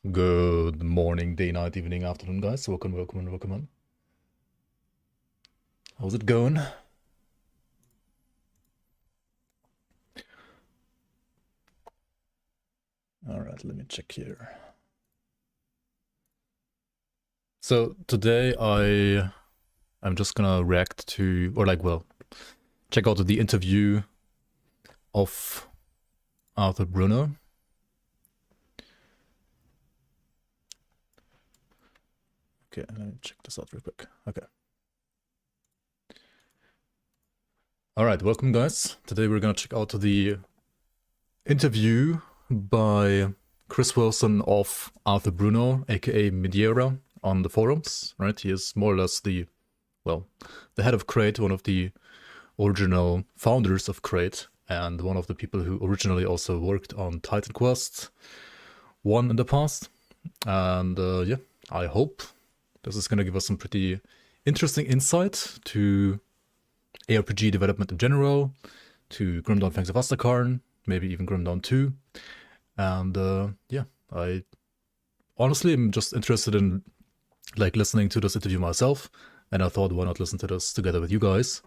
Good morning, day, night, evening, afternoon, guys. Welcome on. How's it going? All right, let me check here. So today I'm just gonna react to, check out the interview of Arthur Bruno. Okay, let me check this out real quick. Okay. All right, welcome, guys. Today we're gonna check out the interview by Chris Wilson of Arthur Bruno, aka Medierra, on the forums. Right, he is more or less the head of Crate, one of the original founders of Crate, and one of the people who originally also worked on Titan Quest 1 in the past. And yeah, I hope this is going to give us some pretty interesting insight to ARPG development in general, to Grim Dawn Fangs of Astakarn, maybe even Grim Dawn 2. And yeah, I honestly am just interested in listening to this interview myself, and I thought, why not listen to this together with you guys?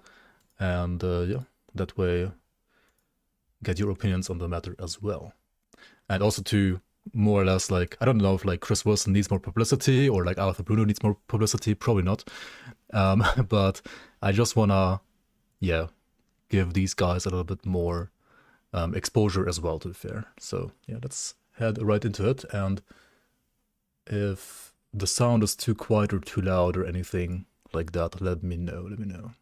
And yeah, that way get your opinions on the matter as well. And also to more or less I don't know if Chris Wilson needs more publicity or Arthur Bruno needs more publicity, probably not. But I just wanna give these guys a little bit more exposure as well, to be fair. So yeah, let's head right into it. And if the sound is too quiet or too loud or anything like that, let me know.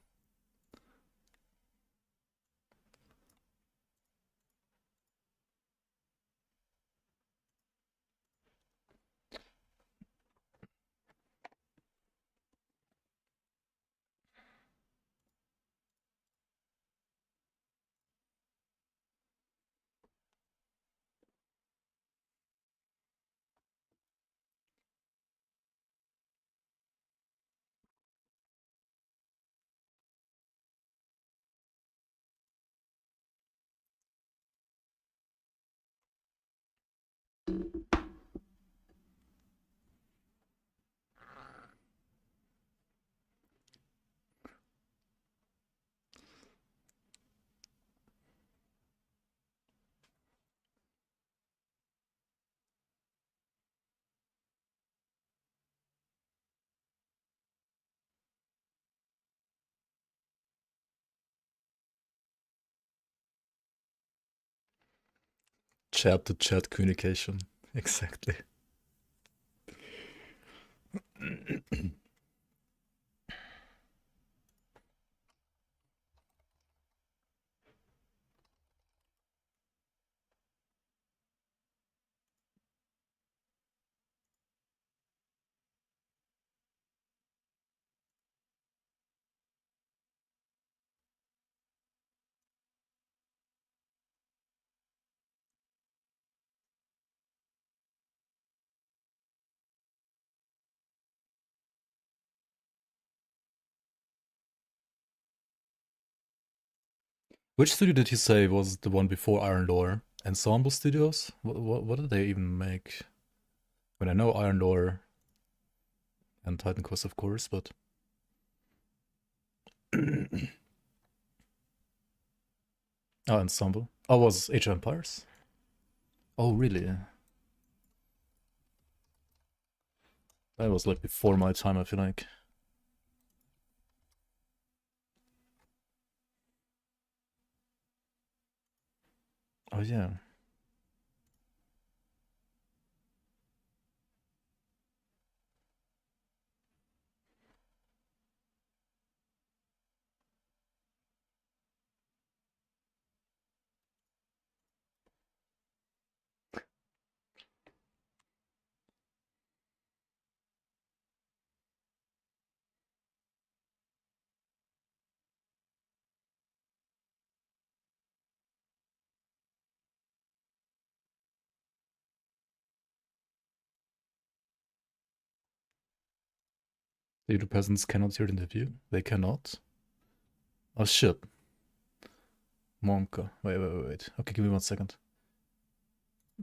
Chat to chat communication. Exactly. Which studio did he say was the one before Iron Lore? Ensemble Studios? What did they even make? I mean, I know Iron Lore and Titan Quest, of course, but oh, Ensemble. Oh, was Age of Empires? Oh, really? That was before my time, I feel like. Oh, yeah. The Edo peasants cannot hear the interview. They cannot. Oh, shit. Monka. Wait. Okay, give me 1 second.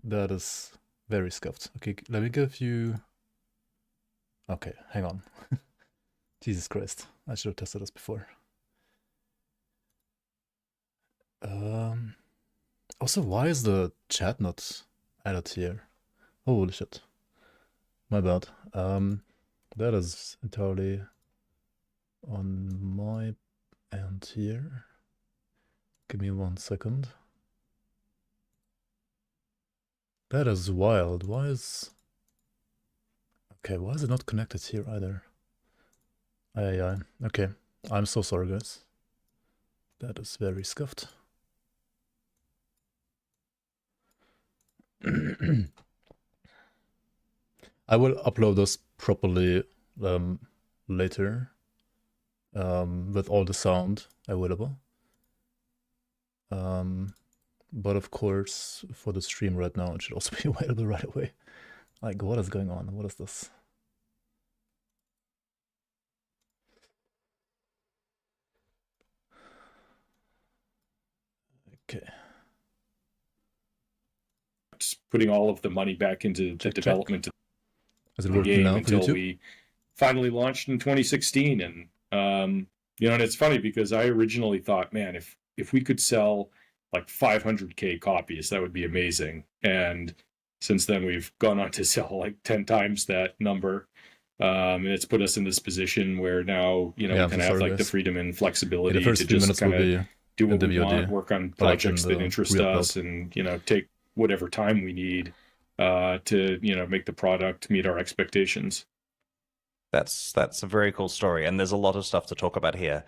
That is Very scuffed. Okay, let me give you... Okay, hang on. Jesus Christ. I should have tested this before. Also, why is the chat not added here? Holy shit. My bad. That is entirely on my end here. Give me 1 second. That is wild. Why is... Okay, why is it not connected here either? Aye. Okay, I'm so sorry, guys. That is very scuffed. I will upload this properly later with all the sound available. But of course, for the stream right now, it should also be available right away. Like, what is going on? What is this? Okay. Just putting all of the money back into the development of the game until we finally launched in 2016. And, and it's funny because I originally thought, man, if we could sell like 500K copies, that would be amazing. And since then, we've gone on to sell like 10 times that number. And it's put us in this position where now, we can have like the freedom and flexibility to just kind of do what we want, work on projects that interest us, and, take whatever time we need to, make the product meet our expectations. That's a very cool story, and there's a lot of stuff to talk about here.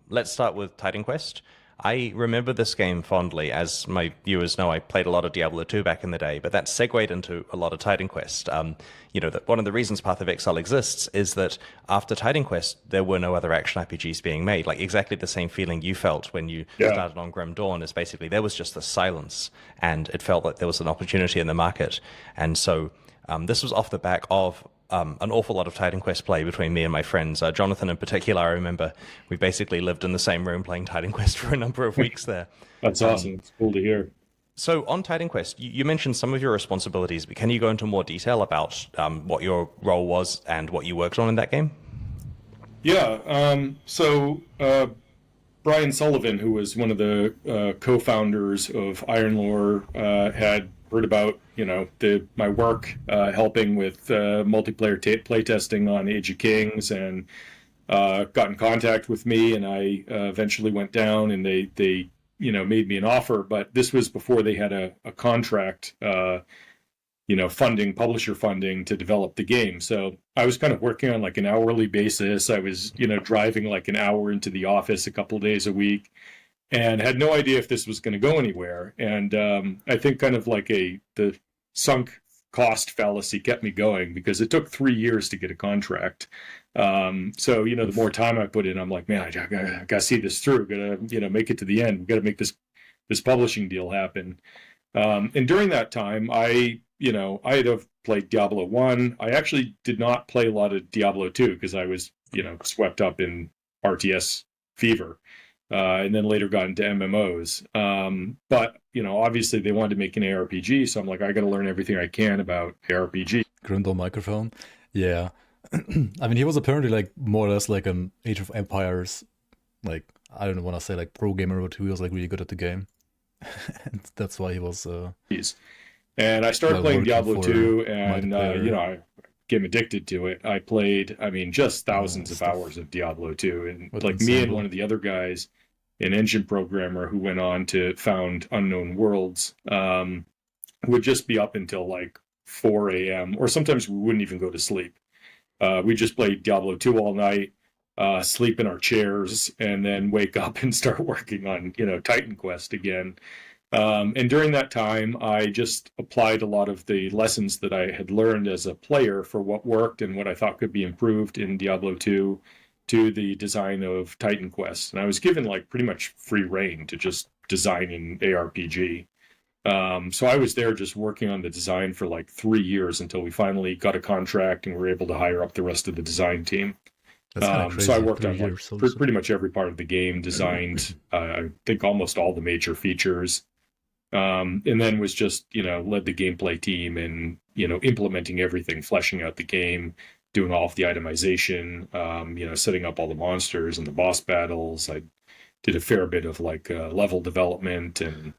Let's start with Titan Quest. I remember this game fondly. As my viewers know, I played a lot of Diablo 2 back in the day, but that segued into a lot of Titan Quest. That one of the reasons Path of Exile exists is that after Titan Quest, there were no other action RPGs being made. Like exactly the same feeling you felt when you started on Grim Dawn is basically there was just the silence, and it felt like there was an opportunity in the market. And so this was off the back of an awful lot of Titan Quest play between me and my friends. Jonathan in particular, I remember we basically lived in the same room playing Titan Quest for a number of weeks there. That's awesome. It's cool to hear. So on Titan Quest, you mentioned some of your responsibilities, but can you go into more detail about what your role was and what you worked on in that game? Yeah. So Brian Sullivan, who was one of the co-founders of Iron Lore, had heard about my work helping with multiplayer playtesting on Age of Kings, and got in contact with me, and I eventually went down, and they made me an offer. But this was before they had a contract, publisher funding to develop the game. So I was kind of working on like an hourly basis. I was driving like an hour into the office a couple of days a week, and had no idea if this was going to go anywhere. And I think kind of like the sunk cost fallacy kept me going, because it took 3 years to get a contract. So, the more time I put in, I'm like, man, I gotta see this through. Gotta, make it to the end. We gotta make this publishing deal happen. And during that time, I had have played Diablo 1. I actually did not play a lot of Diablo 2 because I was, swept up in RTS fever. And then later got into MMOs. But, obviously they wanted to make an ARPG, so I'm like, I got to learn everything I can about ARPG. Grindel microphone. Yeah. I mean, he was apparently like more or less like an Age of Empires, like, I don't want to say like pro gamer, but he was like really good at the game. And that's why he was... And I started playing Diablo 2, and, I became addicted to it. I played, just thousands of hours of Diablo 2. And like me and one of the other guys, an engine programmer who went on to found Unknown Worlds, would just be up until like 4 a.m. Or sometimes we wouldn't even go to sleep. We just played Diablo 2 all night, sleep in our chairs, and then wake up and start working on, Titan Quest again. And during that time, I just applied a lot of the lessons that I had learned as a player for what worked and what I thought could be improved in Diablo 2 to the design of Titan Quest. And I was given like pretty much free reign to just design an ARPG. So I was there just working on the design for like 3 years until we finally got a contract and were able to hire up the rest of the design team. So I worked on like pretty much every part of the game, designed, I think, almost all the major features. and then was just, led the gameplay team and, implementing everything, fleshing out the game, doing all of the itemization, setting up all the monsters and the boss battles. I did a fair bit of level development and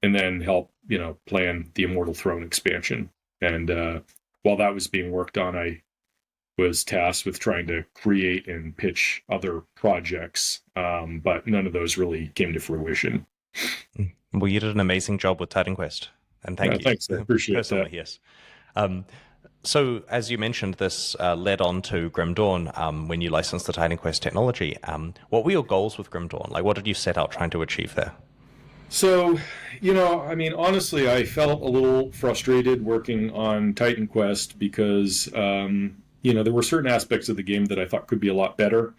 then help, plan the Immortal Throne expansion. And while that was being worked on, I was tasked with trying to create and pitch other projects, but none of those really came to fruition. Well, you did an amazing job with Titan Quest, and thank you. Thanks, I appreciate that. Yes. So, as you mentioned, this led on to Grim Dawn when you licensed the Titan Quest technology. What were your goals with Grim Dawn? What did you set out trying to achieve there? So, honestly, I felt a little frustrated working on Titan Quest because, there were certain aspects of the game that I thought could be a lot better.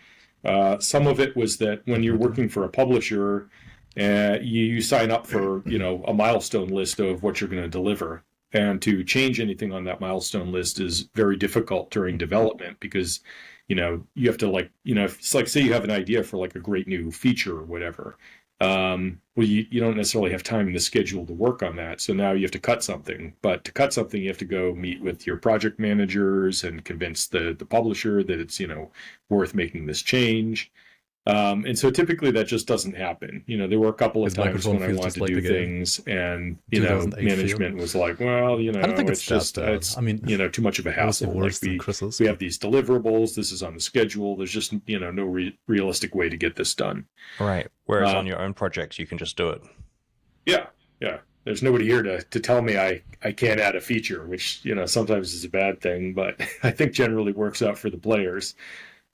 Some of it was that when you're working for a publisher, you sign up for, a milestone list of what you're going to deliver. And to change anything on that milestone list is very difficult during development because, you have to it's like, say you have an idea for a great new feature or whatever. Well, you don't necessarily have time in the schedule to work on that. So now you have to cut something. But to cut something, you have to go meet with your project managers and convince the publisher that it's, worth making this change. And so typically that just doesn't happen. There were a couple of times when I wanted to do things and, management was like, well, I don't think it's just, it's, too much of a hassle. We have these deliverables. This is on the schedule. There's just, no realistic way to get this done. Right. Whereas on your own projects, you can just do it. Yeah. Yeah. There's nobody here to tell me I can't add a feature, which, sometimes is a bad thing, but I think generally works out for the players.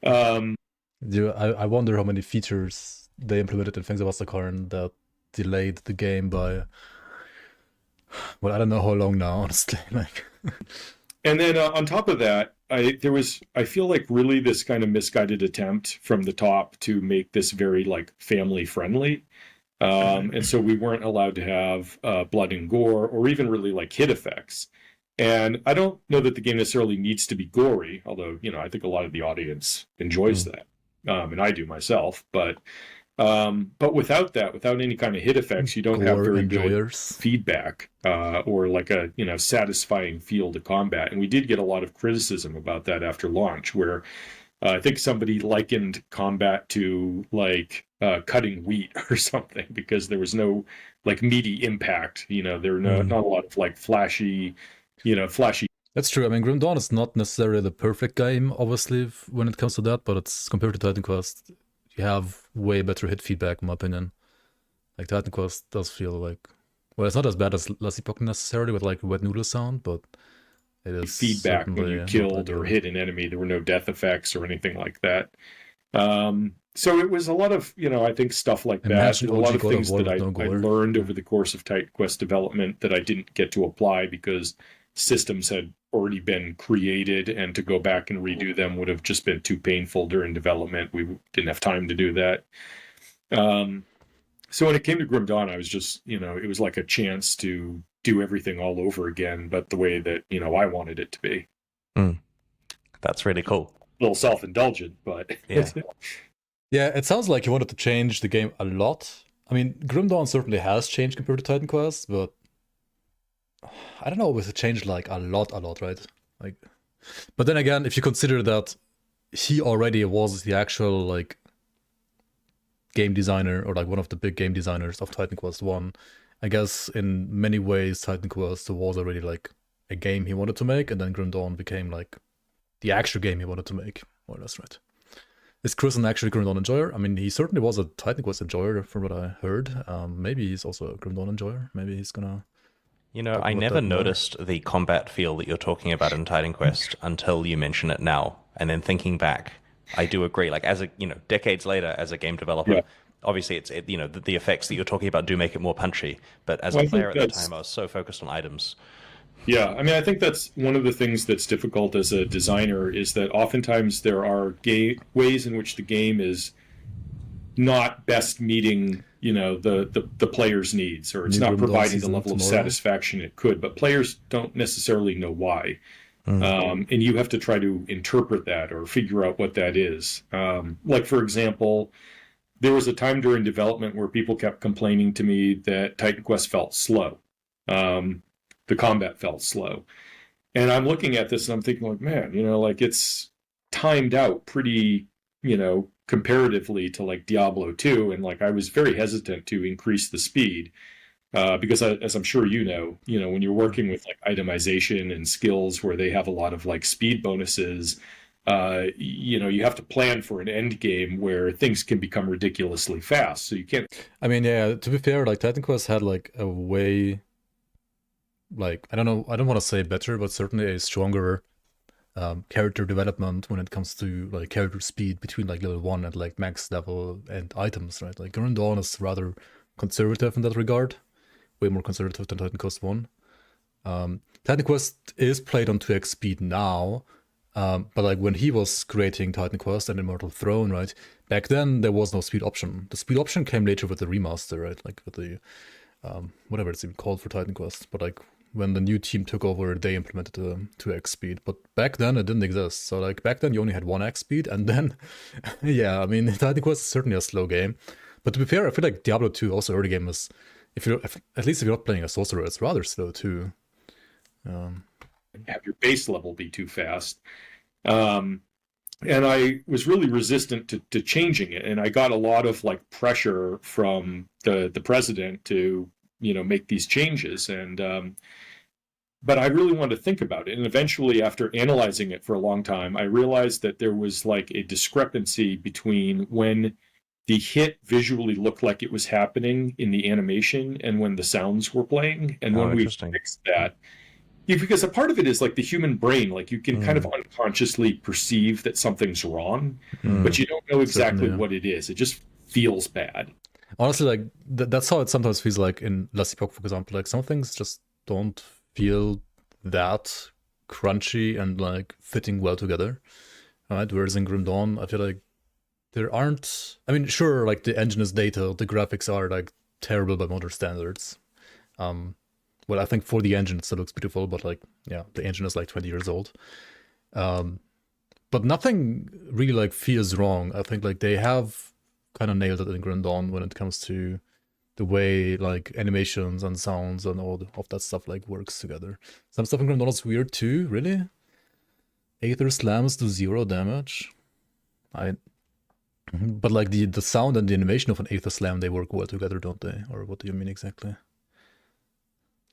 I wonder how many features they implemented in Things of Asakarn that delayed the game by, well, I don't know how long now, honestly. And then on top of that, I feel like really this kind of misguided attempt from the top to make this very family friendly. And so we weren't allowed to have blood and gore or even really hit effects. And I don't know that the game necessarily needs to be gory, although, I think a lot of the audience enjoys that. And I do myself, but without that, without any kind of hit effects, you don't have very good feedback or a satisfying feel to combat. And we did get a lot of criticism about that after launch, where I think somebody likened combat to cutting wheat or something because there was no meaty impact. There were not a lot of flashy. That's true. I mean, Grim Dawn is not necessarily the perfect game, obviously, when it comes to that, but it's compared to Titan Quest, you have way better hit feedback, in my opinion. Titan Quest does feel well, it's not as bad as Lassie Pocket necessarily with wet noodle sound, but it is feedback when you killed or hit an enemy. There were no death effects or anything like that. So it was a lot of, I think stuff like that. A lot of things that I learned over the course of Titan Quest development that I didn't get to apply because systems had already been created, and to go back and redo them would have just been too painful during development. We didn't have time to do that. So when it came to Grim Dawn, I was just, it was like a chance to do everything all over again, but the way that, I wanted it to be. That's really cool. A little self-indulgent, but... Yeah. Yeah, it sounds like you wanted to change the game a lot. I mean, Grim Dawn certainly has changed compared to Titan Quest, but I don't know if it changed a lot, right? But then again, if you consider that he already was the actual game designer or one of the big game designers of Titan Quest 1, I guess in many ways Titan Quest was already a game he wanted to make, and then Grim Dawn became the actual game he wanted to make, more or less, right? Is Chris an actual Grim Dawn enjoyer? I mean, he certainly was a Titan Quest enjoyer from what I heard. Maybe he's also a Grim Dawn enjoyer. Maybe he's gonna... I never noticed the combat feel that you're talking about in Titan Quest until you mention it now. And then thinking back, I do agree. As a, decades later, as a game developer, obviously it's, the effects that you're talking about do make it more punchy. But as a player at the time, I was so focused on items. Yeah, I mean, I think that's one of the things that's difficult as a designer is that oftentimes there are ways in which the game is not best meeting the player's needs, or it's not providing the level of satisfaction it could, but players don't necessarily know why. And you have to try to interpret that or figure out what that is. For example, there was a time during development where people kept complaining to me that Titan Quest felt slow. The combat felt slow. And I'm looking at this and I'm thinking, like, man, like it's timed out pretty, comparatively to like Diablo 2. And like I was very hesitant to increase the speed. Because as I'm sure when you're working with like itemization and skills where they have a lot of like speed bonuses, you have to plan for an end game where things can become ridiculously fast. So you can't. I mean, yeah, to be fair, like Titan Quest had like a way, like, I don't know, I don't want to say better, but certainly a stronger character development when it comes to like character speed between like level 1 and like max level and items, right? Like Gurren Dawn is rather conservative in that regard. Way more conservative than Titan Quest 1. Titan Quest is played on 2x speed now, but like when he was creating Titan Quest and Immortal Throne, right, back then there was no speed option. The speed option came later with the remaster, right, like with the whatever it's even called for Titan Quest. But like when the new team took over, they implemented the 2x speed. But back then it didn't exist. So like back then you only had 1x speed, and then yeah, I mean Titan Quest is certainly a slow game. But to be fair, I feel like Diablo 2 also early game is, at least if you're not playing a sorcerer, it's rather slow too. Have your base level be too fast. And I was really resistant to changing it. And I got a lot of like pressure from the president to, make these changes. And, but I really wanted to think about it. And eventually, after analyzing it for a long time, I realized that there was like a discrepancy between when the hit visually looked like it was happening in the animation and when the sounds were playing. And when we fixed that, because a part of it is like the human brain, like you can kind of unconsciously perceive that something's wrong, but you don't know exactly what it is. It just feels bad. Honestly, like that's how it sometimes feels like in La Cipoc, for example. Like some things just don't feel that crunchy and like fitting well together, right? Whereas in Grim Dawn, I feel like there aren't. I mean, sure, like the engine is dated, the graphics are like terrible by modern standards. Well, I think for the engine it still looks beautiful, but like, yeah, the engine is like 20 years old. But nothing really like feels wrong. I think like they have kind of nailed it in Grim Dawn when it comes to the way like animations and sounds and all of that stuff like works together. Some stuff in Grim Dawn is weird too, really. Aether slams do 0 damage. But like the sound and the animation of an Aether slam, they work well together, don't they? Or what do you mean exactly?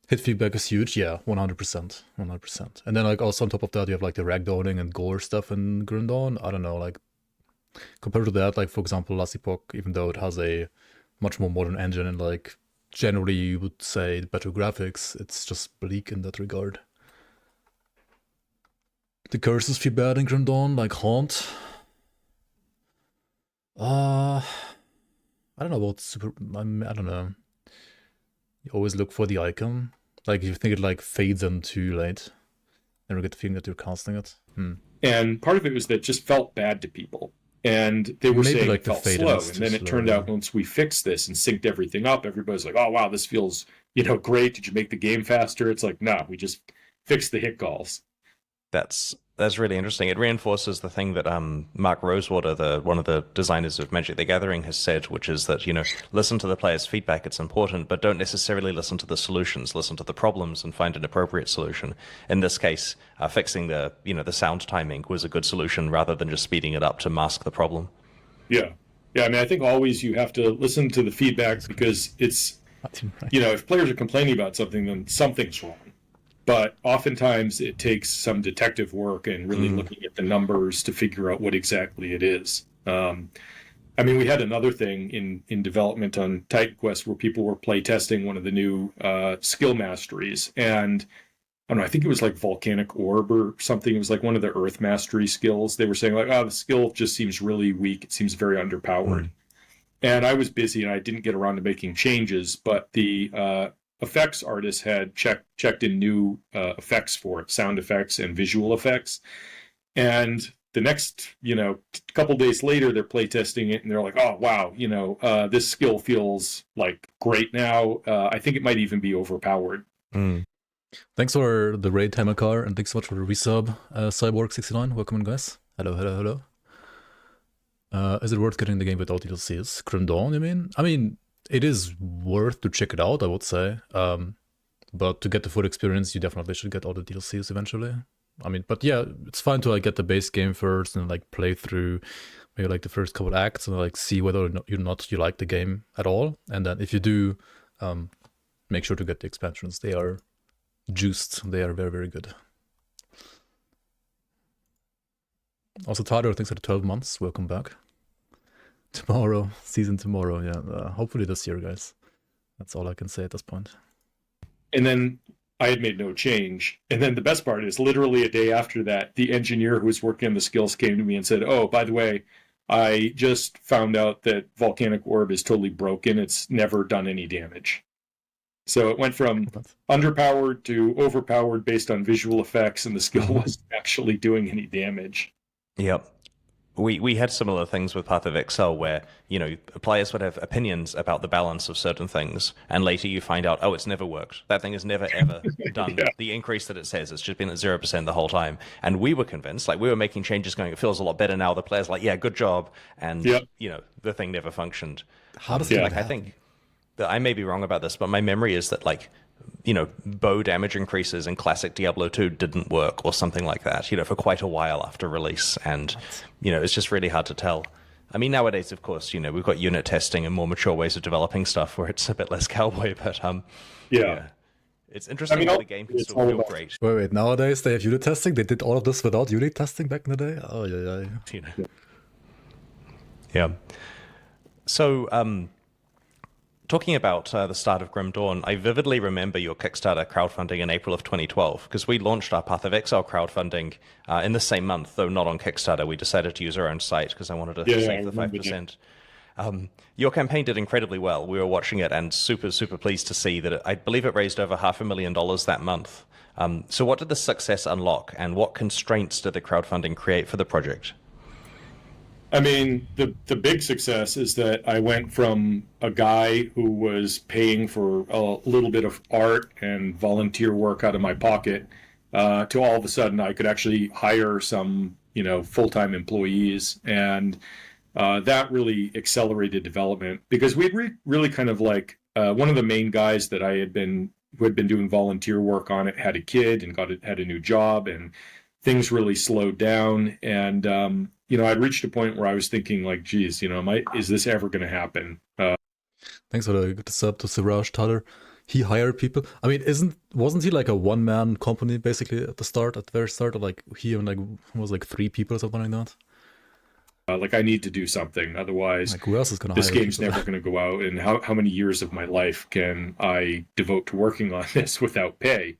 Hit feedback is huge, yeah, 100%, 100%. And then like also on top of that, you have like the ragdolling and gore stuff in Grim Dawn. I don't know, like compared to that, like for example, La Cipoc, even though it has a much more modern engine and like generally you would say better graphics, it's just bleak in that regard. The curses feel bad in Grim Dawn, like Haunt. I don't know about I don't know. You always look for the icon. Like if you think it like fades in too late, never get the feeling that you're casting it. And part of it was that it just felt bad to people. And they were saying like it felt slow. And then it turned out once we fixed this and synced everything up, everybody's like, oh wow, this feels, great. Did you make the game faster? It's like, no, we just fixed the hit calls. That's really interesting. It reinforces the thing that Mark Rosewater, one of the designers of Magic the Gathering, has said, which is that, listen to the player's feedback, it's important, but don't necessarily listen to the solutions. Listen to the problems and find an appropriate solution. In this case, fixing the sound timing was a good solution rather than just speeding it up to mask the problem. Yeah. Yeah, I mean, I think always you have to listen to the feedback because it's, if players are complaining about something, then something's wrong. But oftentimes it takes some detective work and really looking at the numbers to figure out what exactly it is. I mean, we had another thing in development on Titan Quest where people were play testing one of the new skill masteries. And I don't know, I think it was like Volcanic Orb or something. It was like one of the Earth Mastery skills. They were saying like, oh, the skill just seems really weak. It seems very underpowered. And I was busy and I didn't get around to making changes, but the effects artist had checked in new effects for it, sound effects and visual effects. And the next, couple days later, they're playtesting it and they're like, oh, wow, this skill feels like great now. I think it might even be overpowered. Thanks for the raid, Tamakar, and thanks so much for the resub, Cyborg69. Welcome in, guys. Hello, hello, hello. Is it worth getting the game without DLCs? Grim Dawn, you mean? I mean, it is worth to check it out, I would say. But to get the full experience, you definitely should get all the DLCs eventually. I mean, but yeah, it's fine to like get the base game first and like play through maybe like the first couple acts and like see whether or not you like the game at all. And then if you do, make sure to get the expansions. They are juiced. They are very, very good. Also, Tyler, thanks for the 12 months. Welcome back. Tomorrow, season tomorrow. Yeah, hopefully this year, guys. That's all I can say at this point. And then I had made no change. And then the best part is literally a day after that, the engineer who was working on the skills came to me and said, oh, by the way, I just found out that Volcanic Orb is totally broken. It's never done any damage. So it went from underpowered to overpowered based on visual effects, and the skill wasn't actually doing any damage. Yep. We had similar things with Path of Exile where, you know, players would have opinions about the balance of certain things, and later you find out, oh, it's never worked. That thing has never, ever done the increase that it says. It's just been at 0% the whole time. And we were convinced, like we were making changes going, it feels a lot better now. The player's like, yeah, good job. And, you know, the thing never functioned. How does it like, I think that I may be wrong about this, but my memory is that, like, you know, bow damage increases in classic Diablo 2 didn't work or something like that, you know, for quite a while after release. And, you know, it's just really hard to tell. I mean, nowadays, of course, you know, we've got unit testing and more mature ways of developing stuff where it's a bit less cowboy, but yeah. It's interesting how the game can still feel great. Wait, nowadays they have unit testing? They did all of this without unit testing back in the day? Oh, yeah. You know. Yeah. So, talking about the start of Grim Dawn, I vividly remember your Kickstarter crowdfunding in April of 2012, because we launched our Path of Exile crowdfunding in the same month, though not on Kickstarter. We decided to use our own site because I wanted to save the 5%. Your campaign did incredibly well. We were watching it and super, super pleased to see that I believe it raised over $500,000 that month. So what did the success unlock, and what constraints did the crowdfunding create for the project? I mean, the big success is that I went from a guy who was paying for a little bit of art and volunteer work out of my pocket to all of a sudden I could actually hire some, you know, full-time employees. And that really accelerated development because we'd really kind of like one of the main guys that who had been doing volunteer work on it had a kid and had a new job, and things really slowed down. And you know, I'd reached a point where I was thinking, like, geez, you know, is this ever going to happen? Thanks for the sub to Siraj, Tyler. He hired people. I mean, wasn't he like a one-man company basically at the very start? Of like he and like was like 3 people or something like that. Like, I need to do something, otherwise, like, who else is gonna this hire game's never going to go out. And how many years of my life can I devote to working on this without pay?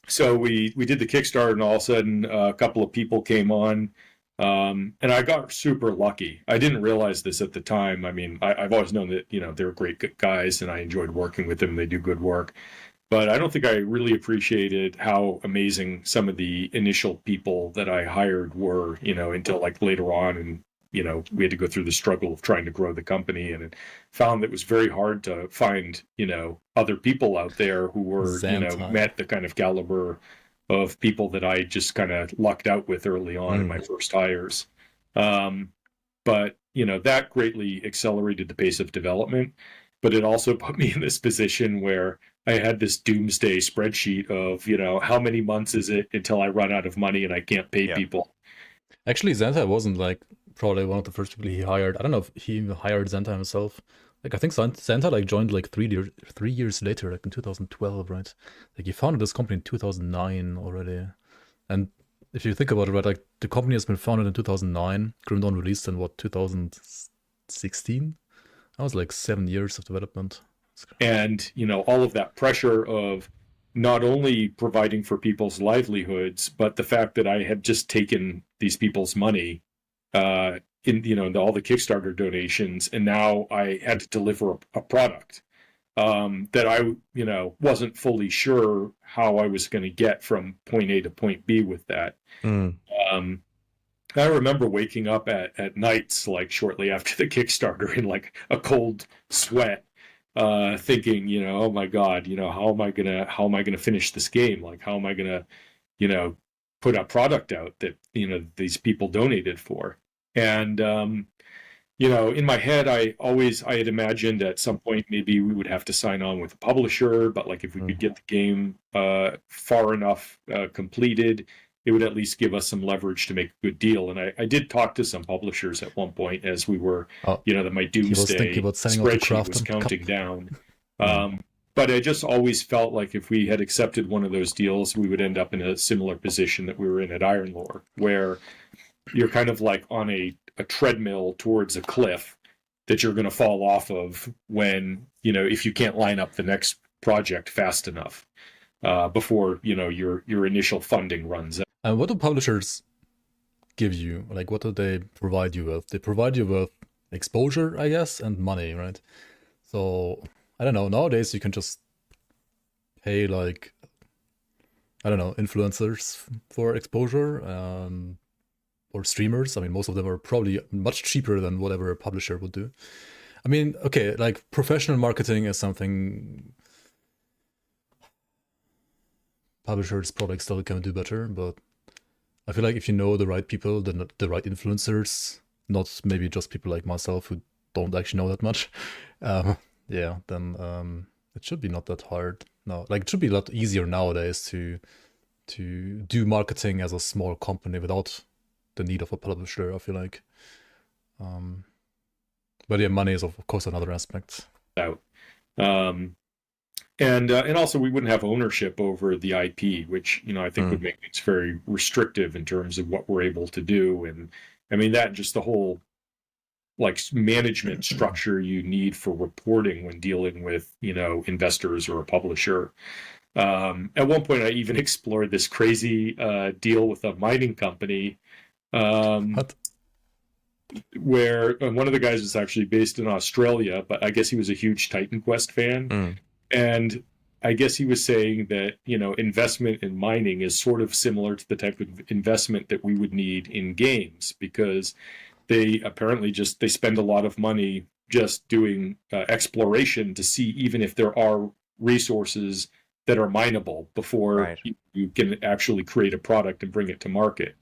So we did the Kickstarter, and all of a sudden a couple of people came on, and I got super lucky. I didn't realize this at the time. I mean, I've always known that, you know, they're great guys, and I enjoyed working with them. They do good work. But I don't think I really appreciated how amazing some of the initial people that I hired were, you know, until like later on. And, you know, we had to go through the struggle of trying to grow the company, and it found that it was very hard to find, you know, other people out there who were, you know, met the kind of caliber of people that I just kind of lucked out with early on in my first hires. But, you know, that greatly accelerated the pace of development, but it also put me in this position where I had this doomsday spreadsheet of, you know, how many months is it until I run out of money and I can't pay people. Actually, Xanta wasn't like probably one of the first people he hired. I don't know if he even hired Xanta himself. Like, I think Xanta like joined like 3 years later, like in 2012, right? Like, he founded this company in 2009 already. And if you think about it, right, like the company has been founded in 2009. Grim Dawn released in what, 2016? That was like 7 years of development. And, you know, all of that pressure of not only providing for people's livelihoods, but the fact that I had just taken these people's money in, you know, all the Kickstarter donations, and now I had to deliver a product that I, you know, wasn't fully sure how I was going to get from point A to point B with that. I remember waking up at nights, like shortly after the Kickstarter, in like a cold sweat, thinking, you know, oh my God, you know, how am I gonna finish this game? Like, how am I gonna, you know, put a product out that, you know, these people donated for? And you know, in my head, I had imagined at some point maybe we would have to sign on with a publisher, but like if we could get the game far enough completed, it would at least give us some leverage to make a good deal. And I did talk to some publishers at one point as we were, you know, that my doomsday spreadsheet was counting down. But I just always felt like if we had accepted one of those deals, we would end up in a similar position that we were in at Ironlore, where you're kind of like on a treadmill towards a cliff that you're going to fall off of when, you know, if you can't line up the next project fast enough before, you know, your initial funding runs out. And what do publishers give you? Like, what do they provide you with? They provide you with exposure, I guess, and money, right? So, I don't know, nowadays you can just pay, like, I don't know, influencers for exposure, or streamers. I mean, most of them are probably much cheaper than whatever a publisher would do. I mean, okay, like professional marketing is something publishers probably still can do better, but I feel like if you know the right people, the right influencers, not maybe just people like myself who don't actually know that much, yeah, then it should be not that hard. No, like it should be a lot easier nowadays to do marketing as a small company without the need of a publisher, I feel like. But yeah, money is of course another aspect. Out. And also we wouldn't have ownership over the IP, which, you know, I think would make things very restrictive in terms of what we're able to do. And I mean, that just the whole like management structure you need for reporting when dealing with, you know, investors or a publisher. At one point I even explored this crazy deal with a mining company where one of the guys was actually based in Australia, but I guess he was a huge Titan Quest fan. And I guess he was saying that, you know, investment in mining is sort of similar to the type of investment that we would need in games, because they apparently they spend a lot of money just doing exploration to see even if there are resources that are mineable before you can actually create a product and bring it to market.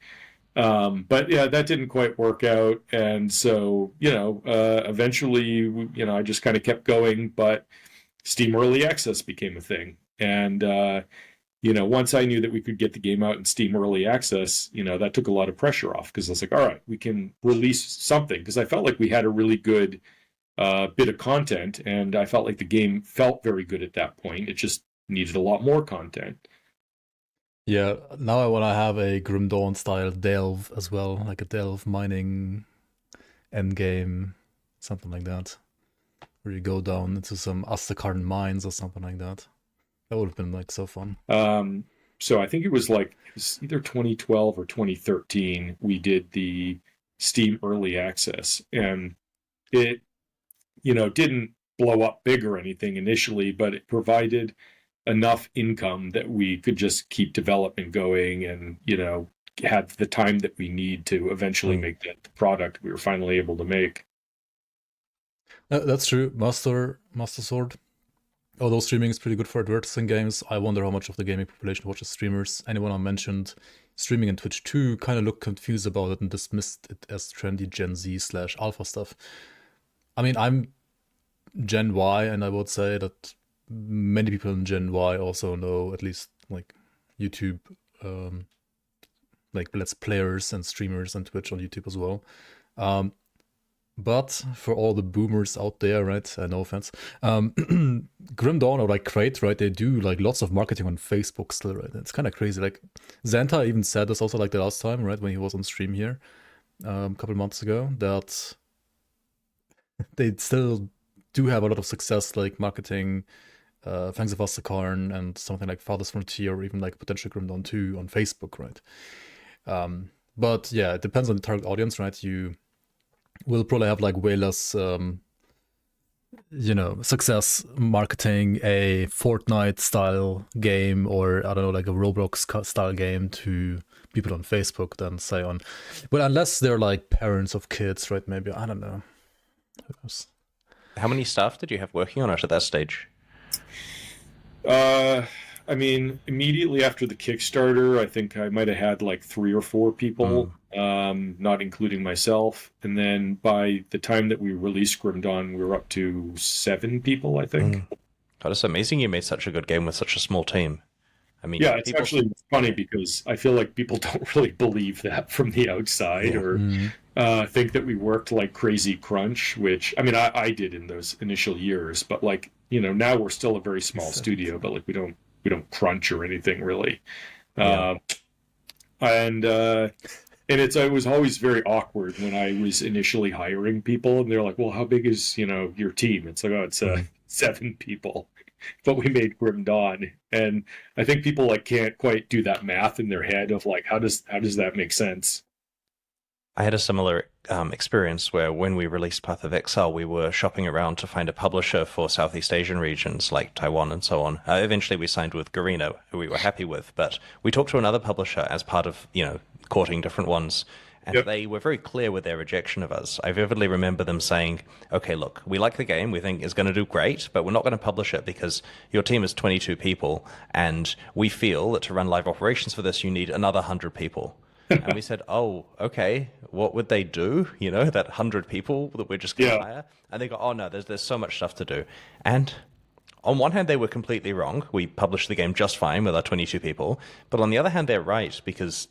But yeah, that didn't quite work out. And so, you know, eventually, you know, I just kind of kept going, but Steam Early Access became a thing. And, you know, once I knew that we could get the game out in Steam Early Access, you know, that took a lot of pressure off, because I was like, all right, we can release something. Because I felt like we had a really good bit of content, and I felt like the game felt very good at that point. It just needed a lot more content. Yeah, now I want to have a Grim Dawn style delve as well, like a delve mining endgame, something like that, where you go down into some Astakarn mines or something like that. That would have been like so fun. So I think it was either 2012 or 2013 we did the Steam Early Access, and it, you know, didn't blow up big or anything initially, but it provided enough income that we could just keep development going, and, you know, have the time that we need to eventually make the product we were finally able to make. That's true. Master Sword. Although streaming is pretty good for advertising games, I wonder how much of the gaming population watches streamers. Anyone I mentioned streaming in Twitch 2 kind of looked confused about it and dismissed it as trendy Gen Z / alpha stuff. I mean, I'm Gen Y, and I would say that many people in Gen Y also know at least like YouTube, like Let's Players and streamers and Twitch on YouTube as well. But for all the boomers out there, right? No offense. Grim Dawn or like Crate, right? They do like lots of marketing on Facebook still, right? It's kind of crazy. Like Xanta even said this also like the last time, right? When he was on stream here a couple of months ago, that they still do have a lot of success like marketing Fangs of Astakarn and something like Father's Frontier, or even like potential Grim Dawn 2 on Facebook, right? But yeah, it depends on the target audience, right? You will probably have like way less, you know, success marketing a Fortnite style game, or I don't know, like a Roblox style game to people on Facebook than say on, well, unless they're like parents of kids, right? Maybe, I don't know. Who knows? How many staff did you have working on it at that stage? I mean, immediately after the Kickstarter, I think I might have had like 3 or 4 people, not including myself. And then by the time that we released Grim Dawn, we were up to 7 people, I think. God, it's amazing you made such a good game with such a small team. I mean, yeah, it's actually funny because I feel like people don't really believe that from the outside, or think that we worked like crazy crunch, which, I mean, I did in those initial years, but like, you know, now we're still a very small studio, but like we don't crunch or anything really. And it was always very awkward when I was initially hiring people, and they're like, well, how big is, you know, your team? It's like, oh, it's 7 people, but we made Grim Dawn. And I think people like can't quite do that math in their head of like, how does that make sense? I had a similar experience where when we released Path of Exile, we were shopping around to find a publisher for Southeast Asian regions like Taiwan and so on. Eventually, we signed with Garino, who we were happy with, but we talked to another publisher as part of, you know, courting different ones, and they were very clear with their rejection of us. I vividly remember them saying, okay, look, we like the game, we think it's going to do great, but we're not going to publish it because your team is 22 people, and we feel that to run live operations for this, you need another 100 people. And we said, oh, okay, what would they do? You know, that 100 people that we're just going to hire? And they go, oh, no, there's so much stuff to do. And on one hand, they were completely wrong. We published the game just fine with our 22 people. But on the other hand, they're right, because,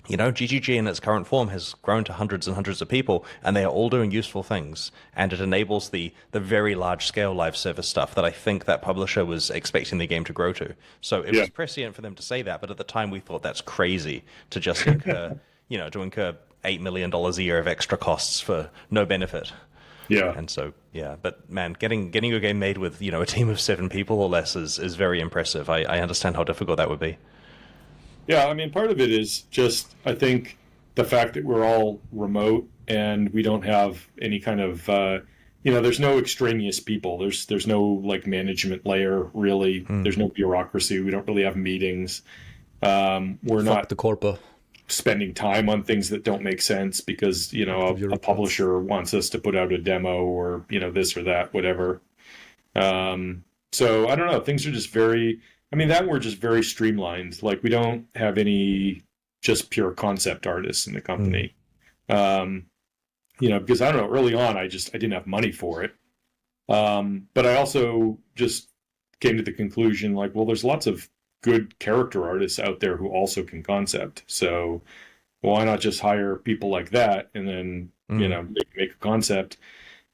you know, GGG in its current form has grown to hundreds and hundreds of people, and they are all doing useful things. And it enables the very large-scale live service stuff that I think that publisher was expecting the game to grow to. So it was prescient for them to say that, but at the time we thought that's crazy to just incur, you know, to incur $8 million a year of extra costs for no benefit. Yeah. And so, but man, getting your game made with, you know, a team of 7 people or less is very impressive. I understand how difficult that would be. Yeah, I mean, part of it is just, I think, the fact that we're all remote and we don't have any kind of, you know, there's no extraneous people. There's no, like, management layer, really. There's no bureaucracy. We don't really have meetings. We're not the corpo. Spending time on things that don't make sense because, you know, a publisher wants us to put out a demo or, you know, this or that, whatever. So, I don't know. Things are just very... I mean, we're just very streamlined. Like, we don't have any just pure concept artists in the company. You know, because I don't know, early on, I didn't have money for it. But I also just came to the conclusion, like, well, there's lots of good character artists out there who also can concept. So why not just hire people like that and then, you know, make a concept?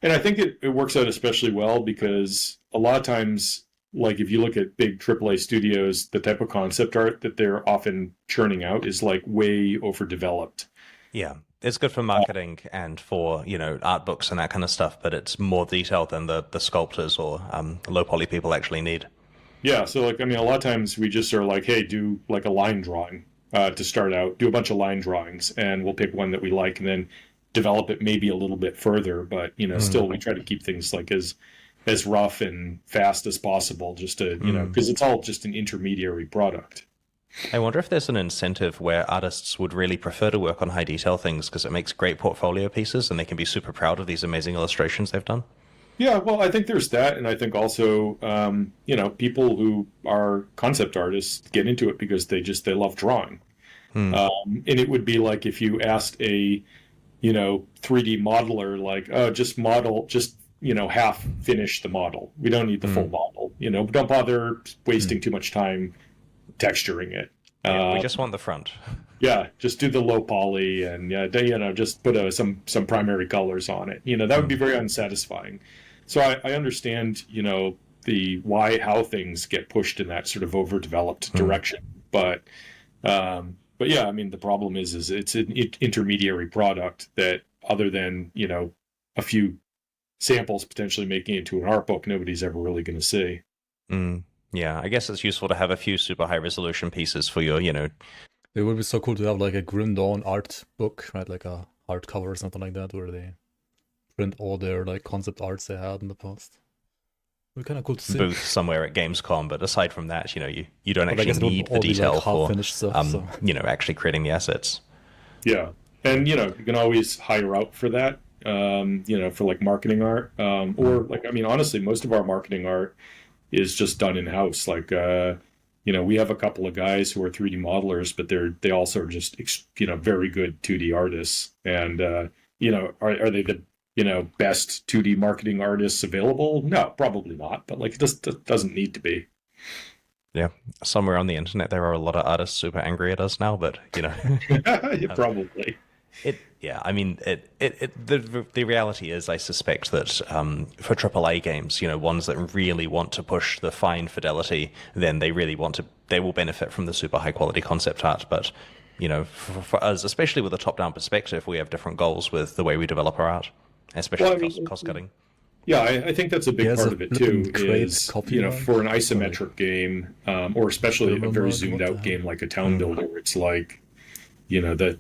And I think it works out especially well because a lot of times, like, if you look at big AAA studios, the type of concept art that they're often churning out is like way overdeveloped. Yeah, it's good for marketing and for, you know, art books and that kind of stuff, but it's more detailed than the sculptors or low poly people actually need. Yeah, so like, I mean, a lot of times we just are like, hey, do like a line drawing to start out, do a bunch of line drawings, and we'll pick one that we like and then develop it maybe a little bit further. But, you know, still we try to keep things like as rough and fast as possible, just to, you know, because it's all just an intermediary product. I wonder if there's an incentive where artists would really prefer to work on high detail things because it makes great portfolio pieces and they can be super proud of these amazing illustrations they've done. Yeah, well, I think there's that. And I think also, you know, people who are concept artists get into it because they love drawing. And it would be like if you asked a, you know, 3D modeler, like, oh, just you know, half finish the model. We don't need the full model. You know, don't bother wasting too much time texturing it. Yeah, we just want the front. Yeah, just do the low poly and you know, just put some primary colors on it. You know, that would be very unsatisfying. So I understand, you know, how things get pushed in that sort of overdeveloped direction. But yeah, I mean, the problem is it's an intermediary product that, other than, you know, a few samples potentially making it into an art book, nobody's ever really going to see. Yeah, I guess it's useful to have a few super high resolution pieces for your, you know. It would be so cool to have like a Grim Dawn art book, right? Like a hardcover or something like that, where they print all their like concept arts they had in the past. It would be kind of cool to see. Booth somewhere at Gamescom, but aside from that, you know, you don't actually need the all be, detail like, for stuff, so. you know, actually creating the assets. Yeah, and you know, you can always hire out for that. You know, for like marketing art, or like, I mean, honestly, most of our marketing art is just done in house. Like, we have a couple of guys who are 3D modelers, but they also are just, very good 2D artists. And, are they the, best 2D marketing artists available? No, probably not. But like, it just doesn't need to be. Yeah, somewhere on the internet there are a lot of artists super angry at us now, but Yeah, probably. The reality is, I suspect that for AAA games, ones that really want to push the fine fidelity, then they will benefit from the super high quality concept art. But for us, especially with a top-down perspective, we have different goals with the way we develop our art, especially cost cutting. Yeah, I think that's a big part of it too. Is for an isometric game, or especially a very zoomed out game like a Town Builder, it's like the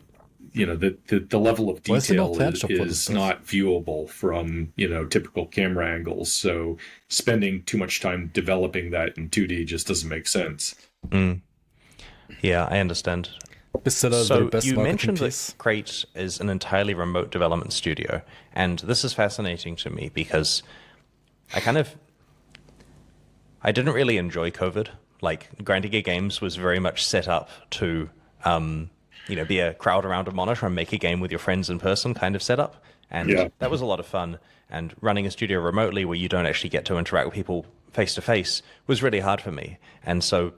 level of detail is not viewable from typical camera angles. So spending too much time developing that in 2D just doesn't make sense. Yeah, I understand. So you mentioned that Crate is an entirely remote development studio, and this is fascinating to me because I didn't really enjoy COVID. Like, Grandigear Games was very much set up to be a crowd around a monitor and make a game with your friends in person kind of setup, and that was a lot of fun. And running a studio remotely where you don't actually get to interact with people face to face was really hard for me. And so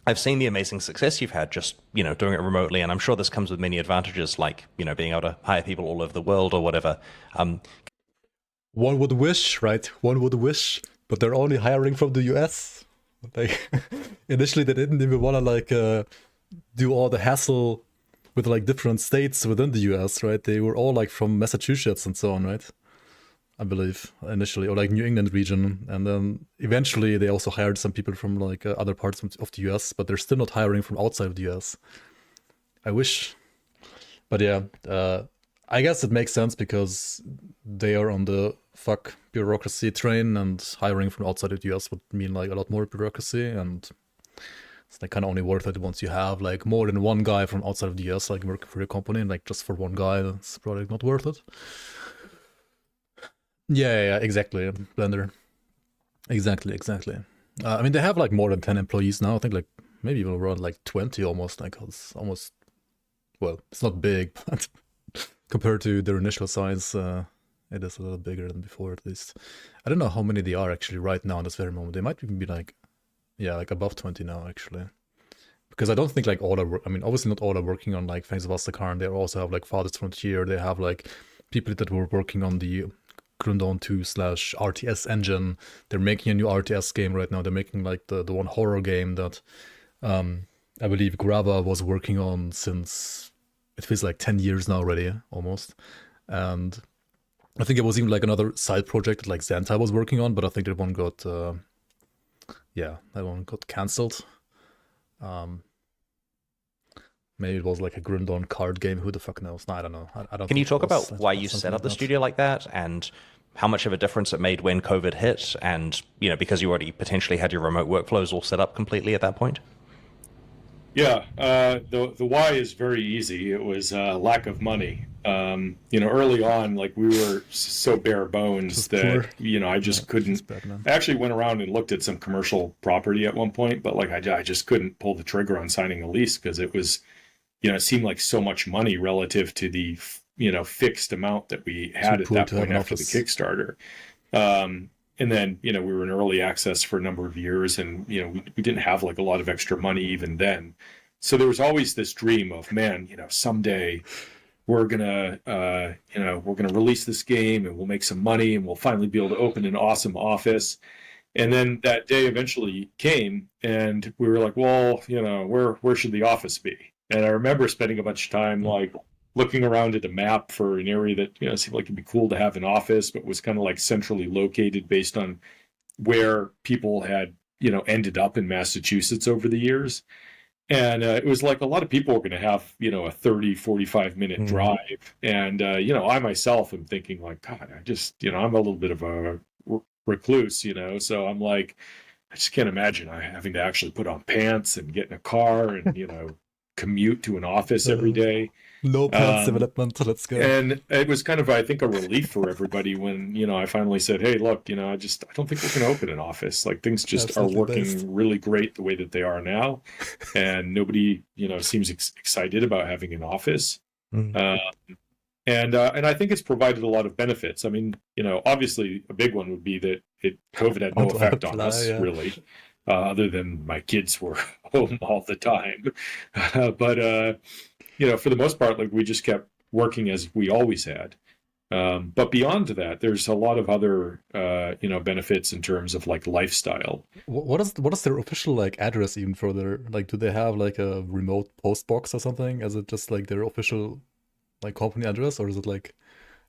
I've seen the amazing success you've had just, doing it remotely, and I'm sure this comes with many advantages, like, being able to hire people all over the world or whatever. One would wish, right? One would wish, but they're only hiring from the US. Like, initially they didn't even want to do all the hassle with different states within the US, right? They were all from Massachusetts and so on, right? I believe initially, or New England region, and then eventually they also hired some people from other parts of the US, but they're still not hiring from outside of the US. I wish, but yeah, I guess it makes sense because they are on the fuck bureaucracy train, and hiring from outside of the US would mean a lot more bureaucracy, and it's kind of only worth it once you have more than one guy from outside of the US working for your company, and just for one guy, that's probably not worth it. Yeah, exactly. Blender. Exactly. I mean, they have they have more than 10 employees now. I think maybe even around 20 almost. It's almost, well, it's not big, but compared to their initial size, it is a little bigger than before at least. I don't know how many they are actually right now in this very moment. They might even be above 20 now actually. Because I don't think all are, obviously not all are working on Fangs of Astakarn. They also have Farthest Frontier. They have people that were working on the Grundon 2/RTS engine. They're making a new RTS game right now. They're making the one horror game that I believe Grava was working on since, it feels 10 years now already, almost. And I think it was even another side project that Zentai was working on, but I think that one got cancelled. Maybe it was a Grundon card game. Who the fuck knows? No, I don't know. I don't. Can you talk about why you set up the studio like that, and how much of a difference it made when COVID hit, and because you already potentially had your remote workflows all set up completely at that point? Yeah, the why is very easy. It was lack of money. Early on, we were so bare bones that I just couldn't. I actually went around and looked at some commercial property at one point, but I just couldn't pull the trigger on signing a lease because it was, it seemed like so much money relative to the fixed amount that we had at that point after the Kickstarter. And then we were in early access for a number of years, and we didn't have a lot of extra money even then. So there was always this dream of, man, someday we're gonna release this game and we'll make some money and we'll finally be able to open an awesome office. And then that day eventually came, and we were like, well, where should the office be? And I remember spending a bunch of time looking around at a map for an area that seemed like it'd be cool to have an office, but was kind of centrally located based on where people had ended up in Massachusetts over the years. And it was a lot of people were going to have a 30-45 minute drive, and I myself am thinking God, I just I'm a little bit of a recluse, so I'm I just can't imagine having to actually put on pants and get in a car and commute to an office every day. No plans development, let's go. And it was kind of, I think, a relief for everybody when, I finally said, hey, look, I don't think we're going to open an office. Like, things just are working really great the way that they are now. And nobody, seems excited about having an office. And I think it's provided a lot of benefits. I mean, obviously a big one would be that COVID had no effect on us, really, other than my kids were home all the time. But for the most part, like, we just kept working as we always had. But beyond that, there's a lot of other, benefits in terms of like lifestyle. What is their official like address even for their, like, do they have like a remote post box or something? Is it just like their official like company address, or is it like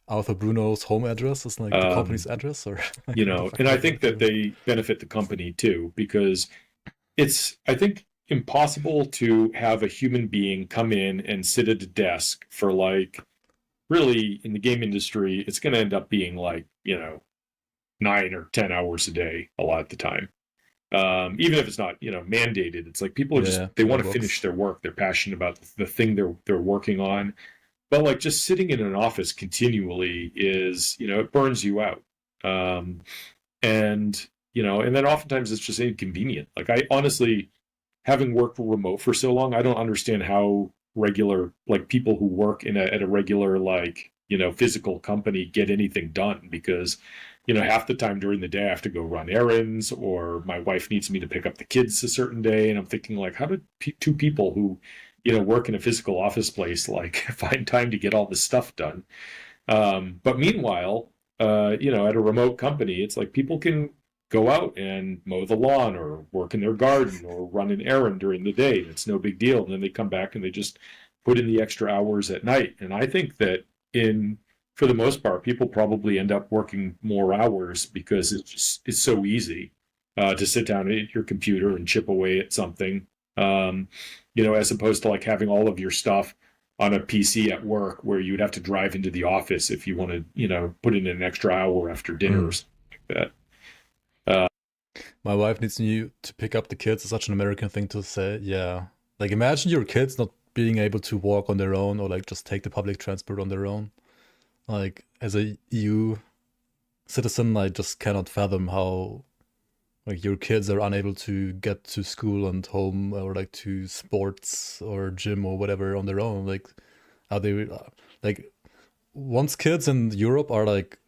Arthur Bruno's home address is like the company's address, or and I think that they benefit the company too, because it's, I think, impossible to have a human being come in and sit at a desk for, like, really, in the game industry, it's going to end up being like 9 or 10 hours a day a lot of the time. Even if it's not mandated, it's like people are just, they want to finish their work, they're passionate about the thing they're working on. But like, just sitting in an office continually is, it burns you out. And then oftentimes it's just inconvenient. Like, I honestly, having worked remote for so long, I don't understand how regular, like, people who work at a regular, like, physical company get anything done, because, half the time during the day I have to go run errands, or my wife needs me to pick up the kids a certain day. And I'm thinking, like, how did two people who, work in a physical office place, like, find time to get all this stuff done? But meanwhile, at a remote company, it's like people can go out and mow the lawn or work in their garden or run an errand during the day. It's no big deal. And then they come back and they just put in the extra hours at night. And I think that for the most part, people probably end up working more hours because it's so easy to sit down at your computer and chip away at something. As opposed to like having all of your stuff on a PC at work, where you would have to drive into the office if you want to, put in an extra hour after dinner or something like that. My wife needs you to pick up the kids. It's such an American thing to say. Yeah. Like, imagine your kids not being able to walk on their own, or like just take the public transport on their own. Like, as a EU citizen, I just cannot fathom how, like, your kids are unable to get to school and home, or like to sports or gym or whatever on their own. Like, how they, like, once kids in Europe are like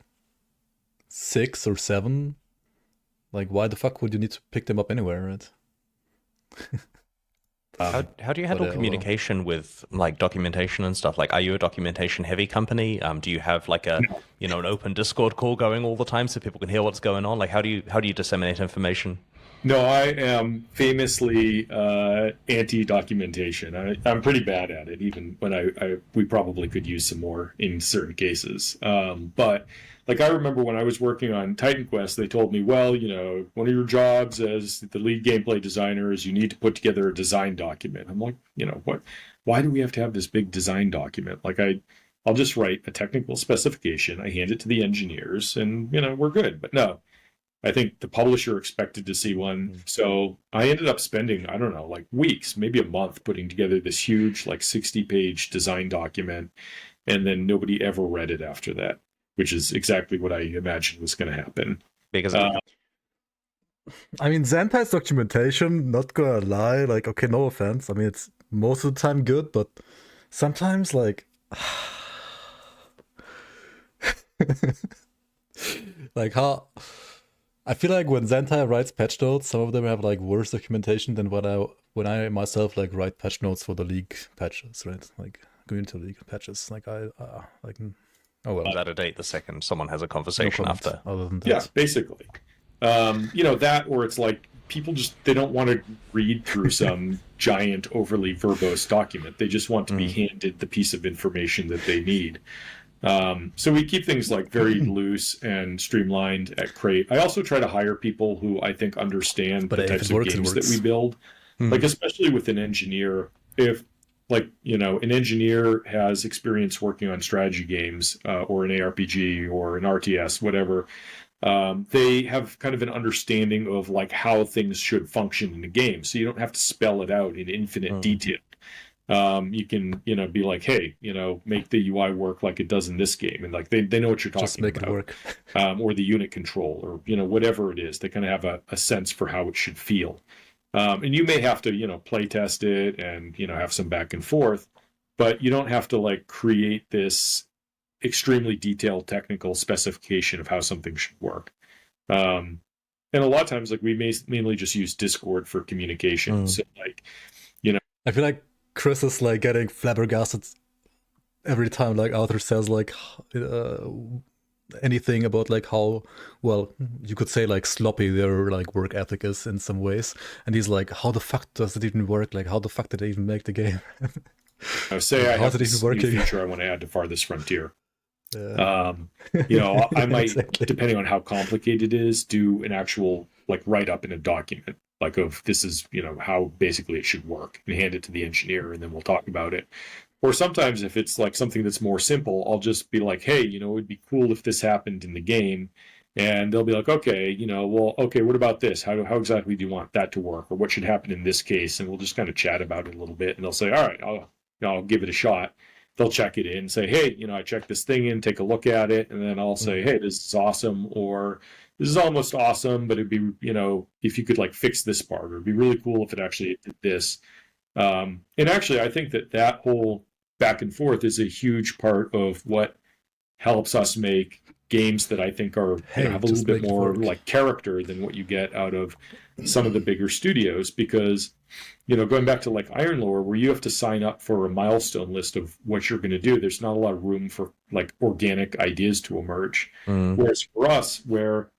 6 or 7, like, why the fuck would you need to pick them up anywhere, right? How do you handle communication with like documentation and stuff? Like, are you a documentation heavy company? Do you have like an open Discord call going all the time so people can hear what's going on? Like, how do you disseminate information? No, I am famously anti-documentation. I'm pretty bad at it, even when we probably could use some more in certain cases. But like, I remember when I was working on Titan Quest, they told me, well, one of your jobs as the lead gameplay designer is you need to put together a design document. I'm like, what? Why do we have to have this big design document? Like, I'll just write a technical specification, I hand it to the engineers, and we're good. But no, I think the publisher expected to see one. So I ended up spending, I don't know, like weeks, maybe a month, putting together this huge, like 60-page design document. And then nobody ever read it after that, which is exactly what I imagined was going to happen. Because I mean, Zentai's documentation, not gonna lie, like, okay, no offense. I mean, it's most of the time good, but sometimes, like, like, how I feel like when Zentai writes patch notes, some of them have like worse documentation than when I myself like write patch notes for the league patches, right? Like, community league patches. Like, like, oh well. Out of date the second someone has a conversation after. Other than that. Yeah, basically. That, or it's like people they don't want to read through some giant, overly verbose document. They just want to be handed the piece of information that they need. So we keep things like very loose and streamlined at Crate. I also try to hire people who I think understand the types of games that we build. Like, especially with an engineer, if like, an engineer has experience working on strategy games, or an ARPG or an RTS, whatever, they have kind of an understanding of like how things should function in a game. So you don't have to spell it out in infinite detail. you can, be like, hey, make the UI work like it does in this game. And like, they know what you're talking about. Just make it work. Or the unit control, or, whatever it is. They kind of have a sense for how it should feel. And you may have to, play test it and, have some back and forth, but you don't have to like create this extremely detailed technical specification of how something should work. And a lot of times, like, we mainly just use Discord for communication. So like, I feel like Chris is like getting flabbergasted every time like Arthur says like anything about like how, well, you could say like sloppy their like work ethic is in some ways, and he's like, how the fuck does it even work? Like, how the fuck did they even make the game? I would say I have this new feature I want to add to Farthest Frontier. I might, exactly, depending on how complicated it is, do an actual like write up in a document, like of this is, how basically it should work, and hand it to the engineer, and then we'll talk about it. Or sometimes if it's like something that's more simple, I'll just be like, hey, it would be cool if this happened in the game. And they'll be like, okay, okay, what about this? How exactly do you want that to work? Or what should happen in this case? And we'll just kind of chat about it a little bit. And they'll say, all right, I'll give it a shot. They'll check it in, say, hey, I checked this thing in, take a look at it. And then I'll say, hey, this is awesome. Or this is almost awesome, but it'd be, if you could like fix this part, or it'd be really cool if it actually did this. And actually, I think that whole back and forth is a huge part of what helps us make games that I think are have a little bit more like character than what you get out of some of the bigger studios. Because, going back to like Iron Lore, where you have to sign up for a milestone list of what you're going to do, there's not a lot of room for like organic ideas to emerge. Whereas for us, where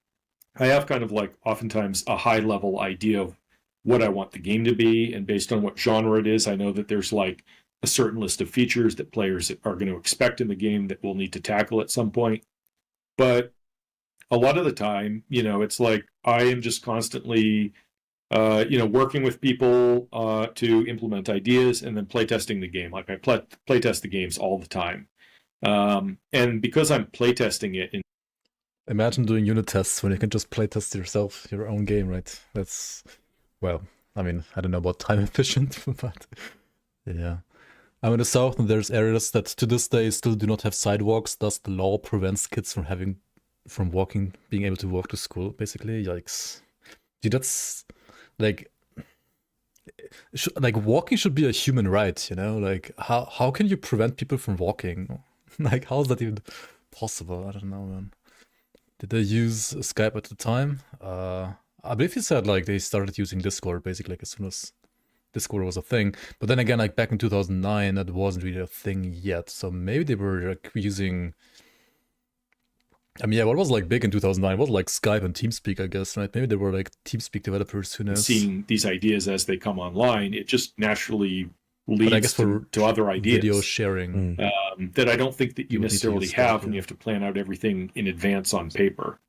I have kind of like oftentimes a high level idea of what I want the game to be, and based on what genre it is, I know that there's like a certain list of features that players are going to expect in the game that we'll need to tackle at some point. But a lot of the time, it's like I am just constantly, working with people to implement ideas, and then playtesting the game. Like I playtest the games all the time. And because I'm playtesting it. Imagine doing unit tests when you can just playtest yourself, your own game, right? That's, well, I mean, I don't know about time efficient, but yeah. I'm in the south, and there's areas that to this day still do not have sidewalks. Thus, the law prevents kids from being able to walk to school. Basically, yikes! Dude, that's like walking should be a human right, Like, how can you prevent people from walking? Like, how is that even possible? I don't know, man. Did they use Skype at the time? I believe he said like they started using Discord basically like as soon as Discord was a thing, but then again, like back in 2009, that wasn't really a thing yet. So maybe they were like using. I mean, yeah, what was like big in 2009 was like Skype and TeamSpeak, I guess, right? Maybe they were like TeamSpeak developers. Who knows? Seeing these ideas as they come online, it just naturally leads to other ideas. Video sharing that I don't think that you necessarily have when you have to plan out everything in advance on paper.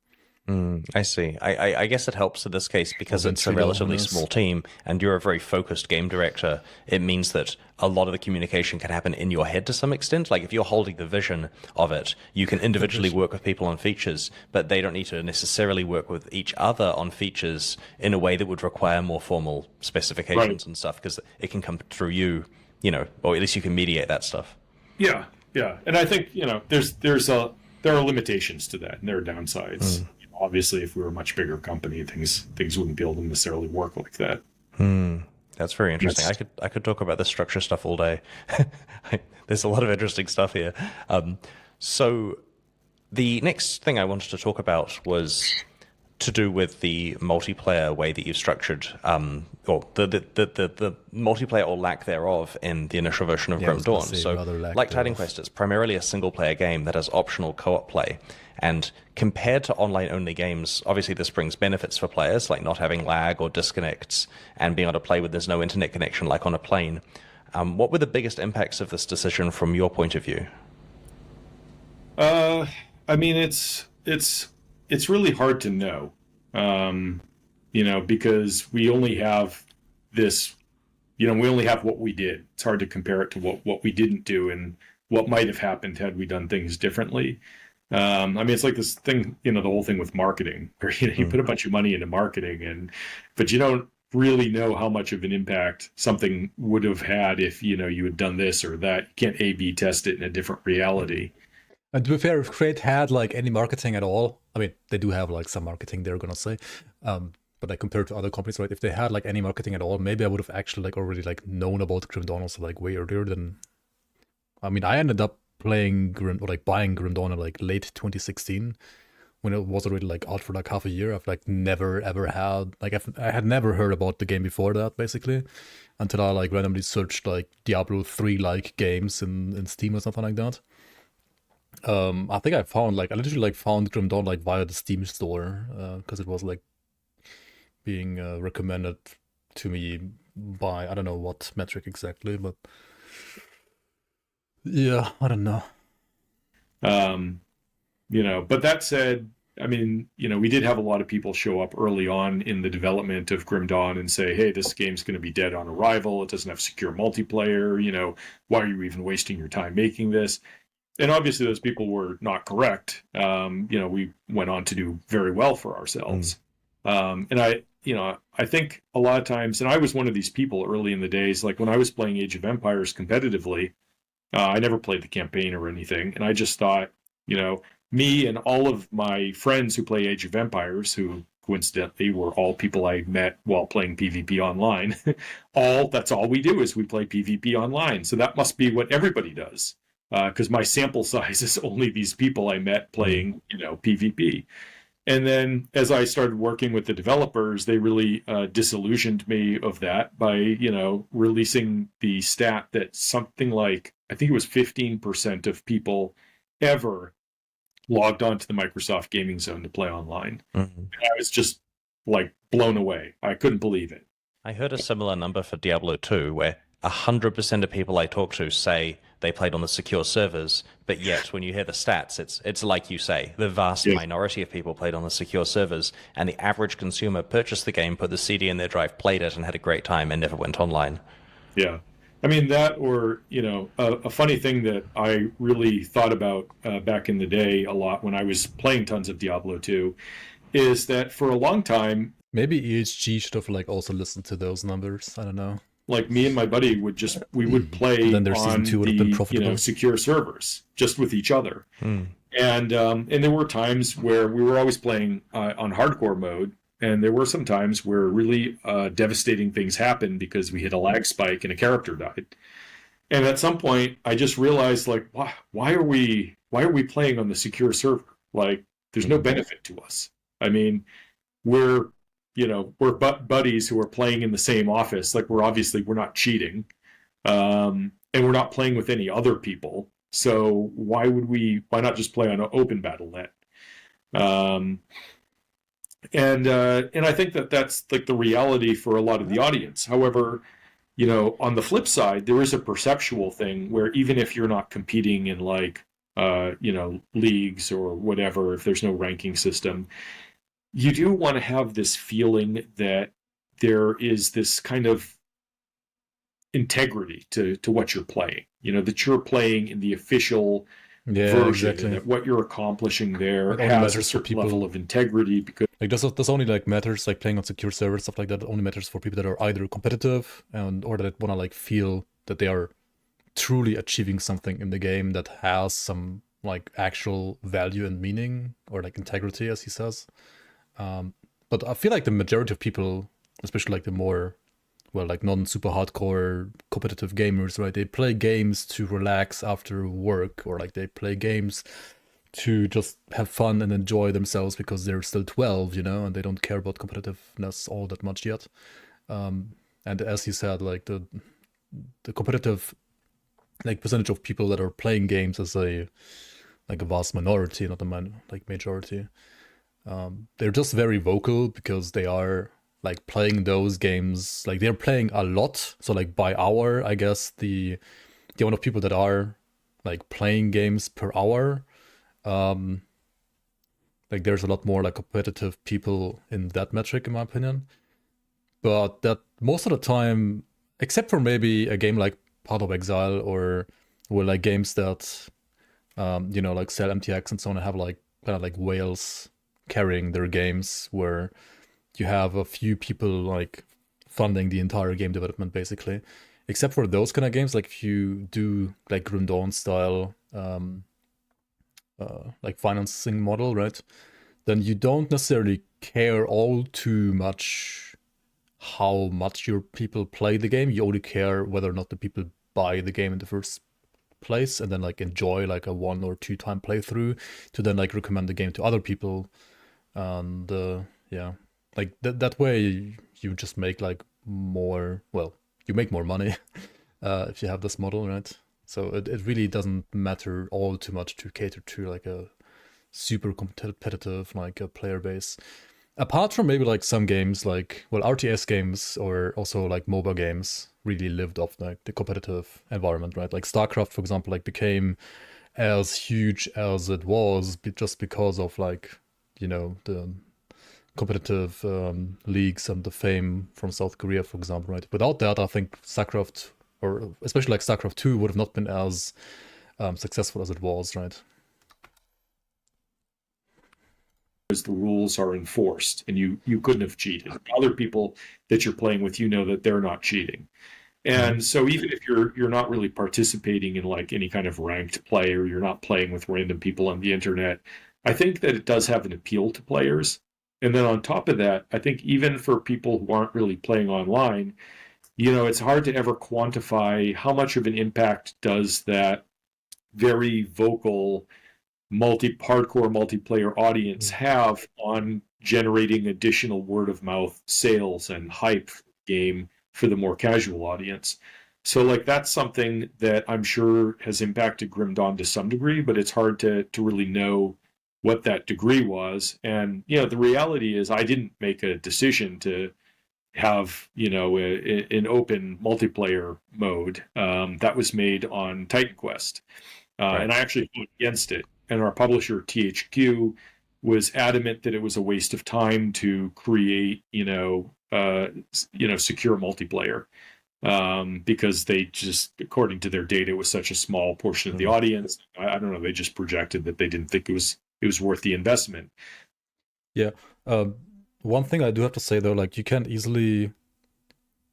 I see. I guess it helps in this case because it's a relatively small team and you're a very focused game director. It means that a lot of the communication can happen in your head to some extent. Like if you're holding the vision of it, you can individually work with people on features, but they don't need to necessarily work with each other on features in a way that would require more formal specifications and stuff, because it can come through you, or at least you can mediate that stuff. Yeah. And I think, there are limitations to that, and there are downsides. Obviously, if we were a much bigger company, things wouldn't be able to necessarily work like that. That's very interesting. I could talk about the structure stuff all day. There's a lot of interesting stuff here. So the next thing I wanted to talk about was to do with the multiplayer way that you've structured, or the multiplayer or lack thereof in the initial version of Grim Dawn. So, like Titan Quest, it's primarily a single-player game that has optional co-op play. And compared to online-only games, obviously this brings benefits for players, like not having lag or disconnects, and being able to play when there's no internet connection, like on a plane. What were the biggest impacts of this decision from your point of view? I mean, it's really hard to know, because we only have this, we only have what we did. It's hard to compare it to what we didn't do and what might have happened had we done things differently. I mean, it's like this thing, the whole thing with marketing, where you put a bunch of money into marketing, but you don't really know how much of an impact something would have had if, you had done this or that. You can't A/B test it in a different reality. And to be fair, if Crate had like any marketing at all, I mean, they do have like some marketing, they're gonna say, but like compared to other companies, right? If they had like any marketing at all, maybe I would have actually like already like known about Grim Dawn also like way earlier than. I mean, I ended up playing buying Grim Dawn in like late 2016 when it was already like out for like half a year. I've like never ever had like I had never heard about the game before that basically, until I like randomly searched like Diablo 3 like games in Steam or something like that. I think I literally like found Grim Dawn like via the Steam store because it was like being recommended to me by I don't know what metric exactly, but yeah, I don't know. But that said, I mean, we did have a lot of people show up early on in the development of Grim Dawn and say, hey, this game's going to be dead on arrival. It doesn't have secure multiplayer. Why are you even wasting your time making this? And obviously those people were not correct. We went on to do very well for ourselves. And I think a lot of times, and I was one of these people early in the days, like when I was playing Age of Empires competitively, I never played the campaign or anything. And I just thought, me and all of my friends who play Age of Empires, who coincidentally were all people I met while playing PvP online, that's all we do is we play PvP online. So that must be what everybody does. Because my sample size is only these people I met playing, PvP. And then as I started working with the developers, they really disillusioned me of that by, releasing the stat that something like, I think it was 15% of people ever logged onto the Microsoft Gaming Zone to play online. Mm-hmm. And I was just like blown away. I couldn't believe it. I heard a similar number for Diablo 2 where 100% of people I talk to say they played on the secure servers, but yet when you hear the stats, it's like you say, the vast minority of people played on the secure servers, and the average consumer purchased the game, put the CD in their drive, played it, and had a great time and never went online. Yeah. I mean, that or, a funny thing that I really thought about back in the day a lot when I was playing tons of Diablo 2 is that for a long time... Maybe EHG should have like also listened to those numbers. I don't know. Like me and my buddy would play on the secure servers just with each other. And there were times where we were always playing on hardcore mode, and there were some times where really devastating things happened because we hit a lag spike and a character died. And at some point I just realized, like, why are we playing on the secure server? Like, there's no benefit to us. I mean, we're buddies who are playing in the same office. Like, we're not cheating. And we're not playing with any other people. So why not just play on an open battle.net? And I think that's like the reality for a lot of the audience. However, on the flip side, there is a perceptual thing where even if you're not competing in like, leagues or whatever, if there's no ranking system, you do want to have this feeling that there is this kind of integrity to what you're playing, that you're playing in the official version, exactly. And that what you're accomplishing there has a certain level of integrity. Because like this only like matters, like playing on secure servers, stuff like that, it only matters for people that are either competitive or that want to like feel that they are truly achieving something in the game that has some like actual value and meaning, or like integrity, as he says. But I feel like the majority of people, especially like the more, like non-super hardcore competitive gamers, right? They play games to relax after work, or like they play games to just have fun and enjoy themselves because they're still 12, and they don't care about competitiveness all that much yet. And as he said, like the competitive like percentage of people that are playing games is a vast minority, not a majority. They're just very vocal because they are like playing those games, like they're playing a lot. So like by hour, I guess the amount of people that are like playing games per hour, like there's a lot more like competitive people in that metric, in my opinion. But that most of the time, except for maybe a game like Path of Exile or like games that like sell MTX and so on, and have like kind of like whales carrying their games, where you have a few people like funding the entire game development, basically. Except for those kind of games, like if you do like Grim Dawn style, like financing model, right? Then you don't necessarily care all too much how much your people play the game. You only care whether or not the people buy the game in the first place, and then like enjoy like a 1 or 2 time playthrough to then like recommend the game to other people. And yeah, like that way you just make like more, well, you make more money if you have this model, right? So it really doesn't matter all too much to cater to like a super competitive like a player base. Apart from maybe like some games like, well, RTS games or also like MOBA games really lived off like the competitive environment, right? Like StarCraft, for example, like became as huge as it was just because of like, you know, the competitive leagues and the fame from South Korea, for example, right? Without that, I think StarCraft, or especially like StarCraft 2, would have not been as successful as it was, right? The rules are enforced, and you couldn't have cheated. Other people that you're playing with, you know that they're not cheating. And so even if you're not really participating in like any kind of ranked play, or you're not playing with random people on the internet, I think that it does have an appeal to players. And then on top of that, I think even for people who aren't really playing online, you know, it's hard to ever quantify how much of an impact does that very vocal hardcore multiplayer audience have on generating additional word of mouth sales and hype game for the more casual audience. So like that's something that I'm sure has impacted Grim Dawn to some degree, but it's hard to really know what that degree was. And you know, the reality is I didn't make a decision to have, you know, an open multiplayer mode. That was made on Titan Quest. Right. And I actually voted against it. And our publisher, TQ2, was adamant that it was a waste of time to create, secure multiplayer, because they just, according to their data, it was such a small portion of the audience. I don't know. They just projected that they didn't think it was worth the investment. Yeah. One thing I do have to say though, like you can easily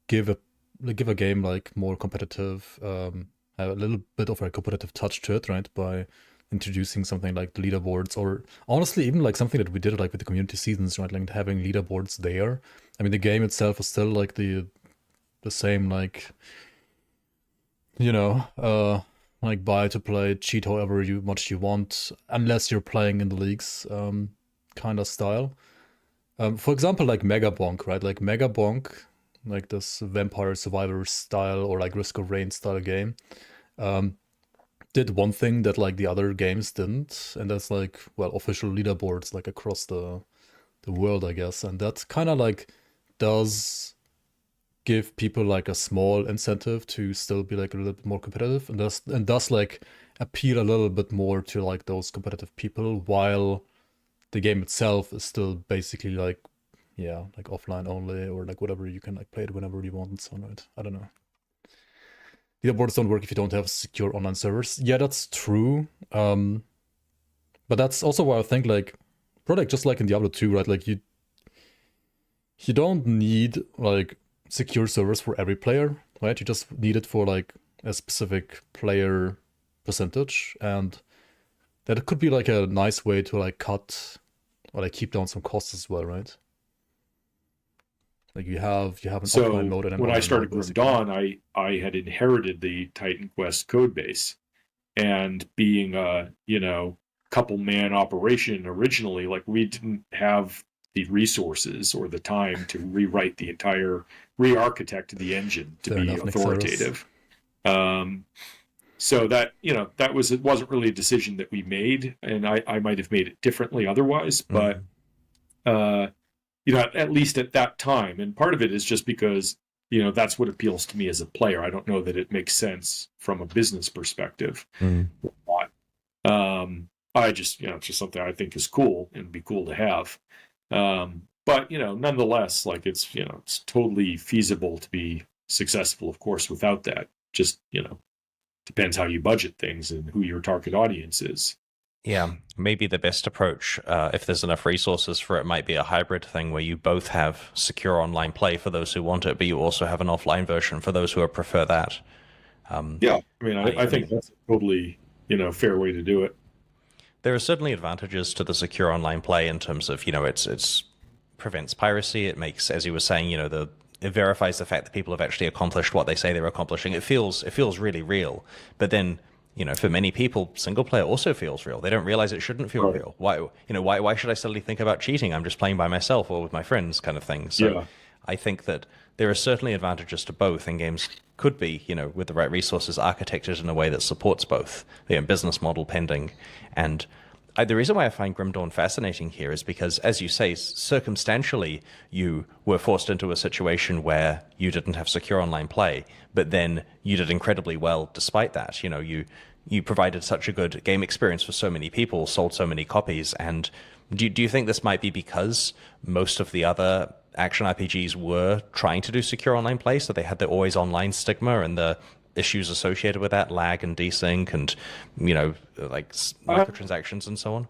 give a game like more competitive, a little bit of a competitive touch to it, right? By introducing something like the leaderboards, or honestly even like something that we did like with the community seasons, right? Like having leaderboards there. I mean, the game itself is still like the same, like, you know, like buy to play, cheat however much you want, unless you're playing in the leagues kind of style. For example, like Mega Bonk, right? Like Mega Bonk, like this Vampire Survivor style or like Risk of Rain style game, did one thing that like the other games didn't, and that's like, well, official leaderboards like across the world, I guess. And that kind of like does give people like a small incentive to still be like a little bit more competitive, and thus like appeal a little bit more to like those competitive people, while the game itself is still basically like, yeah, like offline only, or like whatever, you can like play it whenever you want and so on, right? I don't know. Leaderboards don't work if you don't have secure online servers. Yeah, that's true. But that's also why I think like, probably just like in Diablo 2, right? Like you don't need like secure servers for every player, right? You just need it for like a specific player percentage, and that could be like a nice way to like cut or like keep down some costs as well, right? Like you have an offline mode and an when I started Grim Dawn, I had inherited the Titan Quest code base, and being a couple man operation originally, like we didn't have the resources or the time to rewrite the entire re-architect the engine to be authoritative. So that it wasn't really a decision that we made, and I might have made it differently otherwise, but at least at that time. And part of it is just because, that's what appeals to me as a player. I don't know that it makes sense from a business perspective. I just, it's just something I think is cool and be cool to have. But, nonetheless, like it's totally feasible to be successful, of course, without that. Just, depends how you budget things and who your target audience is. Yeah, maybe the best approach, if there's enough resources for it, might be a hybrid thing where you both have secure online play for those who want it, but you also have an offline version for those who prefer that. Yeah, I mean, I think that's a totally, fair way to do it. There are certainly advantages to the secure online play in terms of, it's prevents piracy. It makes, as you were saying, it verifies the fact that people have actually accomplished what they say they're accomplishing. It feels really real. But then, for many people, single player also feels real. They don't realize it shouldn't feel real. Why should I suddenly think about cheating? I'm just playing by myself or with my friends, kind of thing. So I think that there are certainly advantages to both, and games could be, with the right resources, architected in a way that supports both. Business model pending. And the reason why I find Grim Dawn fascinating here is because, as you say, circumstantially, you were forced into a situation where you didn't have secure online play, but then you did incredibly well despite that. You provided such a good game experience for so many people, sold so many copies. And do you think this might be because most of the other action RPGs were trying to do secure online play, so they had the always online stigma and the issues associated with that, lag and desync and, like microtransactions and so on?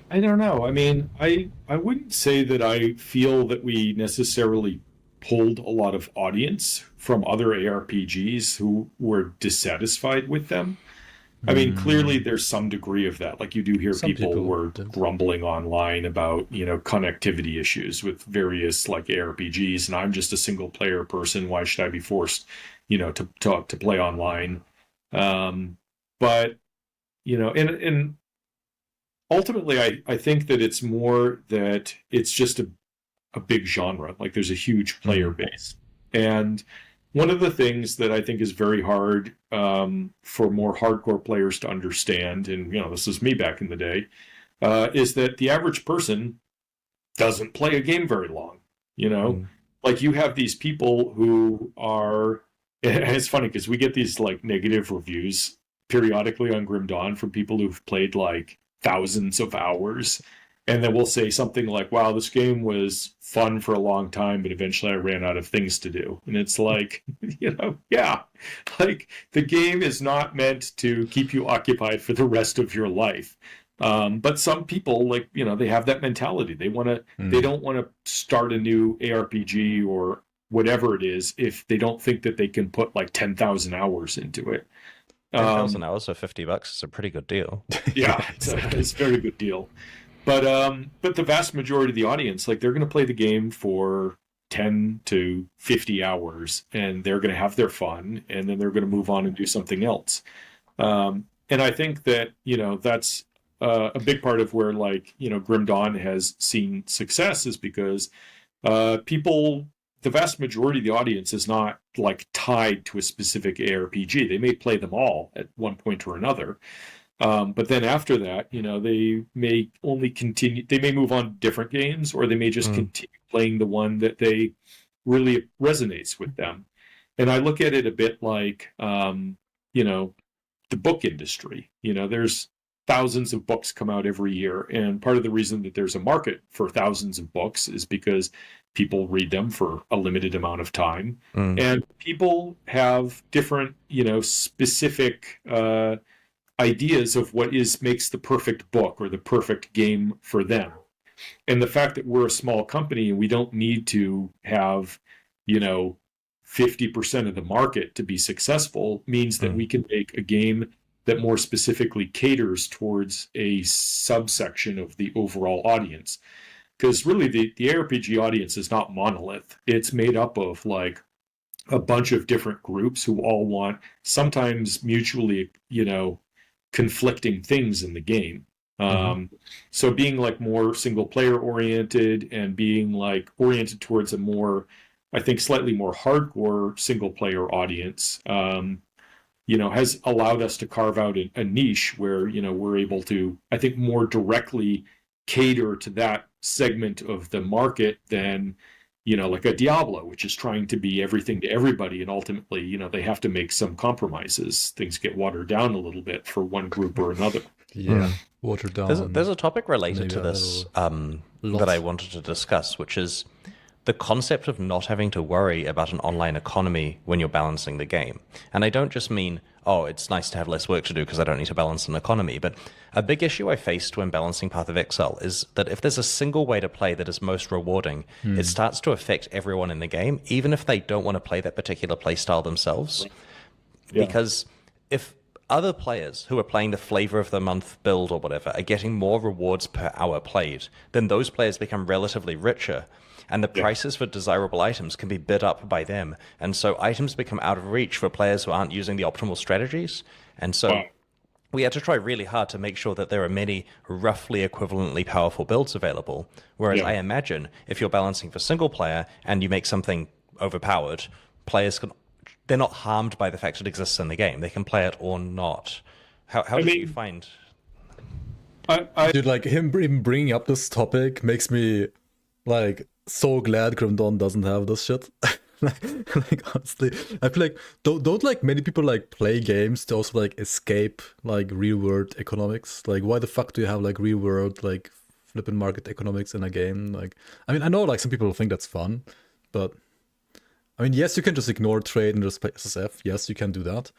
I don't know. I mean, I wouldn't say that I feel that we necessarily pulled a lot of audience from other ARPGs who were dissatisfied with them. I mean, clearly there's some degree of that. Like you do hear people who were grumbling online about, connectivity issues with various like ARPGs, and I'm just a single player person. Why should I be forced, to play online? But, and ultimately I think that it's more that it's just a big genre. Like there's a huge player base. And one of the things that I think is very hard for more hardcore players to understand, and this is me back in the day, is that the average person doesn't play a game very long. Like you have these people who are, and it's funny because we get these like negative reviews periodically on Grim Dawn from people who've played like thousands of hours. And then we'll say something like, wow, this game was fun for a long time, but eventually I ran out of things to do. And it's like, yeah, like the game is not meant to keep you occupied for the rest of your life. But some people, like, they have that mentality. They don't want to start a new ARPG or whatever it is if they don't think that they can put like 10,000 hours into it. 10,000 hours for $50 is a pretty good deal. Yeah, it's a very good deal. But the vast majority of the audience, like they're going to play the game for 10 to 50 hours, and they're going to have their fun, and then they're going to move on and do something else. And I think that that's a big part of where Grim Dawn has seen success is because people, the vast majority of the audience is not like tied to a specific ARPG. They may play them all at one point or another. But then after that, they may only continue, they may move on to different games, or they may just continue playing the one that they really resonates with them. And I look at it a bit like, the book industry. There's thousands of books come out every year. And part of the reason that there's a market for thousands of books is because people read them for a limited amount of time. And people have different, specific, ideas of what makes the perfect book or the perfect game for them. And the fact that we're a small company and we don't need to have, 50% of the market to be successful means that we can make a game that more specifically caters towards a subsection of the overall audience. Because really the ARPG audience is not monolith. It's made up of like a bunch of different groups who all want sometimes mutually, conflicting things in the game. So being like more single player oriented and being like oriented towards a more, I think, slightly more hardcore single player audience, has allowed us to carve out a niche where, we're able to, I think, more directly cater to that segment of the market than, like a Diablo, which is trying to be everything to everybody. And ultimately, they have to make some compromises. Things get watered down a little bit for one group or another. Yeah, watered down. There's a topic related to this that I wanted to discuss, which is the concept of not having to worry about an online economy when you're balancing the game. And I don't just mean, oh, it's nice to have less work to do because I don't need to balance an economy, but a big issue I faced when balancing Path of Exile is that if there's a single way to play that is most rewarding, it starts to affect everyone in the game, even if they don't want to play that particular playstyle themselves. Yeah. Because if other players who are playing the flavor of the month build or whatever are getting more rewards per hour played, then those players become relatively richer, and the prices for desirable items can be bid up by them. And so items become out of reach for players who aren't using the optimal strategies. And so we had to try really hard to make sure that there are many roughly equivalently powerful builds available. Whereas I imagine if you're balancing for single player and you make something overpowered, players they're not harmed by the fact it exists in the game. They can play it or not. How do you find? Dude, like him bringing up this topic makes me like so glad Grim Dawn doesn't have this shit. like honestly, I feel like don't like many people like play games to also like escape like real world economics. Like why the fuck do you have like real world like flipping market economics in a game? Like I mean I know like some people think that's fun, but I mean yes you can just ignore trade and just play SSF. Yes you can do that.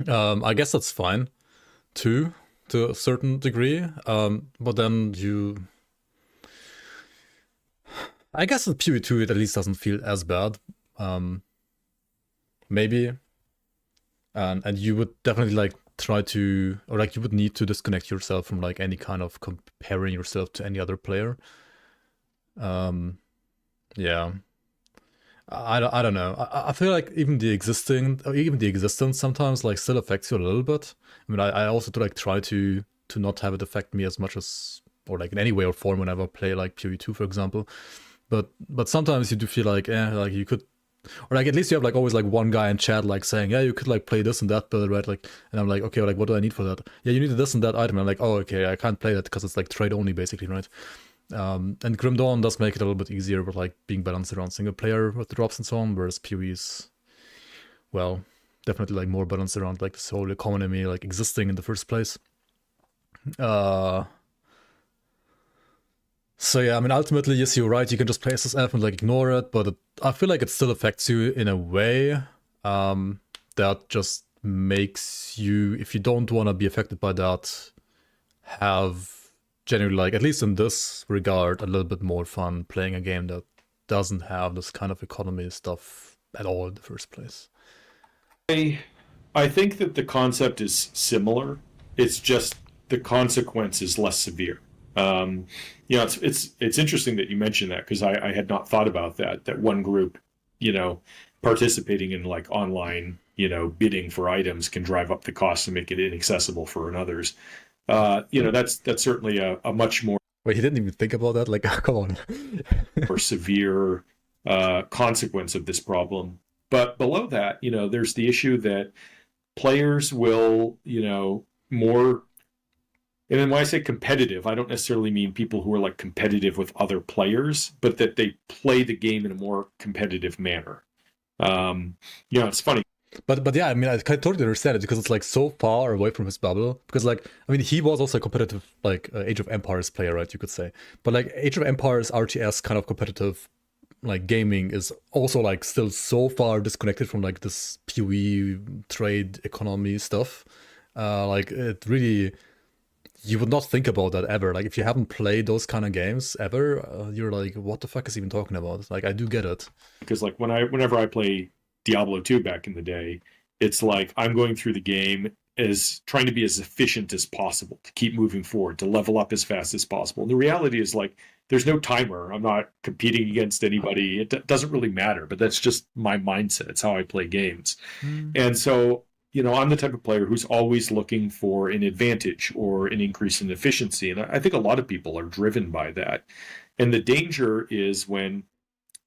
I guess that's fine too to a certain degree. But then I guess with PoE2 it at least doesn't feel as bad. Maybe. And you would definitely like try to, or like you would need to disconnect yourself from like any kind of comparing yourself to any other player. Yeah. I don't know. I feel like even the existence sometimes like still affects you a little bit. I mean I also do like try to not have it affect me as much as, or like in any way or form whenever I play like PoE2 for example. But sometimes you do feel like, like you could, or like at least you have like always like one guy in chat like saying, yeah, you could like play this and that build, right? Like, and I'm like, okay, like what do I need for that? Yeah, you need this and that item. And I'm like, oh, okay, I can't play that because it's like trade only basically, right? And Grim Dawn does make it a little bit easier with like being balanced around single player with the drops and so on, whereas PoE is, well, definitely like more balanced around like this whole economy like existing in the first place. So yeah, I mean, ultimately, yes, you're right. You can just play SSF and like ignore it, but I feel like it still affects you in a way that just makes you, if you don't want to be affected by that, have generally like, at least in this regard, a little bit more fun playing a game that doesn't have this kind of economy stuff at all in the first place. I think that the concept is similar. It's just the consequence is less severe. You know, it's interesting that you mentioned that because I had not thought about that one group, you know, participating in like online, you know, bidding for items can drive up the cost and make it inaccessible for others. You know, that's certainly a much more. Wait, he didn't even think about that? Like, come on. More severe consequence of this problem. But below that, you know, there's the issue that players will, you know, more. And then when I say competitive, I don't necessarily mean people who are like competitive with other players, but that they play the game in a more competitive manner. You know, it's funny. But yeah, I mean, I totally understand it because it's like so far away from his bubble. Because like, I mean, he was also a competitive like Age of Empires player, right? You could say. But like Age of Empires RTS kind of competitive like gaming is also like still so far disconnected from like this PoE trade economy stuff. Like it really. You would not think about that ever. Like, if you haven't played those kind of games ever, you're like, what the fuck is he even talking about? Like, I do get it. Because, like, whenever I play Diablo 2 back in the day, it's like I'm going through the game as trying to be as efficient as possible, to keep moving forward, to level up as fast as possible. And the reality is, like, there's no timer. I'm not competing against anybody. It doesn't really matter, but that's just my mindset. It's how I play games. And so, you know, I'm the type of player who's always looking for an advantage or an increase in efficiency. And I think a lot of people are driven by that. And the danger is when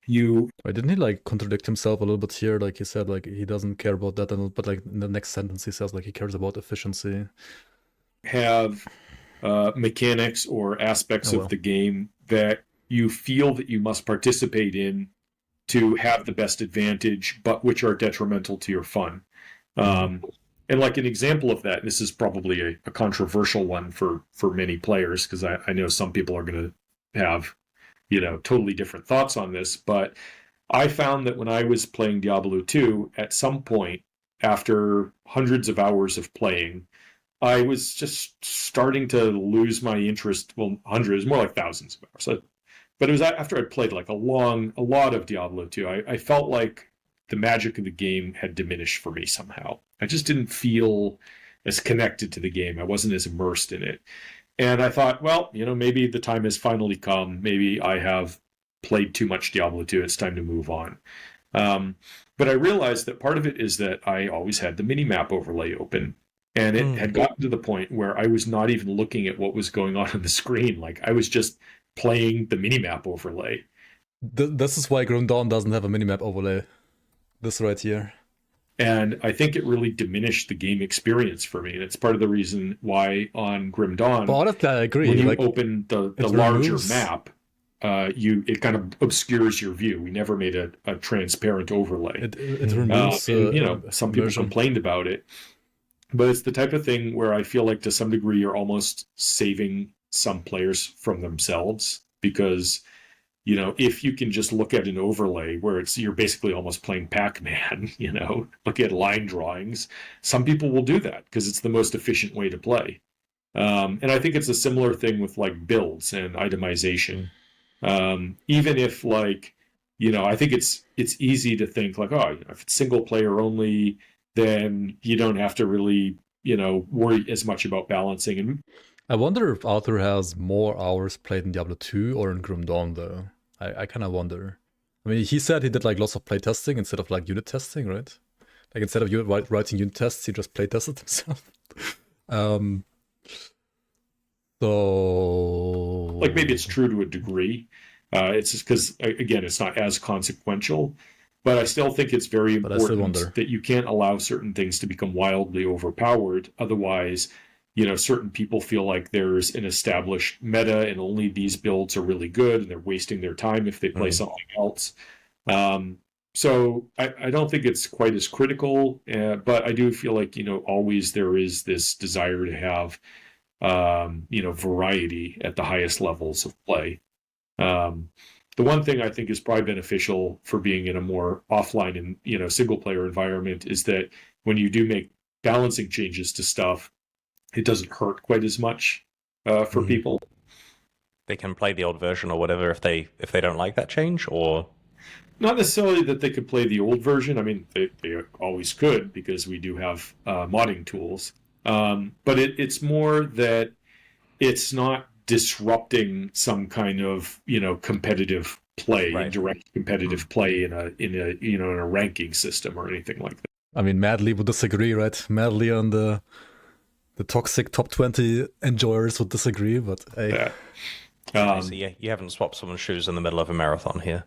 you... Wait, didn't he like contradict himself a little bit here? Like he said, like he doesn't care about that. But like in the next sentence, he says like he cares about efficiency. Have mechanics or aspects of the game that you feel that you must participate in to have the best advantage, but which are detrimental to your fun. And like an example of that, this is probably a controversial one for many players, because I know some people are going to have totally different thoughts on this, but I found that when I was playing Diablo 2, at some point, after hundreds of hours of playing, I was just starting to lose my interest. Well, hundreds, more like thousands of hours. But it was after I'd played like a lot of Diablo 2. I felt like the magic of the game had diminished for me somehow. I just didn't feel as connected to the game. I wasn't as immersed in it. And I thought, well, maybe the time has finally come. Maybe I have played too much Diablo 2. It's time to move on. But I realized that part of it is that I always had the minimap overlay open. And it had gotten to the point where I was not even looking at what was going on the screen. Like, I was just playing the minimap overlay. This is why Grim Dawn doesn't have a minimap overlay. This right here. And I think it really diminished the game experience for me. And it's part of the reason why on Grim Dawn, but honestly, I agree. When you open the larger map, it kind of obscures your view. We never made a transparent overlay. It removes. Some people complained about it. But it's the type of thing where I feel like to some degree you're almost saving some players from themselves, because if you can just look at an overlay where you're basically almost playing Pac-Man, look at line drawings, some people will do that because it's the most efficient way to play. And I think it's a similar thing with like builds and itemization. Even if I think it's easy to think like, if it's single player only, then you don't have to really, worry as much about balancing. And I wonder if Arthur has more hours played in Diablo 2 or in Grim Dawn, though. I kind of wonder. I mean, he said he did like lots of playtesting instead of like unit testing, right? Like instead of writing unit tests, he just playtested himself. So like maybe it's true to a degree. It's just because again, it's not as consequential. But I still think it's very important that you can't allow certain things to become wildly overpowered. Otherwise, certain people feel like there's an established meta and only these builds are really good and they're wasting their time if they play something else. So I don't think it's quite as critical, but I do feel like, always there is this desire to have, variety at the highest levels of play. The one thing I think is probably beneficial for being in a more offline and single player environment is that when you do make balancing changes to stuff, it doesn't hurt quite as much for people. They can play the old version or whatever if they don't like that change, or not necessarily that they could play the old version. I mean, they always could because we do have modding tools. But it's more that it's not disrupting some kind of competitive play, right. Direct competitive play in a ranking system or anything like that. I mean, Madly would disagree, right? Madly on the toxic top 20 enjoyers would disagree, but hey. So you haven't swapped someone's shoes in the middle of a marathon here.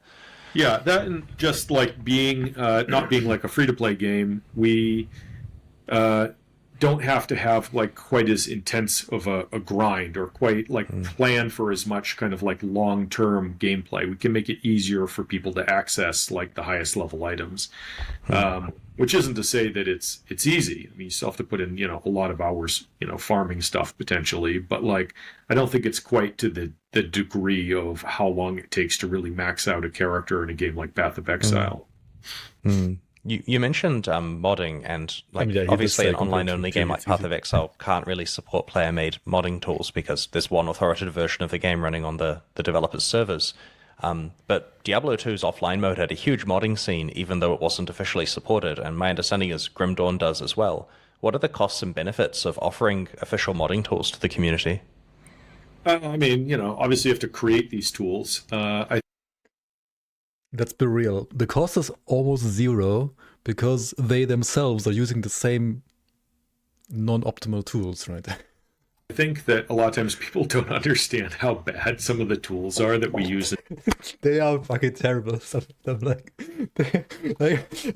Yeah, that and just like being not being like a free-to-play game, we don't have to have like quite as intense of a grind or quite like plan for as much kind of like long-term gameplay. We can make it easier for people to access like the highest level items, which isn't to say that it's easy. I mean, you still have to put in a lot of hours farming stuff potentially, but like I don't think it's quite to the degree of how long it takes to really max out a character in a game like Path of Exile. You mentioned modding, and obviously an online-only game like Path of Exile can't really support player-made modding tools because there's one authoritative version of the game running on the developer's servers. But Diablo 2's offline mode had a huge modding scene, even though it wasn't officially supported, and my understanding is Grim Dawn does as well. What are the costs and benefits of offering official modding tools to the community? I mean, obviously you have to create these tools. Let's be real. The cost is almost zero because they themselves are using the same non-optimal tools, right? I think that a lot of times people don't understand how bad some of the tools are that we use. They are fucking terrible.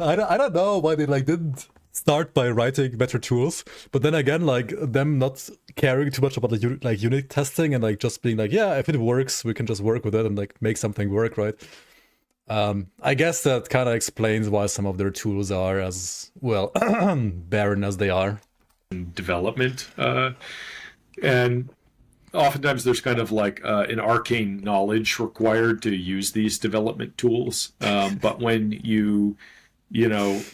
I don't know why they didn't start by writing better tools, but then again, them not caring too much about the unit testing and just being if it works, we can just work with it and make something work, right? I guess that kind of explains why some of their tools are as well barren as they are. Development, and oftentimes there's kind of like an arcane knowledge required to use these development tools. But when you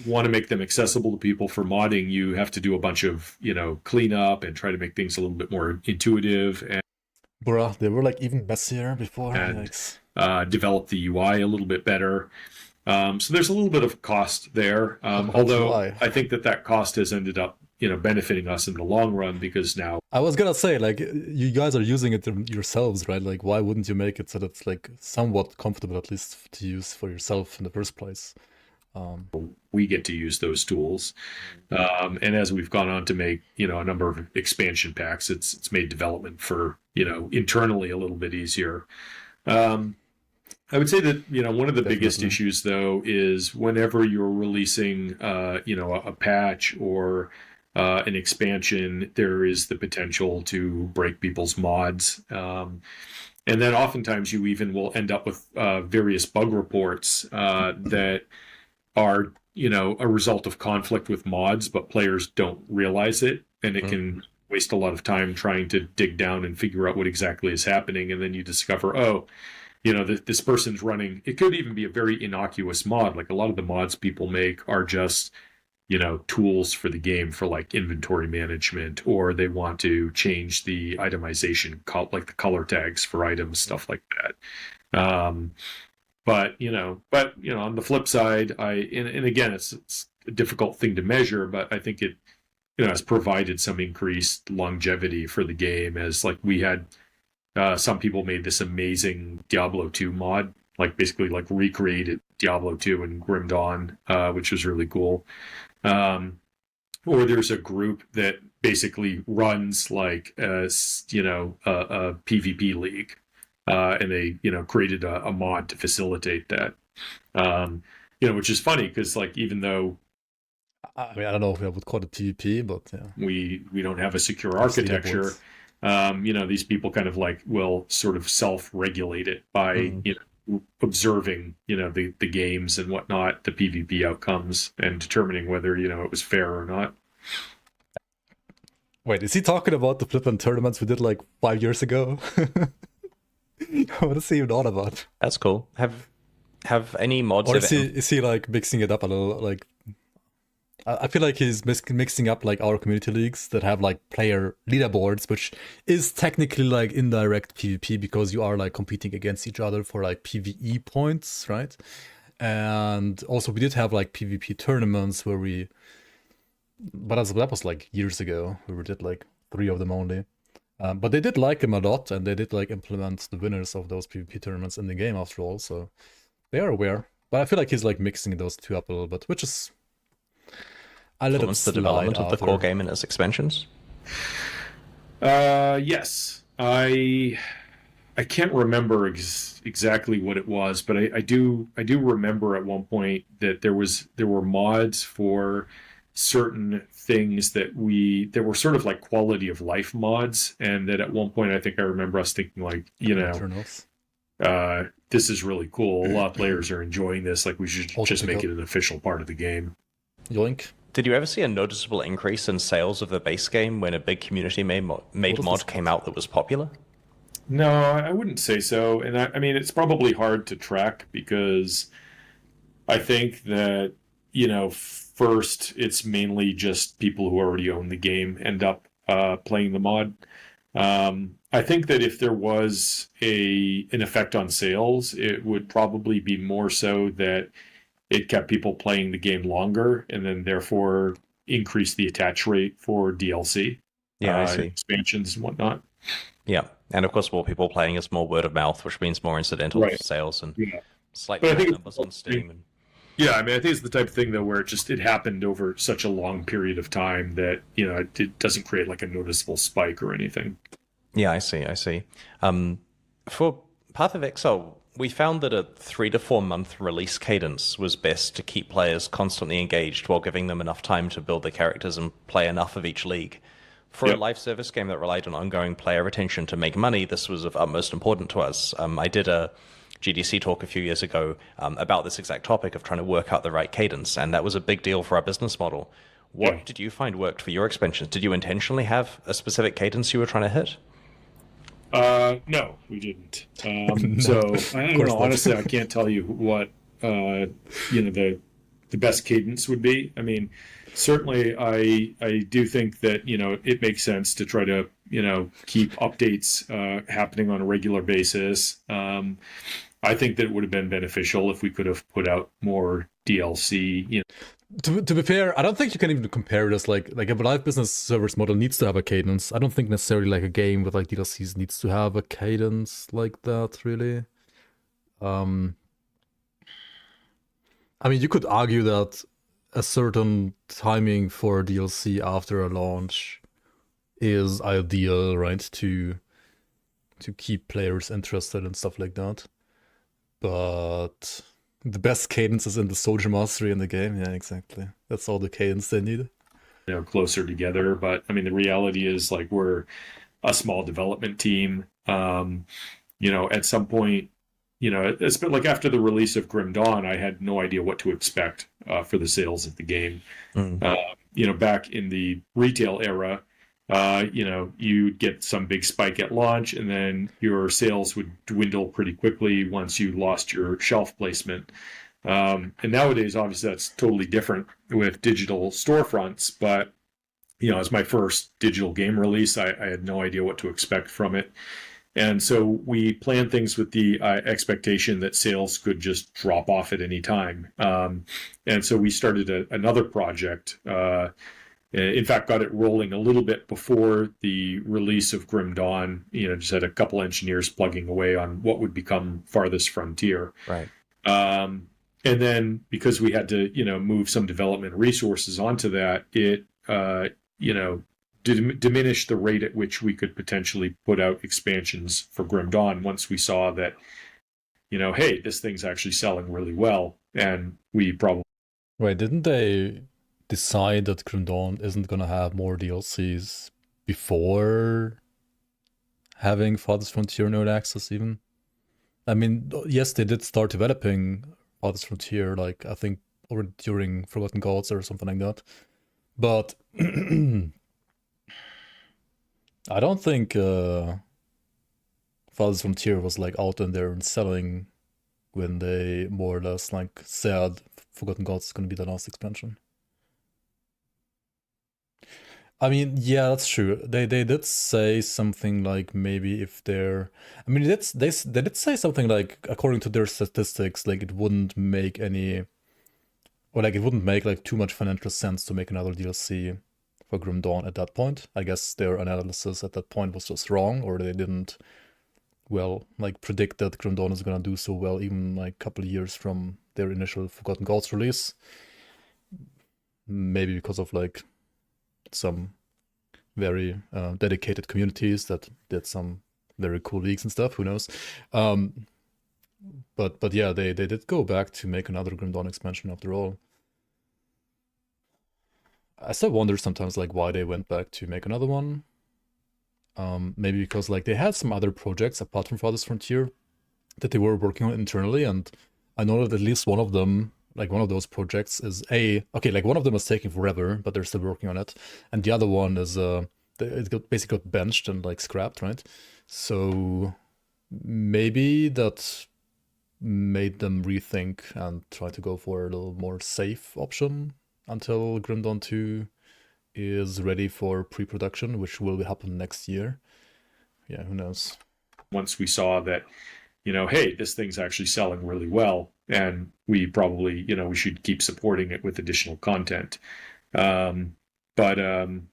want to make them accessible to people for modding, you have to do a bunch of, cleanup and try to make things a little bit more intuitive. And bruh, they were like even messier before. And develop the UI a little bit better. So there's a little bit of cost there. Although I think that cost has ended up, benefiting us in the long run, because now I was gonna say, like, you guys are using it yourselves, right? Like, why wouldn't you make it so that it's like somewhat comfortable, at least to use for yourself in the first place? We get to use those tools, and as we've gone on to make a number of expansion packs, it's made development for internally a little bit easier. I would say that one of the biggest issues though is whenever you're releasing a patch or an expansion, there is the potential to break people's mods. And then oftentimes you even will end up with various bug reports that are, a result of conflict with mods, but players don't realize it. And it can waste a lot of time trying to dig down and figure out what exactly is happening. And then you discover, this person's running. It could even be a very innocuous mod. Like a lot of the mods people make are just tools for the game for like inventory management, or they want to change the itemization, like the color tags for items, stuff like that. But on the flip side, and again, it's a difficult thing to measure, but I think it, has provided some increased longevity for the game, as like we had some people made this amazing Diablo 2 mod, like basically like recreated Diablo 2 and Grim Dawn, which was really cool. Or there's a group that basically runs like a PvP league, and they created a mod to facilitate that. Which is funny because like even though I don't know if I would call it PvP, but yeah, we don't have a secure architecture. These people kind of like will sort of self-regulate it by observing the games and whatnot, the PvP outcomes, and determining whether it was fair or not. Wait, is he talking about the flippant tournaments we did like 5 years ago? What is he even on about? That's cool. Have any mods? Or is he like mixing it up a little? Like, I feel like he's mixing up like our community leagues that have like player leaderboards, which is technically like indirect PvP because you are like competing against each other for like PvE points, right? And also we did have like PvP tournaments where but that was like years ago. We did like 3 of them only. But they did like them a lot, and they did like implement the winners of those PvP tournaments in the game after all, so they are aware. But I feel like he's like mixing those two up a little bit, which is influence the development of the core game and its expansions? Yes. I can't remember exactly what it was, but I do remember at one point that there were mods for certain things that were sort of like quality of life mods, and that at one point I think I remember us thinking like, this is really cool. A lot of players are enjoying this. Like we should just make it an official part of the game. Yoink. Did you ever see a noticeable increase in sales of the base game when a big community made mod came out that was popular? No, I wouldn't say so. And I mean, it's probably hard to track because I think that, first, it's mainly just people who already own the game end up playing the mod. I think that if there was an effect on sales, it would probably be more so that it kept people playing the game longer, and then therefore increase the attach rate for DLC, I see. Expansions and whatnot. Yeah, and of course, more people playing is more word of mouth, which means more incidental sales and slightly higher numbers on Steam. Yeah, I mean, I think it's the type of thing though where it happened over such a long period of time that it doesn't create like a noticeable spike or anything. Yeah, I see. For Path of Exile, we found that a 3 to 4 month release cadence was best to keep players constantly engaged while giving them enough time to build their characters and play enough of each league. For a live service game that relied on ongoing player retention to make money, this was of utmost importance to us. I did a GDC talk a few years ago about this exact topic of trying to work out the right cadence, and that was a big deal for our business model. What did you find worked for your expansions? Did you intentionally have a specific cadence you were trying to hit? No, we didn't. No, So I don't know. not. Honestly, I can't tell you what the best cadence would be. I mean, certainly, I do think that it makes sense to try to keep updates happening on a regular basis. I think that it would have been beneficial if we could have put out more DLC. To be fair, I don't think you can even compare this like a live business service model needs to have a cadence. I don't think necessarily like a game with like DLCs needs to have a cadence like that, really. I mean, you could argue that a certain timing for DLC after a launch is ideal, right? To keep players interested and stuff like that. But the best cadence is in the soldier mastery in the game. Yeah, exactly. That's all the cadence they need. Closer together. But I mean, the reality is like we're a small development team. At some point, it's been like after the release of Grim Dawn, I had no idea what to expect for the sales of the game. Back in the retail era, you'd get some big spike at launch, and then your sales would dwindle pretty quickly once you lost your shelf placement. And nowadays, obviously, that's totally different with digital storefronts. But as my first digital game release, I had no idea what to expect from it. And so we planned things with the expectation that sales could just drop off at any time. And so we started another project. In fact, got it rolling a little bit before the release of Grim Dawn. Just had a couple engineers plugging away on what would become Farthest Frontier. Right. And then because we had to, move some development resources onto that, it, diminish the rate at which we could potentially put out expansions for Grim Dawn once we saw that, hey, this thing's actually selling really well. And we probably... Wait, didn't they decide that Grim Dawn isn't going to have more DLCs before having Farthest Frontier in early access even? I mean, yes, they did start developing Farthest Frontier, like, I think, already during Forgotten Gods or something like that. But... I don't think Farthest Frontier was like out in there and selling when they more or less like said Forgotten Gods is going to be the last expansion. I mean, yeah, that's true. They did say something like maybe if they're... I mean, they did say something like, according to their statistics, like it wouldn't make any... Or like it wouldn't make like too much financial sense to make another DLC for Grim Dawn at that point. I guess their analysis at that point was just wrong, or they didn't, well, like predict that Grim Dawn is gonna do so well even like a couple of years from their initial Forgotten Gods release. Maybe because of like some very dedicated communities that did some very cool leaks and stuff, who knows. But yeah, they did go back to make another Grim Dawn expansion after all. I still wonder sometimes like why they went back to make another one. Maybe because like they had some other projects apart from Farthest Frontier that they were working on internally, and I know that at least one of them, like one of those projects is like one of them is taking forever, but they're still working on it, and the other one is basically got benched and like scrapped, right? So maybe that made them rethink and try to go for a little more safe option until Grim Dawn 2 is ready for pre-production, which will happen next year. Yeah, who knows? Once we saw that, hey, this thing's actually selling really well, and we probably, we should keep supporting it with additional content. But I don't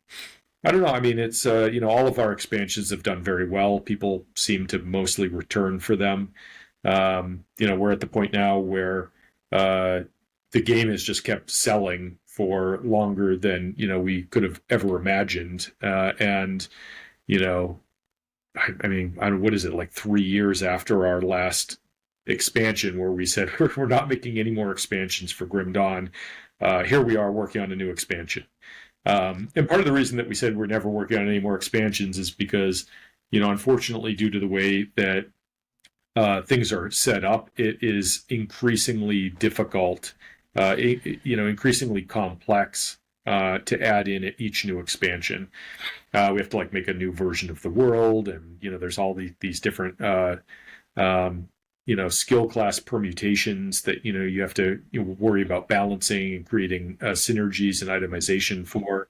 know. I mean, it's, all of our expansions have done very well. People seem to mostly return for them. We're at the point now where the game has just kept selling for longer than we could have ever imagined, and I mean, what is it, like 3 years after our last expansion where we said we're not making any more expansions for Grim Dawn, here we are working on a new expansion, and part of the reason that we said we're never working on any more expansions is because unfortunately, due to the way that things are set up, it is increasingly difficult, increasingly complex to add in at each new expansion. We have to like make a new version of the world, and there's all these different skill class permutations that you have to worry about balancing and creating synergies and itemization for.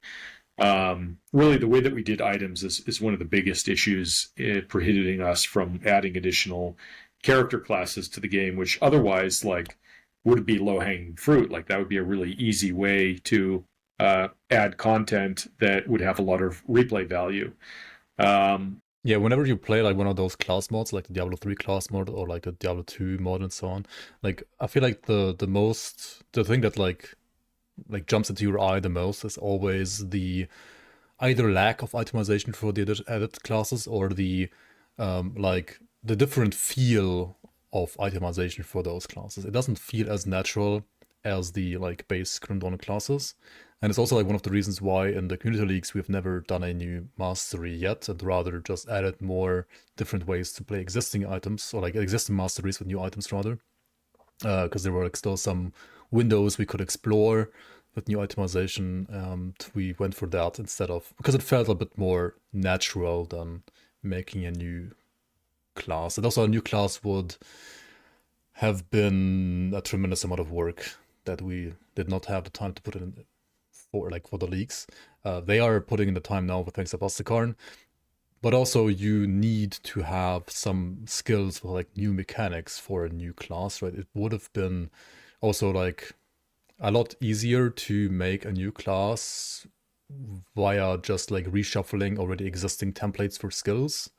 Really, the way that we did items is one of the biggest issues prohibiting us from adding additional character classes to the game, which otherwise would be low-hanging fruit. Like that would be a really easy way to add content that would have a lot of replay value. Yeah, whenever you play like one of those class mods, like the Diablo 3 class mod or like the Diablo 2 mod and so on, like I feel like the thing that like jumps into your eye the most is always the either lack of itemization for the added classes or the the different feel of itemization for those classes. It doesn't feel as natural as the base Grim Dawn classes. And it's also like one of the reasons why in the community leagues we've never done a new mastery yet, and rather just added more different ways to play existing items, or like existing masteries with new items rather. Because there were like still some windows we could explore with new itemization, and we went for that instead of, because it felt a bit more natural than making a new class. And also a new class would have been a tremendous amount of work that we did not have the time to put in for the leagues. They are putting in the time now with thanks to Apostakarn, but also you need to have some skills for like new mechanics for a new class, right? It would have been also like a lot easier to make a new class via just like reshuffling already existing templates for skills,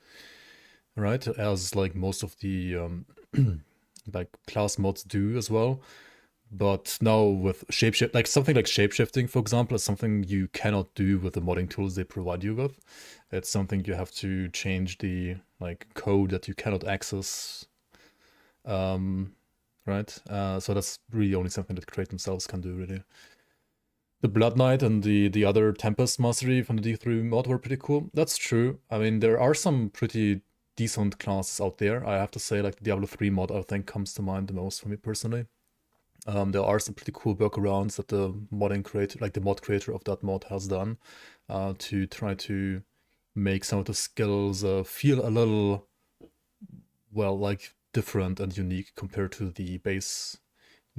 right? As like most of the like class mods do as well. But now with shapeshift, like something like shapeshifting, for example, is something you cannot do with the modding tools they provide you with. It's something you have to change the like code that you cannot access, right? So that's really only something that Create themselves can do, really. The Blood Knight and the other Tempest Mastery from the D3 mod were pretty cool. That's true. I mean, there are some pretty decent classes out there. I have to say, like the Diablo 3 mod, I think comes to mind the most for me personally. There are some pretty cool workarounds that the modding creator, like the mod creator of that mod, has done to try to make some of the skills feel a little, well, like different and unique compared to the base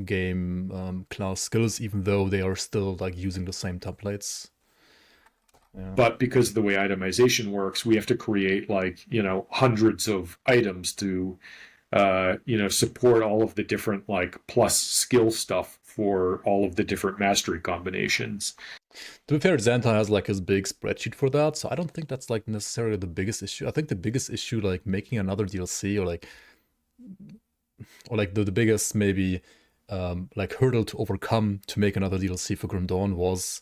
game class skills, even though they are still like using the same templates. Yeah. But because of the way itemization works, we have to create like, hundreds of items to support all of the different like plus skill stuff for all of the different mastery combinations. To be fair, Xanta has like his big spreadsheet for that, so I don't think that's like necessarily the biggest issue. I think the biggest issue, like making another DLC or the biggest maybe like hurdle to overcome to make another DLC for Grim Dawn was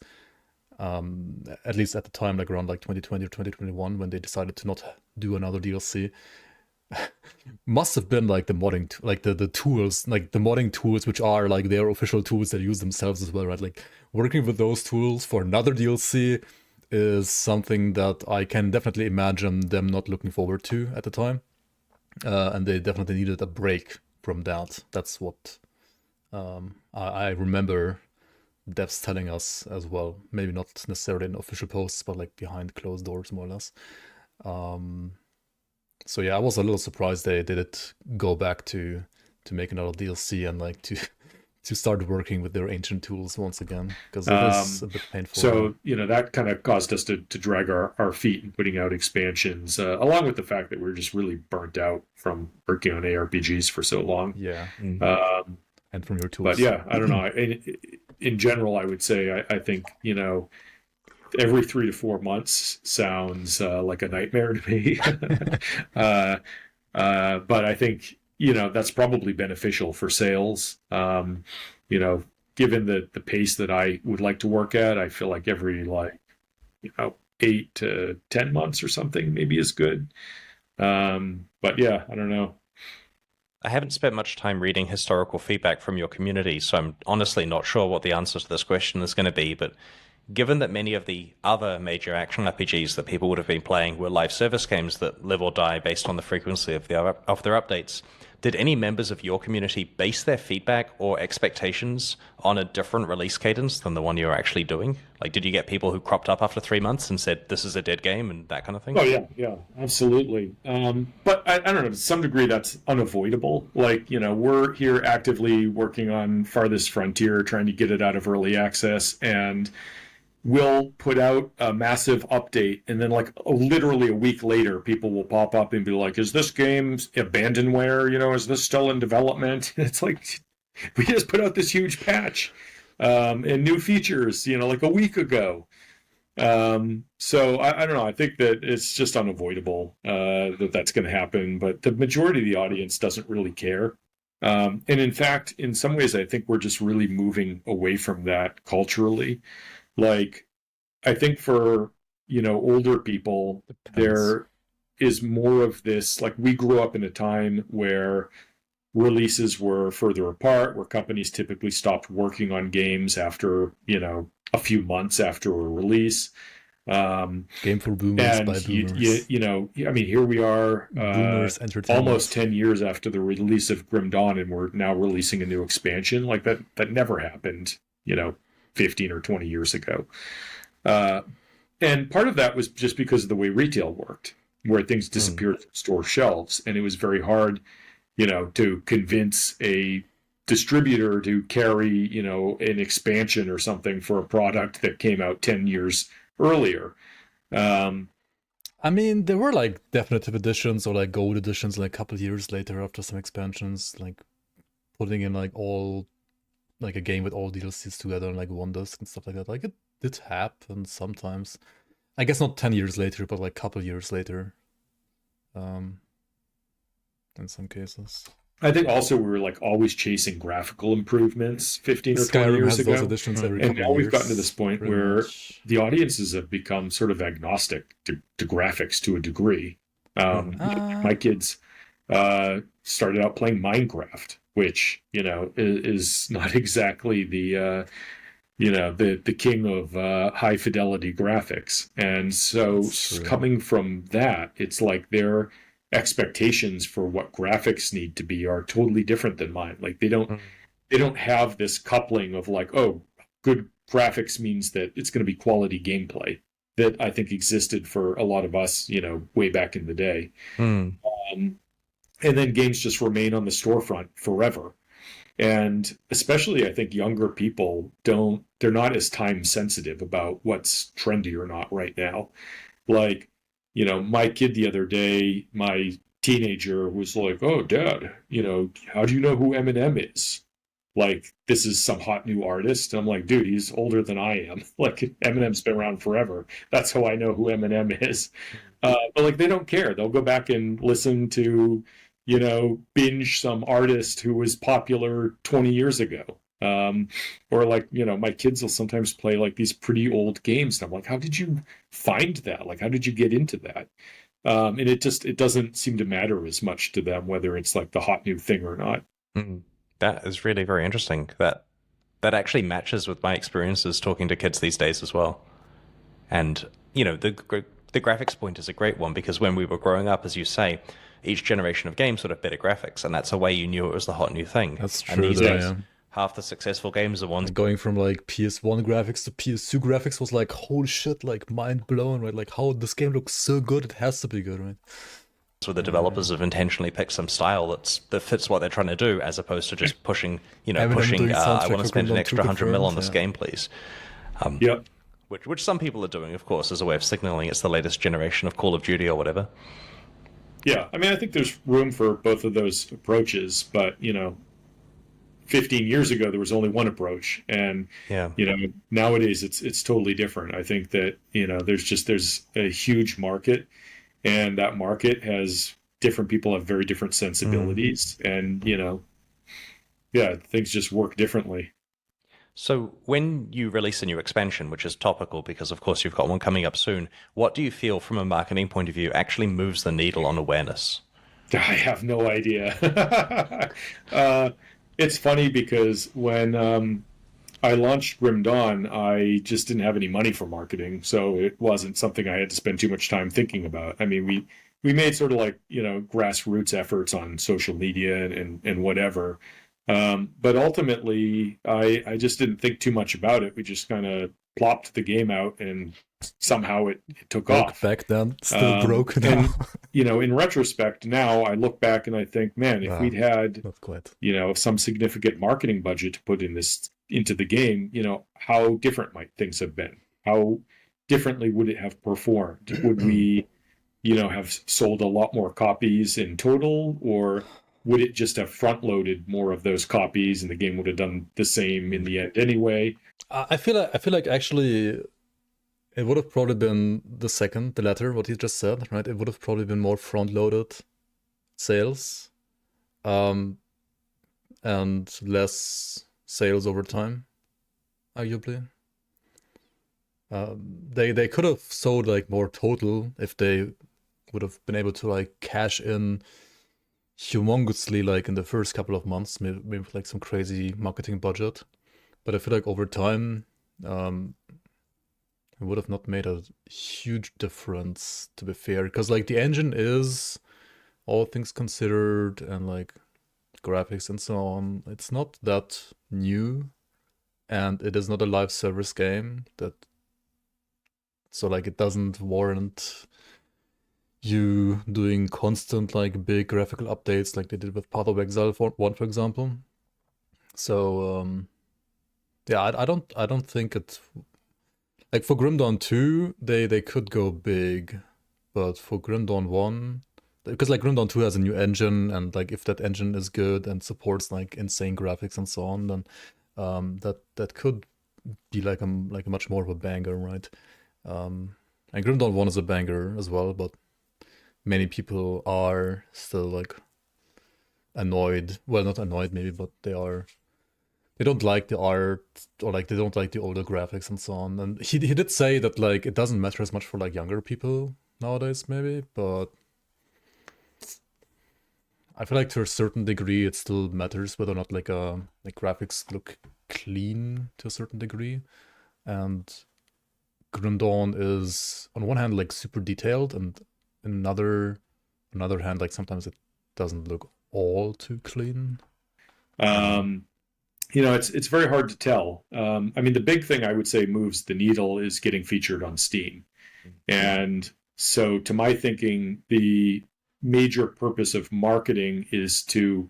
at least at the time, like around like 2020 or 2021, when they decided to not do another DLC. Must have been like the modding, like the tools, like the modding tools, which are like their official tools they use themselves as well, right? Like working with those tools for another DLC is something that I can definitely imagine them not looking forward to at the time, and they definitely needed a break from that. That's what I remember devs telling us as well. Maybe not necessarily in official posts, but like behind closed doors, more or less. So yeah, I was a little surprised they did go back to make another DLC and like to start working with their ancient tools once again, because it is a bit painful. So that kind of caused us to drag our feet in putting out expansions, along with the fact that we were just really burnt out from working on ARPGs for so long. Yeah, and from your tools. But yeah, I don't know. In general, I would say I think every 3 to 4 months sounds like a nightmare to me. But I think, that's probably beneficial for sales. Given the pace that I would like to work at, I feel like every 8 to 10 months or something maybe is good. But yeah, I don't know. I haven't spent much time reading historical feedback from your community, so I'm honestly not sure what the answer to this question is going to be, but given that many of the other major action RPGs that people would have been playing were live service games that live or die based on the frequency of their updates, did any members of your community base their feedback or expectations on a different release cadence than the one you're actually doing? Like, did you get people who cropped up after 3 months and said, this is a dead game and that kind of thing? Oh, yeah, absolutely. But I don't know, to some degree that's unavoidable. Like, we're here actively working on Farthest Frontier, trying to get it out of early access, and we'll put out a massive update, and then like literally a week later, people will pop up and be like, is this game abandonware? Is this still in development? And it's like, we just put out this huge patch and new features, like a week ago. So I don't know. I think that it's just unavoidable that that's going to happen, but the majority of the audience doesn't really care. And in fact, in some ways, I think we're just really moving away from that culturally. Like, I think for, older people, there is more of this, like, we grew up in a time where releases were further apart, where companies typically stopped working on games after, a few months after a release. Game for boomers by boomers. Here we are, almost 10 years after the release of Grim Dawn, and we're now releasing a new expansion. Like, that never happened, 15 or 20 years ago. And part of that was just because of the way retail worked, where things disappeared from store shelves. And it was very hard, to convince a distributor to carry, an expansion or something for a product that came out 10 years earlier. I mean, there were like definitive editions or like gold editions like a couple of years later after some expansions, like putting in like all like a game with all DLCs together on like one disc and stuff like that. Like it did happen sometimes. I guess not 10 years later, but like a couple of years later. In some cases. I think also we were like always chasing graphical improvements 15 or 20 years ago. And now we've gotten to this point where the audiences have become sort of agnostic to graphics to a degree. My kids started out playing Minecraft, which, is not exactly the king of high fidelity graphics. And so coming from that, it's like their expectations for what graphics need to be are totally different than mine. Like they don't have this coupling of like, oh, good graphics means that it's going to be quality gameplay that I think existed for a lot of us, way back in the day. And then games just remain on the storefront forever. And especially, I think younger people they're not as time sensitive about what's trendy or not right now. Like, my kid the other day, my teenager was like, oh, Dad, how do you know who Eminem is? Like, this is some hot new artist. And I'm like, dude, he's older than I am. Like, Eminem's been around forever. That's how I know who Eminem is. But like, they don't care. They'll go back and listen to, binge some artist who was popular 20 years ago. Or like, my kids will sometimes play like these pretty old games. And I'm like, how did you find that? Like, how did you get into that? And it doesn't seem to matter as much to them, whether it's like the hot new thing or not. That is really very interesting. That actually matches with my experiences talking to kids these days as well. And, the graphics point is a great one because when we were growing up, as you say, each generation of games sort of better graphics. And that's a way you knew it was the hot new thing. That's true. And these days, half the successful games are ones going from like PS1 graphics to PS2 graphics was like, holy shit, like mind blown, right? Like how this game looks so good, it has to be good, right? So the developers have intentionally picked some style that fits what they're trying to do, as opposed to just pushing. I want to spend an extra 100 mil on this game, please. Yep. Which some people are doing, of course, as a way of signaling it's the latest generation of Call of Duty or whatever. Yeah, I mean, I think there's room for both of those approaches, but 15 years ago there was only one approach, and nowadays it's totally different. I think that there's a huge market, and that market has different people have very different sensibilities, and things just work differently. So when you release a new expansion, which is topical because of course you've got one coming up soon, what do you feel from a marketing point of view actually moves the needle on awareness? I have no idea. It's funny because when I launched Grim Dawn, I just didn't have any money for marketing, so it wasn't something I had to spend too much time thinking about. I mean, we made sort of like, grassroots efforts on social media and whatever. But ultimately, I just didn't think too much about it. We just kind of plopped the game out, and somehow it took broke off. Back then, still broke now. And, in retrospect, now I look back and I think, man, if we'd had, not quite, some significant marketing budget to put into the game, how different might things have been? How differently would it have performed? Would we, have sold a lot more copies in total, or would it just have front loaded more of those copies and the game would have done the same in the end anyway? I feel like actually it would have probably been the latter, what he just said, right? It would have probably been more front loaded sales, and less sales over time, arguably. They could have sold like more total if they would have been able to like cash in humongously like in the first couple of months, maybe with like some crazy marketing budget. But I feel like over time, it would have not made a huge difference, to be fair, because like the engine is, all things considered, and like graphics and so on, it's not that new, and it is not a live service game so like it doesn't warrant you doing constant like big graphical updates like they did with Path of Exile 1, for example. So yeah, I don't think it, like for Grim Dawn 2 they could go big, but for Grim Dawn 1, because like Grim Dawn 2 has a new engine, and like if that engine is good and supports like insane graphics and so on, then that could be like a much more of a banger, right? And Grim Dawn 1 is a banger as well, but many people are still like annoyed. Well, not annoyed maybe, but they don't like the art, or like they don't like the older graphics and so on. And he did say that like it doesn't matter as much for like younger people nowadays, maybe, but I feel like to a certain degree it still matters whether or not like graphics look clean to a certain degree. And Grim Dawn is on one hand like super detailed, and another hand like sometimes it doesn't look all too clean. It's very hard to tell. I mean, the big thing I would say moves the needle is getting featured on Steam. And so to my thinking, the major purpose of marketing is to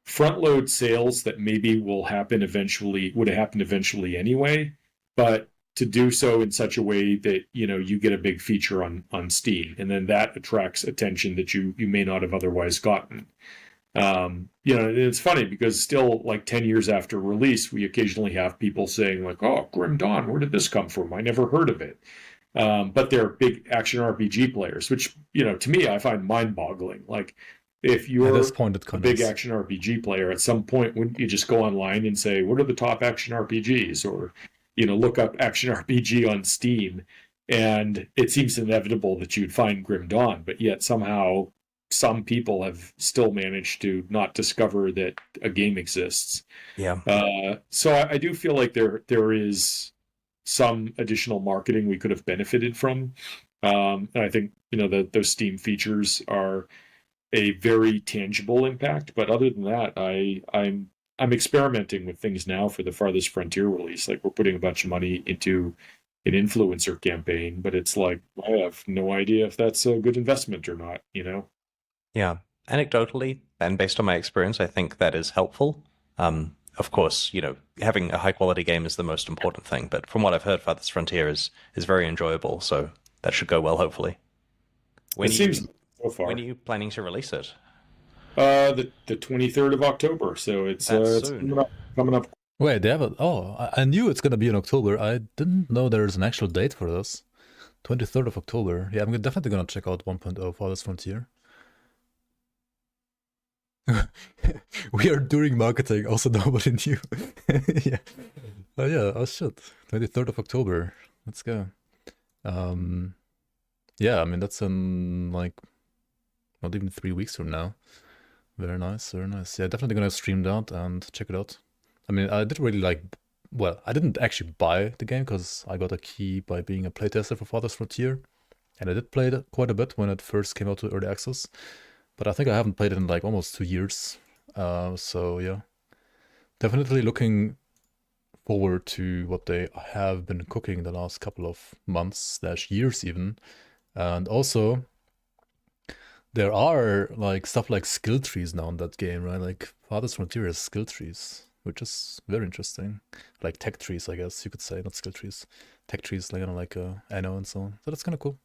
front load sales that maybe would have happened eventually anyway, but to do so in such a way that, you get a big feature on Steam, and then that attracts attention that you may not have otherwise gotten. It's funny because still like 10 years after release, we occasionally have people saying like, oh, Grim Dawn, where did this come from? I never heard of it. But they're big action RPG players, which, to me, I find mind boggling. Like if you're a big action RPG player, at some point, wouldn't you just go online and say, what are the top action RPGs? Or, look up action RPG on Steam. And it seems inevitable that you'd find Grim Dawn, but yet somehow some people have still managed to not discover that a game exists. Yeah. So I do feel like there is some additional marketing we could have benefited from. And I think, that those Steam features are a very tangible impact. But other than that, I'm experimenting with things now for the Farthest Frontier release. Like we're putting a bunch of money into an influencer campaign, but it's like, I have no idea if that's a good investment or not, Yeah. Anecdotally, and based on my experience, I think that is helpful. Of course, having a high quality game is the most important thing, but from what I've heard, Farthest Frontier is very enjoyable, so that should go well, hopefully. Seems so far. When are you planning to release it? The 23rd of October, so it's coming up. Wait, they have it? Oh, I knew it's gonna be in October. I didn't know there's an actual date for this. 23rd of October. Yeah, I'm definitely gonna check out 1.0 Farthest Frontier. We are doing marketing, also nobody knew. Yeah. Oh yeah, oh shit. 23rd of October. Let's go. Yeah, I mean that's in like not even 3 weeks from now. Very nice, very nice. Yeah, definitely gonna stream that and check it out. I mean, I did really I didn't actually buy the game because I got a key by being a playtester for Farthest Frontier. And I did play it quite a bit when it first came out to early access, but I think I haven't played it in like almost 2 years. So yeah, definitely looking forward to what they have been cooking the last couple of months / years even. And also, there are like stuff like skill trees now in that game, right? Like Farthest Frontier has skill trees, which is very interesting. Like tech trees, I guess you could say, not skill trees. Tech trees, like like Anno and so on. So that's kind of cool.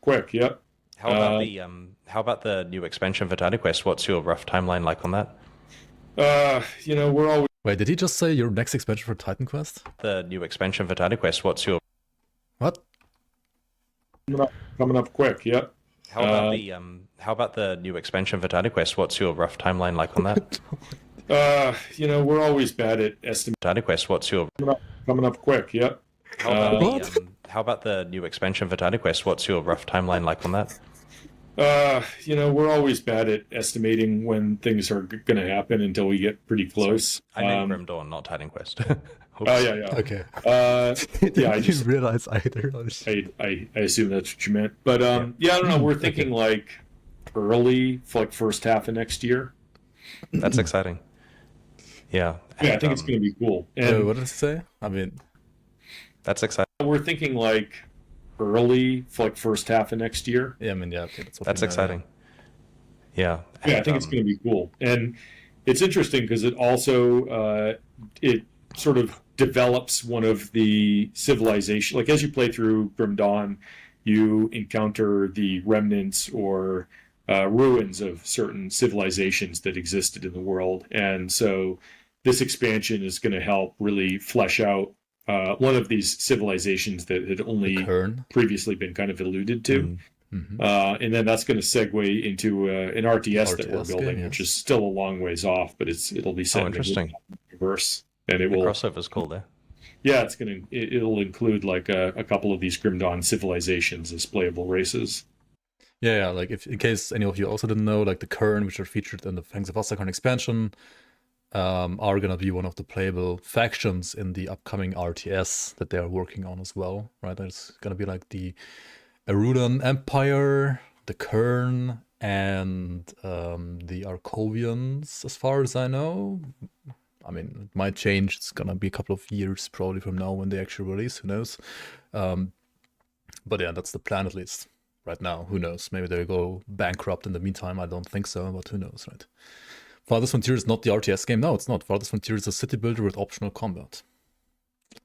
Quick, yep. How about the new expansion for Titan Quest? What's your rough timeline like on that? We're always. Wait, did he just say your next expansion for Titan Quest? The new expansion for Titan Quest. What's your what? Coming up quick, yep. How about the new expansion for Titan Quest? What's your rough timeline like on that? We're always bad at estimating. Titan Quest. What's your coming up quick, yep. How about the new expansion for Titan Quest? What's your rough timeline like on that? We're always bad at estimating when things are going to happen until we get pretty close. I meant Grim Dawn, not Titan Quest. Oh yeah. Okay. I didn't realize either. I assume that's what you meant, but I don't know. We're thinking like early, like first half of next year. That's exciting. Yeah. Yeah, I think it's going to be cool. And what did it say? I mean, that's exciting. We're thinking like early, like first half of next year. Yeah, I mean, yeah, okay, that's exciting. Yeah. Yeah, I think it's going to be cool, and it's interesting because it also it sort of develops one of the civilization. Like as you play through Grim Dawn, you encounter the remnants or ruins of certain civilizations that existed in the world, and so this expansion is going to help really flesh out one of these civilizations that had only previously been kind of alluded to. Mm-hmm. And then that's going to segue into an RTS that we're building, game, which is still a long ways off, but it'll be set in the universe, and it will. Crossover's cool there. Yeah, it'll include like a couple of these Grim Dawn civilizations as playable races. Yeah, like if in case any of you also didn't know, like the Kern, which are featured in the Fangs of Ossarkhan expansion, are gonna be one of the playable factions in the upcoming RTS that they are working on as well, right? There's gonna be like the Erudan Empire, the Kern, and the Arcovians, as far as I know. I mean, it might change. It's gonna be a couple of years probably from now when they actually release. Who knows? But yeah, that's the plan at least right now. Who knows? Maybe they go bankrupt in the meantime. I don't think so, but who knows, right? Farthest Frontier is not the RTS game. No, it's not. Farthest Frontier is a city builder with optional combat.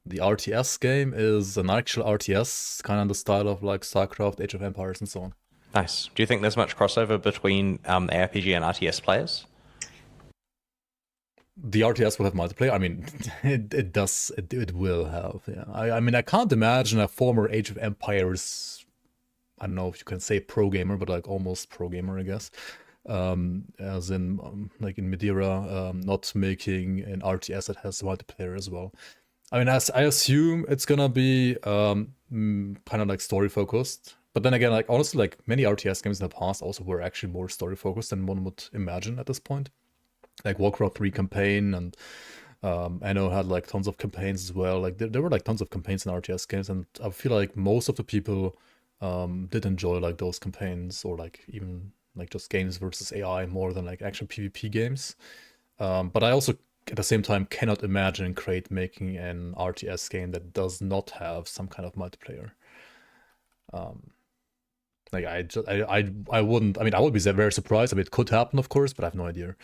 The RTS game is an actual RTS, kind of in the style of like StarCraft, Age of Empires, and so on. Nice. Do you think there's much crossover between ARPG and RTS players? The RTS will have multiplayer. I mean, it does. It will have. Yeah. I mean, I can't imagine a former Age of Empires. I don't know if you can say pro gamer, but like almost pro gamer, I guess. As in like in Medierra, not making an RTS that has multiplayer as well. I mean, I assume it's gonna be kind of like story focused, but then again, like honestly, like many RTS games in the past also were actually more story focused than one would imagine at this point. Like Warcraft 3 campaign, and I know had like tons of campaigns as well. Like there were like tons of campaigns in RTS games, and I feel like most of the people did enjoy like those campaigns, or like even like just games versus AI more than like actual PvP games. But I also at the same time cannot imagine making an RTS game that does not have some kind of multiplayer. Like I wouldn't. I mean, I would be very surprised. I mean, it could happen, of course, but I have no idea.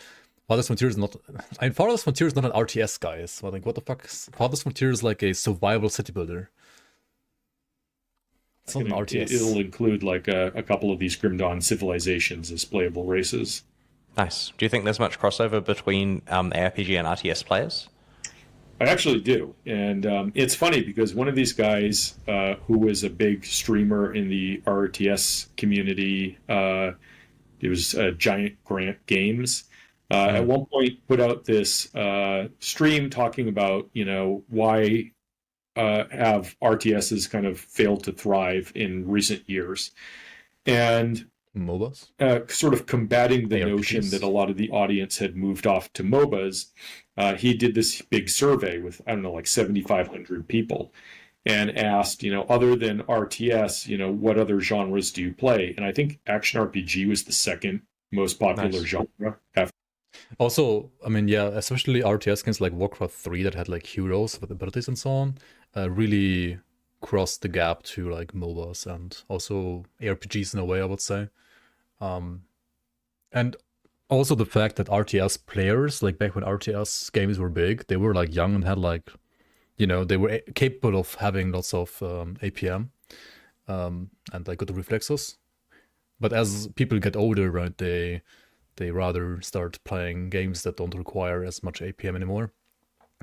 Farthest Frontier is not. I mean, Farthest Frontier is not an RTS, guys. So I think what the fuck? Farthest Frontier is like a survival city builder. It's not an RTS. It'll include like a couple of these Grim Dawn civilizations as playable races. Nice. Do you think there's much crossover between ARPG and RTS players? I actually do, and it's funny because one of these guys who was a big streamer in the RTS community, it was Giant Grant Games. At one point put out this stream talking about, why have RTSs kind of failed to thrive in recent years. And MOBAs? Sort of combating the notion that a lot of the audience had moved off to MOBAs. He did this big survey with, I don't know, like 7,500 people. and asked, other than RTS, what other genres do you play? And I think action RPG was the second most popular genre. Also, I mean, yeah, especially RTS games like Warcraft 3 that had like heroes with abilities and so on, really crossed the gap to like MOBAs and also ARPGs in a way, I would say. And also the fact that RTS players, like back when RTS games were big, they were like young and had like, they were capable of having lots of APM and like good reflexes. But as people get older, right, they rather start playing games that don't require as much APM anymore.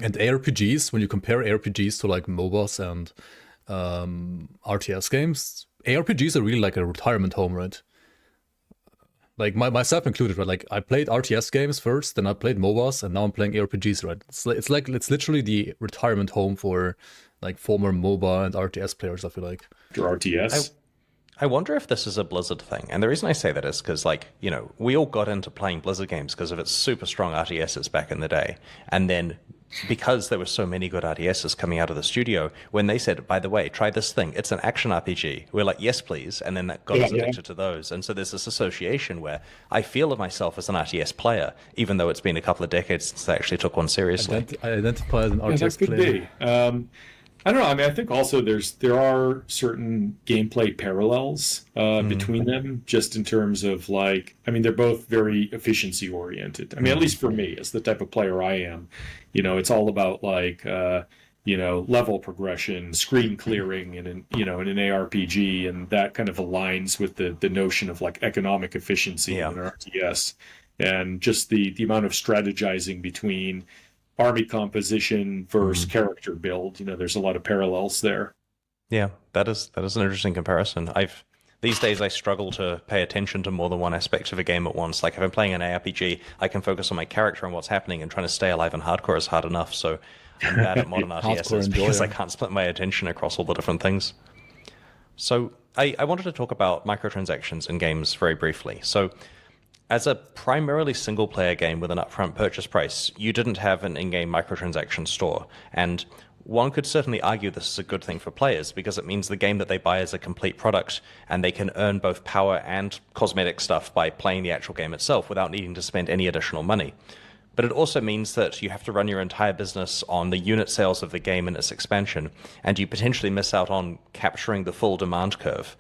And ARPGs, when you compare ARPGs to like MOBAs and RTS games, ARPGs are really like a retirement home, right? Like myself included, right? Like I played RTS games first, then I played MOBAs, and now I'm playing ARPGs, right? It's literally the retirement home for like former MOBA and RTS players, I feel like. Or RTS. I wonder if this is a Blizzard thing. And the reason I say that is because, like, we all got into playing Blizzard games because of its super strong RTSs back in the day. And then because there were so many good RTSs coming out of the studio, when they said, by the way, try this thing, it's an action RPG, we're like, yes, please. And then that got us addicted to those. And so there's this association where I feel of myself as an RTS player, even though it's been a couple of decades since I actually took one seriously. I identify as an RTS player. That could be. I don't know. I mean, I think also there are certain gameplay parallels between them, just in terms of like, I mean, they're both very efficiency oriented. I mean, at least for me, as the type of player I am, it's all about like, level progression, screen clearing, in an ARPG, and that kind of aligns with the notion of like economic efficiency in an RTS, and just the amount of strategizing between army composition versus character build. There's a lot of parallels there. Yeah, that is an interesting comparison. These days I struggle to pay attention to more than one aspect of a game at once. Like if I'm playing an ARPG, I can focus on my character and what's happening, and trying to stay alive in hardcore is hard enough. So I'm bad at modern RTSs because I can't split my attention across all the different things. So I wanted to talk about microtransactions in games very briefly. So as a primarily single-player game with an upfront purchase price, you didn't have an in-game microtransaction store. And one could certainly argue this is a good thing for players because it means the game that they buy is a complete product, and they can earn both power and cosmetic stuff by playing the actual game itself without needing to spend any additional money. But it also means that you have to run your entire business on the unit sales of the game and its expansion, and you potentially miss out on capturing the full demand curve.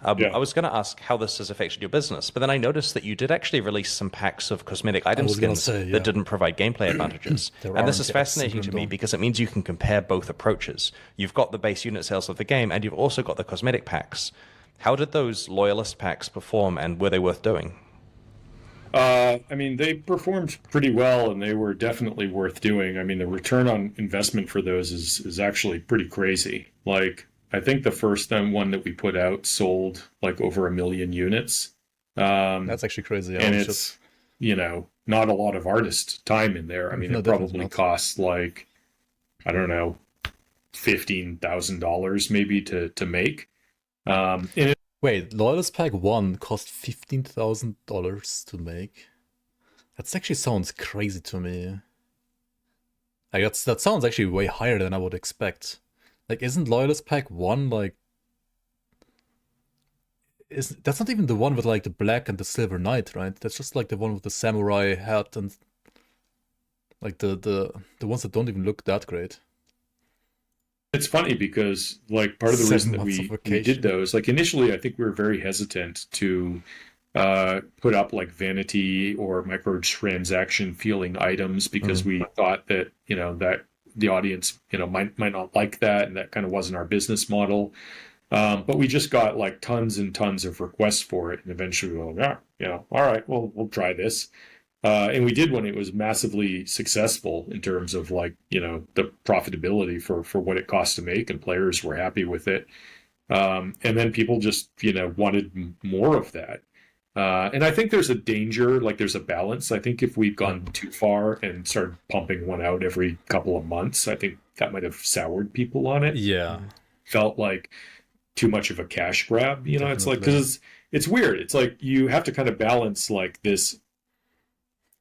I was going to ask how this has affected your business, but then I noticed that you did actually release some packs of cosmetic item skins that didn't provide gameplay advantages. And this is fascinating to me because it means you can compare both approaches. You've got the base unit sales of the game, and you've also got the cosmetic packs. How did those loyalist packs perform, and were they worth doing? I mean, they performed pretty well, and they were definitely worth doing. I mean, the return on investment for those is actually pretty crazy. Like, I think the first one that we put out sold like over 1 million units. That's actually crazy. And it's, not a lot of artist time in there. I mean, it probably costs like, I don't know, $15,000 maybe to make. Wait, Loyalist Pack 1 cost $15,000 to make? That actually sounds crazy to me. Like that sounds actually way higher than I would expect. Like, isn't Loyalist Pack 1 like... That's not even the one with like the black and the silver knight, right? That's just like the one with the samurai hat and like the ones that don't even look that great. It's funny because like part of the reason that we did those, like initially I think we were very hesitant to put up like vanity or microtransaction feeling items because we thought that, that the audience, might not like that, and that kind of wasn't our business model. But we just got like tons and tons of requests for it, and eventually we were like, all right, well, we'll try this. And we did when it was massively successful in terms of like, the profitability for what it cost to make, and players were happy with it. And then people just, wanted more of that. And I think there's a danger, like there's a balance. I think if we'd gone too far and started pumping one out every couple of months, I think that might have soured people on it. Yeah. Felt like too much of a cash grab, Definitely. It's like, because it's weird. It's like you have to kind of balance like this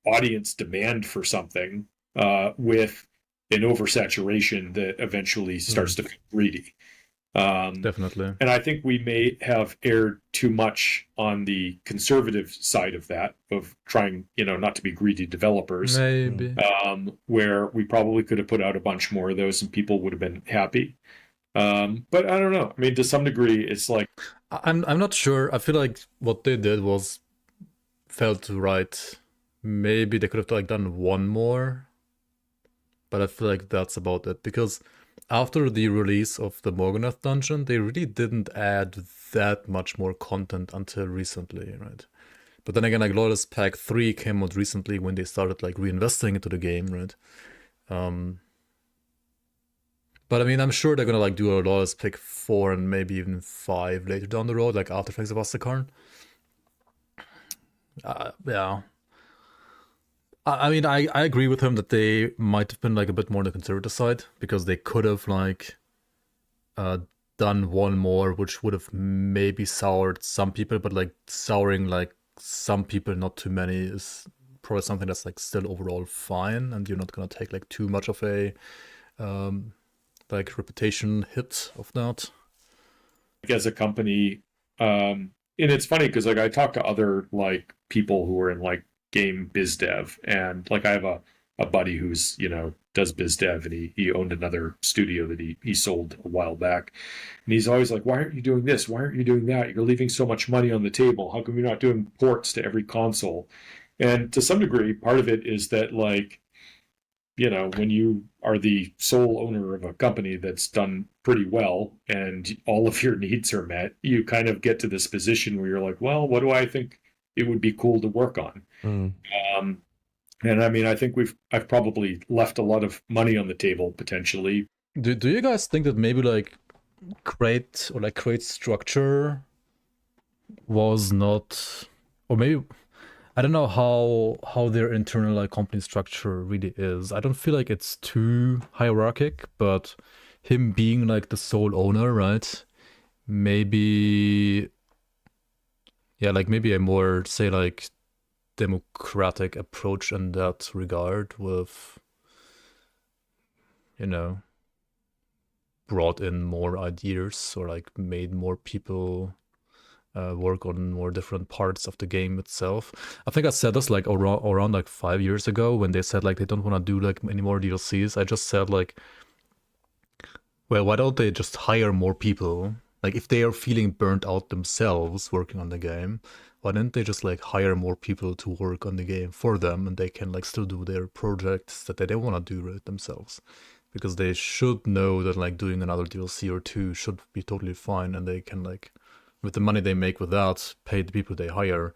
audience demand for something with an oversaturation that eventually starts to feel greedy. Definitely. And I think we may have erred too much on the conservative side of that, of trying, not to be greedy developers. Maybe. Where we probably could have put out a bunch more of those and people would have been happy. But I don't know. I mean, to some degree, it's like... I'm not sure. I feel like what they did felt right. Maybe they could have done one more. But I feel like that's about it. Because after the release of the Morganath dungeon, they really didn't add that much more content until recently, right? But then again, Loyalist Pack 3 came out recently when they started reinvesting into the game, right? But I mean, I'm sure they're gonna do a Loyalist Pack 4 and maybe even 5 later down the road, after Flags of Astakarn. Yeah. I mean, I agree with him that they might have been a bit more on the conservative side, because they could have done one more, which would have maybe soured some people, but souring some people, not too many, is probably something that's still overall fine, and you're not gonna take too much of a reputation hit of that. As a company, and it's funny because I talk to other people who are in game biz dev, and I have a buddy who's does biz dev, and he owned another studio that he sold a while back, and he's always like, why aren't you doing this, why aren't you doing that, you're leaving so much money on the table, how come you're not doing ports to every console? And to some degree, part of it is that when you are the sole owner of a company that's done pretty well and all of your needs are met, you kind of get to this position where you're like, well, what do I think it would be cool to work on? And I mean, I think I've probably left a lot of money on the table potentially. Do you guys think that maybe crate structure was not, or maybe, I don't know how their internal company structure really is. I don't feel like it's too hierarchic, but him being the sole owner, right? Maybe, yeah, maybe a more, say, democratic approach in that regard, with, brought in more ideas, or made more people work on more different parts of the game itself. I think I said this around 5 years ago, when they said they don't want to do any more DLCs. I just said well, why don't they just hire more people? If they are feeling burnt out themselves working on the game, why didn't they just hire more people to work on the game for them, and they can still do their projects that they don't want to do right themselves? Because they should know that doing another DLC or two should be totally fine, and they can with the money they make with that, pay the people they hire.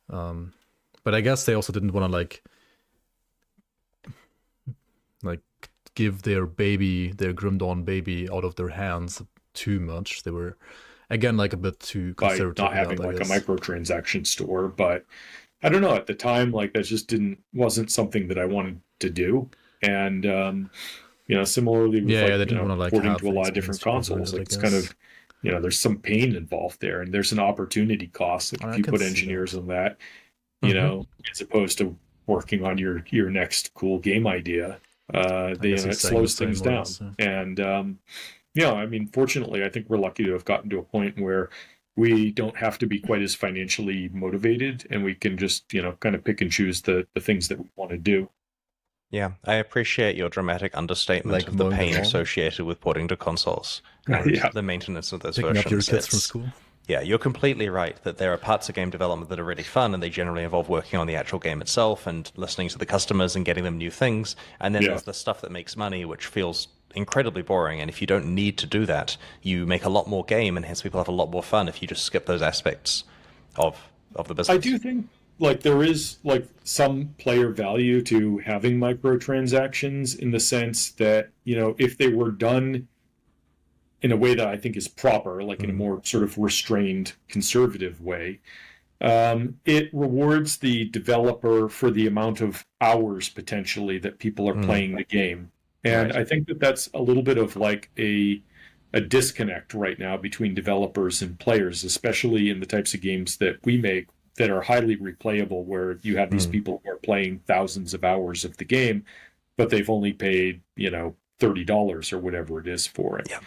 But I guess they also didn't want to give their Grim Dawn baby out of their hands too much. They were, again, a bit too conservative by not having a microtransaction store. But I don't know, at the time, that just wasn't something that I wanted to do. And similarly with they didn't want to porting to a lot of different consoles, it's kind of, there's some pain involved there, and there's an opportunity cost if you put engineers on that, as opposed to working on your next cool game idea. It slows things down. And I mean, fortunately, I think we're lucky to have gotten to a point where we don't have to be quite as financially motivated, and we can just kind of pick and choose the things that we want to do. Yeah, I appreciate your dramatic understatement of the pain associated with porting to consoles and the maintenance of those Picking versions. Up your kids from school. Yeah, you're completely right that there are parts of game development that are really fun, and they generally involve working on the actual game itself and listening to the customers and getting them new things. And then there's the stuff that makes money, which feels incredibly boring. And if you don't need to do that, you make a lot more game, and hence people have a lot more fun if you just skip those aspects of the business. I do think there is some player value to having microtransactions, in the sense that if they were done in a way that I think is proper, in a more sort of restrained, conservative way, it rewards the developer for the amount of hours potentially that people are playing the game. And I think that that's a little bit of a disconnect right now between developers and players, especially in the types of games that we make that are highly replayable, where you have these people who are playing thousands of hours of the game, but they've only paid, $30 or whatever it is for it. Yeah.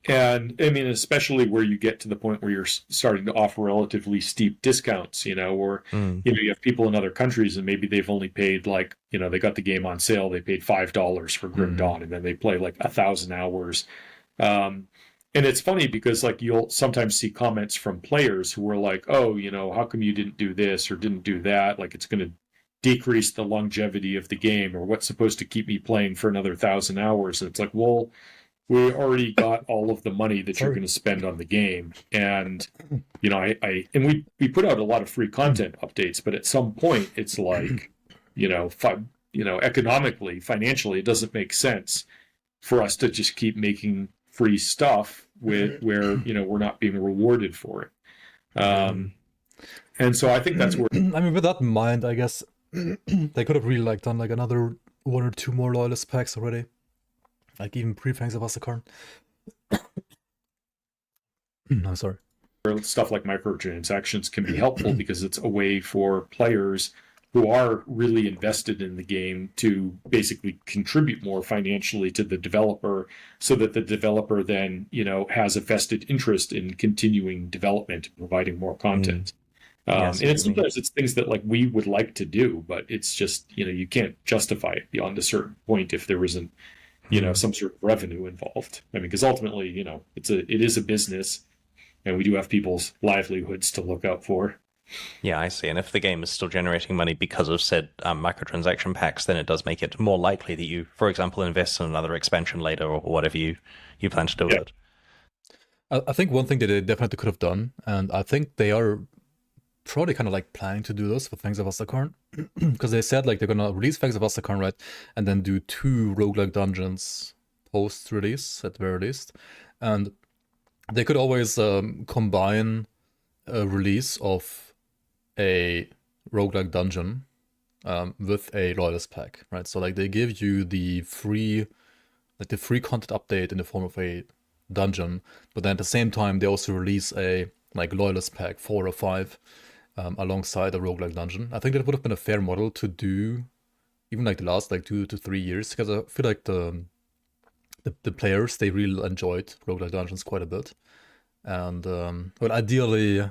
And I mean, especially where you get to the point where you're starting to offer relatively steep discounts, or, you have people in other countries and maybe they've only paid like, they got the game on sale, they paid $5 for Grim Dawn, and then they play like 1,000 hours. And it's funny because like you'll sometimes see comments from players who are like, oh, how come you didn't do this or didn't do that? Like it's going to decrease the longevity of the game, or what's supposed to keep me playing for another 1,000 hours. And it's like, well, we already got all of the money that you're going to spend on the game. And, we put out a lot of free content updates, but at some point it's like, economically, financially, it doesn't make sense for us to just keep making free stuff where, we're not being rewarded for it. And so I think that's where, I mean, with that in mind, I guess they could have really like done like another 1 or 2 more loyalist packs already. Like even pre-Fangs of Asakarn. I'm sorry. Stuff like microtransactions can be helpful because it's a way for players who are really invested in the game to basically contribute more financially to the developer, so that the developer then, has a vested interest in continuing development and providing more content. And sometimes it's things that like we would like to do, but it's just, you can't justify it beyond a certain point if there isn't, some sort of revenue involved. I mean, because ultimately, it is a business, and we do have people's livelihoods to look out for. Yeah, I see. And if the game is still generating money because of said microtransaction packs, then it does make it more likely that you, for example, invest in another expansion later or whatever you plan to do with it. I think one thing that they definitely could have done, and I think they are probably kind of like planning to do this with Fangs of Asakarn, because they said like they're gonna release Fangs of Asakarn, right, and then do 2 roguelike dungeons post-release at the very least, and they could always combine a release of a roguelike dungeon with a loyalist pack, right? So like they give you the free content update in the form of a dungeon, but then at the same time they also release a like loyalist pack 4 or 5 alongside a roguelike dungeon. I think that would have been a fair model to do even like the last like 2 to 3 years, because I feel like the players, they really enjoyed roguelike dungeons quite a bit. And well, ideally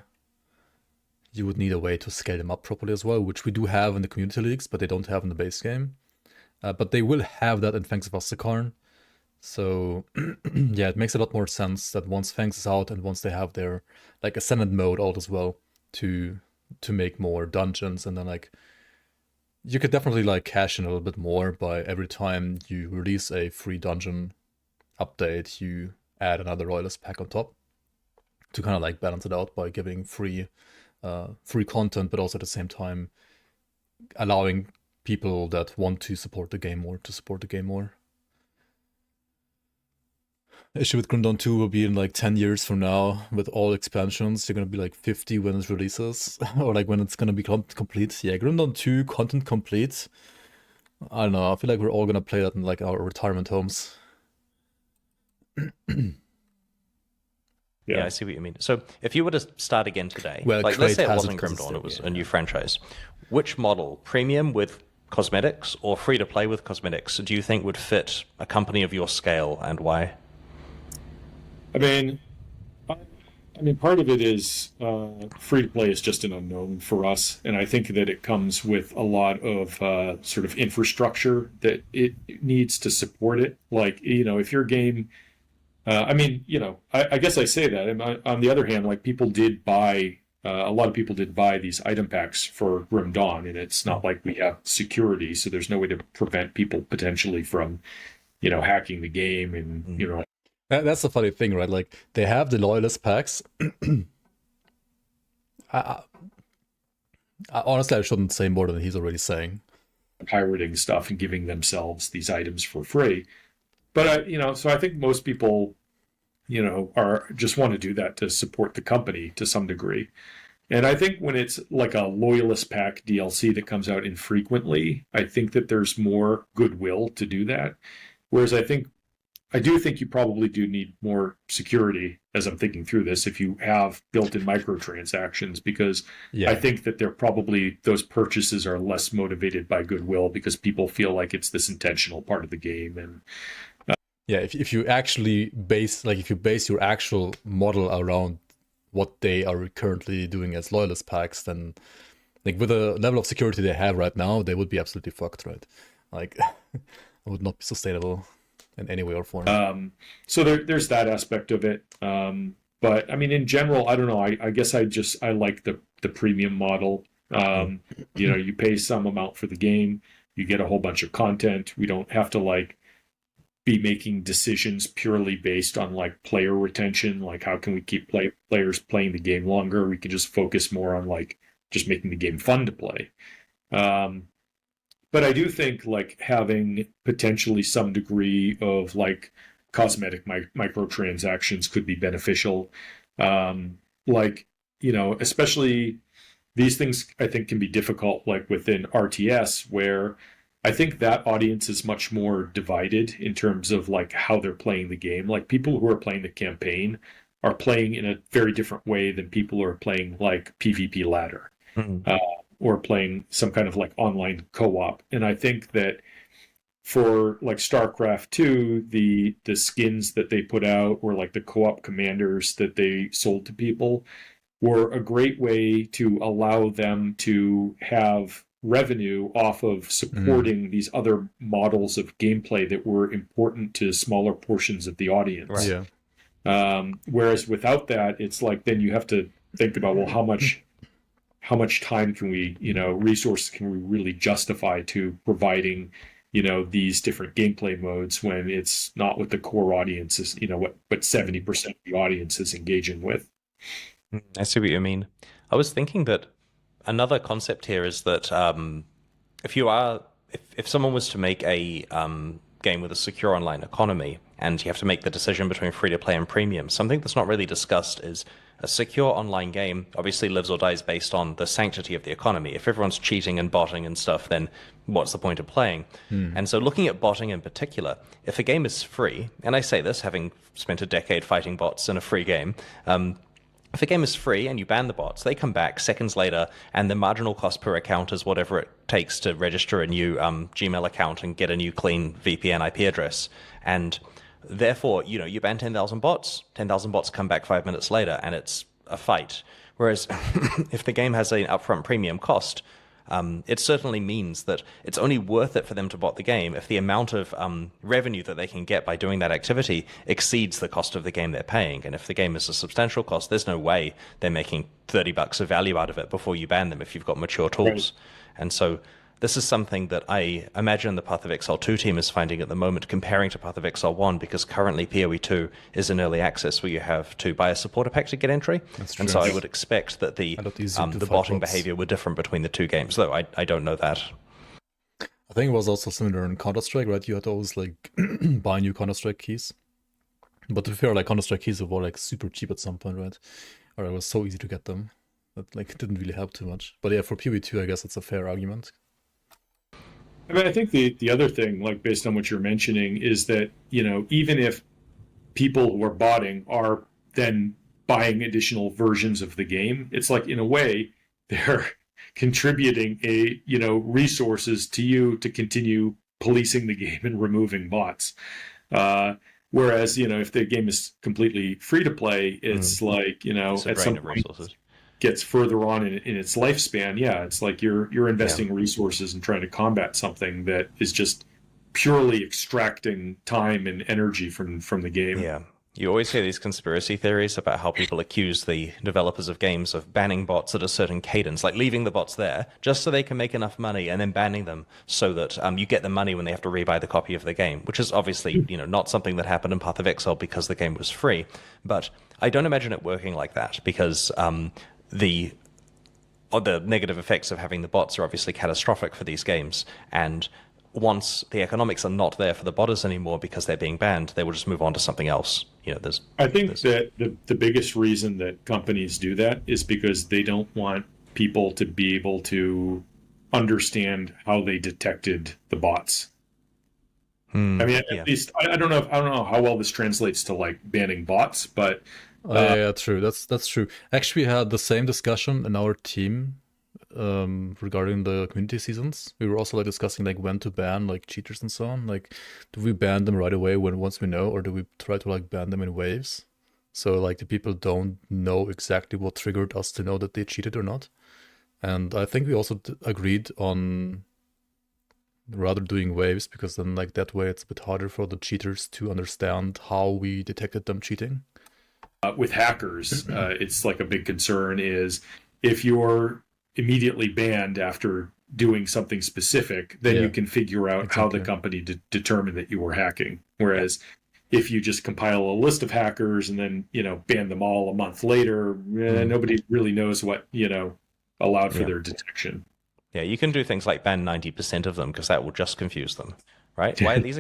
you would need a way to scale them up properly as well, which we do have in the community leagues, but they don't have in the base game. But they will have that in Fangs of Asakarn. So yeah, it makes a lot more sense that once Fangs is out and once they have their like Ascendant mode out as well, to make more dungeons, and then like you could definitely like cash in a little bit more by every time you release a free dungeon update, you add another royalist pack on top to kind of like balance it out by giving free content, but also at the same time allowing people that want to support the game more to support the game more. Issue with Grim Dawn 2 will be in like 10 years from now with all expansions. You're gonna be like 50 when it releases, or like when it's gonna be complete. Yeah, Grim Dawn 2 content complete. I don't know. I feel like we're all gonna play that in like our retirement homes. Yeah, I see what you mean. So if you were to start again today, well, like let's say it wasn't Grim Dawn, it was a new franchise, which model, premium with cosmetics or free to play with cosmetics, do you think would fit a company of your scale, and why? I mean, part of it is free to play is just an unknown for us, and I think that it comes with a lot of sort of infrastructure that it needs to support it. Like, if your game, I guess I say that, and on the other hand, like people did buy, a lot of people did buy these item packs for Grim Dawn, and it's not like we have security, so there's no way to prevent people potentially from, hacking the game and That's the funny thing, right? Like, they have the loyalist packs. Honestly, I shouldn't say more than he's already saying. Pirating stuff and giving themselves these items for free. But, so I think most people, are just want to do that to support the company to some degree. And I think when it's like a loyalist pack DLC that comes out infrequently, I think that there's more goodwill to do that. Whereas I do think you probably do need more security, as I'm thinking through this, if you have built-in microtransactions, because I think that those purchases are less motivated by goodwill because people feel like it's this intentional part of the game. And Yeah, if you actually base your actual model around what they are currently doing as loyalist packs, then like with the level of security they have right now, they would be absolutely fucked, right? Like it would not be sustainable in any way or form. So there's that aspect of it. But I mean, in general, I don't know. I guess I like the premium model. You pay some amount for the game, you get a whole bunch of content. We don't have to like be making decisions purely based on like player retention, like how can we keep players playing the game longer. We can just focus more on like just making the game fun to play. But I do think like having potentially some degree of like cosmetic microtransactions could be beneficial. Like, especially these things I think can be difficult like within RTS, where I think that audience is much more divided in terms of like how they're playing the game. Like people who are playing the campaign are playing in a very different way than people who are playing like PvP ladder. Mm-hmm. Or playing some kind of like online co-op. And I think that for like StarCraft 2, the skins that they put out, or like the co-op commanders that they sold to people, were a great way to allow them to have revenue off of supporting these other models of gameplay that were important to smaller portions of the audience. Right. Yeah. Whereas without that, it's like then you have to think about, well, how much time can we, resources can we really justify to providing, these different gameplay modes when it's not what the core audience is, what 70% of the audience is engaging with. I see what you mean. I was thinking that another concept here is that if someone was to make a game with a secure online economy, and you have to make the decision between free to play and premium, something that's not really discussed is a secure online game obviously lives or dies based on the sanctity of the economy. If everyone's cheating and botting and stuff, then what's the point of playing? And so looking at botting in particular, if a game is free, and I say this having spent a decade fighting bots in a free game, if a game is free and you ban the bots, they come back seconds later and the marginal cost per account is whatever it takes to register a new Gmail account and get a new clean VPN IP address. And therefore, you ban 10,000 bots, 10,000 bots come back 5 minutes later and it's a fight. Whereas if the game has an upfront premium cost, it certainly means that it's only worth it for them to bot the game if the amount of revenue that they can get by doing that activity exceeds the cost of the game they're paying. And if the game is a substantial cost, there's no way they're making $30 of value out of it before you ban them if you've got mature tools. Right. And so this is something that I imagine the Path of Exile 2 team is finding at the moment, comparing to Path of Exile 1, because currently PoE 2 is in early access where you have to buy a supporter pack to get entry. And so I would expect that the botting behavior were different between the two games, though I don't know that. I think it was also similar in Counter-Strike, right? You had to always like buy new Counter-Strike keys. But to be fair, like Counter-Strike keys were like super cheap at some point, right? Or it was so easy to get them that like it didn't really help too much. But yeah, for PoE 2, I guess it's a fair argument. I mean, I think the other thing, like based on what you're mentioning, is that, even if people who are botting are then buying additional versions of the game, it's like in a way they're contributing resources to you to continue policing the game and removing bots. Whereas, if the game is completely free to play, it's like, it's at some point gets further on in its lifespan, it's like you're investing resources and trying to combat something that is just purely extracting time and energy from the game. Yeah. You always hear these conspiracy theories about how people accuse the developers of games of banning bots at a certain cadence, like leaving the bots there just so they can make enough money and then banning them so that you get the money when they have to rebuy the copy of the game, which is obviously, not something that happened in Path of Exile because the game was free. But I don't imagine it working like that because the negative effects of having the bots are obviously catastrophic for these games. And once the economics are not there for the botters anymore because they're being banned, they will just move on to something else. I think that the biggest reason that companies do that is because they don't want people to be able to understand how they detected the bots. I mean, at least I don't know how well this translates to like banning bots, but yeah, true. That's true. Actually, we had the same discussion in our team regarding the community seasons. We were also like discussing like when to ban like cheaters and so on. Like, do we ban them right away once we know, or do we try to like ban them in waves? So like the people don't know exactly what triggered us to know that they cheated or not. And I think we also agreed on rather doing waves, because then like that way it's a bit harder for the cheaters to understand how we detected them cheating. With hackers, it's like a big concern is if you're immediately banned after doing something specific, then you can figure out how the company determined that you were hacking. Whereas if you just compile a list of hackers and then, ban them all a month later, nobody really knows what, allowed for their detection. Yeah, you can do things like ban 90% of them, because that will just confuse them, right?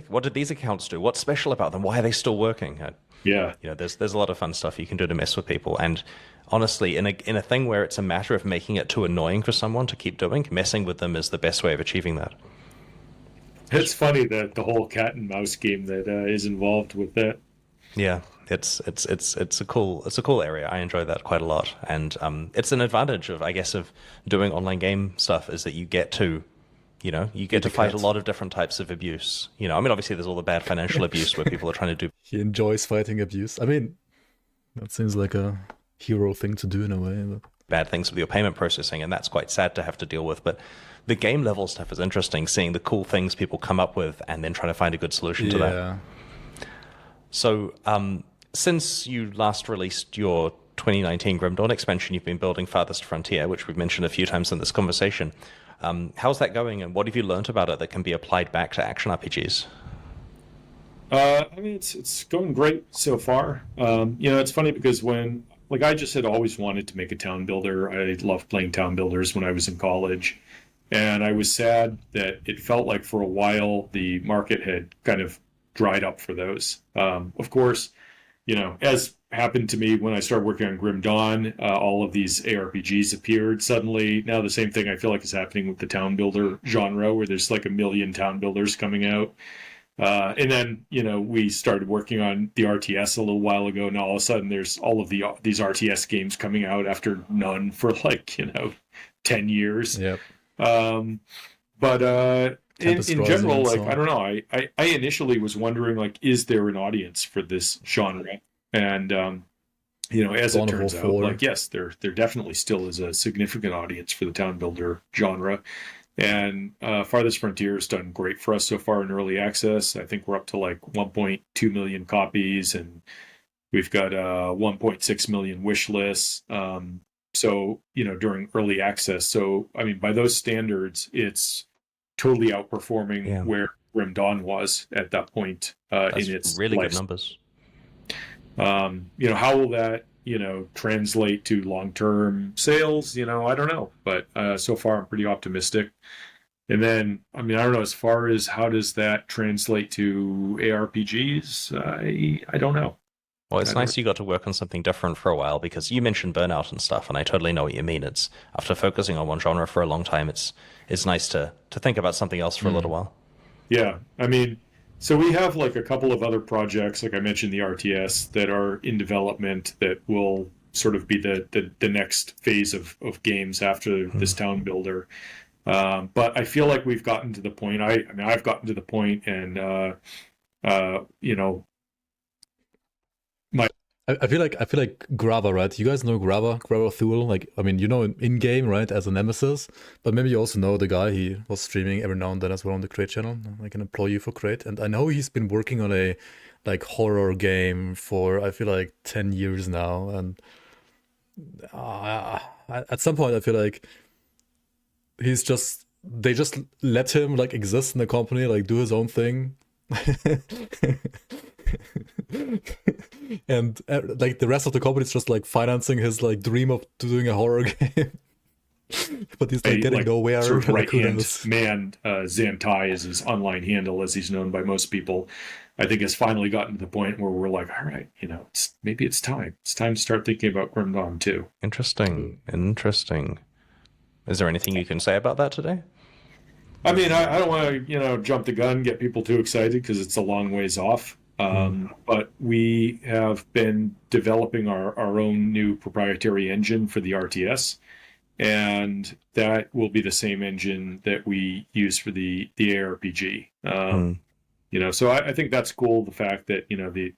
What did these accounts do? What's special about them? Why are they still working? There's a lot of fun stuff you can do to mess with people. And honestly, in a thing where it's a matter of making it too annoying for someone to keep doing, messing with them is the best way of achieving that. It's funny that the whole cat and mouse game that is involved with that. Yeah, it's a cool area. I enjoy that quite a lot, and it's an advantage of doing online game stuff, is that you get to fight a lot of different types of abuse. Obviously there's all the bad financial abuse where people are trying to do. He enjoys fighting abuse. I mean, that seems like a hero thing to do in a way. But bad things with your payment processing, and that's quite sad to have to deal with. But the game level stuff is interesting, seeing the cool things people come up with and then trying to find a good solution to that. So since you last released your 2019 Grim Dawn expansion, you've been building Farthest Frontier, which we've mentioned a few times in this conversation. How's that going, and what have you learned about it that can be applied back to action RPGs? It's going great so far. It's funny because I just had always wanted to make a town builder. I loved playing town builders when I was in college. And I was sad that it felt like for a while the market had kind of dried up for those. Of course, as happened to me when I started working on Grim Dawn, all of these ARPGs appeared suddenly. Now the same thing I feel like is happening with the town builder genre, where there's like 1 million town builders coming out. And then, we started working on the RTS a little while ago, and all of a sudden there's all of these RTS games coming out after none for 10 years. Yep. But in general, I don't know. I initially was wondering, is there an audience for this genre? And as it turns out, yes, there definitely still is a significant audience for the town builder genre. And Farthest Frontier has done great for us so far in early access. I think we're up to 1.2 million copies, and we've got 1.6 million wish lists. So, during early access. So, by those standards, it's totally outperforming where Grim Dawn was at that point in its really life. Good numbers. How will that, translate to long-term sales? I don't know. But so far, I'm pretty optimistic. And then, I don't know, as far as how does that translate to ARPGs, I don't know. Well, it's nice you got to work on something different for a while, because you mentioned burnout and stuff, and I totally know what you mean. It's after focusing on one genre for a long time, it's nice to think about something else for a little while. Yeah, so we have a couple of other projects, like I mentioned, the RTS, that are in development that will sort of be the next phase of games after this town builder. But I feel like we've gotten to the point. I've gotten to the point, and I feel like Grava, right? You guys know Grava Thule? In game, right, as a nemesis, but maybe you also know the guy. He was streaming every now and then as well on the Crate channel, like an employee for Crate. And I know he's been working on a horror game for, I feel like, 10 years now. And at some point I feel like they just let him exist in the company, do his own thing. And the rest of the company is just financing his dream of doing a horror game. But he's getting nowhere. Sort of right-hand man, Zantai is his online handle, as he's known by most people. I think has finally gotten to the point where we're like, all right, maybe it's time. It's time to start thinking about Grim Dawn 2. Interesting. Is there anything you can say about that today? I don't want to, jump the gun, get people too excited, because it's a long ways off. But we have been developing our own new proprietary engine for the RTS. and that will be the same engine that we use for the ARPG. So I think that's cool. The fact that the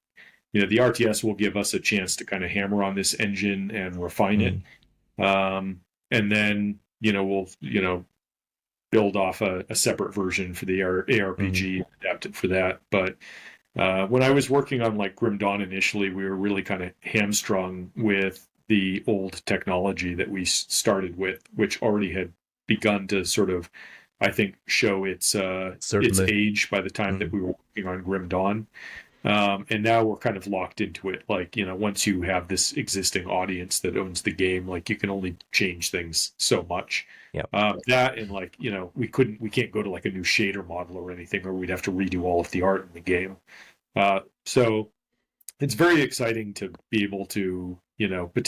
RTS will give us a chance to kind of hammer on this engine and refine it, and then we'll build off a separate version for the ARPG, adapt it for that. But when I was working on like Grim Dawn initially, we were really kind of hamstrung with the old technology that we started with, which already had begun to sort of, I think, show its age by the time that we were working on Grim Dawn. And now we're kind of locked into it. Like, once you have this existing audience that owns the game, like you can only change things so much. That and like, we can't go to like a new shader model or anything, or we'd have to redo all of the art in the game. So it's very exciting to be able to,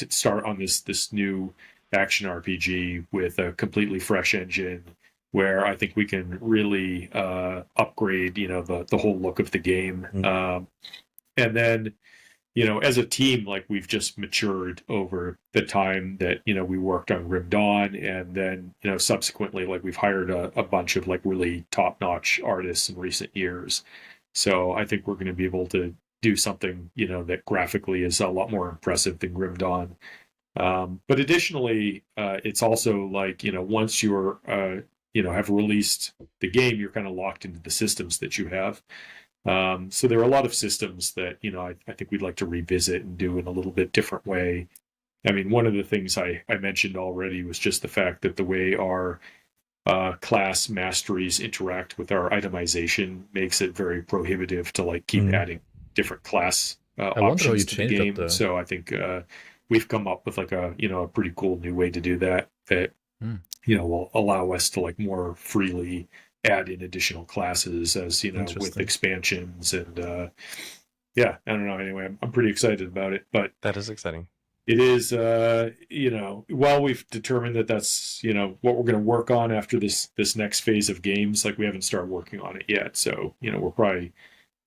start on this new action RPG with a completely fresh engine, where I think we can really upgrade, the whole look of the game. And then, as a team, like we've just matured over the time that, we worked on Grim Dawn, and then, subsequently, like we've hired a bunch of like really top-notch artists in recent years. So I think we're going to be able to do something, that graphically is a lot more impressive than Grim Dawn. But additionally, it's also like, once you're have released the game, you're kind of locked into the systems that you have. So there are a lot of systems that, I think we'd like to revisit and do in a little bit different way. I mean, one of the things I mentioned already was just the fact that the way our class masteries interact with our itemization makes it very prohibitive to like keep adding different class options to the game. So I think we've come up with like a pretty cool new way to do that will allow us to like more freely add in additional classes as with expansions. And I don't know, anyway, I'm pretty excited about it. But that is exciting. It is while we've determined that that's what we're going to work on after this next phase of games, like we haven't started working on it yet. So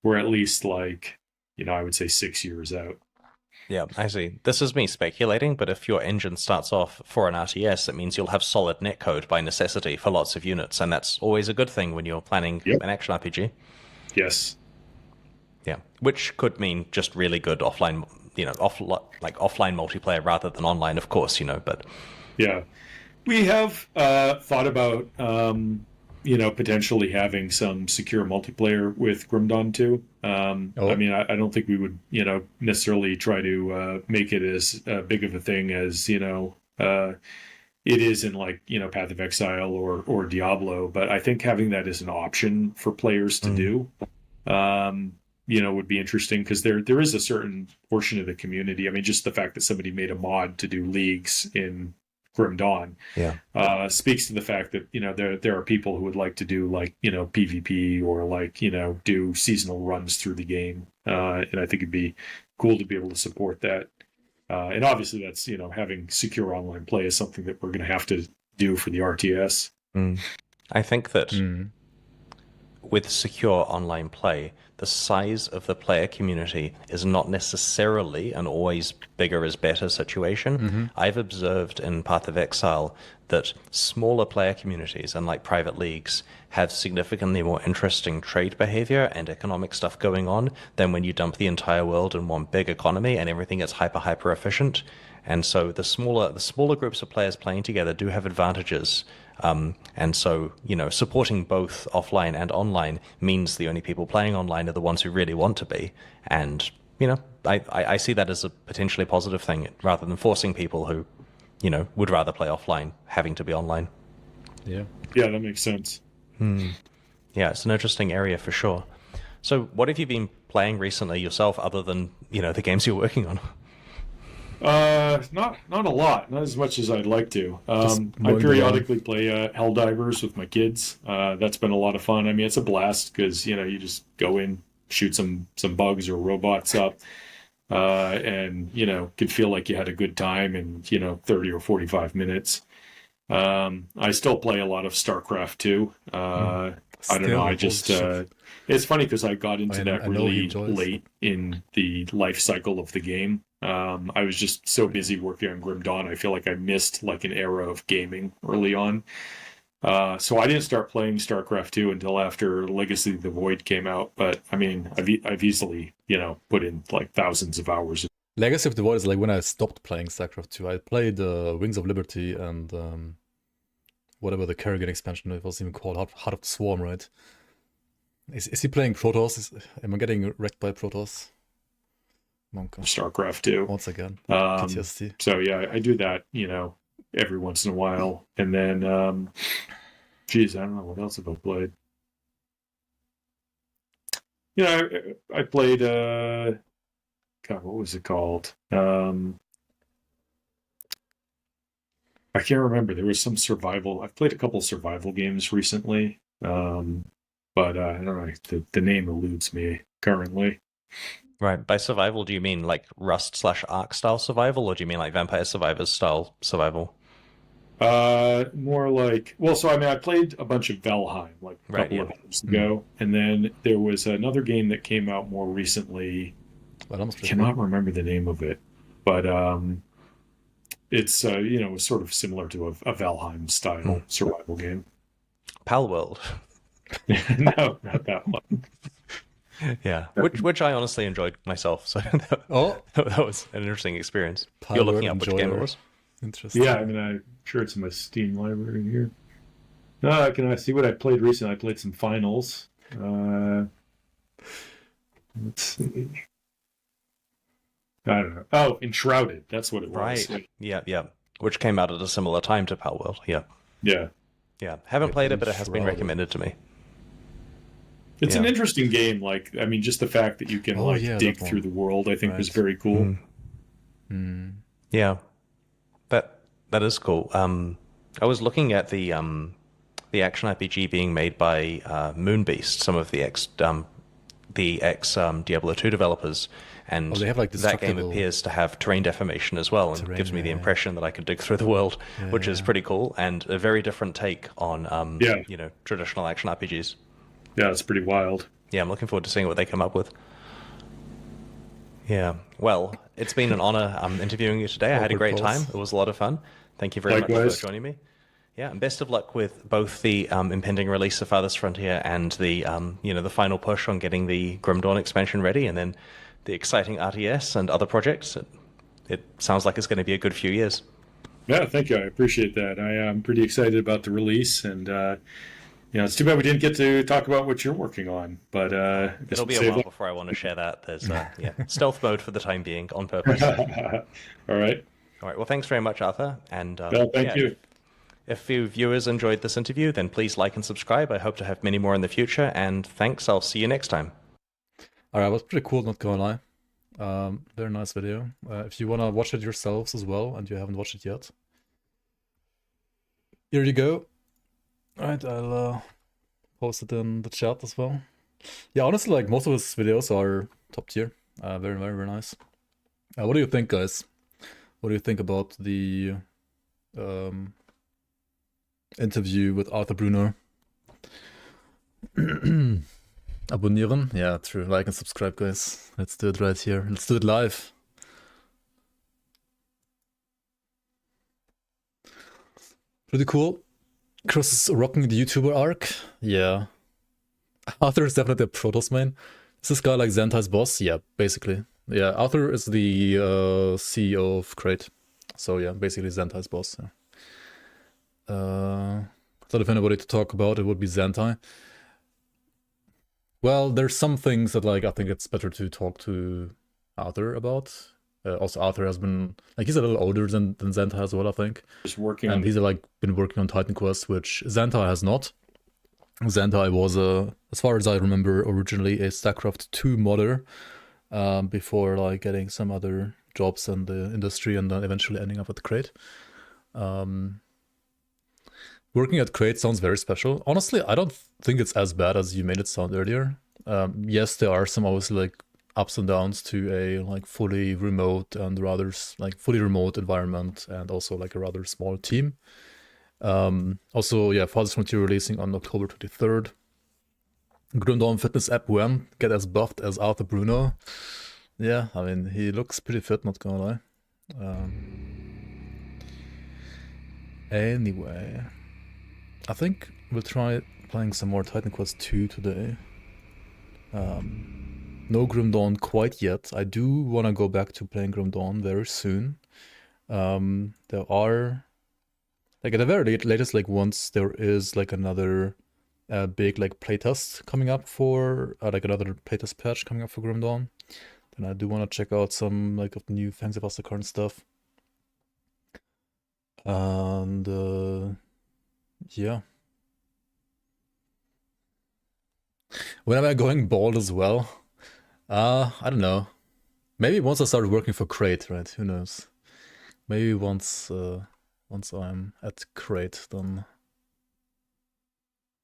we're at least like I would say 6 years out. Yeah, I see. This is me speculating, but if your engine starts off for an RTS, it means you'll have solid netcode by necessity for lots of units, and that's always a good thing when you're planning an action RPG. Yes. Yeah, which could mean just really good offline, offline multiplayer rather than online, of course, but... Yeah. We have thought about, potentially having some secure multiplayer with Grim Dawn 2. I mean, I don't think we would, necessarily try to make it as big of a thing as, it is in like, Path of Exile or Diablo. But I think having that as an option for players to do, would be interesting, because there is a certain portion of the community. I mean, just the fact that somebody made a mod to do leagues in Grim Dawn speaks to the fact that there are people who would like to do like PvP or like do seasonal runs through the game, and I think it'd be cool to be able to support that. And obviously that's having secure online play is something that we're going to have to do for the RTS. I think that with secure online play, the size of the player community is not necessarily an always bigger is better situation. I've observed in Path of Exile that smaller player communities and like private leagues have significantly more interesting trade behavior and economic stuff going on than when you dump the entire world in one big economy and everything gets hyper efficient. And so the smaller groups of players playing together do have advantages. And so, supporting both offline and online means the only people playing online are the ones who really want to be. And, I see that as a potentially positive thing rather than forcing people who, would rather play offline having to be online. Yeah, that makes sense. Yeah, it's an interesting area for sure. So what have you been playing recently yourself other than, the games you're working on? Not a lot, not as much as I'd like to. I periodically play Helldivers with my kids. That's been a lot of fun. I mean, it's a blast because you just go in, shoot some bugs or robots up, and could feel like you had a good time in 30 or 45 minutes. I still play a lot of StarCraft 2. I don't know. I just it's funny because I got into that really late in the life cycle of the game. I was just so busy working on Grim Dawn. I feel like I missed like an era of gaming early on. So I didn't start playing StarCraft 2 until after Legacy of the Void came out. But I mean, I've easily, put in like thousands of hours. Legacy of the Void is like when I stopped playing StarCraft 2. I played Wings of Liberty and whatever the Kerrigan expansion it was even called, Heart of the Swarm, right? Is he playing Protoss? Am I getting wrecked by Protoss? Monka. StarCraft 2. Once again. PTSD. So yeah, I do that, every once in a while. And then, geez, I don't know what else have I played. I played, God, what was it called? I can't remember. There was some survival. I've played a couple survival games recently, but I don't know. The name eludes me currently. Right. By survival, do you mean like Rust/Ark style survival, or do you mean like Vampire Survivors style survival? More like, well, so I mean, I played a bunch of Valheim like a couple of years ago, and then there was another game that came out more recently. I cannot remember the name of it, but it's was sort of similar to a Valheim style survival game. Palworld. No, not that one. Yeah, which I honestly enjoyed myself. So that was an interesting experience. You're looking up which game it was. Interesting. Yeah, I mean, I'm sure it's in my Steam library here. Can I see what I played recently? I played some finals. Let's see. I don't know. Oh, Enshrouded. That's what it was. Right. Yeah. Which came out at a similar time to Palworld. Yeah. Yeah. Haven't played it, but it has been recommended to me. It's an interesting game. Like, I mean, just the fact that you can dig through the world, I think was very cool. Yeah. That is cool. I was looking at the action RPG being made by Moonbeast, some of the ex Diablo 2 developers, and they have, like, that game appears to have terrain deformation as well, and gives me the impression that I can dig through the world, which is pretty cool, and a very different take on traditional action RPGs. Yeah, it's pretty wild. Yeah, I'm looking forward to seeing what they come up with. Yeah, well, it's been an honor interviewing you today. I had a great time. It was a lot of fun. Thank you very much for joining me. Yeah, and best of luck with both the impending release of Farthest Frontier and the the final push on getting the Grim Dawn expansion ready, and then the exciting RTS and other projects. It sounds like it's going to be a good few years. Yeah, thank you. I appreciate that. I am pretty excited about the release, and it's too bad we didn't get to talk about what you're working on, but it'll be a while before I want to share that. There's stealth mode for the time being on purpose. All right. Well, thanks very much, Arthur. And thank you. If you viewers enjoyed this interview, then please like and subscribe. I hope to have many more in the future. And thanks. I'll see you next time. All right, it was pretty cool, not gonna lie. Very nice video. If you wanna watch it yourselves as well, and you haven't watched it yet, here you go. All right, I'll post it in the chat as well. Yeah, honestly, like most of his videos are top tier. Very, very, very nice. What do you think, guys? What do you think about the interview with Arthur Bruno? Abonnieren? Yeah, true. Like and subscribe, guys. Let's do it right here. Let's do it live. Pretty cool. Chris is rocking the YouTuber arc. Yeah. Arthur is definitely a Protoss main. Is this guy like Zentai's boss? Yeah, basically. Yeah, Arthur is the CEO of Crate. So yeah, basically Zentai's boss. Yeah. Thought if anybody to talk about, it would be Zentai. Well, there's some things that like I think it's better to talk to Arthur about. Also, Arthur has been like he's a little older than Zentai as well, I think. Just working, and he's like been working on Titan Quest, which Zentai has not. Zentai was as far as I remember, originally a StarCraft 2 modder, before like getting some other jobs in the industry and then eventually ending up at Crate. Working at Crate sounds very special. Honestly, I don't think it's as bad as you made it sound earlier. Yes, there are some obviously like ups and downs to a like fully remote and rather like fully remote environment, and also like a rather small team. Also, yeah, Farthest Frontier releasing on October 23rd. Grim Dawn fitness app when get as buffed as Arthur Bruno. Yeah, I mean, he looks pretty fit, not gonna lie. Anyway, I think we'll try playing some more Titan Quest 2 today. No Grim Dawn quite yet. I do want to go back to playing Grim Dawn very soon. There are, like at the very latest, like once there is like another big like playtest coming up for, like another playtest patch coming up for Grim Dawn, then I do want to check out some like of the new Fangs of the current stuff. And yeah. When am I going bald as well? I don't know. Maybe once I start working for Crate, right? Who knows? Maybe once I'm at Crate, then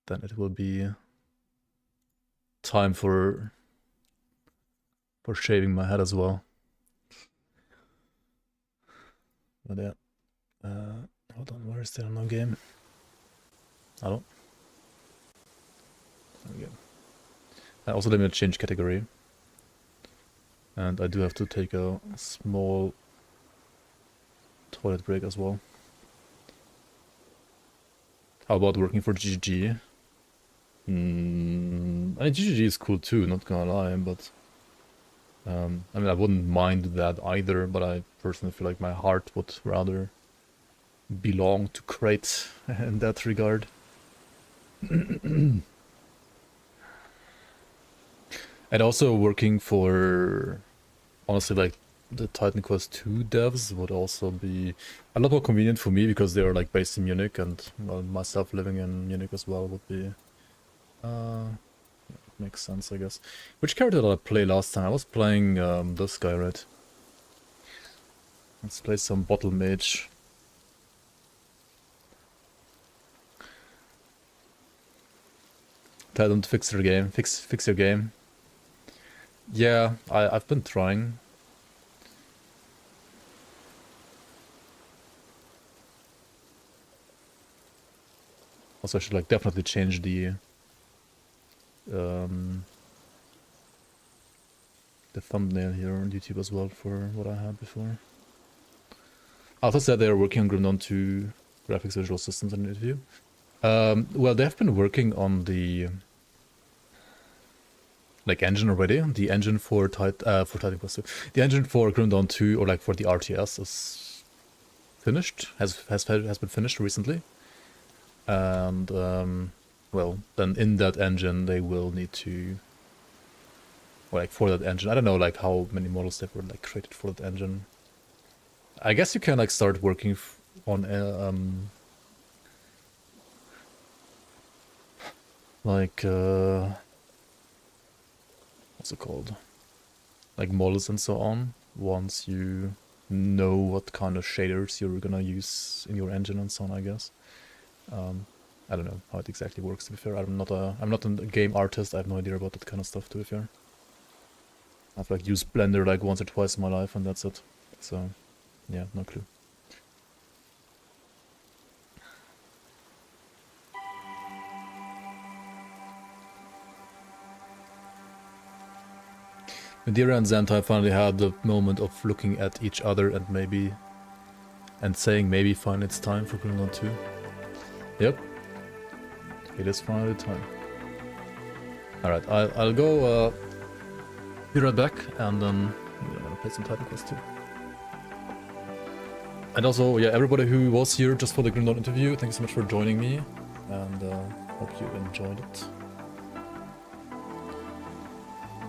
it will be time for shaving my head as well. But yeah. Hold on, where is there no game? Hello? There we go. Also, let me change category. And I do have to take a small toilet break as well. How about working for GG? I mean, GG is cool too, not gonna lie, but I mean, I wouldn't mind that either, but I personally feel like my heart would rather belong to Crate in that regard. And also working for, honestly, like the Titan Quest 2 devs would also be a lot more convenient for me because they are like based in Munich, and well, myself living in Munich as well would be makes sense, I guess. Which character did I play last time? I was playing this guy, right? Let's play some Bottle Mage. Tell them to fix their game. Fix your game. Yeah, I've been trying. Also, I should like definitely change the thumbnail here on YouTube as well for what I had before. I also said they are working on Grim Dawn 2 graphics visual systems in the interview. Well, they have been working on the like engine already. The engine for Titan Quest 2. The engine for Grim Dawn 2, or like for the RTS, is finished. Has been finished recently. And well, then in that engine they will need to, or like for that engine, I don't know like how many models they were like created for that engine. I guess you can like start working on like what's it called, like models and so on, once you know what kind of shaders you're gonna use in your engine and so on, I guess. I don't know how it exactly works, to be fair. I'm not a game artist. I have no idea about that kind of stuff, to be fair. I've like used Blender like once or twice in my life and that's it. So yeah, no clue. Medierra and Zentai finally had the moment of looking at each other and saying maybe finally it's time for Grim Dawn 2. Yep. It is finally time. Alright, I'll go be right back, and then I'm gonna play some Titan Quest 2. And also, yeah, everybody who was here just for the Grim Dawn interview, thank you so much for joining me, and hope you enjoyed it.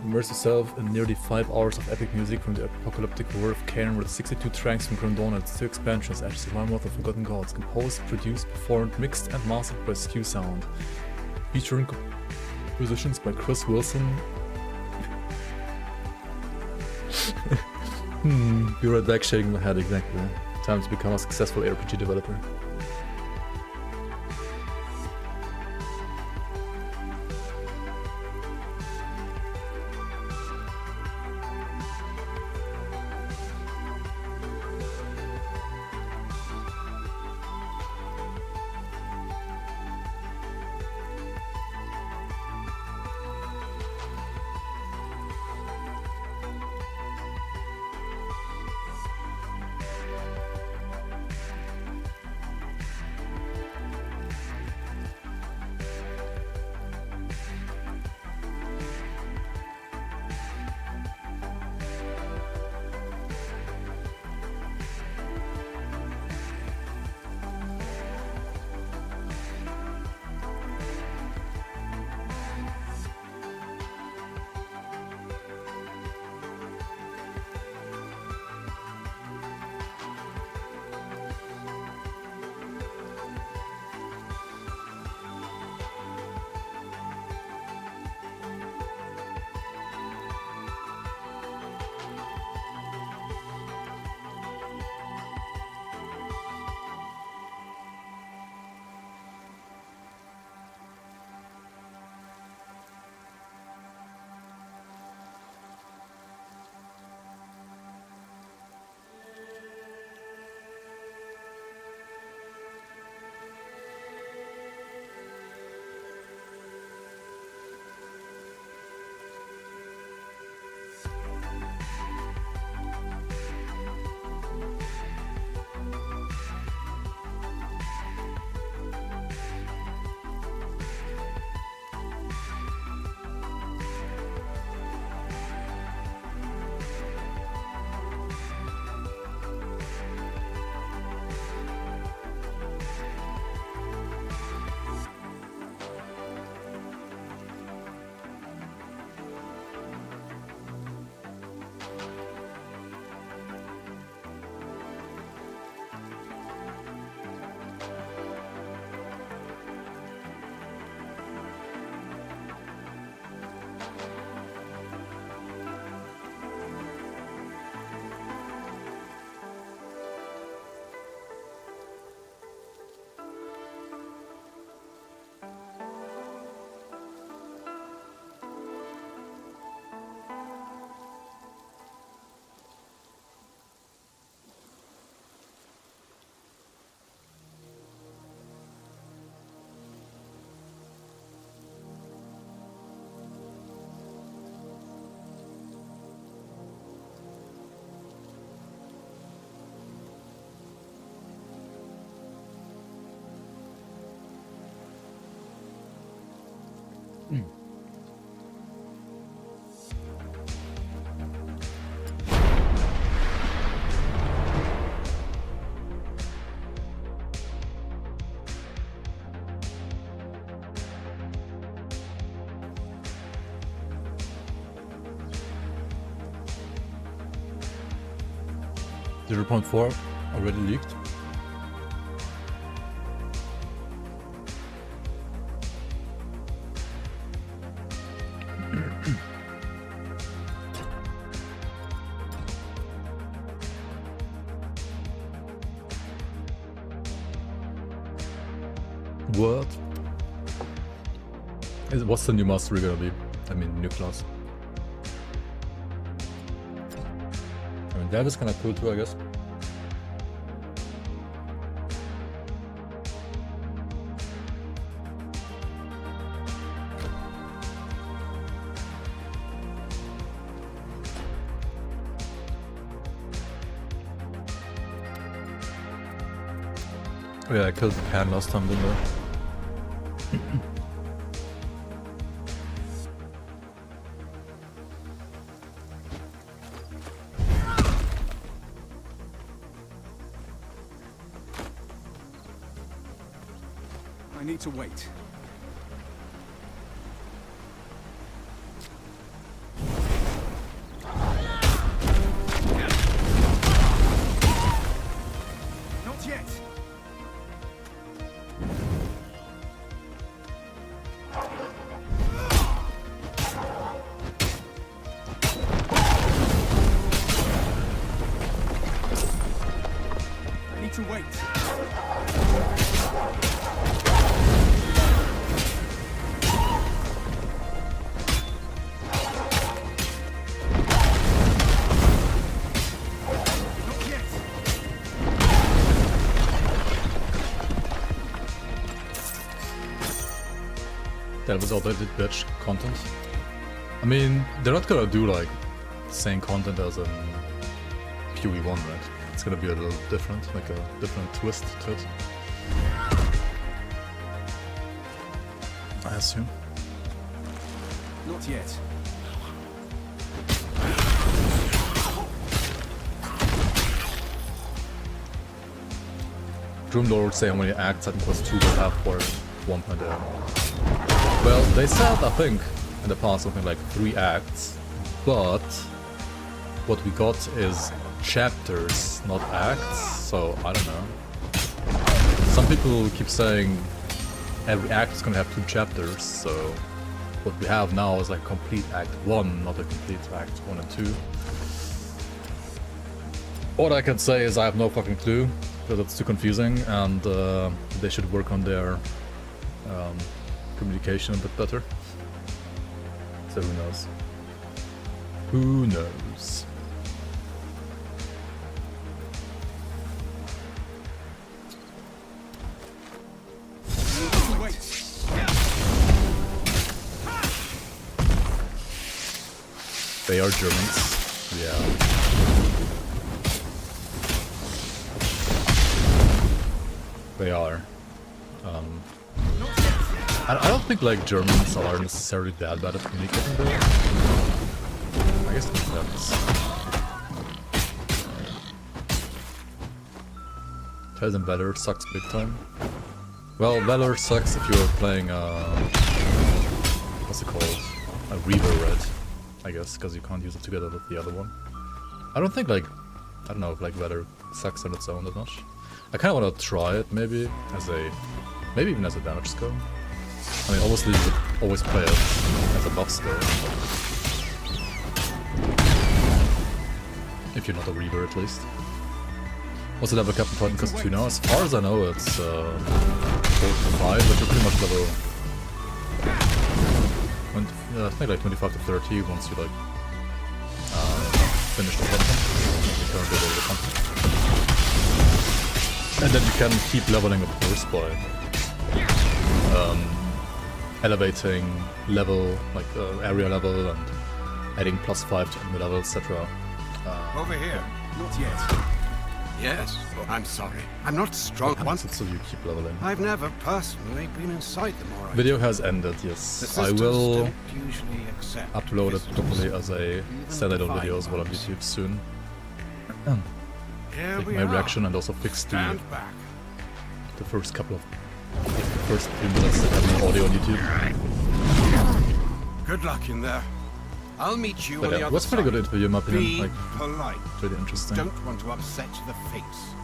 Immerse yourself in nearly 5 hours of epic music from the apocalyptic world of Cairn with 62 tracks from Grim Dawn and 2 expansions, Ashes of Mammoth and Forgotten Gods, composed, produced, performed, mixed and mastered by SKU Sound, featuring compositions by Chris Wilson. Be right back, shaking my head, exactly. Time to become a successful RPG developer. 0.4 already leaked. What? What's the new mastery gonna be? I mean, new class. I mean, that is kinda cool too, I guess. Oh yeah, I killed the pan last time, didn't I? I need to wait. Not yet. I need to wait. That was all they did batch content. I mean, they're not gonna do like the same content as in PoE1, right? It's gonna be a little different, like a different twist to it. I assume. Not yet. Dream Lord say how many acts I think was 2 will have for 1.0. Well, they said, I think, in the past something like 3 acts, but what we got is chapters, not acts, so I don't know. Some people keep saying every act is gonna have 2 chapters, so what we have now is like complete act 1, not a complete act 1 and 2. What I can say is I have no fucking clue, because it's too confusing, and they should work on their communication a bit better. So who knows? Who knows? They are Germans. Yeah. They are. I don't think like Germans are necessarily that bad at communicating though. I guess it depends. Tales and Valor sucks big time. Well, Valor sucks if you're playing what's it called? A Reaver Red, I guess, because you can't use it together with the other one. I don't think like, I don't know if like Valor sucks on its own that much. I kind of want to try it maybe as a, maybe even as a damage skill. I mean, obviously you could always play it as a buff skill. If you're not a Reaver at least. What's the level cap in Titan Quest 2 now? As far as I know it's 4 to 5, but you're pretty much level... I think like 25 to 30 once you like finish the content. You currently level the content. And then you can keep leveling of course by elevating level, like area level, and adding +5 to enemy level, etc. Over here. Not yet. Yes. Oh, I'm sorry. I'm not strong. Once so you keep leveling. I've never personally been inside the Morite. Video has ended, yes. I will upload it probably as a standalone video as well on YouTube soon. Take my reaction and also fix the first couple of first few minutes that have no audio on YouTube. Good luck in there. I'll meet you But on the yeah, it other was pretty good side. interview in my opinion. Be Like, polite. really interesting. Don't want to upset the fates.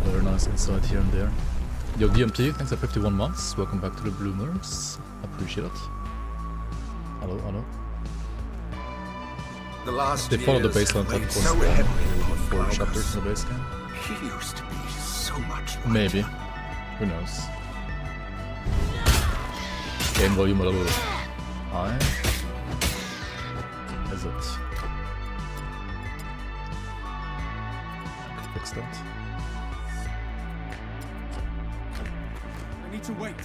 Very nice insight here and there. Yo, DMT, thanks for 51 months. Welcome back to the Bloomers. Appreciate it. Hello, hello. The last They follow the years baseline weighed type so was heavily upon 4 Glaucus. chapters in the base game. He used to be so much lighter. Maybe. Who knows? Game volume a little high. Is it? I can fix that. I need to wait.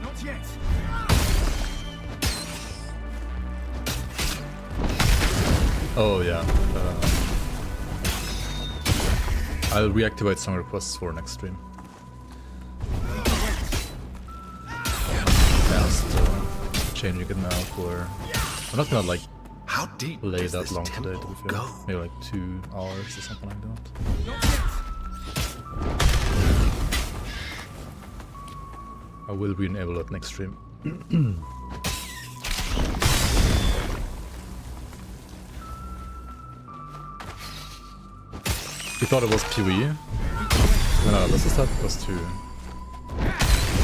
Not yet. Oh yeah. I'll reactivate song requests for next stream. Fast changing it now for... I'm not gonna like How deep play does that this long today, to temple be fair. go? Maybe like 2 hours or something like that. Not yet. I will re-enable that next stream. You thought it was PvE? No, this is that +2.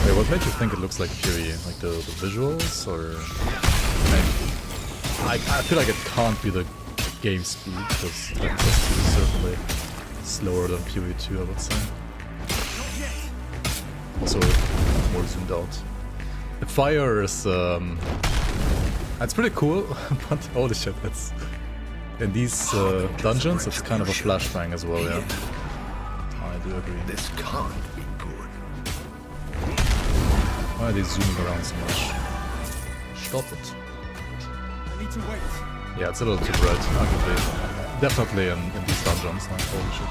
Wait, what made you think it looks like PvE? Like the visuals, or... I feel like it can't be the game speed, because that +2 is certainly slower than PvE2, I would say. Also, more zoomed out. The fire is... it's pretty cool, but holy shit, it's... In these dungeons, it's kind of a flashbang as well, yeah. I do agree. This can't be good. Why are they zooming around so much? Stop it. I need to wait. Yeah, it's a little too bright, arguably. Definitely in these dungeons, like, holy shit.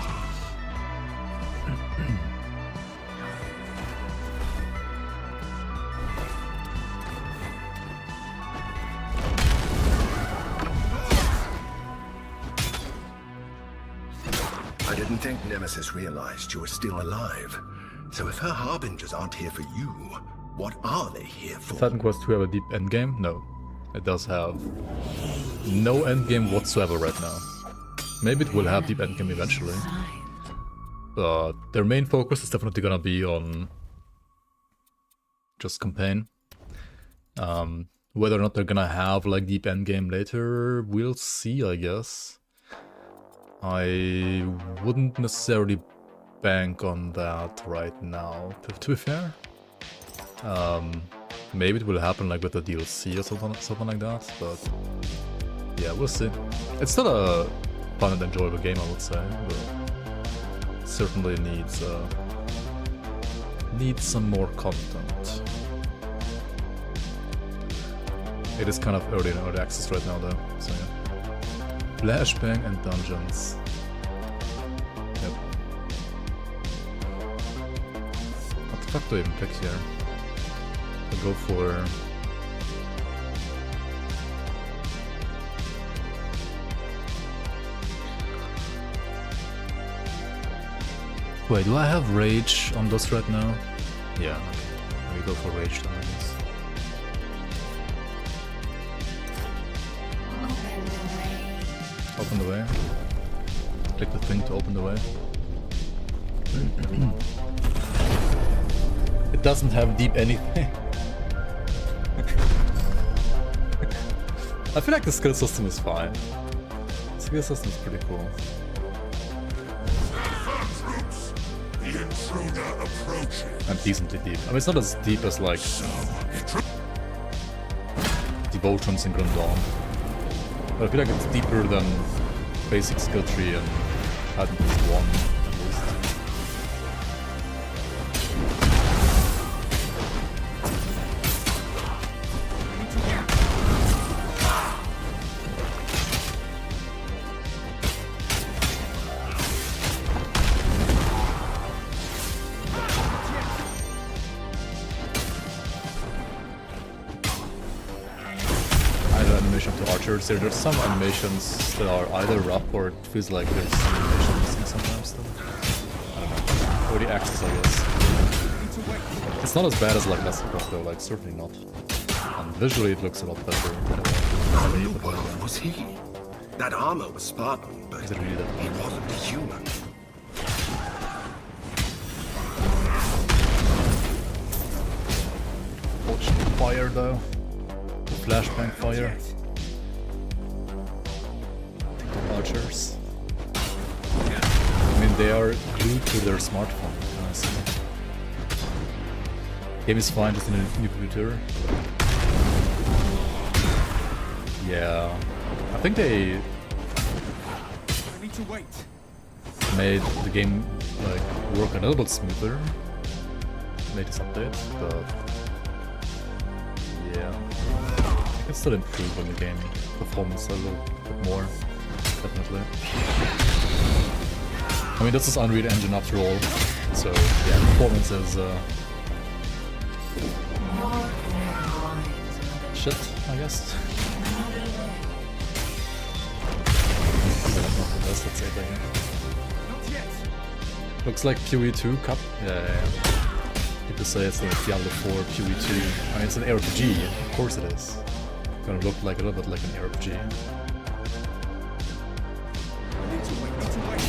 I didn't think Nemesis realized you were still alive. So if her harbingers aren't here for you, what are they here for? Titan Quest 2 have a deep endgame? No. It does have no endgame whatsoever right now. Maybe it will have deep endgame eventually. But their main focus is definitely gonna be on just campaign. Whether or not they're gonna have like deep endgame later, we'll see, I guess. I wouldn't necessarily bank on that right now, to be fair. Maybe it will happen like with the DLC or something like that, but yeah, we'll see. It's still a fun and enjoyable game, I would say, but certainly needs some more content. It is kind of early in early access right now though, so yeah. Flashbang and dungeons. Yep. What the fuck do I even pick here? I'll go for... Wait, do I have Rage on this right now? Yeah, okay. We go for Rage then, I guess. Open the way. Click the thing to open the way. It doesn't have deep anything. I feel like the skill system is fine. The skill system is pretty cool. And decently deep. I mean, it's not as deep as like Devotions in Grim Dawn. But I feel like it's deeper than basic skill tree and Titan Quest 1 at least. There's some animations that are either rough or it feels like there's some animations annoying sometimes though. I don't know. Or the axes, I guess. It's not as bad as like Last of Us though, like certainly not. And visually it looks a lot better. What in the world was he? That armor was Spartan, but Is it really that he wasn't a human. Watch the fire though. The flashbang fire. Archers. I mean, they are glued to their smartphone, honestly. Game is fine, just in a new computer. Yeah, I think they I need to wait. made the game like work a little bit smoother. Latest update, but yeah, I can still improve on the game performance a little bit more. Definitely. I mean, this is Unreal Engine after all, so yeah, performance is shit, I guess. Not the best, let's say it like that. Not yet. Looks like QE2 Cup. Yeah. People say it's like Diablo 4 QE2. I mean, it's an RPG, of course it is. Gonna look like a little bit like an RPG. I need to wait. Need to wait.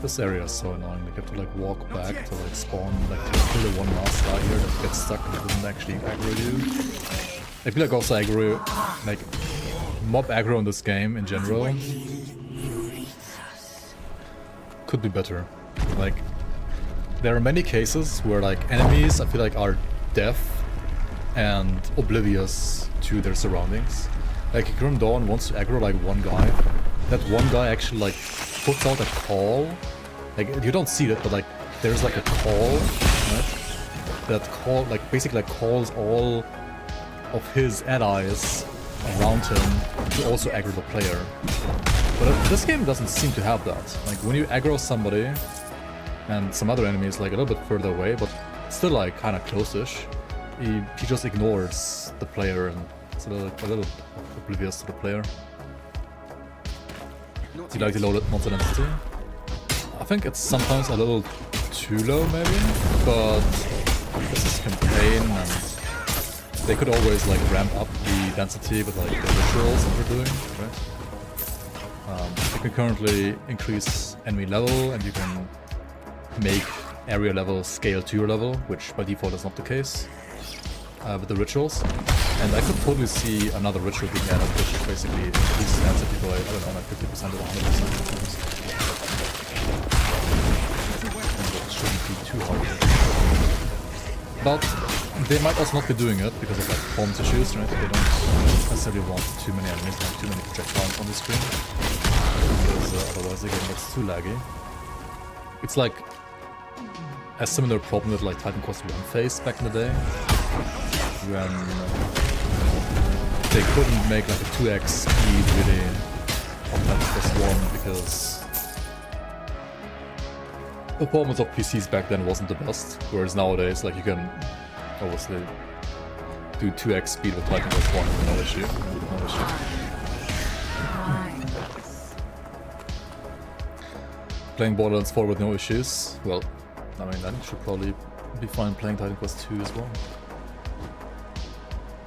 This area is so annoying. Like, you have to like walk back to like spawn, like to kill the one last guy here that gets stuck and doesn't actually aggro you. I feel like also aggro, like mob aggro in this game in general could be better. Like, there are many cases where like enemies I feel like are deaf and oblivious to their surroundings. Like Grim Dawn wants to aggro like one guy. That one guy actually like puts out a call. Like, you don't see it, but like there's like a call, right? That call like basically like calls all of his allies around him to also aggro the player. But this game doesn't seem to have that. Like when you aggro somebody and some other enemies like a little bit further away, but still like kind of close-ish, he just ignores the player and it's a little oblivious to the player. Not Do you like the low monster density? I think it's sometimes a little too low maybe, but this is campaign and they could always like ramp up the density with like the rituals that we're doing, right? You can currently increase enemy level and you can make area level scale to your level, which by default is not the case with the rituals. And I could totally see another ritual being added, which basically increases density by, I don't know, like 50% or 100%. And that shouldn't be too hard. But they might also not be doing it because of like performance issues, right? They don't necessarily want too many enemies, like too many projectiles on the screen. Because otherwise the game gets too laggy. It's like a similar problem that like Titan Quest 1 faced back in the day, when they couldn't make like a 2x speed really on Titan Quest 1 because performance of PCs back then wasn't the best, whereas nowadays like you can obviously do 2x speed with Titan Quest 1 with no issue. No issue. Playing Borderlands 4 with no issues, well, I mean, then you should probably be fine playing Titan Quest 2 as well.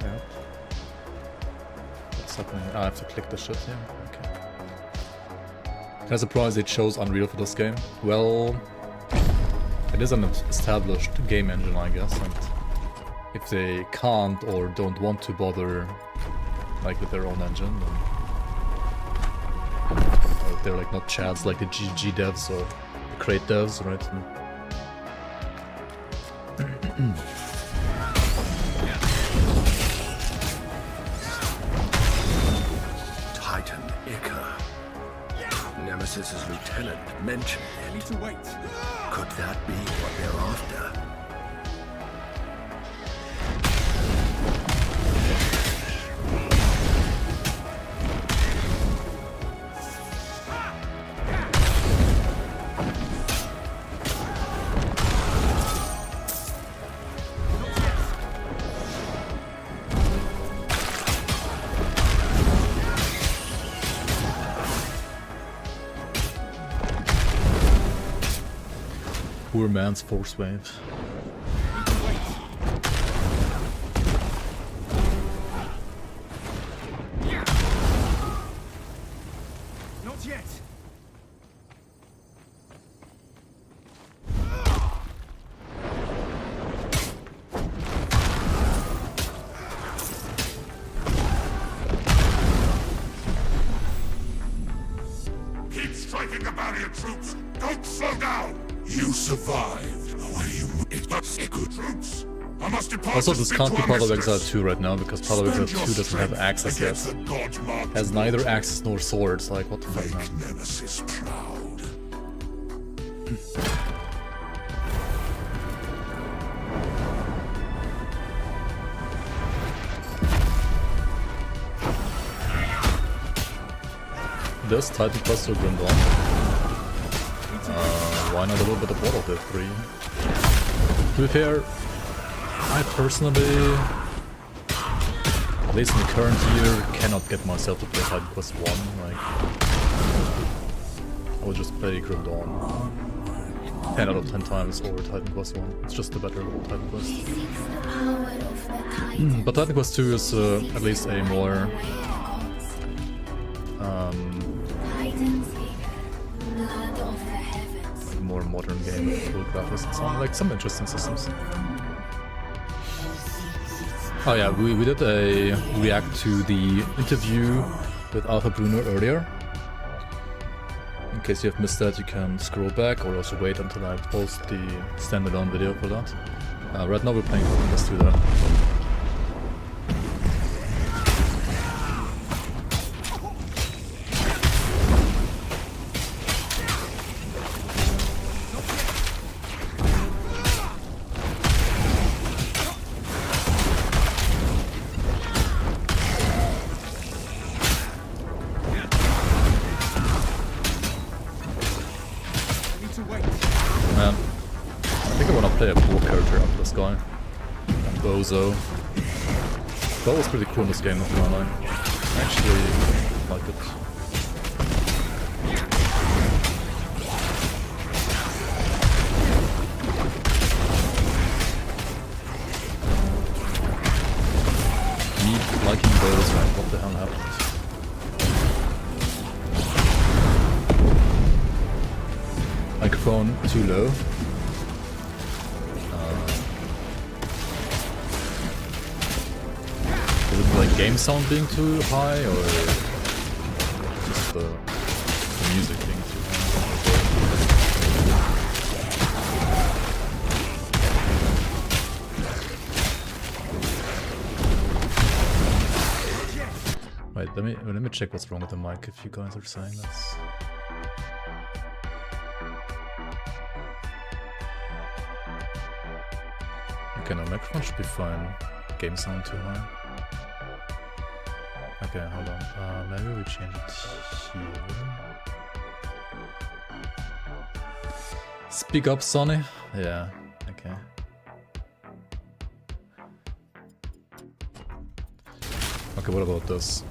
Yeah. What's happening? I have to click the shit here. Okay. Kind of surprised they chose Unreal for this game. Well, it is an established game engine, I guess, and if they can't or don't want to bother like with their own engine, then or they're like not chads like the GG devs or the Crate devs, right? Titan Ica. Nemesis's lieutenant mentioned I need it. to wait. Could that be what they're after? Poor man's force wave. Not yet. Keep striking the barrier, troops! Don't slow down! You survived. Good troops. I must depart. Also, this can't be Path of Exile 2 right now, because Path of Exile 2 doesn't have access yet. Has neither axes nor swords, like what the fuck, man. Nemesis proud. This Titan Cluster Grim Dawn. Why not a little bit of World of the 3? To be fair, I personally, at least in the current year, cannot get myself to play Titan Quest 1. Like, I will just play Grim Dawn 10 out of 10 times over Titan Quest 1. It's just the better Titan Quest. But Titan Quest 2 is at least a more more modern game with cool graphics and some interesting systems. Oh yeah, we did a react to the interview with Arthur Bruno earlier. In case you have missed that, you can scroll back or also wait until I post the standalone video for that. Right now we're playing Let's do that. Man, I think I want to play a cool character after this guy. Bozo. That was pretty cool in this game, not gonna lie. I actually like it. Me liking Bozo, like what the hell happened? Microphone too low. Is it like game sound being too high or just the music being too high? Wait, let me check what's wrong with the mic if you guys are saying that's. Okay, no, microphone should be fine. Game sound too high. Okay, hold on. Maybe we change it here. Speak up, Sonny. Yeah, okay. Okay, what about this?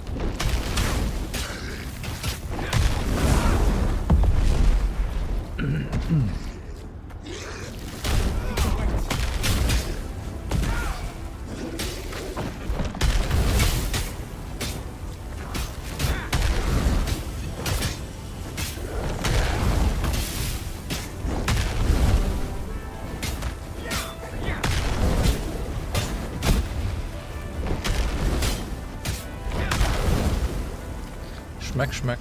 Schmack, schmack.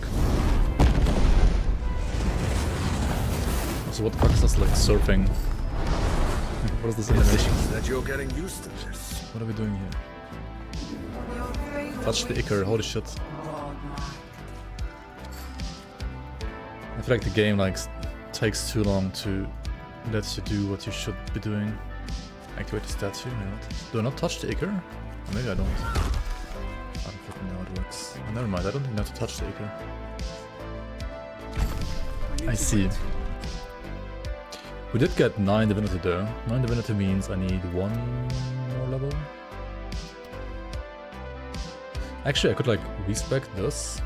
So what the fuck is this, like surfing? What is this animation? That you're getting used to this. What are we doing here? Touch the Icar, holy shit. I feel like the game like takes too long to let you do what you should be doing. Activate the statue, do I not touch the Icar? Maybe I don't. I don't fucking know how it works. Oh, never mind, I don't even have to touch the Icar. I see. We did get 9 Divinity though. 9 Divinity means I need 1 more level. Actually, I could like respec this.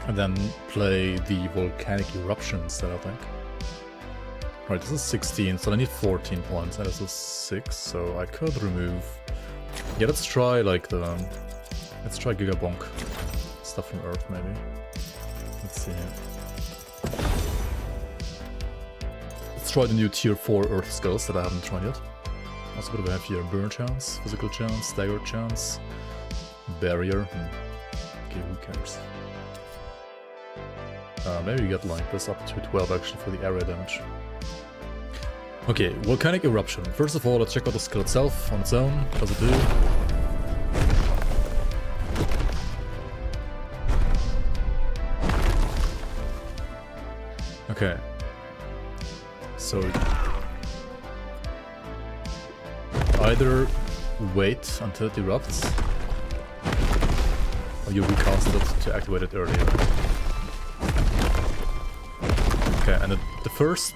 And then play the volcanic eruption instead, I think. Right, this is 16, so I need 14 points, and this is 6, so I could remove... Yeah, let's try like the... Let's try Gigabonk. Stuff from Earth, maybe. Let's see. Let's try the new tier 4 Earth skills that I haven't tried yet. Also, what do we have here? Burn chance, physical chance, stagger chance, barrier. Okay, who cares? Maybe you get like this up to 12 actually for the area damage. Okay, volcanic eruption. First of all, let's check out the skill itself on its own. What does it do? Okay. So either wait until it erupts, or you recast it to activate it earlier. Okay, and the first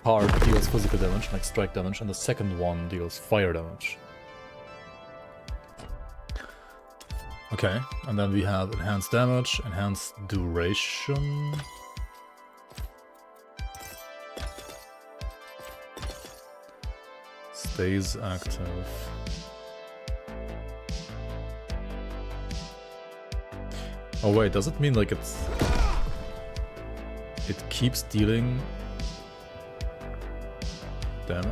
part deals physical damage, like strike damage, and the second one deals fire damage. Okay, and then we have enhanced damage, enhanced duration. Stays active. Oh wait, does it mean like it keeps dealing damage?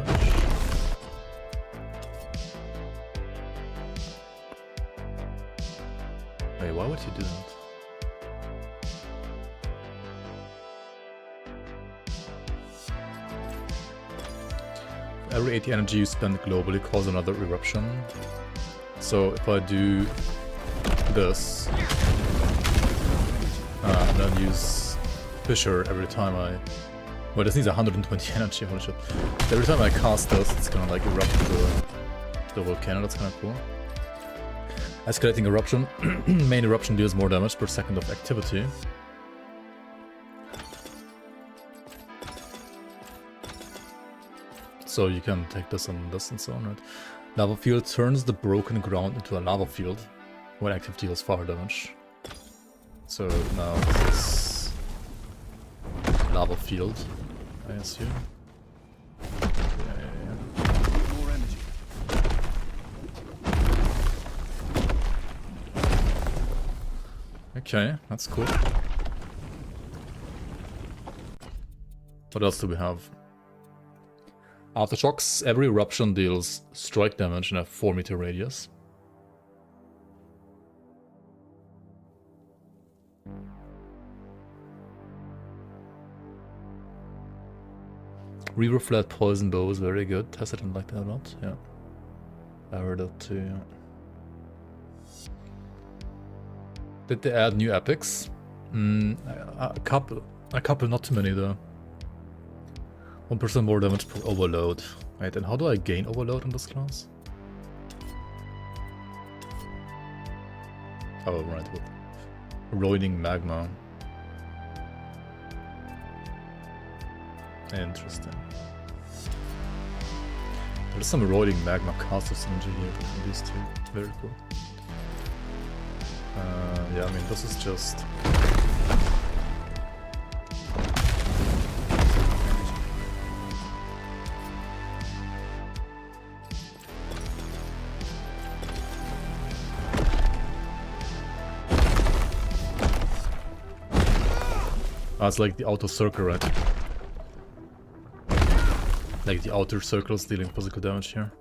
Wait, why would you do that? Every 80 energy you spend globally causes another eruption. So if I do this, and then use Fissure every time I... Well, this needs 120 energy, holy shit. Every time I cast this, it's gonna like erupt the volcano, that's kinda cool. Escalating eruption. Main eruption deals more damage per second of activity. So you can take this and this and so on, right? Lava field turns the broken ground into a lava field when active deals fire damage. So now this is lava field, I assume. Yeah. More energy. Okay, that's cool. What else do we have? Aftershocks, every eruption deals strike damage in a 4-meter radius. River flat poison bow is very good. Tessa didn't like that a lot, yeah. I heard that too, yeah. Did they add new epics? A couple, not too many though. 1% more damage per overload. Wait, and how do I gain overload in this class? Oh, right, with Roiling Magma. Interesting. There's some Roiling Magma caster synergy here between these two. Very cool. Yeah, I mean, this is just... it's like the outer circle, right? Like the outer circle is dealing physical damage here.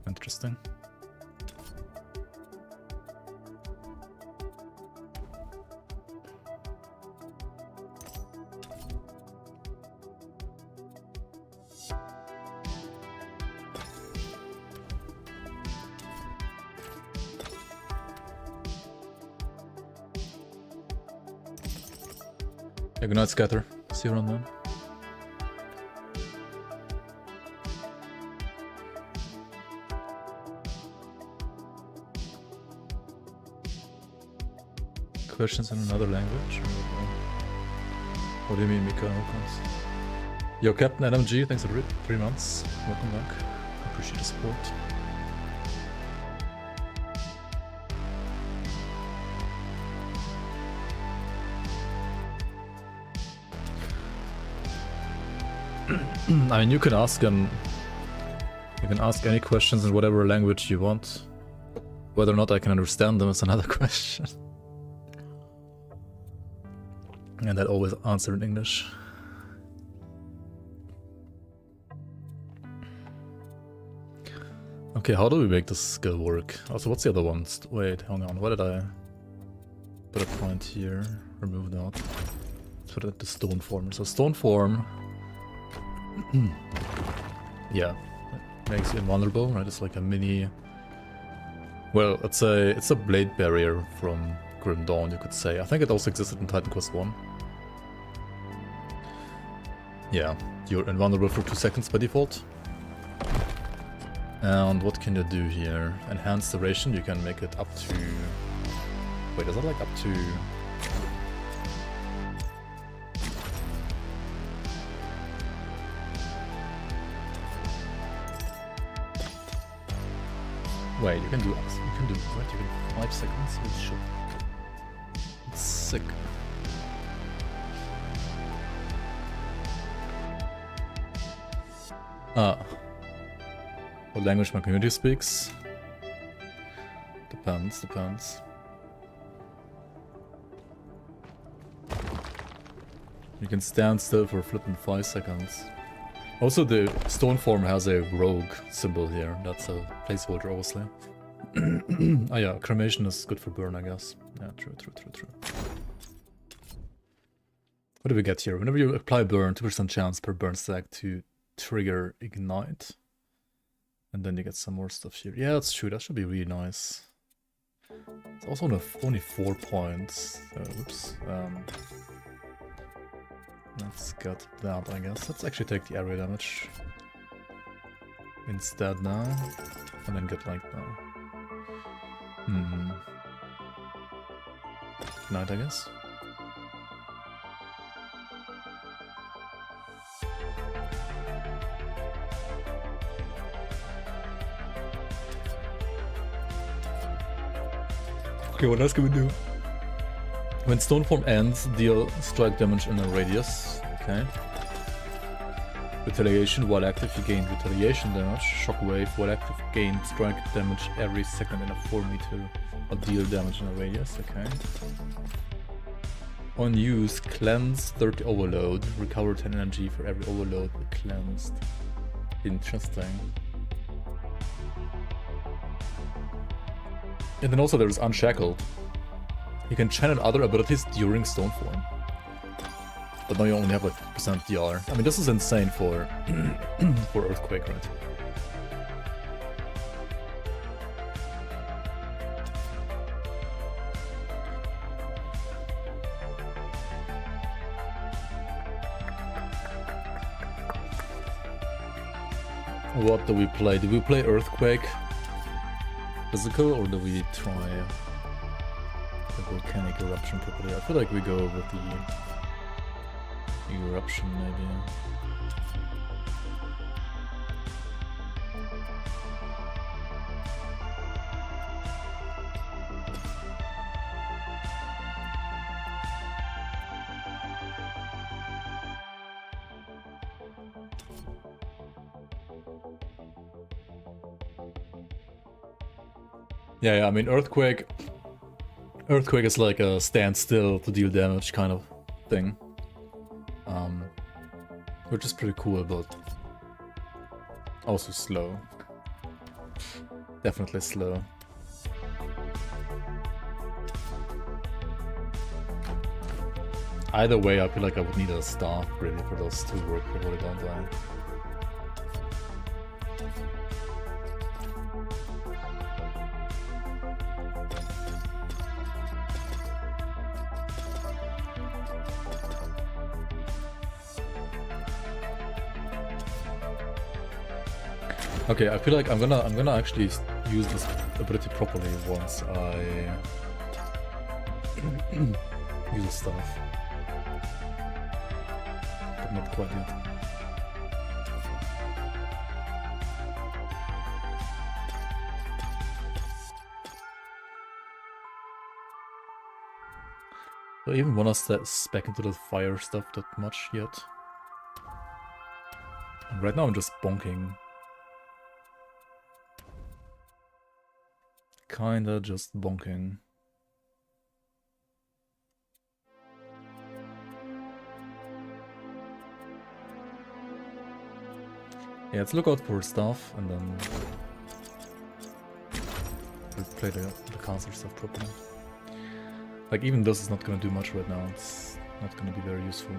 Interesting. Yeah, good night, Scatter. See you around then. Questions in another language? What do you mean, Mika? Yo, Captain LMG, thanks for 3 months. Welcome back. Appreciate the support. I mean, you can ask them. You can ask any questions in whatever language you want. Whether or not I can understand them is another question. And I'd always answer in English. Okay, how do we make this skill work? Also, what's the other one? Wait, hang on. What did I put a point here? Remove that. Let's put it at the stone form. So stone form. Yeah, it makes you invulnerable, right? It's like a mini. Well, it's a blade barrier from Grim Dawn, you could say. I think it also existed in Titan Quest 1. Yeah, you're invulnerable for 2 seconds by default. And what can you do here? Enhance duration, you can make it up to... Wait, is that like up to... Wait, you can do what? You can 5 seconds? Holy shit. It's sick. What language my community speaks? Depends. You can stand still for flipping 5 seconds. Also, the stone form has a rogue symbol here. That's a placeholder, obviously. Oh yeah, cremation is good for burn, I guess. Yeah, true. What do we get here? Whenever you apply burn, 2% chance per burn stack to trigger ignite. And then you get some more stuff here. Yeah, that's true. That should be really nice. It's also only 4 points. Oops. Let's get that, I guess. Let's actually take the area damage instead now. And then get like that. Ignite, I guess. Okay, what else can we do? When stone form ends, deal strike damage in a radius. Okay. Retaliation, while active, you gain retaliation damage. Shockwave, while active, gain strike damage every second in a 4 meter or deal damage in a radius. Okay. On use, cleanse 30 overload. Recover 10 energy for every overload cleansed. Interesting. And then also there's Unshackle. You can channel other abilities during stone form. But now you only have like percent DR. I mean, this is insane for for Earthquake, right? What do we play? Do we play Earthquake physical, or do we try the volcanic eruption properly? I feel like we go with the eruption maybe. Yeah, I mean, Earthquake is like a stand still to deal damage kind of thing. Which is pretty cool, but also slow. Definitely slow. Either way, I feel like I would need a star really for those to work before they don't die. Okay, I feel like I'm gonna actually use this ability properly once I use the stuff. But not quite yet. Do I even wanna step back into the fire stuff that much yet? Right now I'm just bonking. Kinda just bonking. Yeah, let's look out for stuff and then we'll play the caster stuff properly. Like, even this is not gonna do much right now, it's not gonna be very useful.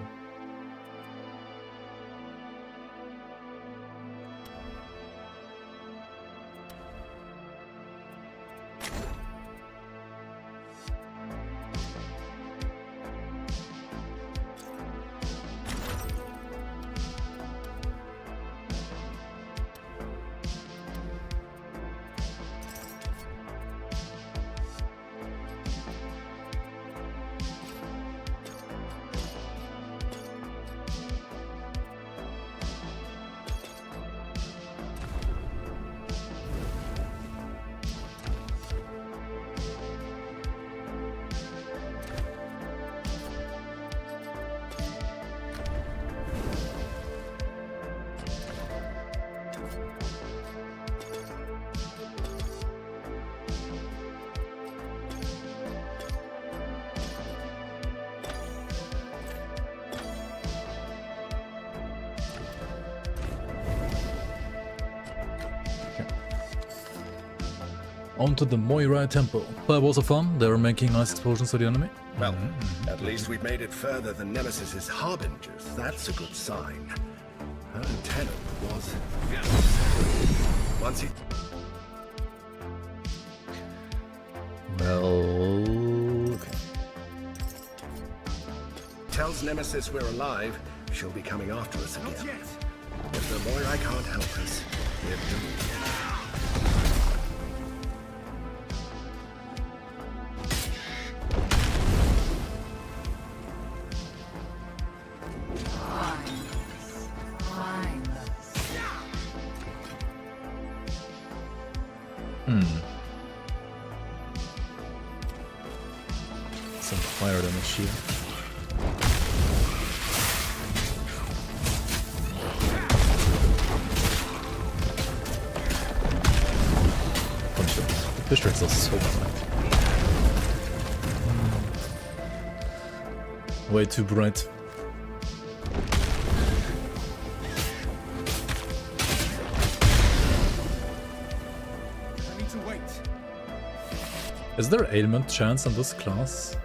Onto the Moira Temple. That was a fun. They were making nice explosions to the enemy. Well, at least we've made it further than Nemesis's harbingers. That's a good sign. Her lieutenant was... Once he... Well, okay. tells Nemesis we're alive, she'll be coming after us again. If the Moira can't help us, we're doomed. Some fire damage here. Oh shit, the fish tracks are so bright. Way too bright. Is there ailment chance on this class?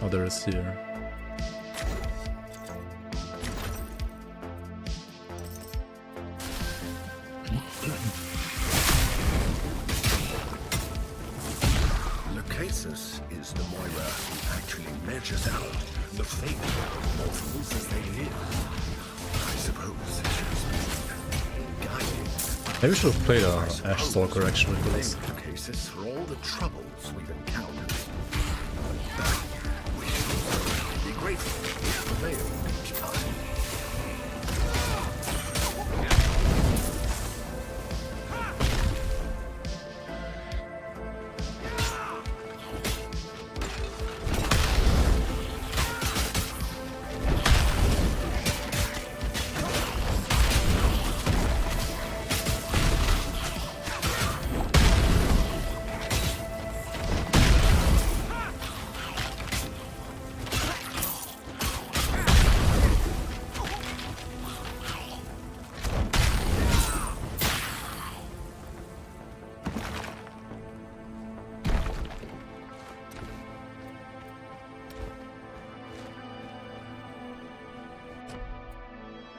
Oh, there is here. Lucasus is the Moira who actually measures out the fate of mortals as they live. I suppose she's been guided. Maybe we should have played a Ash Stalker actually for this. Lucasus for all the troubles we've encountered. We should be grateful for the veil each time.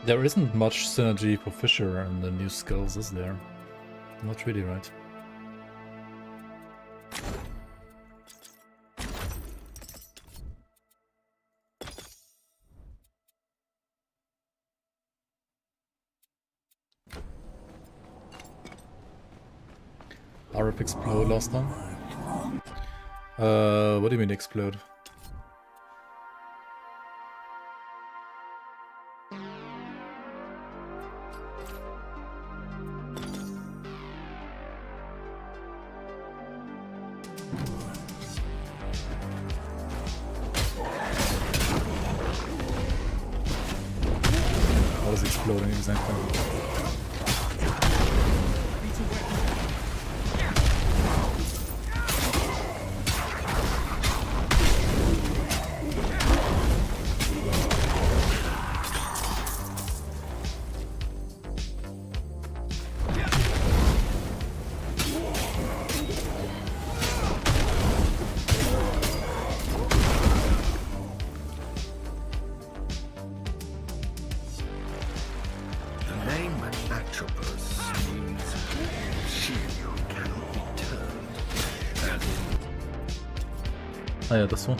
There isn't much synergy for Fisher and the new skills, is there? Not really, right? RF explode last time? What do you mean explode? What does explode exploding exactly. Ah yeah, this one.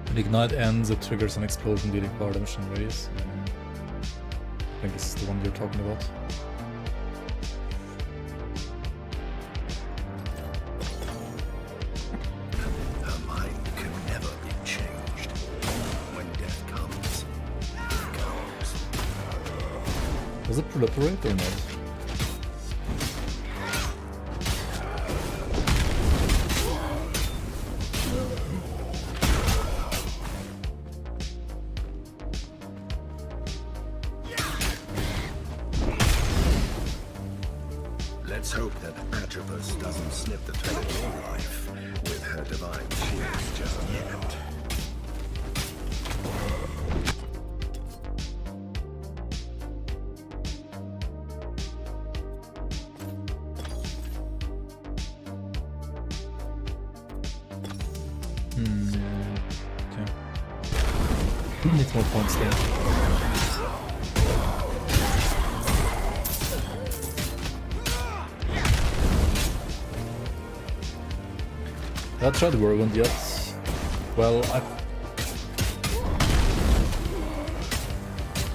When ignite ends, it triggers an explosion dealing power damage in radius. I think this is the one you're talking about. Her mind can never be changed. When death comes, it comes. Does it proliferate or not? Let's hope that Atropos doesn't snip the thread of your life with her divine shields just yet. Okay. Needs more points there. I haven't tried the whirlwind yet. Well,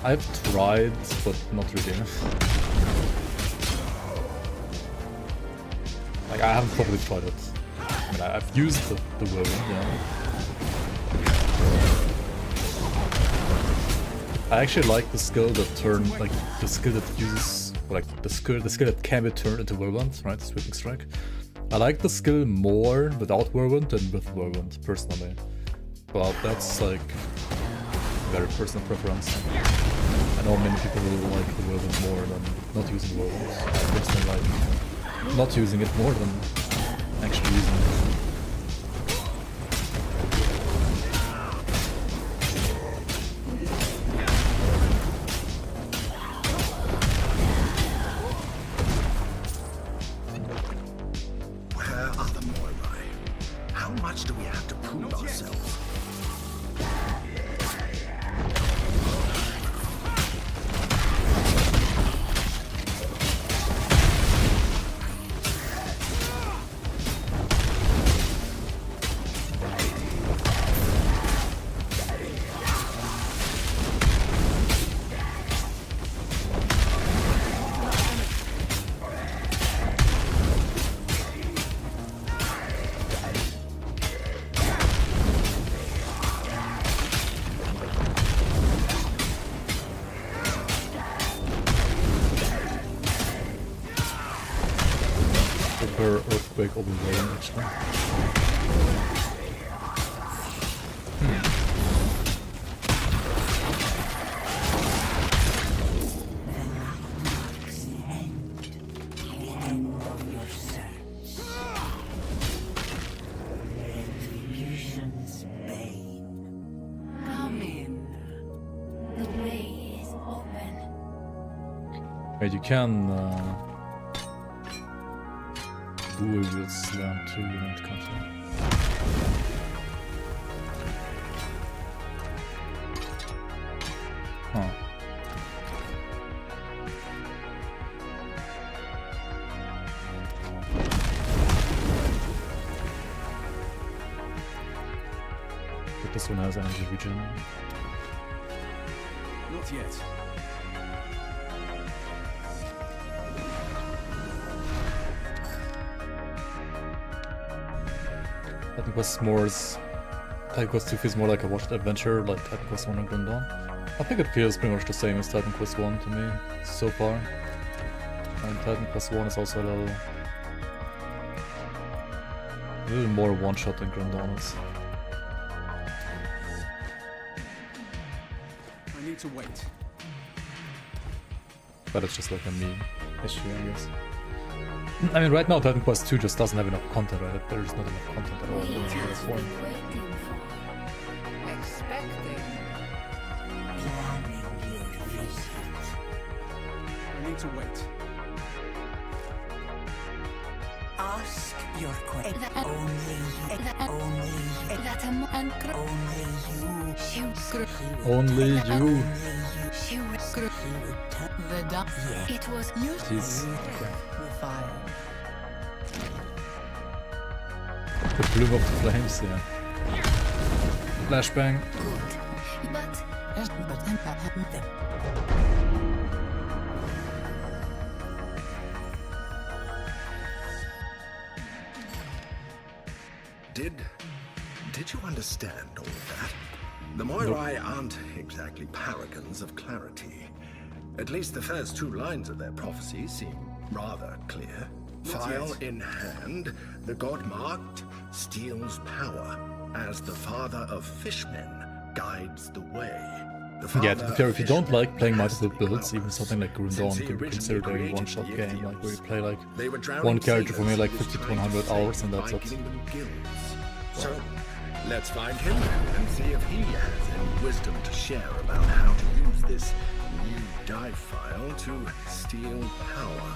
I've tried, but not really. Like, I haven't properly tried it. I mean, I've used the whirlwind, yeah. I actually like the skill that the skill that uses, like the skill that can be turned into whirlwind, right? Sweeping strike. I like the skill more without whirlwind than with whirlwind, personally. But that's like very personal preference. I know many people will like the whirlwind more than not using whirlwind. I personally like not using it more than actually using it. Earthquake overwhelming actually. Wait, you can Google will slam 2 unit content. Huh. But this one has energy regen. Not yet. Titan Quest Titan Quest 2 feels more like a watched adventure, like Titan Quest 1 and Grim Dawn. I think it feels pretty much the same as Titan Quest 1 to me, so far. And Titan Quest 1 is also a little more one-shot than Grim Dawn is. need to wait. But it's just like a me issue, I guess. I mean, right now Titan Quest 2 just doesn't have enough content, right? There's not enough content at all in this form. I need to wait. Ask your question. Only you. It was you. Jeez. Okay. The fire. The bloom of the flames, yeah. Flashbang. Did you understand all of that? The Moirai aren't exactly paragons of clarity. At least the first two lines of their prophecy seem rather clear. File in hand, the god marked steals power, as the father of fishmen guides the way. Yeah, to be fair, if you don't like playing multiple builds, even something like Grim Dawn can be considered a one-shot game, like where you play like one character for maybe like 50 to 100 hours and that's it. So, let's find him and see if he has any wisdom to share about how to use this new dive file to steal power.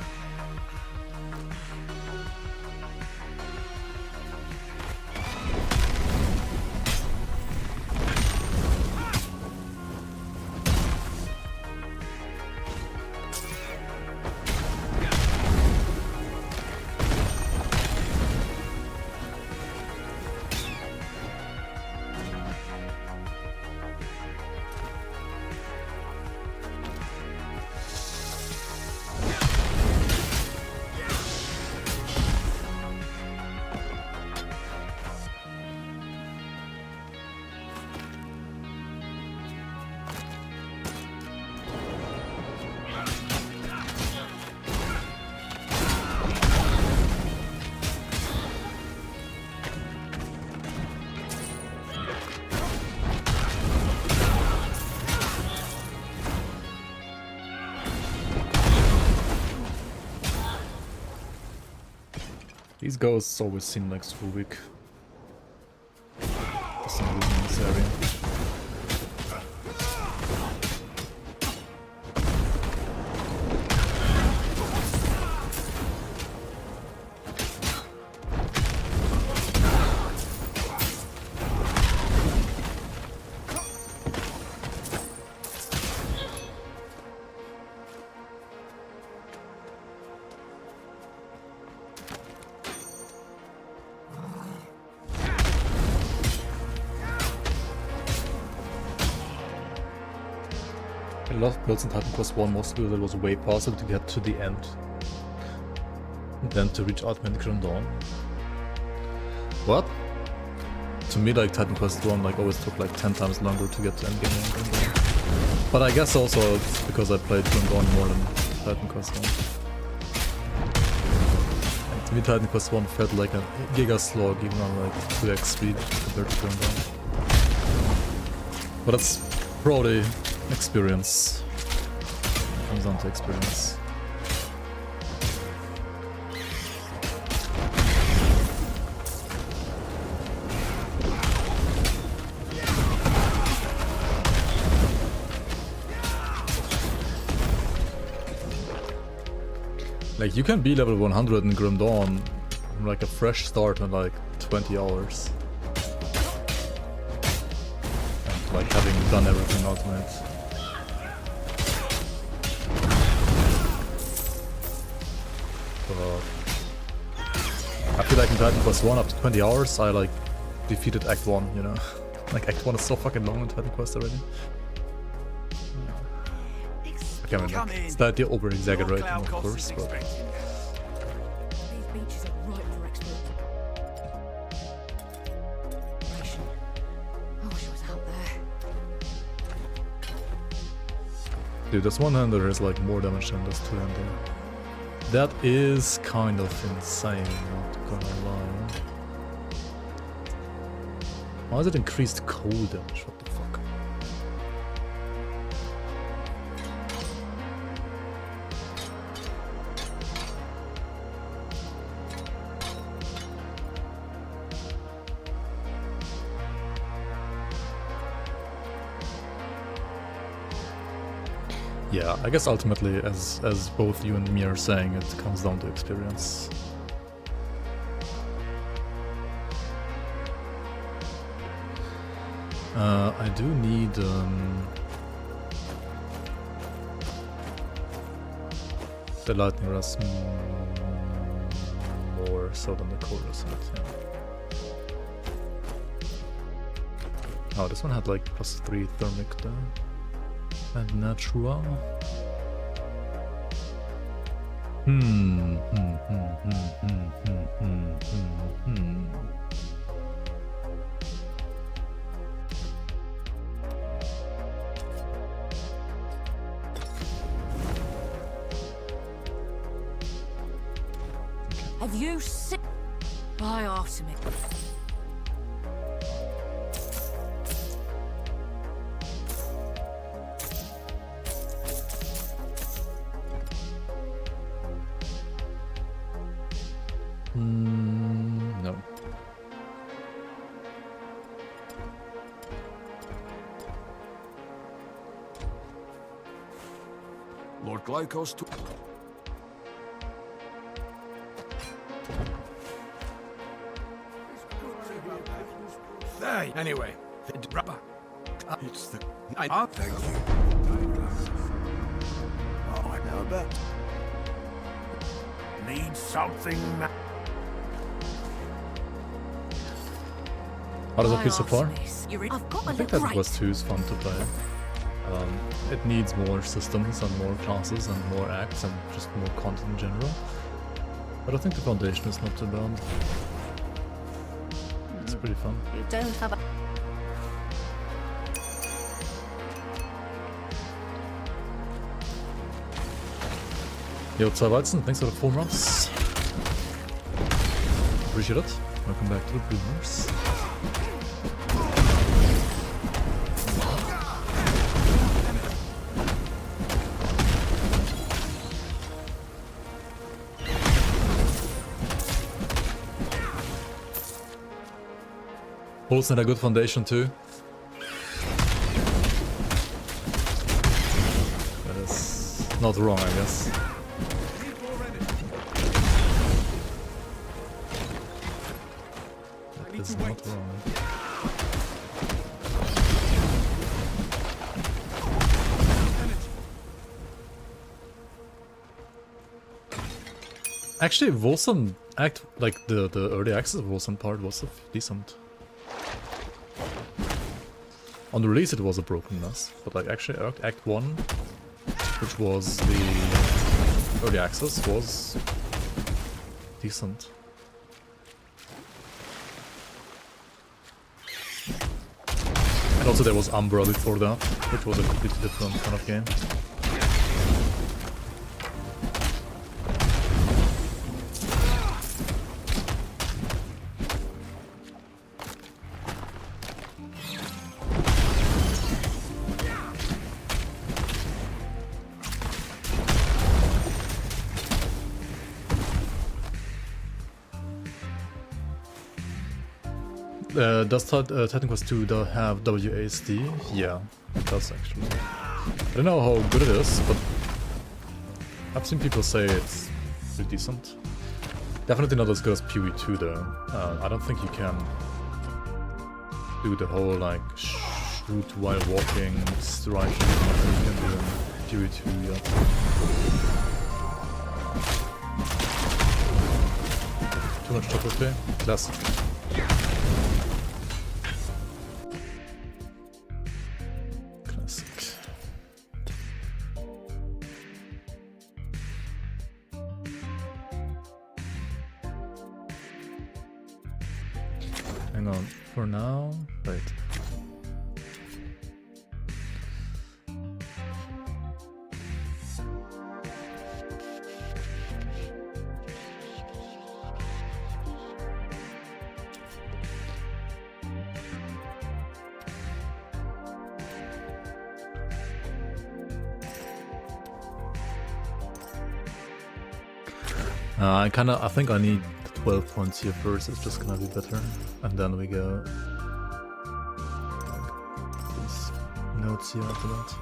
These ghosts always seem like super weak. For some reason in this area. I love builds in Titan Quest 1 mostly because it was way faster to get to the end than to reach Ultimate Grim Dawn. What? To me, like Titan Quest 1 like always took like 10 times longer to get to endgame than Grim Dawn. But I guess also it's because I played Grim Dawn more than Titan Quest 1. And to me, Titan Quest 1 felt like a giga slog even on like 2x speed compared to Grim Dawn. But that's probably experience. Comes down to experience. Like you can be level 100 in Grim Dawn, like a fresh start in like 20 hours. And like having done everything ultimate. I feel like in Titan Quest 1 up to 20 hours I like defeated Act 1, you know? Like Act 1 is so fucking long in Titan Quest already. Okay, I mean, like, it's slightly over-exaggerating of course, but... These beaches are ripe for exploration. I wish I was out there. Dude, this one-hander has like more damage than this two-hander. That is kind of insane, not gonna lie. Why is it increased cold damage? What the fuck? Yeah, I guess ultimately, as both you and me are saying, it comes down to experience. I do need the lightning rust more so than the cold rust, yeah. Oh, this one had like +3 thermic though. And natural. Have you seen? By Artemis. No. Lord Glycos took... Hey, anyway. It's the... thank you. Oh, I know about... Need something... How does it feel so far? I've got I think that Quest 2 is fun to play. It needs more systems and more classes and more acts and just more content in general. But I think the foundation is not too bad. It's pretty fun. You don't have a... Yo, Weizen, thanks for the 4 months. Appreciate it. Welcome back to the Boomers. Olsen had a good foundation too. That is not wrong, I guess. That is not wrong. Actually, Volson act like the early access of Volson part was decent. On the release it was a broken mess, but like actually Act 1, which was the early access, was decent. And also there was Umbra before that, which was a completely different kind of game. Does Titan Quest 2 have WASD? Yeah, it does actually. I don't know how good it is, but I've seen people say it's pretty decent. Definitely not as good as PoE2 though. I don't think you can do the whole like shoot while walking, striking, nothing you can do in PoE2 yet. Too much chocolate, classic. Hang on, for now, wait. I think I need 12 points here first, it's just gonna be better. And then we go like these notes here after that.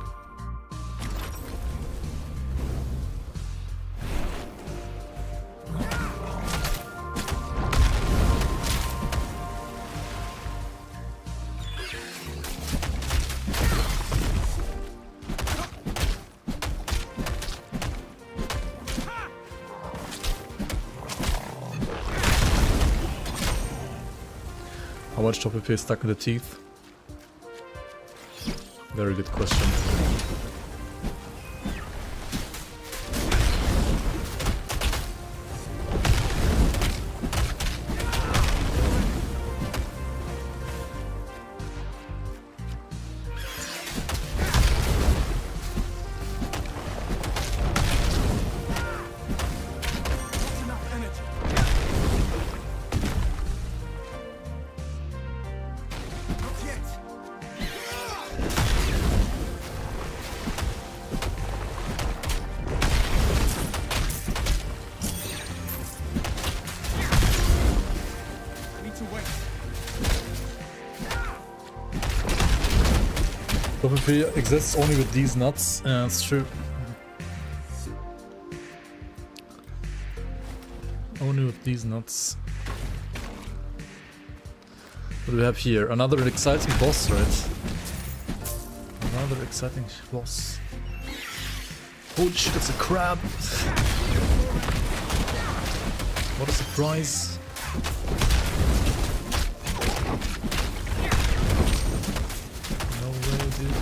How much top is stuck in the teeth? Very good question. Probably exists only with these nuts. Yeah, it's true. Only with these nuts. What do we have here? Another exciting boss, right? Another exciting boss. Holy shit, it's a crab! What a surprise! No way, dude.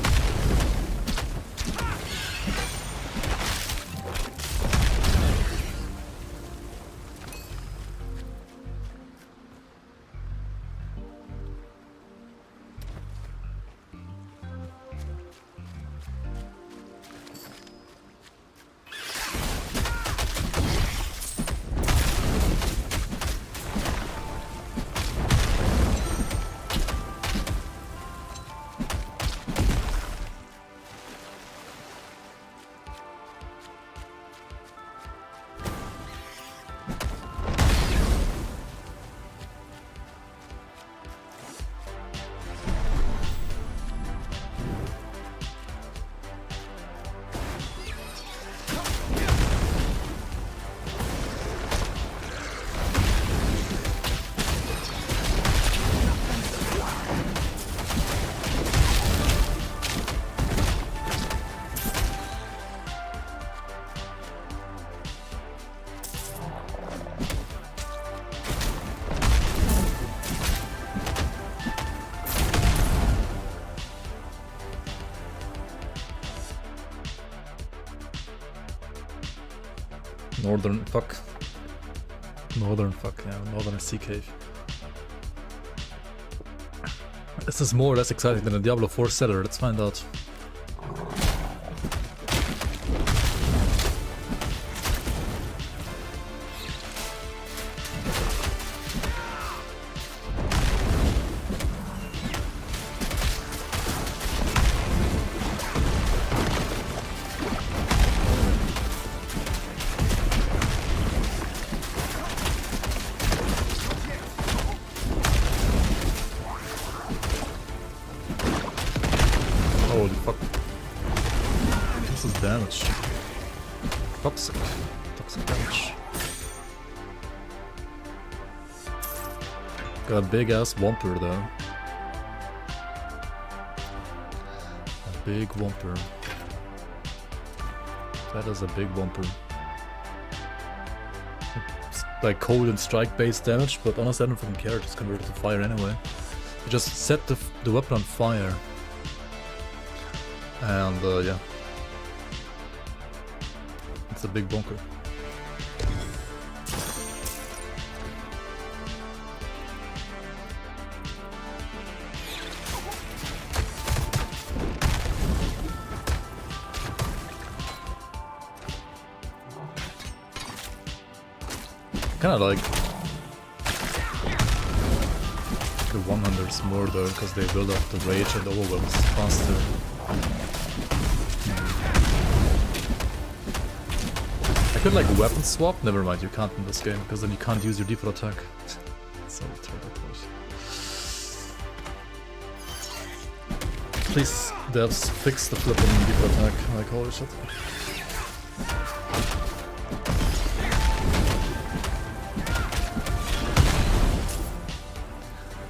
Northern fuck. Northern fuck, yeah, Northern Sea Cave. This is more or less exciting than a Diablo 4 seller, let's find out. Holy fuck. This is damage. Toxic. Toxic damage. Got a big ass Whomper though. A big Whomper. That is a big Whomper. It's like cold and strike based damage, but honestly I don't fucking care, just convert it to fire anyway. You just set the weapon on fire. And yeah, it's a big bunker. Kinda like the 100s more though, because they build up the rage and overwhelms faster. I could like weapon swap? Never mind, you can't in this game, because then you can't use your default attack. So terrible. Please, devs, fix the flip on default attack, like holy shit.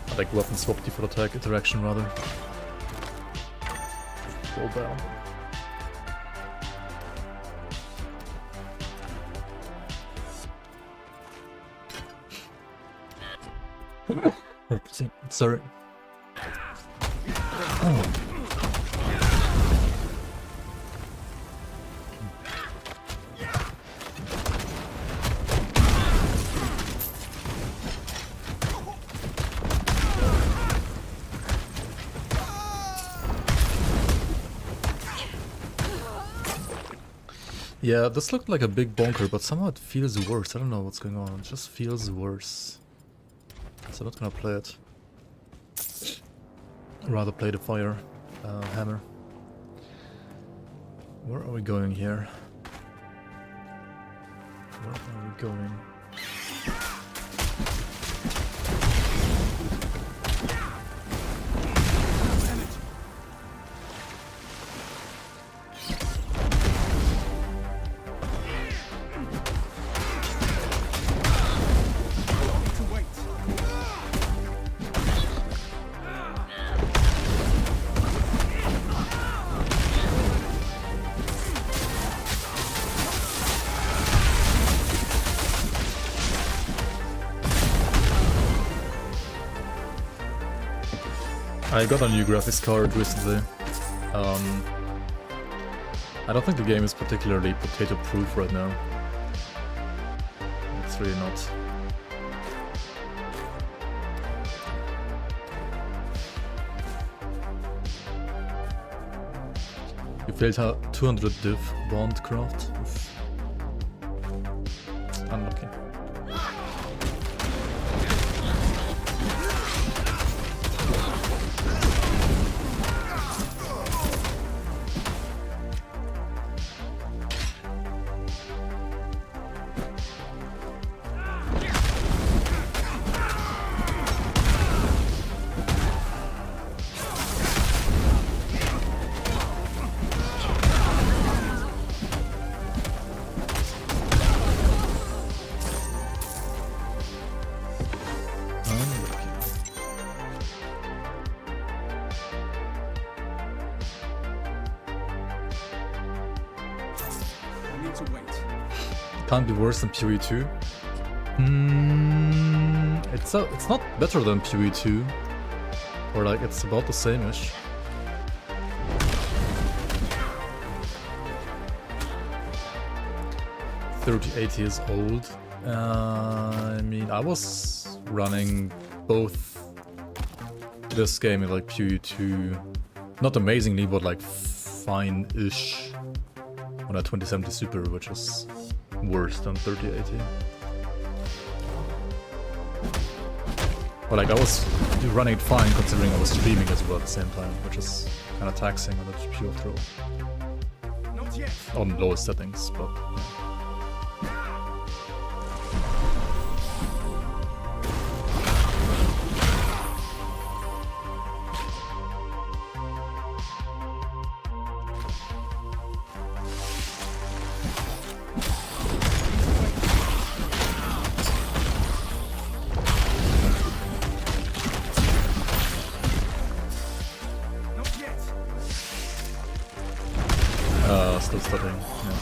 I like weapon swap default attack interaction rather. Go down. Sorry. Oh. Yeah, this looked like a big bonker, but somehow it feels worse. I don't know what's going on. It just feels worse. So I'm not gonna play it. I'd rather play the fire hammer. Where are we going here? Where are we going? I got a new graphics card recently. I don't think the game is particularly potato-proof right now. It's really not. You failed 200 div bond craft. Oof. Unlucky. Can't be worse than PoE2. It's not better than PoE2, or like it's about the same-ish. .38 years old. I mean, I was running both this game in like PoE2, not amazingly, but like fine-ish on a 2070 Super, which is worse than 3080. But like I was running it fine considering I was streaming as well at the same time, which is kind of taxing on the GPU throw. On lowest settings, but yeah. Still studying. Yeah.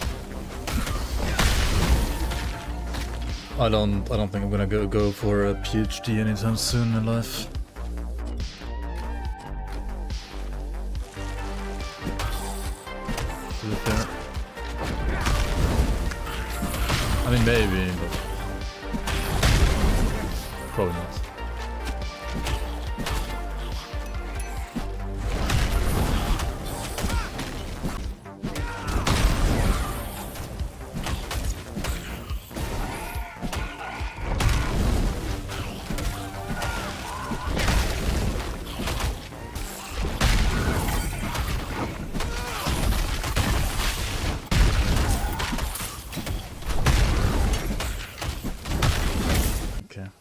I don't think I'm gonna go for a PhD anytime soon in life. To be fair. I mean maybe, but probably not.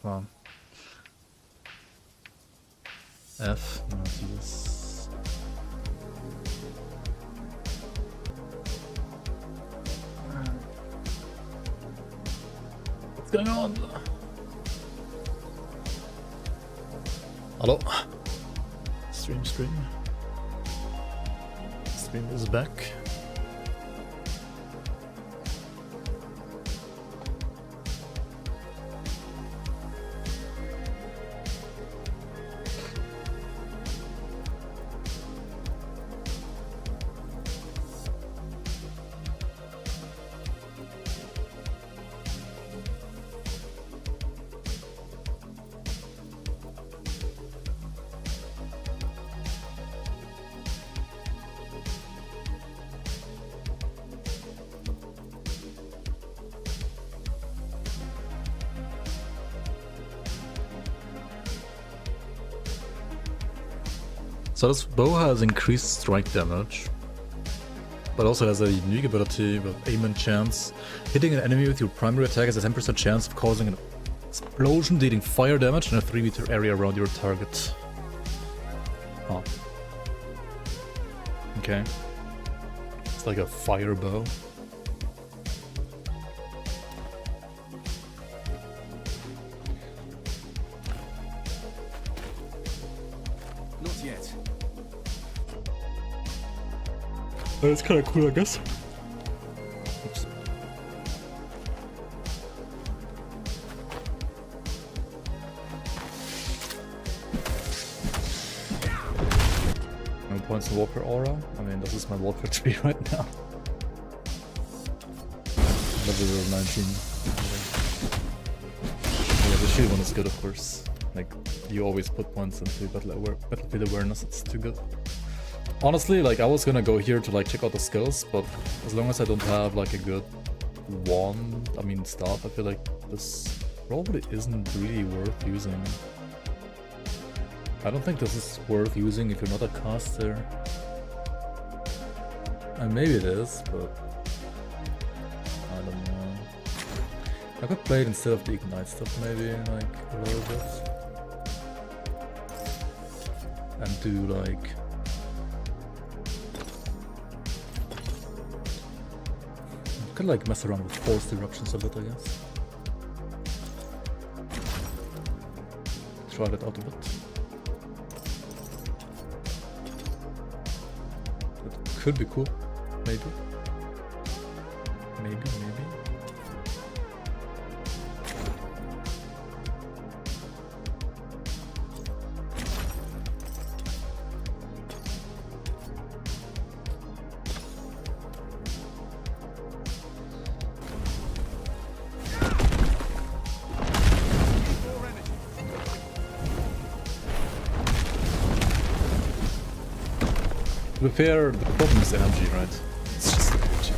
Well, F, no, let's do this. What's going on? Hello? Stream. Stream is back. So this bow has increased strike damage, but also has a unique ability with aim and chance. Hitting an enemy with your primary attack has a 10% chance of causing an explosion dealing fire damage in a 3-meter area around your target. Oh. Okay. It's like a fire bow. Not yet. That's kind of cool, I guess. Oops. No points in Walker Aura. I mean, this is my Walker tree right now. Level 19. Yeah, the shield one is good, of course. Like, you always put points into battlefield awareness, it's too good. Honestly, like, I was gonna go here to like check out the skills, but as long as I don't have like a good staff, I feel like this probably isn't really worth using. I don't think this is worth using if you're not a caster. And maybe it is, but I don't know. I could play it instead of the Ignite stuff maybe, like, a little bit. And do like... I could like mess around with forced eruptions a bit, I guess. Try that out a bit. That could be cool. Maybe. Maybe. To be fair, the problem is energy, right? It's just the energy.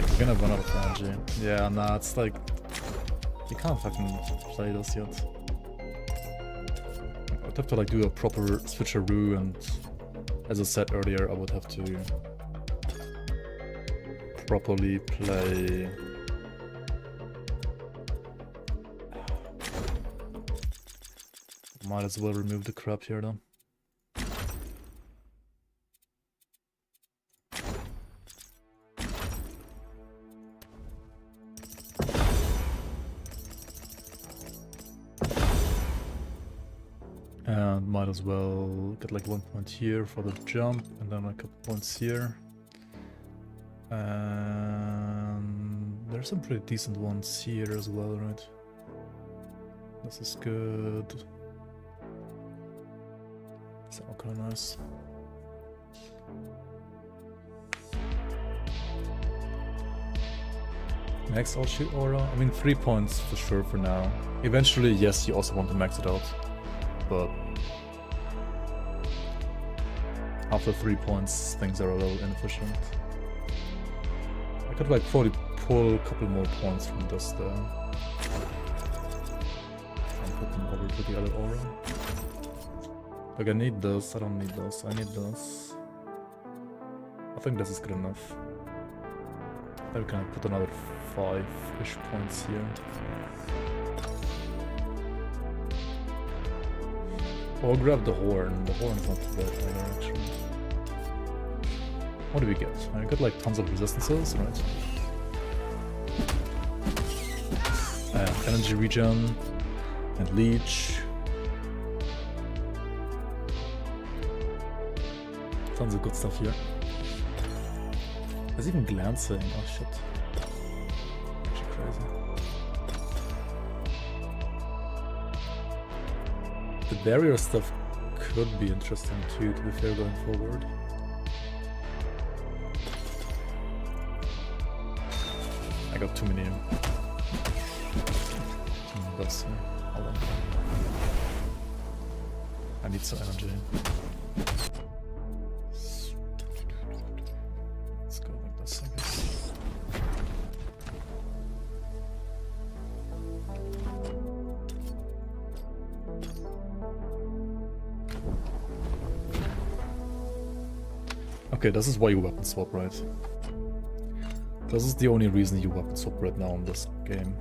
We're gonna run out of energy. Yeah, nah, it's like... You can't fucking play this yet. I'd have to like do a proper switcheroo, and as I said earlier, I would have to properly play... Might as well remove the crap here though. And might as well get like 1 point here for the jump, and then a couple points here. And there's some pretty decent ones here as well, right? This is good. It's all kind of nice. Max out shield aura? I mean, 3 points for sure for now. Eventually, yes, you also want to max it out. But after 3 points, things are a little inefficient. I could like probably pull a couple more points from this though. And put them over to the other aura. Like, I need this, I don't need this, I need this. I think this is good enough. Then we can put another 5-ish points here. Or grab the horn. The horn's not too bad either, actually. What do we get? I got like tons of resistances, right? Energy regen and leech. Tons of good stuff here. There's even glancing. Oh shit. Actually crazy. The barrier stuff could be interesting too, to be fair, going forward. I got too many buffs here. Hold on. I need some energy. Let's go like this, I guess. Okay, this is why you weapon swap, right? This is the only reason you weapon swap right now in this game.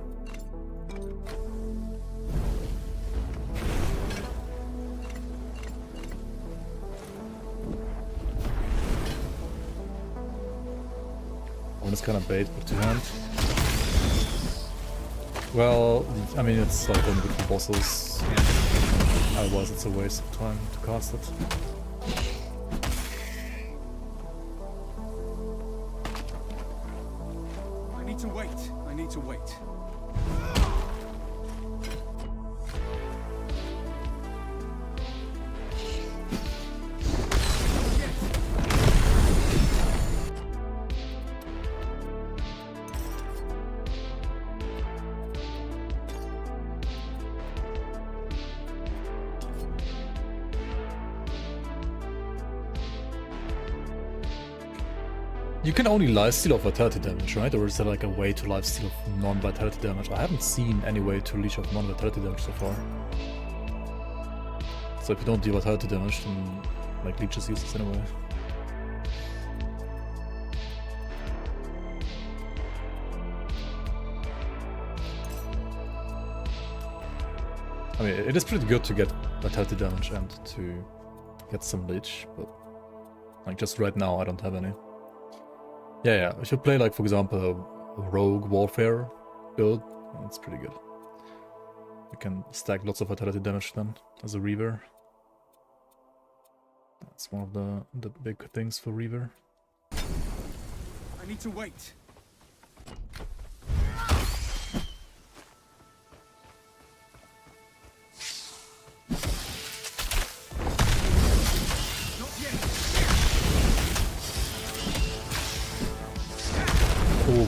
One is kind of bait with 2 hand. Well, I mean, it's like only with the bosses. Otherwise, it's a waste of time to cast it. I need to wait. I need to wait. You can only lifesteal off vitality damage, right? Or is there like a way to lifesteal of non-vitality damage? I haven't seen any way to leech off non-vitality damage so far. So if you don't deal vitality damage, then like leech is useless anyway. I mean, it is pretty good to get vitality damage and to get some leech, but like just right now I don't have any. Yeah, if you play like, for example, a rogue warfare build, it's pretty good. You can stack lots of vitality damage then as a Reaver. That's one of the big things for Reaver. I need to wait.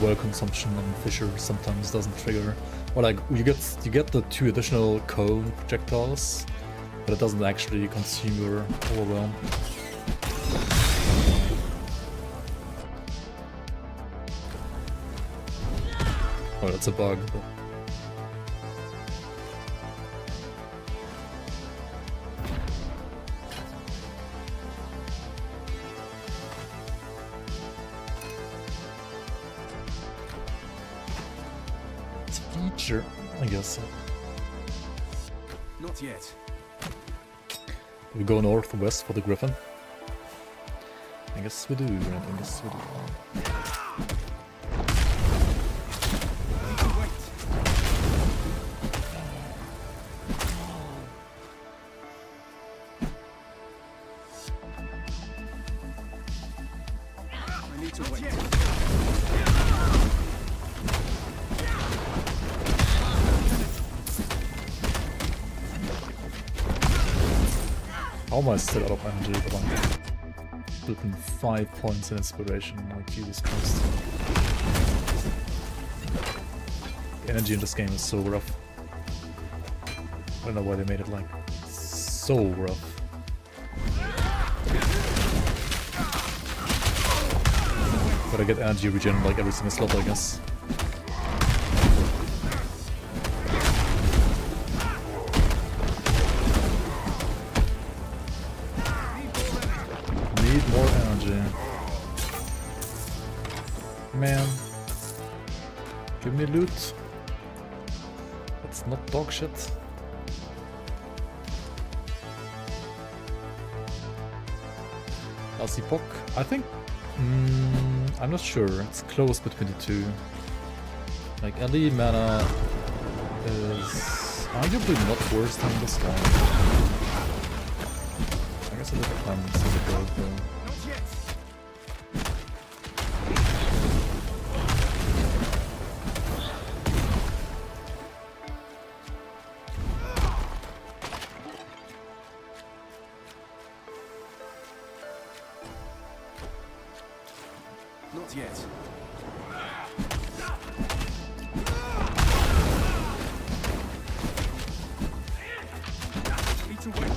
Well consumption on Fisher sometimes doesn't trigger. Or like you get the 2 additional cone projectiles, but it doesn't actually consume your overwhelm. Oh, that's a bug. But... Feature, I guess. Not yet. We go northwest for the Griffin. I guess we do, right? I guess we do. I need to wait. How am I still out of energy, but I'm splitting 5 points in inspiration, like Jesus Christ. The energy in this game is so rough. I don't know why they made it like so rough. But I get energy regen like every single slot, I guess. Need more energy. Man. Give me loot. It's not dog shit. Pok. I think... I'm not sure. It's close between the two. Like, LE mana is arguably not worse than this one. I guess it depends on the build though. Not yet. Need to wait.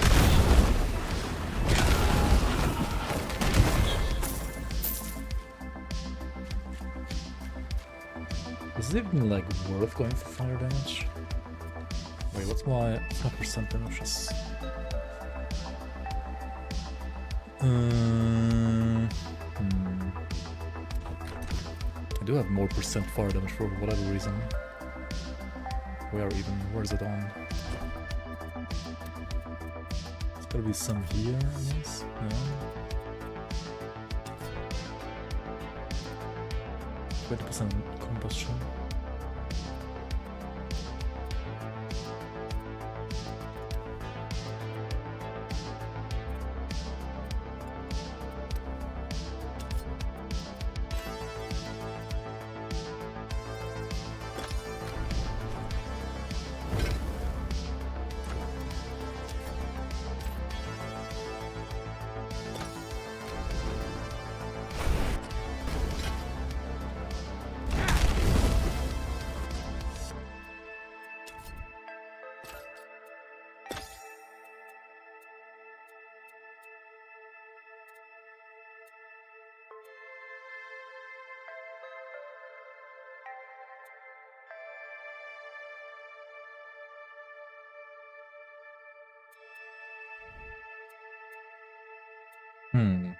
Is it even like worth going for fire damage? Wait, what's my percent damages? I do have more percent fire damage for whatever reason. Where's it on? There's gotta be some here, I guess. Yeah. 20% combustion. Hmm.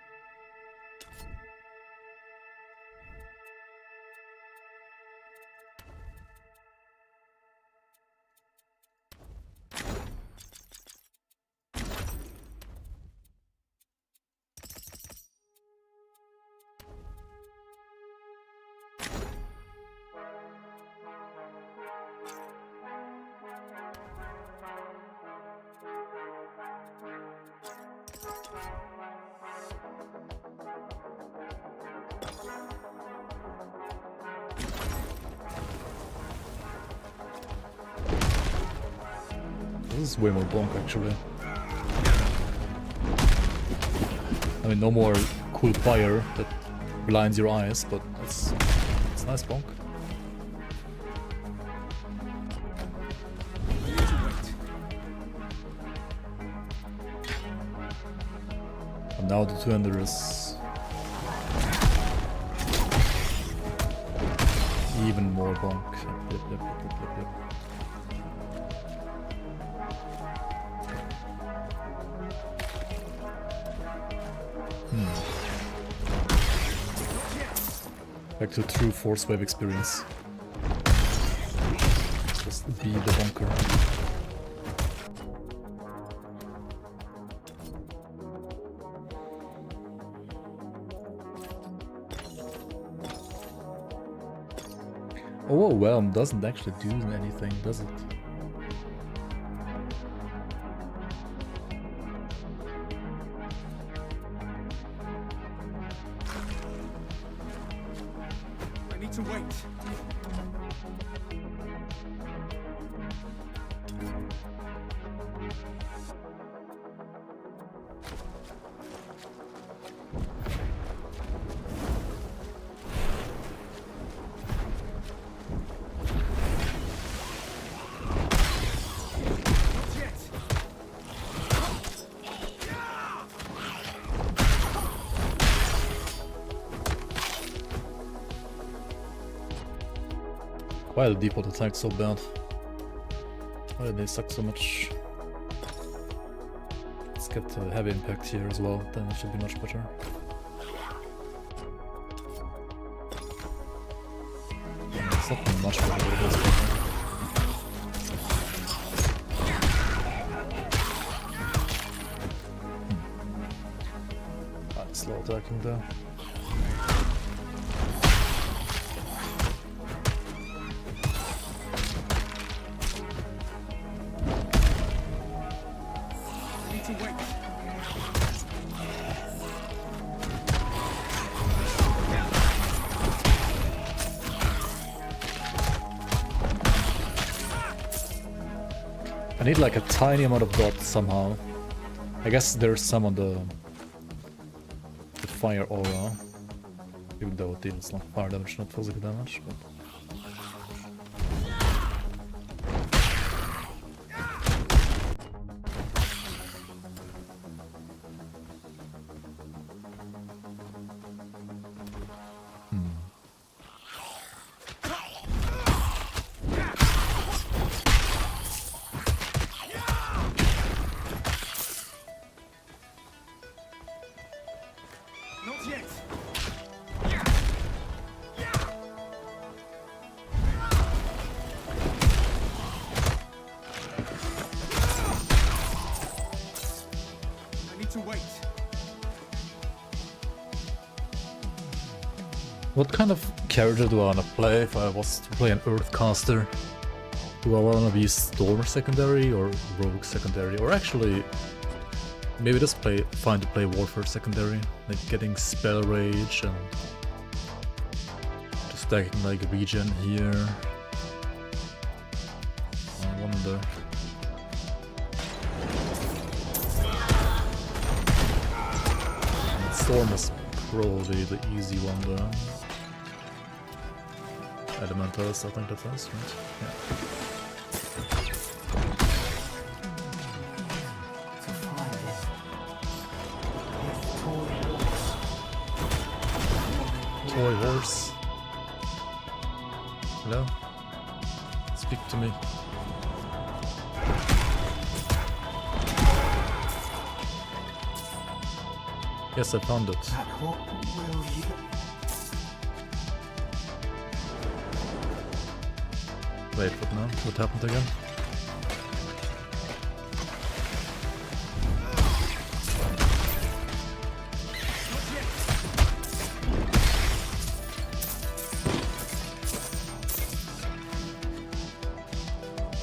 This is way more bonk actually. I mean, no more cool fire that blinds your eyes, but it's nice bonk. I need to wait. And now the two-hander is even more bonk. Yep. Back to true force wave experience. Just be the bunker. Overwhelm doesn't actually do anything, does it? I need to wait. Not yet. Why are the default attacks so bad? Why do they suck so much? Let's get heavy impact here as well, then it should be much better. It's not much better, but it is better. Slow attacking there. I need to wait. I need like a tiny amount of dots somehow. I guess there's some on the fire aura, even though it deals like fire damage, not physical damage. But... Not yet. What kind of character do I wanna play if I was to play an Earthcaster? Do I wanna be Storm secondary or Rogue secondary? Or actually, maybe just fine to play Warfare secondary, like getting Spell Rage and just stacking like regen here. I wonder. Storm is probably the easy one though. Elementals, I think that is, right? Yeah. Toy horse. Hello? Speak to me. Yes, I found it. Wait, what now? What happened again?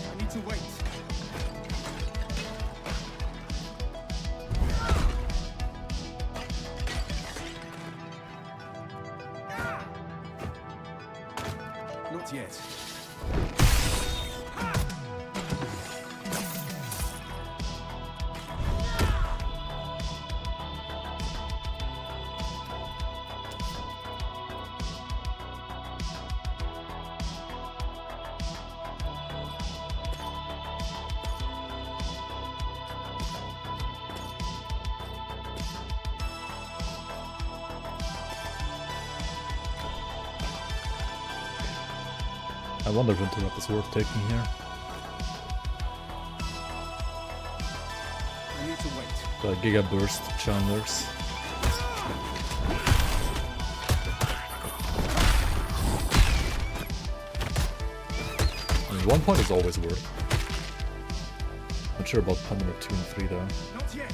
I need to wait. Not yet. I wonder if interrupt is worth taking here. I need to wait. The Giga Burst Challenges. I mean, 1 point is always worth. Not sure about point number 2 and 3 though. Not yet.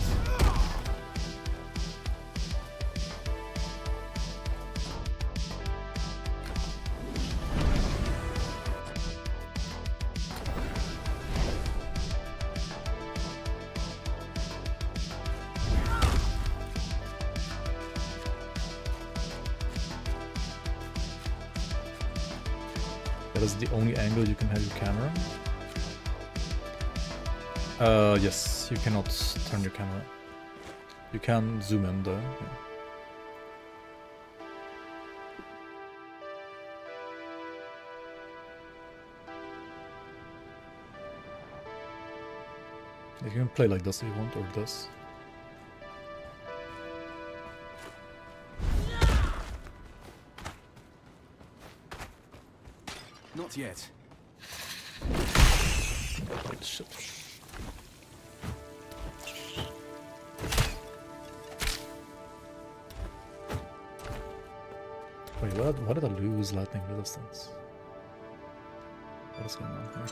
That is the only angle you can have your camera. Yes, you cannot turn your camera. You can zoom in though. Yeah. You can play like this if you want, or this. Not yet. Wait, shit. Wait, why did I lose lightning resistance? What is going on here?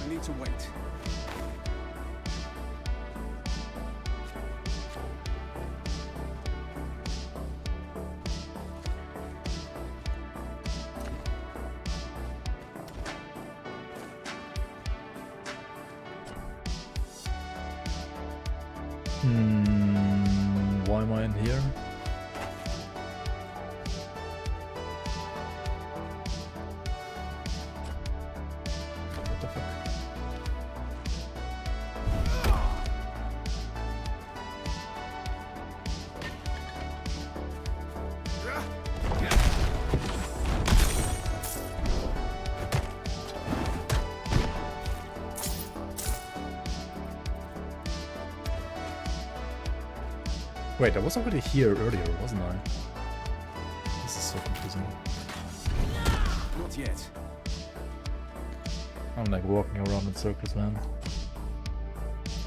I need to wait. Why am I in here? What the fuck? Wait, I was already here earlier, wasn't I? This is so confusing. Not yet. I'm like walking around in circles, man.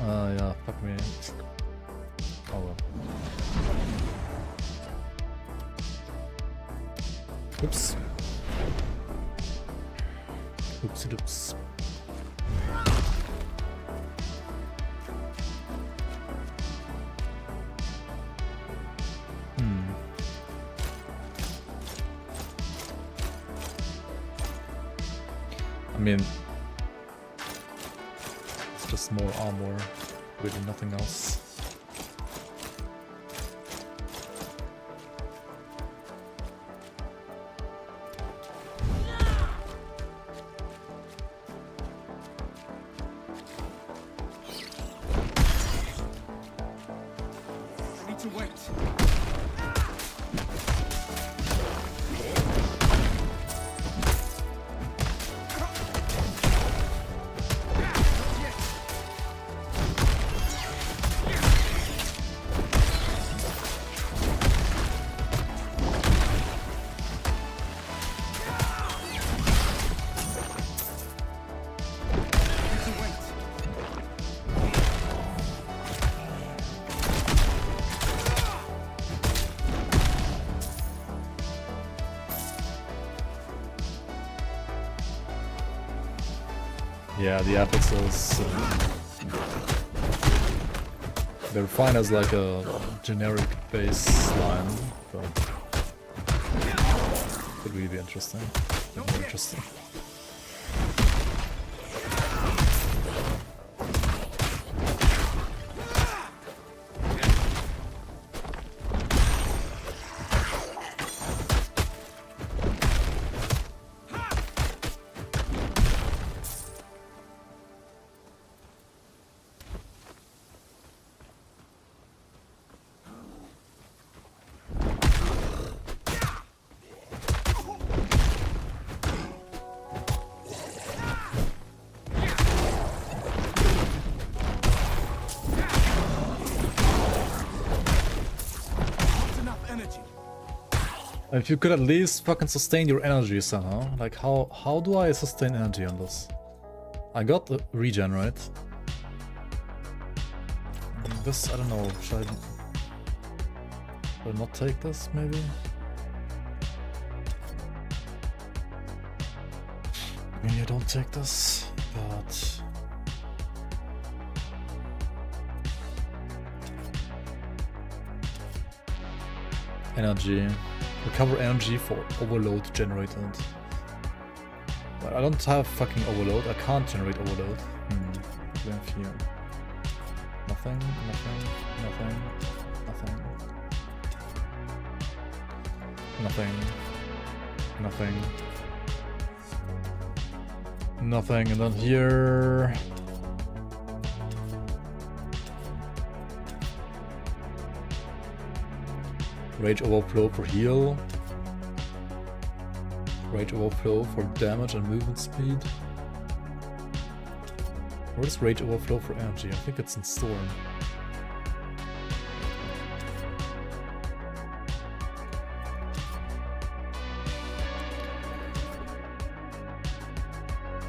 Yeah, fuck me. Oh well. Oops. Oopsie doops. I mean, it's just more armor, really nothing else. I need to wait. Yeah, the episodes, they're fine as like a generic baseline, but could really be interesting. More interesting. If you could at least fucking sustain your energy somehow. Like, how do I sustain energy on this? I got the regen, right? This, I don't know, should I not take this, maybe? Maybe I don't take this, but... Energy. Recover energy for overload generated. But I don't have fucking overload. I can't generate overload. We have here. Nothing, nothing, nothing, nothing. Nothing. Nothing. Nothing. And then here... Rage overflow for heal. Rage overflow for damage and movement speed. Where is rage overflow for energy? I think it's in storm.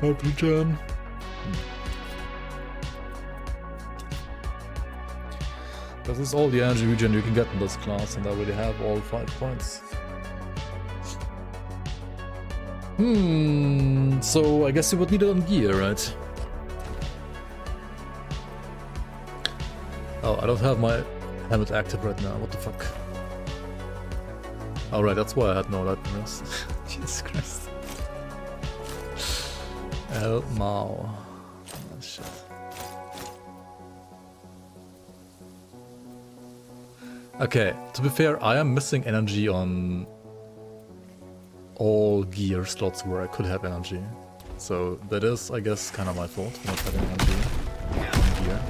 Regen. This is all the energy regen you can get in this class, and I already have all 5 points. So I guess you would need it on gear, right? Oh, I don't have my helmet active right now, what the fuck? Alright, that's why I had no light bonus. Jesus Christ. El Mao. Oh, shit. Okay, to be fair, I am missing energy on all gear slots where I could have energy. So that is, I guess, kind of my fault for not having energy on gear.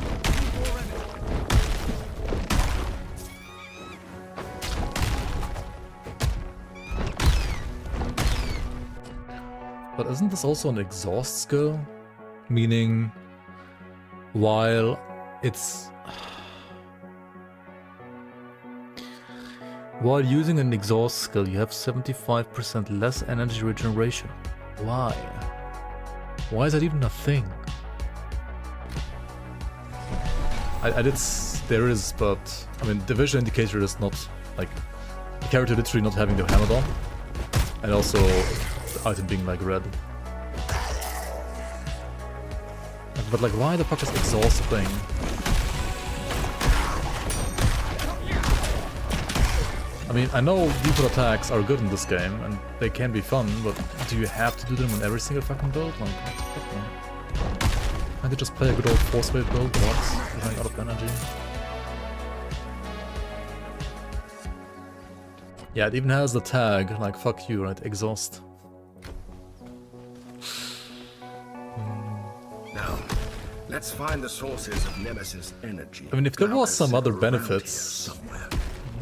But isn't this also an exhaust skill? Meaning, while it's... While using an exhaust skill, you have 75% less energy regeneration. Why? Why is that even a thing? There is, but I mean, the vision indicator is not like the character literally not having the helmet on, and also the item being like red. But like, why the fuck is exhaust a thing? I mean, I know default attacks are good in this game, and they can be fun, but do you have to do them on every single fucking build? Like, fuck no. Can't you just play a good old force wave build without running out of energy? Yeah, it even has the tag, like, fuck you, right? Exhaust. Now, let's find the sources of Nemesis energy. I mean, if there Now, was some they're other around here benefits, somewhere.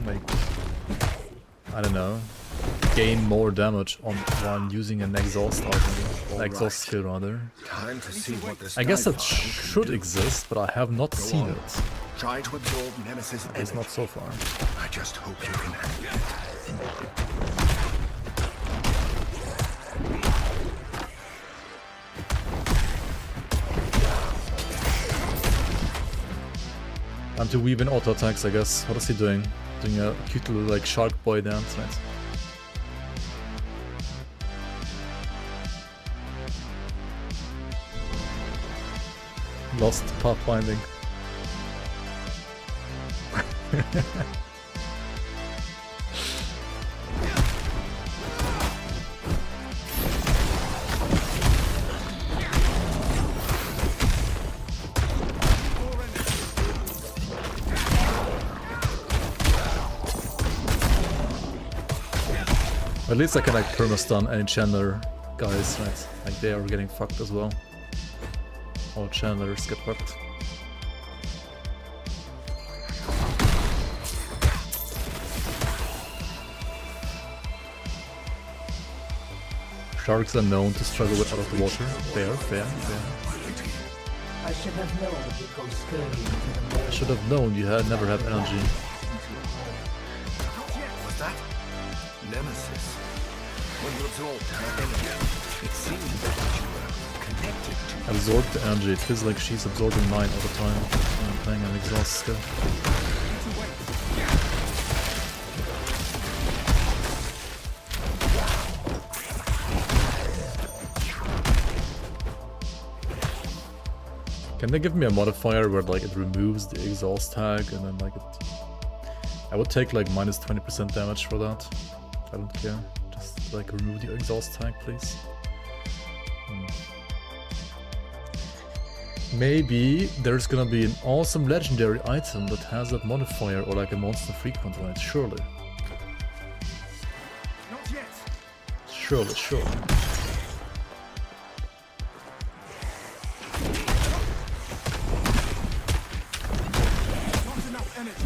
like, I don't know, gain more damage on while using an exhaust item, exhaust skill rather. Time to see what this I guess that Skyfire can should do. exist, but I have not seen on. it. Try to absorb Nemesis It's energy. not so far. I just hope you can handle it. Time to weave in auto attacks, I guess. What is he doing? Doing a cute little like shark boy dance, right? Lost pathfinding. At least I can like perma-stun any Chandler guys, right? Like they are getting fucked as well. All Chandlers get fucked. Sharks are known to struggle with out of the water. Fair, fair, fair. I should have known you'd go scurrying to the I should have known you had never had energy. What's that? Nemesis. When you absorb her energy, it seems that you were connected to Absorb the energy. It feels like she's absorbing mine all the time when I'm playing an exhaust skill. Can they give me a modifier where like it removes the exhaust tag and then like it... I would take like minus 20% damage for that. I don't care. Just like remove the exhaust tag, please. Maybe there's gonna be an awesome legendary item that has that modifier or like a monster frequent on it, surely. Not yet. Surely, surely. Not enough energy.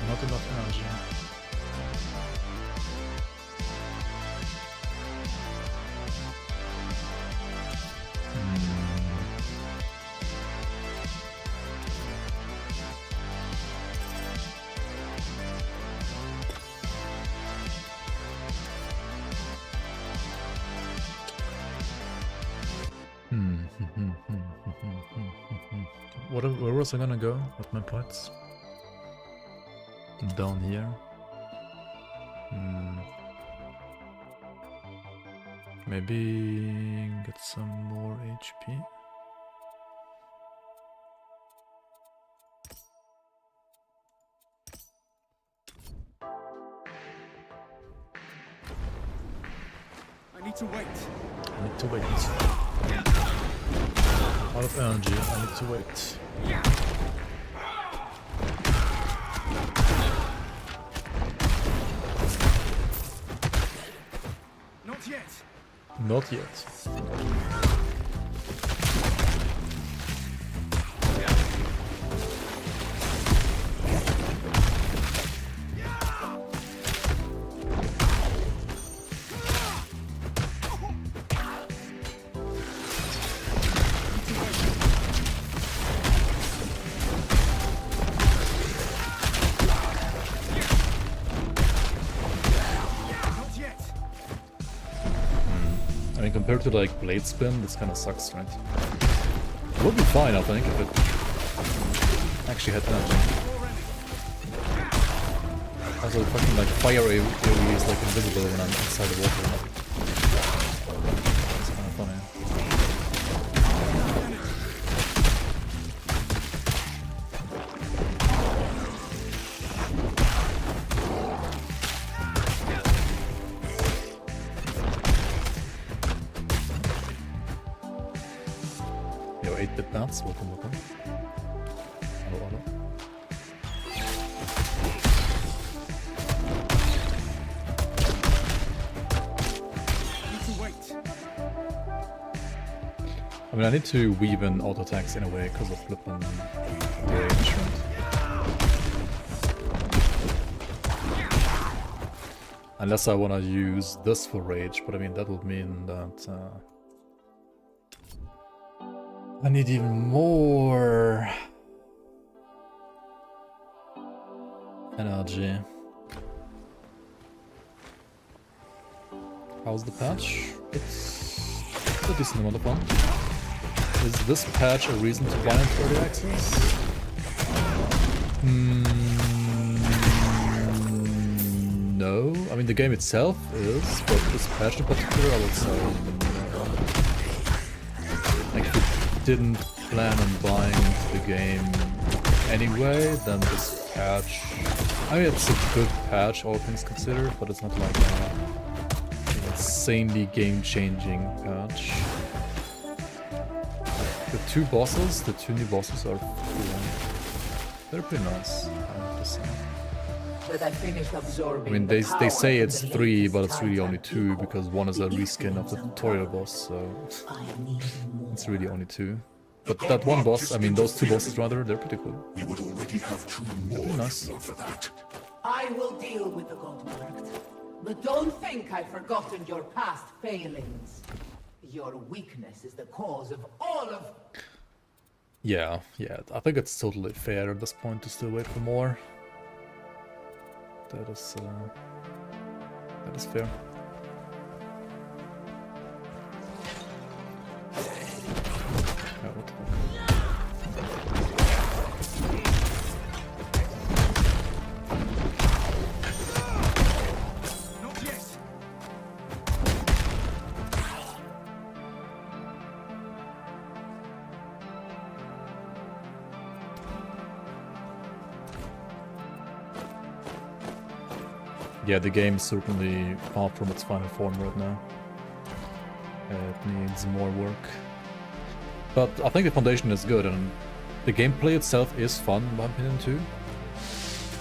Not enough energy. Where was I gonna go with my points? Down here. Maybe get some more HP. I need to wait. I need to wait. Out of energy, I need to wait. Not yet. Not yet. Not yet. I mean, compared to like blade spin, this kind of sucks, right? It would be fine, I think, if it actually had energy. Also, fucking like fire AoE is like invisible when I'm inside the water. It's kind of funny. Yo, 8-bit bats, welcome. Hello. I mean, I need to weave in auto attacks in a way because of flipping range. Unless I want to use this for rage, but I mean, that would mean that I need even more energy. How's the patch? It's a decent amount of fun. Is this patch a reason to buy into early access? No. I mean, the game itself is, but this patch in particular, I would say. Like, if you didn't plan on buying into the game anyway, then this patch... I mean, it's a good patch, all things considered, but it's not like an insanely game-changing patch. The two new bosses are cool. They're pretty nice, I have to say. I mean, they say it's 3, but it's really only 2, because one is a reskin of the tutorial boss, so it's really only 2. But that one boss, I mean, those 2 bosses rather, they're pretty cool. We would already have 2 more pretty nice. for that. I will deal with the Goldmarked. But don't think I've forgotten your past failings. Your weakness is the cause of all of... Yeah, I think it's totally fair at this point to still wait for more. That is fair. Yeah, what the fuck? Not yet. Yeah, the game is certainly far from its final form right now. It needs more work. But I think the foundation is good, and the gameplay itself is fun, in my opinion, too.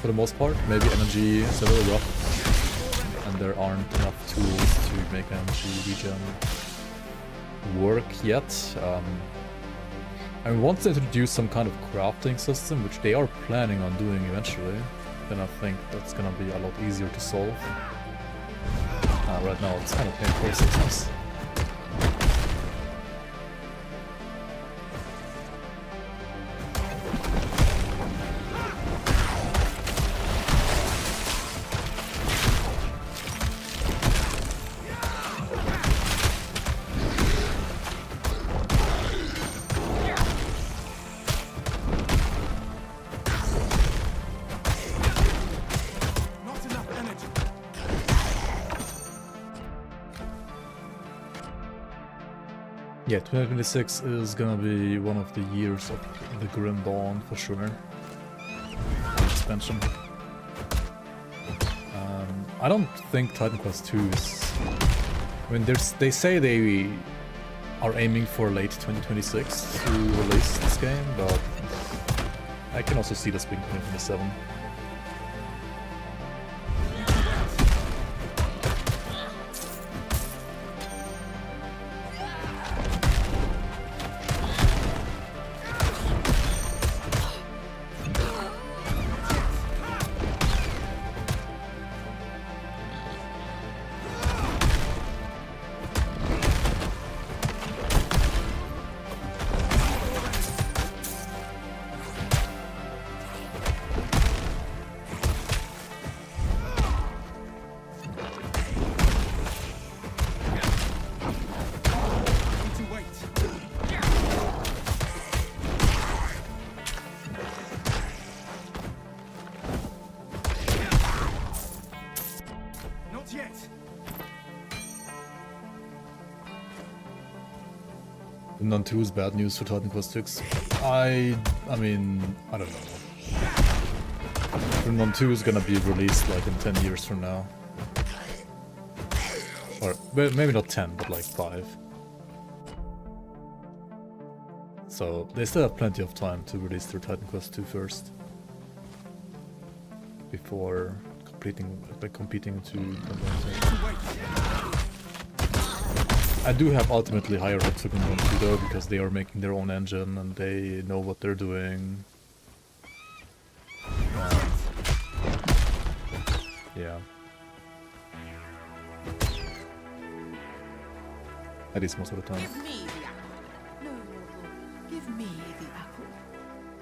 For the most part. Maybe energy is a little rough, and there aren't enough tools to make energy regen work yet. I mean, once they introduce some kind of crafting system, which they are planning on doing eventually, then I think that's gonna be a lot easier to solve. Right now it's kind of painful sometimes. Yeah, 2026 is gonna be one of the years of the Grim Dawn for sure. Expansion. I don't think Titan Quest 2 is... I mean, they say they are aiming for late 2026 to release this game, but I can also see this being 2027. Non-2 is bad news for Titan Quest 6. I mean, I don't know. Non-2 is gonna be released like in 10 years from now. Or maybe not 10, but like 5. So they still have plenty of time to release their Titan Quest 2 first. Before competing to I do have ultimately higher hopes for Gundam 2 though, because they are making their own engine and they know what they're doing. Yeah. At least most of the time. Give me the apple. No, mortal. Give me the apple.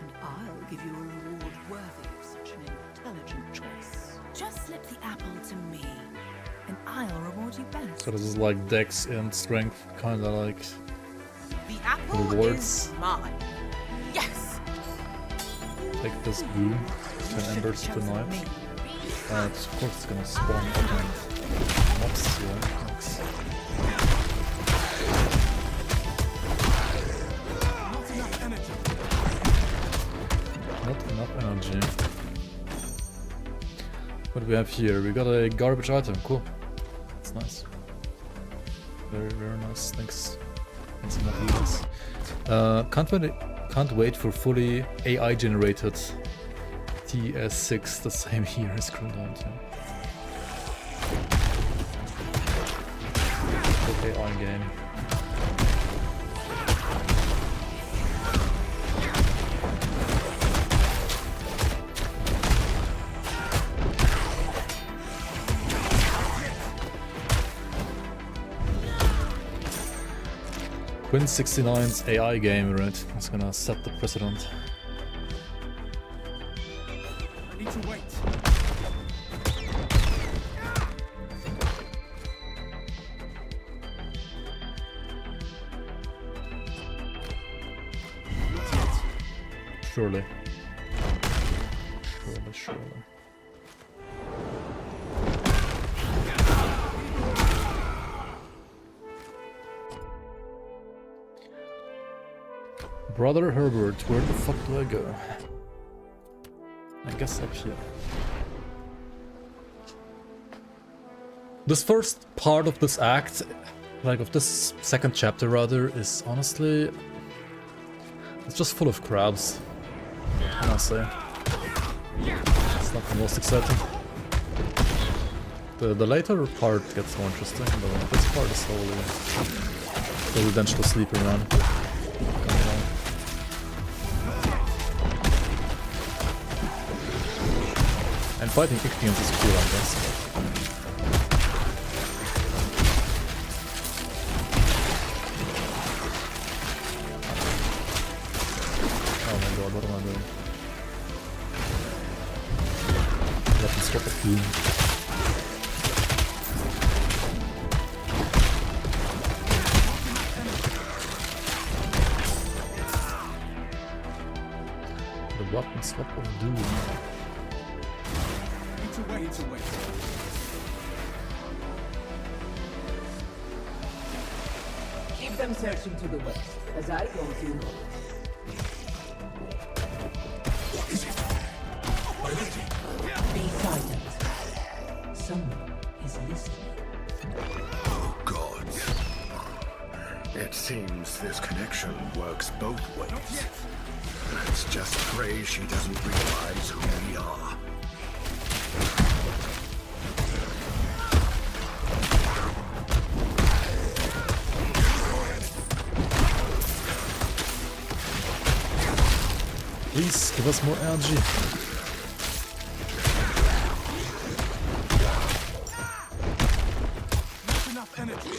And I'll give you a reward worthy of such an intelligent choice. Just slip the apple to me, and I'll reward you best. So this is like Dex and Strength, kinda like The apple rewards. is mine. Yes! Take this boom, 10 embers tonight. And of course it's gonna spawn and mobs here. Thanks. Not enough energy. Not enough energy. What do we have here? We got a garbage item, cool. That's nice. Very, very nice, thanks. Thanks enough, can't wait for fully AI generated TS6 the same year as Gundam 2. Good AI game. Quinn 69's AI game, right? It's gonna set the precedent. I need to wait. Not yet. Surely. Surely. Brother Herbert, where the fuck do I go? I guess up here. This first part of this act, like of this second chapter rather, is honestly... it's just full of crabs, I must say. It's not the most exciting. The later part gets more interesting, but this part is solely the residential sleeper run. And fighting Ichthians is cool, I guess. Oh my god, what am I doing? Let me stop the boom. The weapon swap of doom. Need to wait. Keep them searching to the west, as I go to north. Be silent. Someone is listening. Oh, God. It seems this connection works both ways. Let's just pray she doesn't realize who we are. Please, give us more energy. Not enough energy.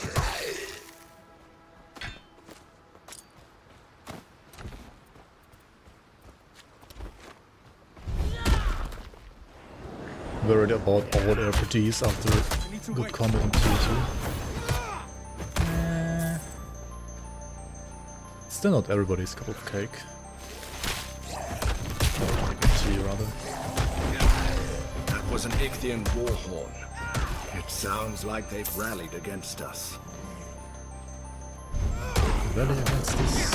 Worried about all RPGs after good combat in TQ2. Still not everybody's cup of cake. Rather. That was an Ichthian war horn. It sounds like they've rallied against us. rally against this?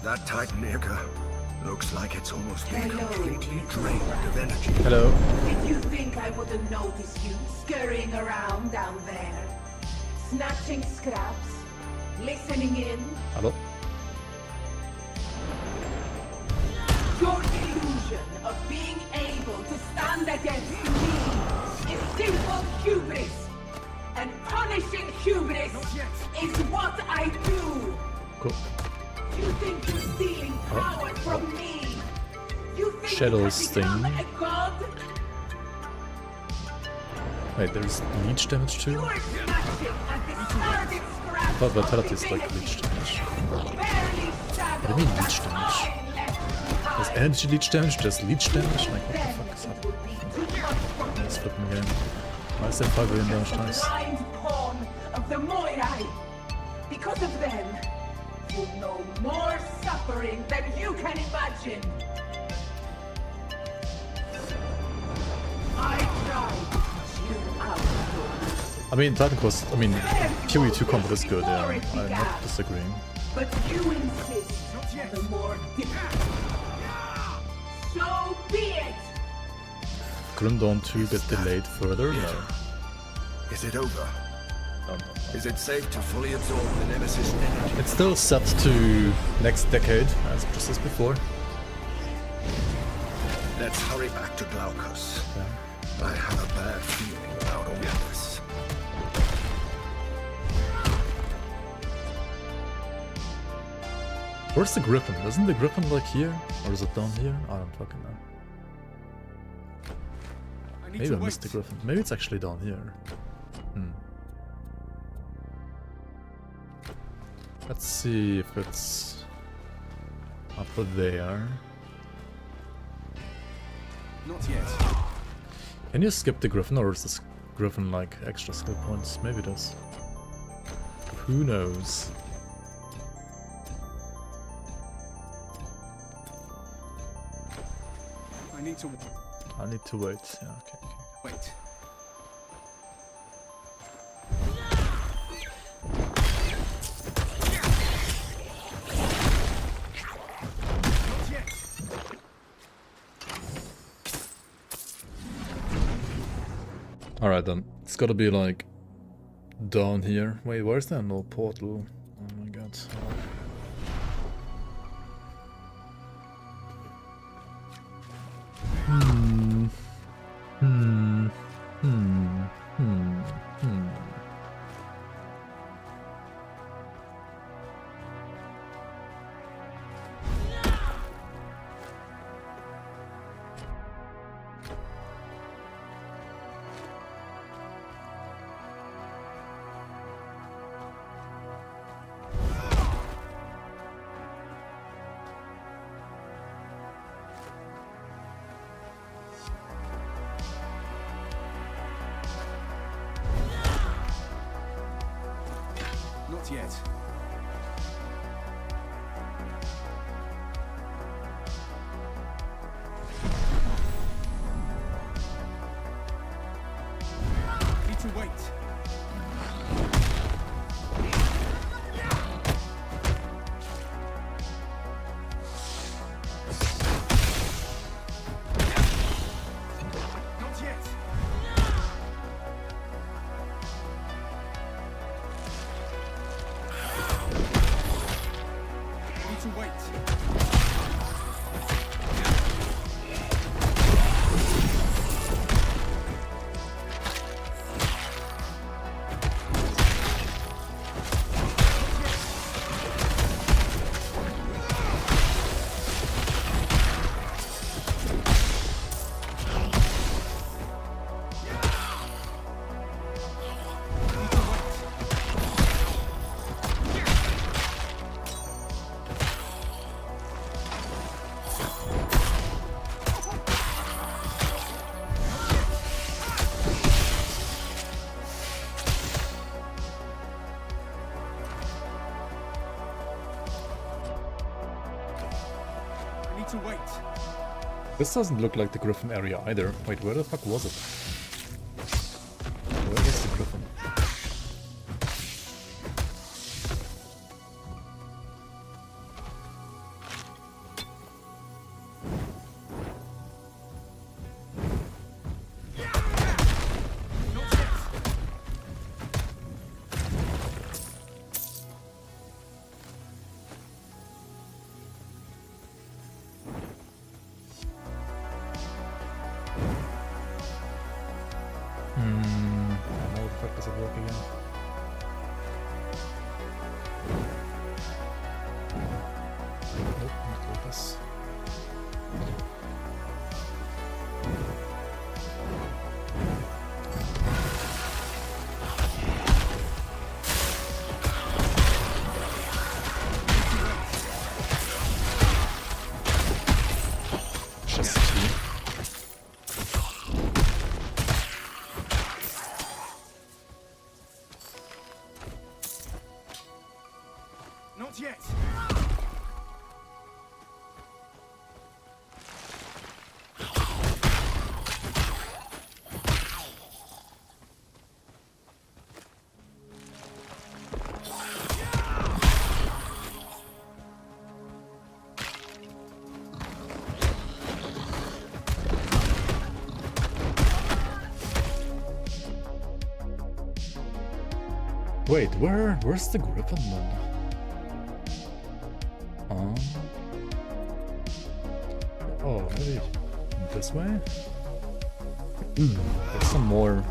That Titanica looks like it's almost been completely drained of energy. Hello. Did you think I wouldn't notice you scurrying around down there? Snatching scraps? Listening in? Hello. Your illusion of being able to stand against me is simple hubris. And punishing hubris is what I do. Cool. You think you're stealing power from me? You think Shadows you have become thing. a god? Wait, there's leech damage too? You are snatching at the starting scraps. I thought vitality of is like leech damage. barely What do you mean leech damage? There's energy leech damage, there's leech damage? Like, what the fuck is happening? This flipping game. Why is that 5 billion damage twice? Blind pawn of the Moirai. Because of them, you know more suffering than you can imagine. I tried to teach you out. I mean, Titan Quest, I mean, TQ2 combat is good, yeah. I'm not disagreeing. But you insist on the more difficult. So be it. Grim Dawn 2 get delayed further? No. Is it over? No. Is it safe to fully absorb the Nemesis energy? It's still set to next decade, as just as before. Let's hurry back to Glaucus. Yeah. I have a bad feeling about all this. Where's the Griffin? Isn't the Griffin like here? Or is it down here? I don't fucking know. Maybe I missed the Griffin. Maybe it's actually down here. Let's see if it's up there. Not yet. Can you skip the Griffin, or is this Griffin like extra skill points? Maybe it is. Who knows? I need to wait. Yeah, okay. wait. Not yet. Alright then. It's gotta be like down here. Wait, where's that no portal? Oh my god. Not yet. Need to wait. Not yet. Need to wait. This doesn't look like the Griffin area either. Wait, where the fuck was it? Where was the Griffin? How the fuck does it work again? Nope, not like this. Just key. Not yet. Wait, where's the Griffin then? Oh, maybe this way? There's some more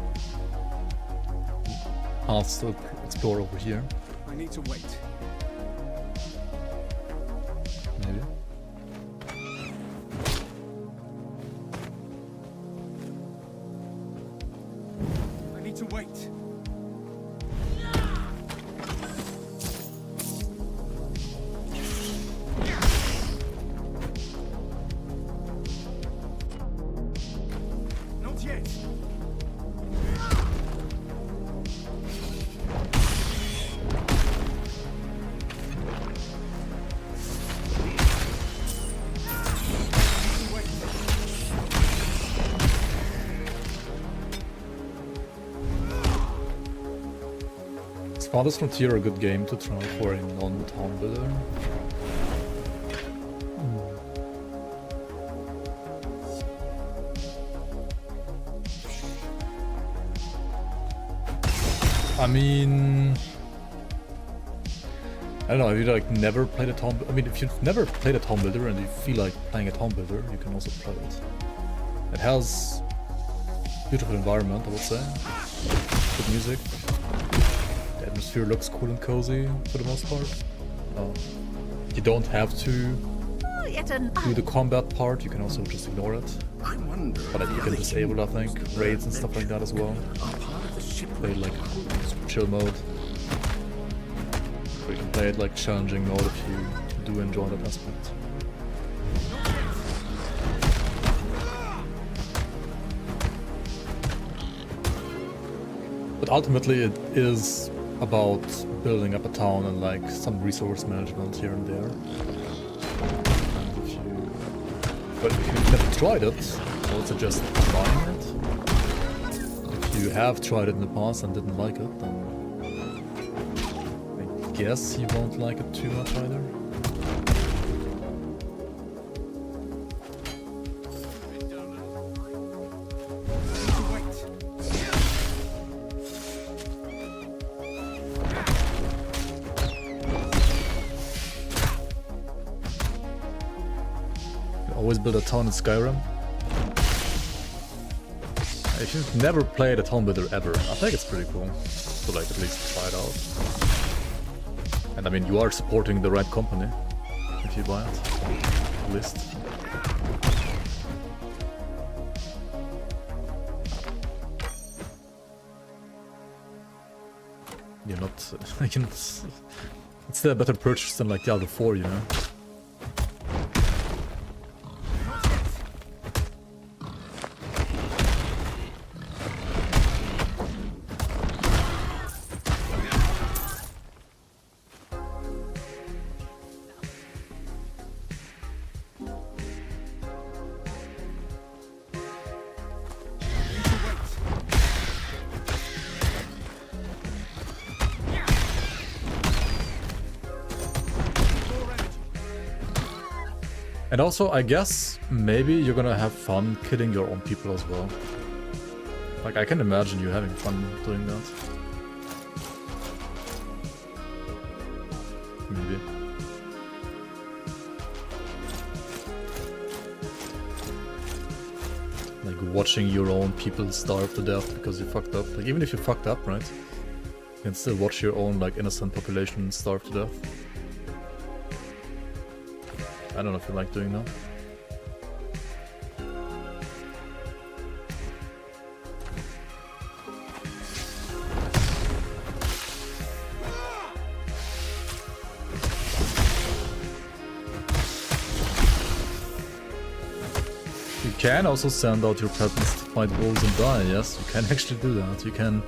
paths to explore over here. I need to wait. Maybe. I need to wait. Not yet. Is Father's Frontier a good game to try for a non-town builder? I mean, I don't know, if you like never played a town, I mean, if you've never played a town builder and you feel like playing a town builder, you can also play it. It has beautiful environment, I would say. Good music. The atmosphere looks cool and cozy for the most part. You don't have to do the combat part, you can also just ignore it. I wonder. But you can disable, I think, raids and stuff like that as well. Are part of the ship Play like chill mode. Or you can play it like challenging mode if you do enjoy that aspect. But ultimately it is about building up a town and like some resource management here and there. And but if you've never tried it, I would suggest trying it. If you have tried it in the past and didn't like it, then I guess you won't like it too much either. Always build a town in Skyrim. If you've never played a town builder ever, I think it's pretty cool to like at least try it out. And I mean, you are supporting the right company if you buy it, at least. You're not, it's a better purchase than like Diablo 4, you know? And also, I guess, maybe you're gonna have fun killing your own people as well. Like, I can imagine you having fun doing that. Maybe. Like, watching your own people starve to death because you fucked up. Like, even if you fucked up, right? You can still watch your own, like, innocent population starve to death. I don't know if you like doing that. You can also send out your peasants to fight wolves and die, yes, you can actually do that. You can...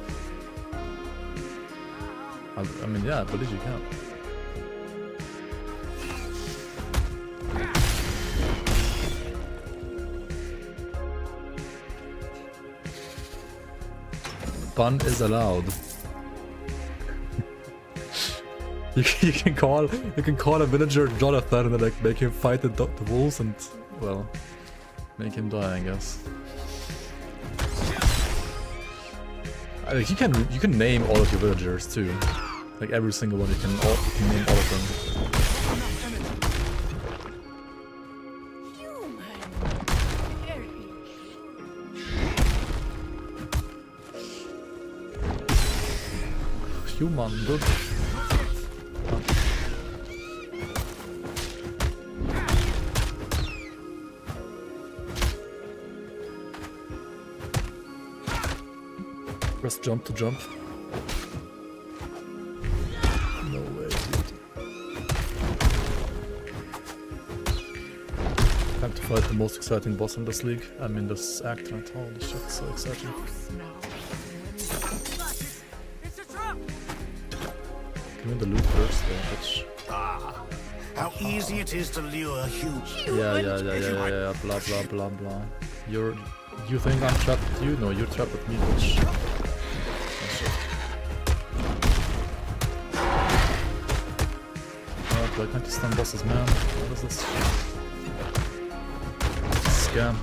I mean, yeah, I believe you can. Fun is allowed. you can call a villager Jonathan and then, like, make him fight the wolves and, well, make him die, I guess. Like, you can name all of your villagers too, like every single one. You can name all of them. Human, good. Press jump to jump. No way, dude. Time to fight the most exciting boss in this league. I mean, this act, right? Holy shit, so exciting. Give me the loot first, bitch. How easy it is to lure humans. Yeah, blah blah blah blah. You think I'm trapped with you? No, you're trapped with me, bitch. Oh, shit. Oh, do I can't stun bosses, man? What is this? Scam.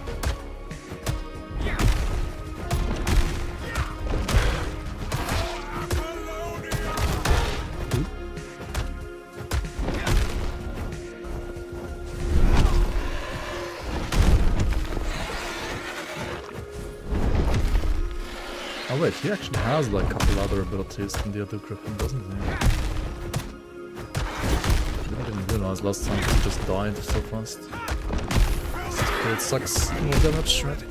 Oh wait, he actually has like a couple other abilities than the other Griffin, doesn't he? I didn't realize last time he just died so fast. It sucks more damage, right?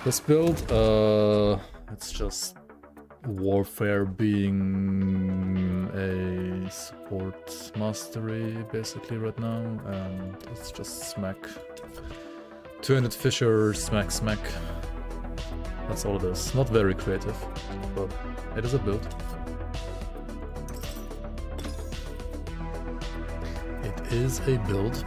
This build, it's just warfare being a support mastery basically right now, and it's just smack. 200 Fisher, smack. That's all it is. Not very creative, but it is a build. It is a build.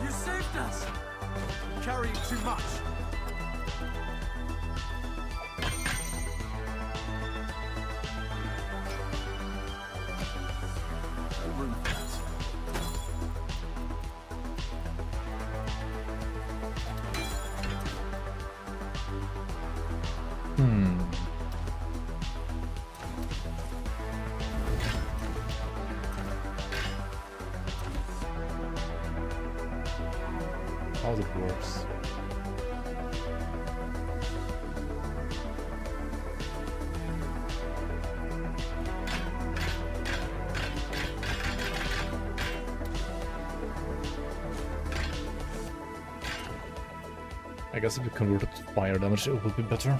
You saved us! Carrying too much. No room for that. How it works. I guess if you convert it to fire damage, it would be better.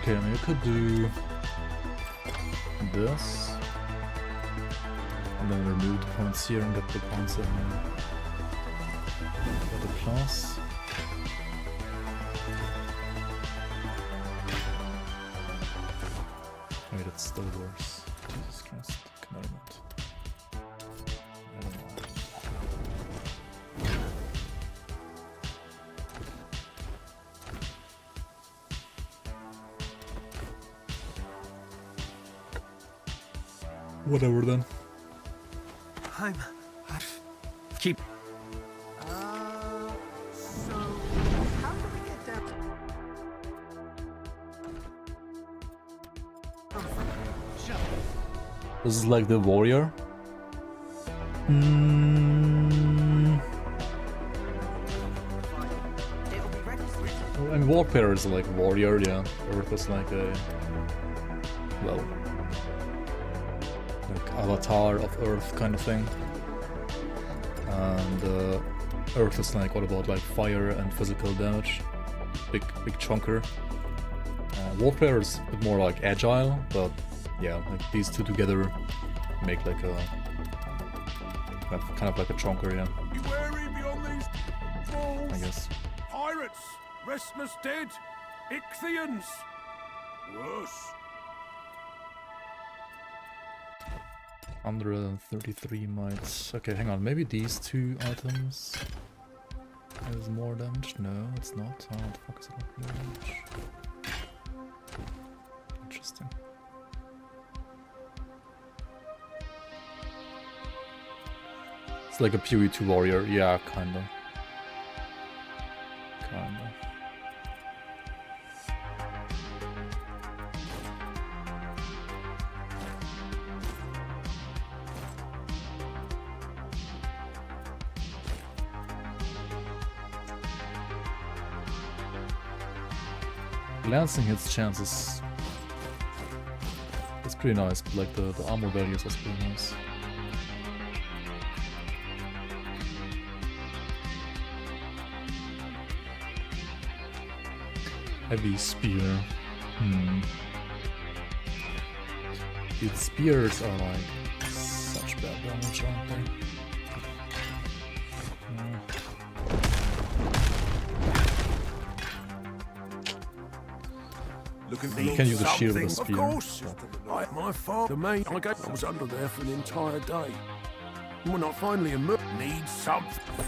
Okay, I mean, we could do this. And then remove the points here and get the points in the plus. Wait, it's still worse. Jesus Christ, never mind. Never mind. Whatever then. Keep. So how do we get down? This is like the warrior. Well, I mean, warfare is like warrior, yeah. Earth is like a, well, like avatar of Earth kind of thing. And Earth is like all about like fire and physical damage. Big chunker. Warfare is a bit more like agile, but yeah, like these two together make like a kind of like a chunker, yeah. Be wary beyond these walls. I guess. Pirates, restless dead, Ichthians. Worse. 133 might. Okay, hang on. Maybe these two items is more damage. No, it's not. How the fuck is it not more damage? Interesting. It's like a PoE2 warrior. Yeah, kinda. Kinda. Lancing hits chances. It's pretty nice, but like the armor values was pretty nice. Heavy spear. Dude, spears are like such bad damage, aren't they? You can use a shield with a spear. Of course. My fault. The main. I was under there for an entire day. And when I finally emerged, need something.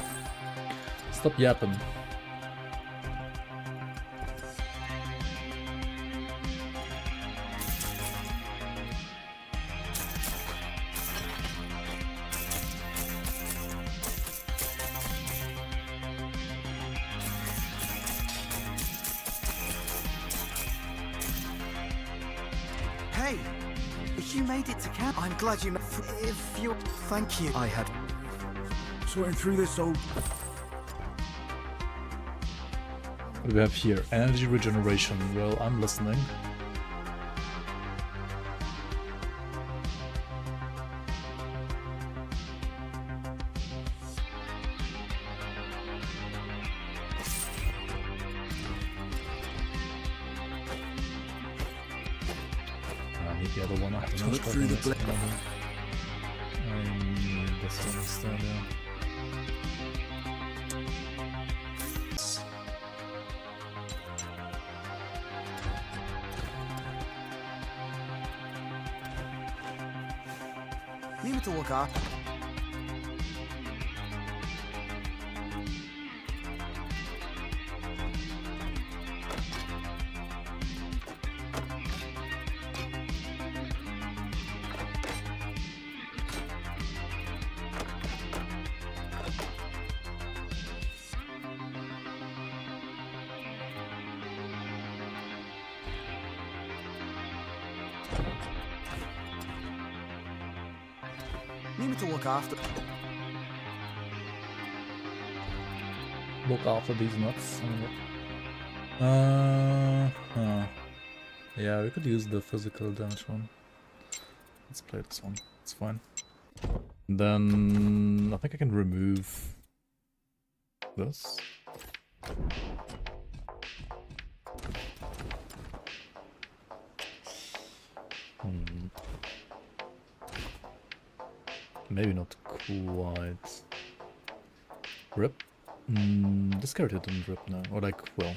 Stop yapping. Hey, if you made it to camp, I'm glad you. If you, thank you. I had. Swearing through this old. What do we have here? Energy regeneration. Well, I'm listening. I need the other one. I have Look through the black. I need this one instead, yeah. Leave it to look up. Need me to look after. Look after these nuts. Yeah, we could use the physical damage one. Let's play this one. It's fine. Then I think I can remove this. maybe not quite. Rip? This character didn't rip now. Or like, well,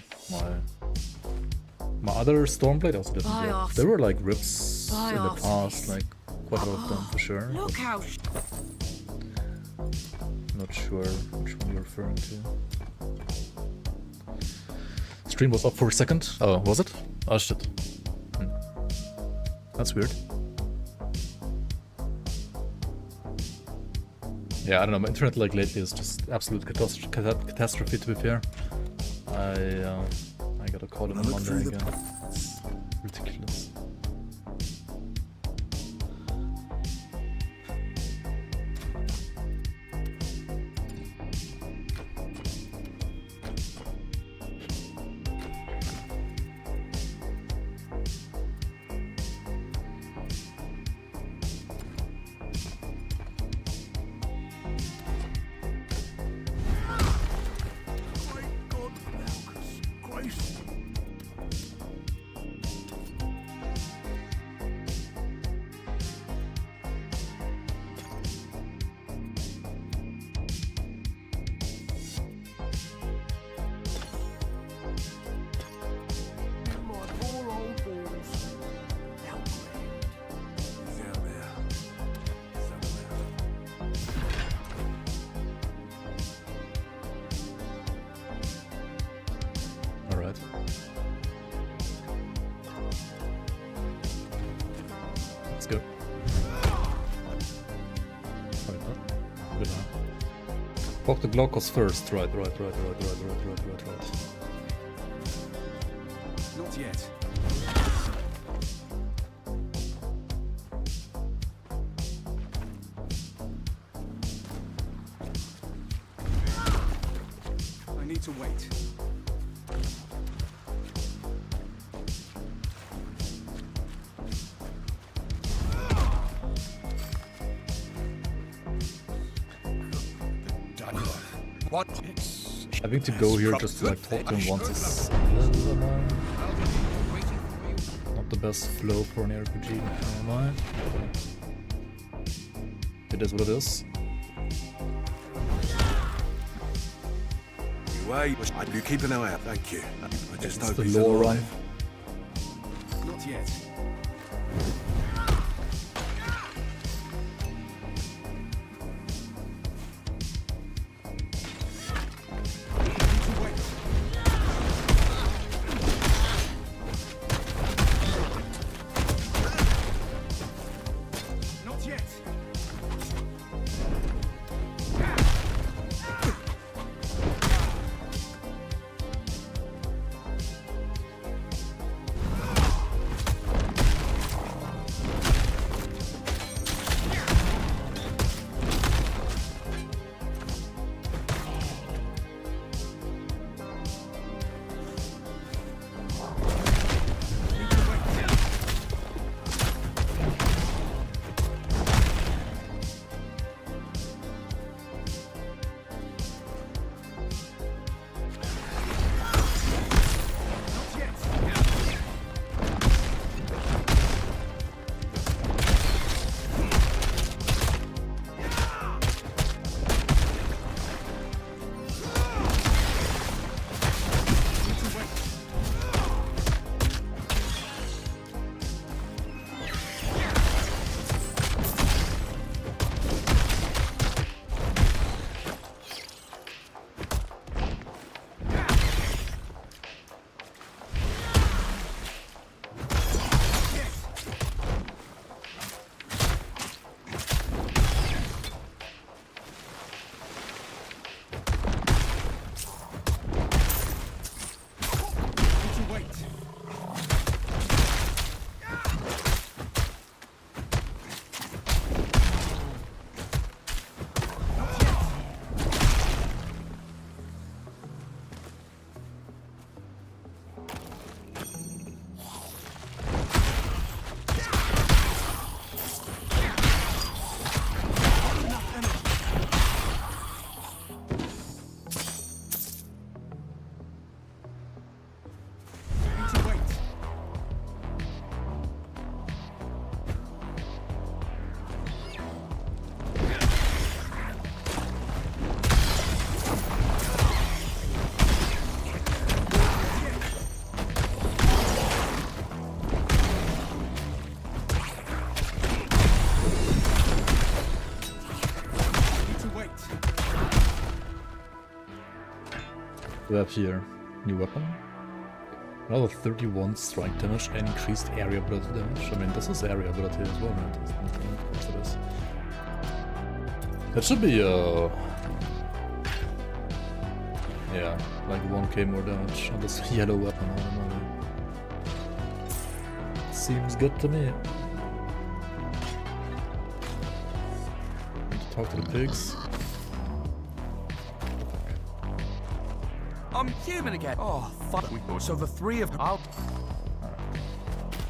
my other Stormblade also didn't rip. There were like rips in the past, like quite a lot of them for sure. Look how Not sure which one you're referring to. Stream was up for a second. Oh, was it? Oh shit. That's weird. Yeah, I don't know. My internet like lately is just absolute catastrophe. To be fair, I gotta call it on Monday again. Ridiculous. Let's go. Pop the Glaucus first. Right. Not yet. I need to wait. What? Having to go here just to like talk to him once is a little annoying. Not the best flow for an RPG, am I? It is what it is. You keep an eye out, thank you. I just It's hope the he's lore alive. run. Not yet. Not yet. We have here new weapon. Another 31 strike damage and increased area ability damage. I mean, this is area ability as well, right? Of course it is. That should be, yeah, like 1k more damage on this yellow weapon automatically. Seems good to me. Need to talk to the pigs. I'm human again. Oh, fuck. So the three of I'll.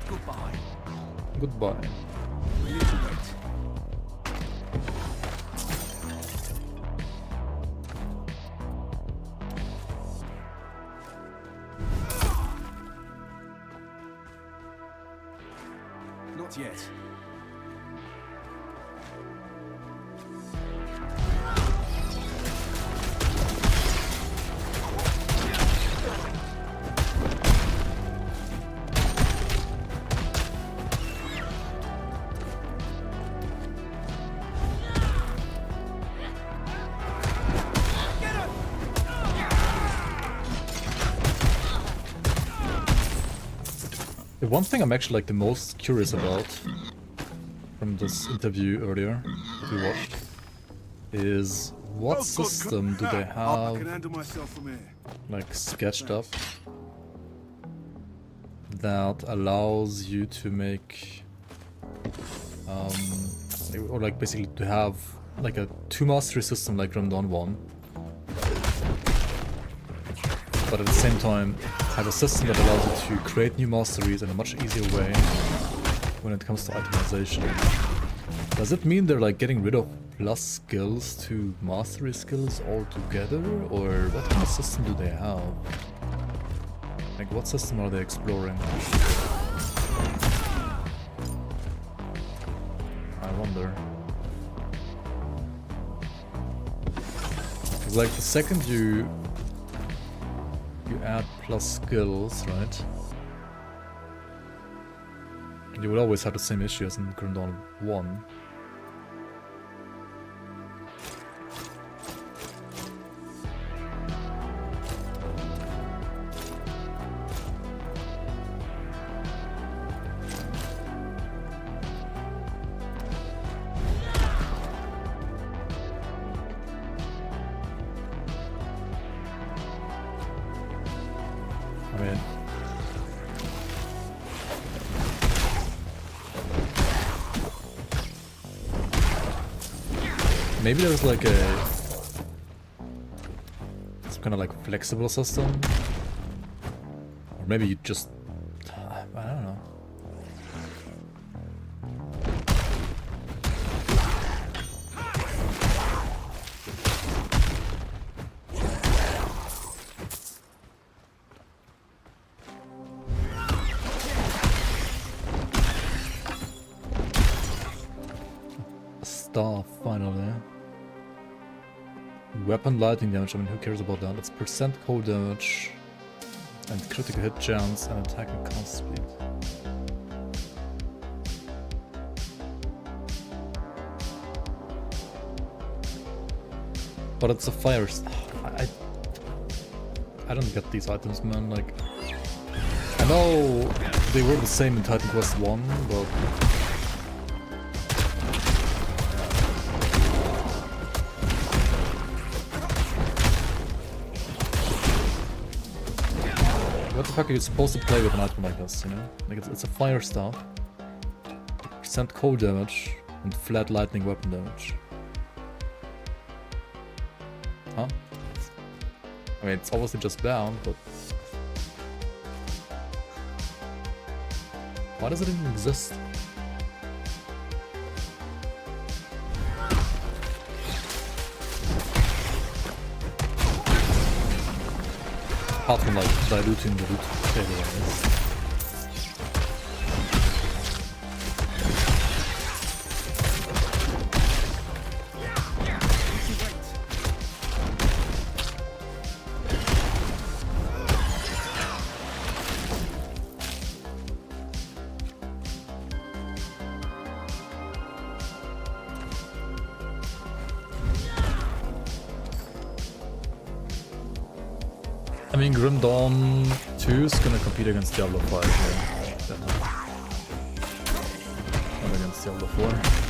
Goodbye. Goodbye. We need to wait. Not yet. The one thing I'm actually like the most curious about from this interview earlier that we watched is what system do they have like sketched up that allows you to make or like basically to have like a 2 mastery system like Grim Dawn 1, but at the same time have a system that allows you to create new masteries in a much easier way when it comes to itemization. Does it mean they're like getting rid of plus skills to mastery skills altogether, or what kind of system do they have? Like what system are they exploring? I wonder. Because like the second you add plus skills, right? You will always have the same issue as in Grim Dawn 1. I mean, maybe there's like some kind of like flexible system, or maybe you just, I don't know. Star finally. Weapon lightning damage, I mean who cares about that? It's percent cold damage and critical hit chance and attack and cast speed. But it's a fire I don't get these items, man. Like, I know they were the same in Titan Quest 1, but what the fuck are you supposed to play with an item like this, you know? Like it's a fire staff, percent cold damage, and flat lightning weapon damage. Huh? I mean, it's obviously just bound, but why does it even exist? Apart from like diluting the loot otherwise. mean, Grim Dawn 2 is gonna compete against Diablo 5 here. Definitely. Not against Diablo 4.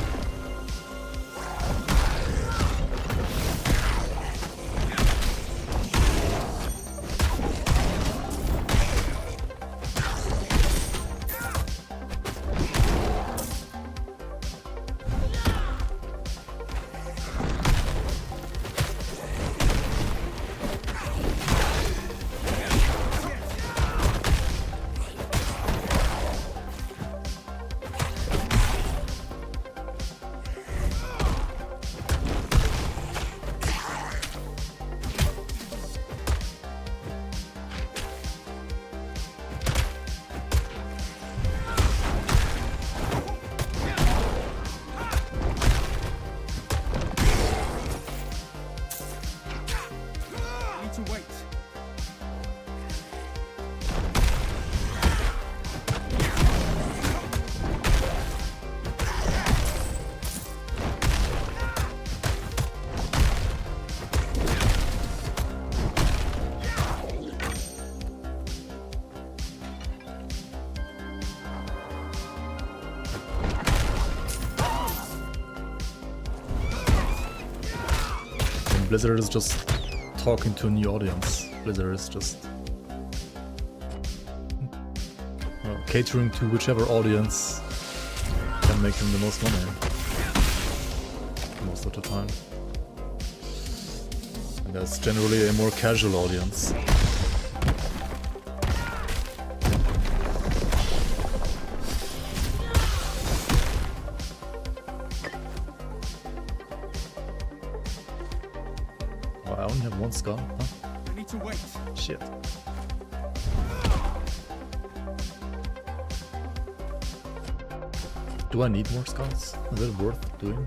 Blizzard is just talking to a new audience. Blizzard is just catering to whichever audience can make them the most money. Most of the time. And that's generally a more casual audience. I only have one skull, huh? I need to wait. Shit. Do I need more skulls? Is it worth doing?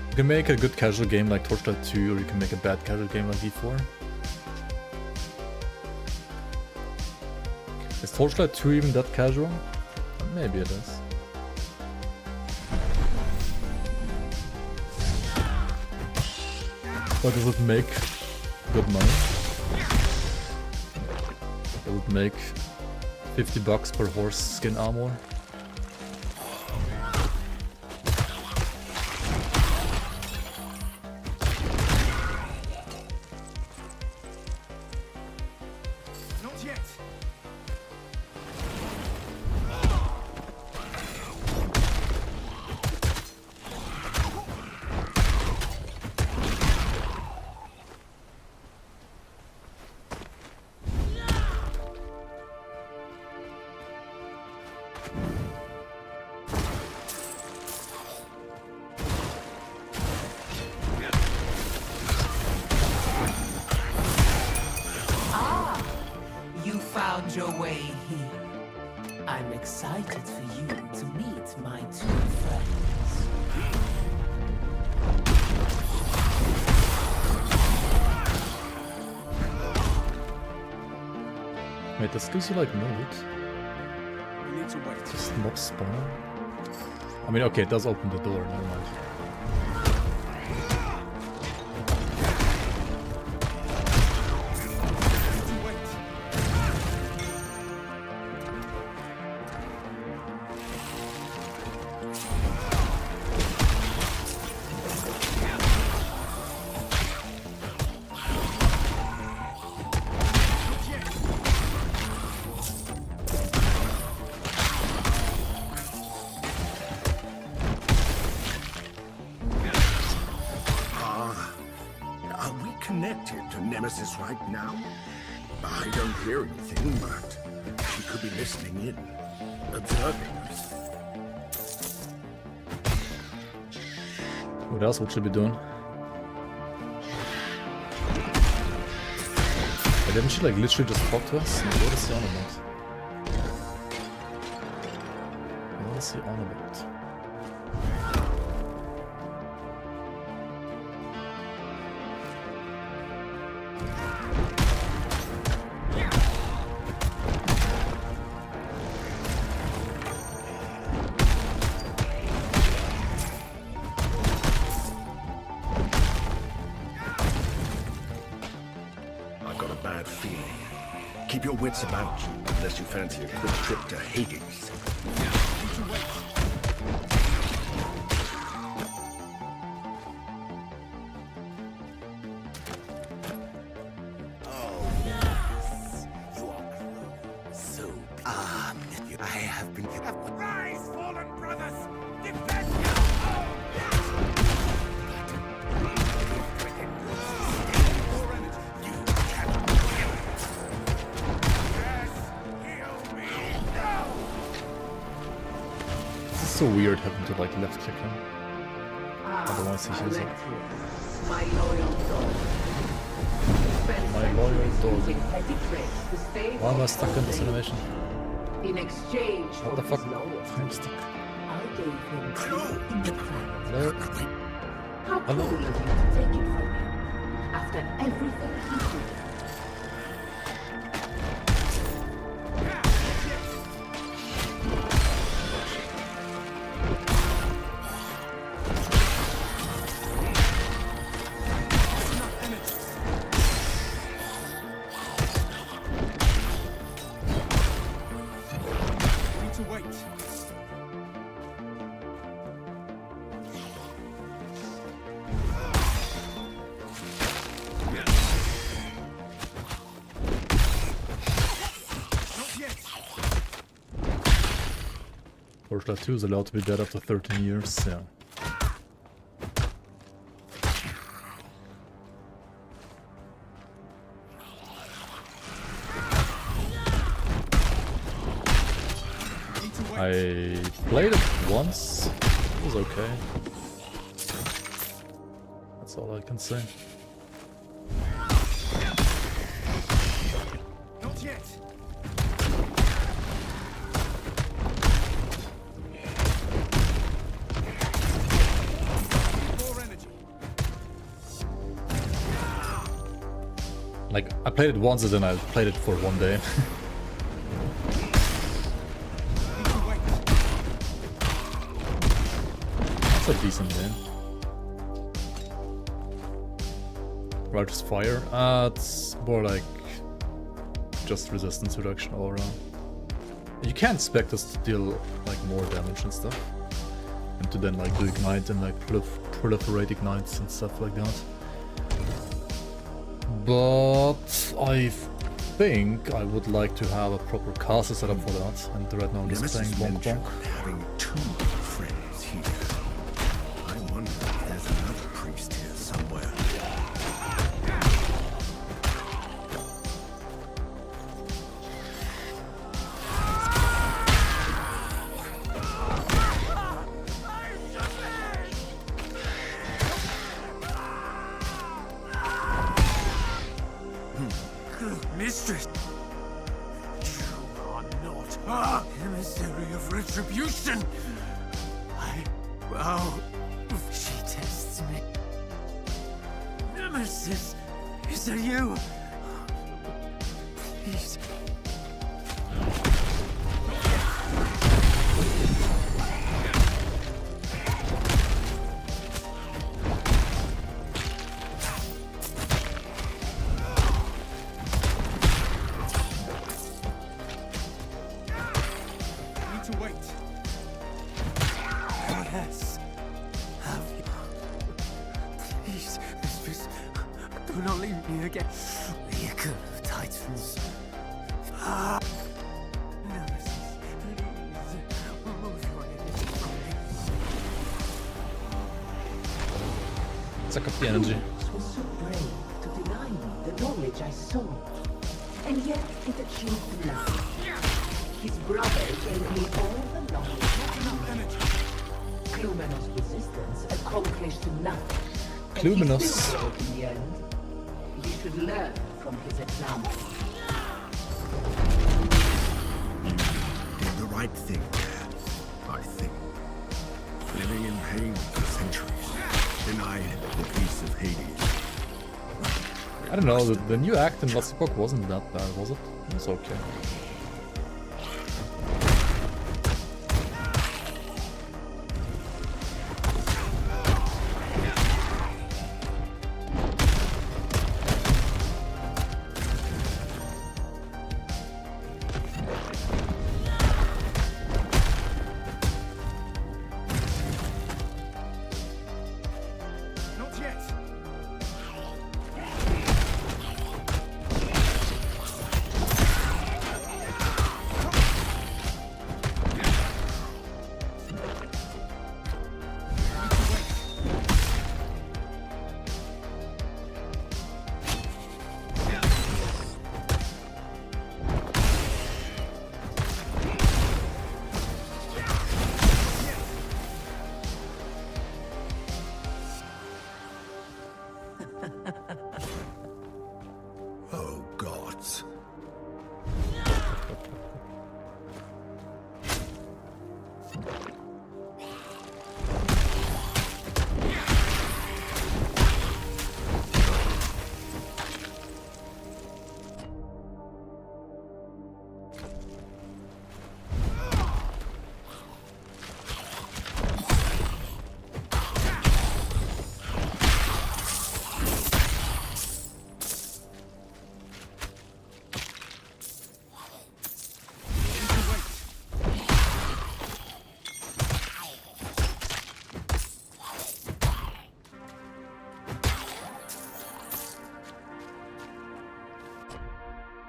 You can make a good casual game like Torchlight 2, or you can make a bad casual game like V4. Is Torchlight 2 even that casual? Maybe it is. But does it make good money? Does it make $50 per horse skin armor? Not yet. Found your way here. I'm excited for you to meet my two friends. Wait, this gives you like mode. We need to wait. Just mob spawn. I mean, okay, it does open the door, never mind. Connected to Nemesis right now? I don't hear anything, but she could be listening in, observing us. What else would she be doing? Wait, didn't she like literally just talk to us? What is she on about? What is he on about? bad feeling. Keep your wits about you, unless you fancy a quick trip to Hades. I have been... Rise, fallen brothers! Defend It's so weird having to like left click him. Otherwise he heals it. My loyal dog. My loyal dog. Using petty tricks to stay Why am I stuck in this animation? in exchange What the for fuck? his loyalty. I'm stuck. I gave him two in the crown. Hello? How Hello? cruel of you to take it from him after everything he did. Torchlight 2 is allowed to be dead after 13 years, yeah. I played it once, it was okay. That's all I can say. Not yet! More energy. Like, I played it once and then I played it for one day. That's a decent game. Righteous Fire? It's more like just resistance reduction all around. You can expect us to deal like more damage and stuff. And to then like do ignite and like proliferate ignites and stuff like that. But I think I would like to have a proper caster setup for that. And right now I'm just playing bonk bonk. Having two friends here. I wonder if there's another priest here somewhere. Mistress! You are not our emissary of retribution! I bow. She tests me. Nemesis! Is that you? Please. To wait. Yes. Have you? Please, mistress, do not leave me again. Vehicle of Titans. Nemesis, please, remove your energy from me. Suck up the energy. Was so brave to deny me the knowledge I sought, and yet it achieved nothing. His brother gave me all the knowledge. Clumenos' resistance accomplished nothing. And he Clumenos. still failed in the end. We should learn from his example. You did the right thing there, I think. Living in pain for centuries. Denied the peace of Hades. I don't know, the new act in Lost Book wasn't that bad, was it? It was okay.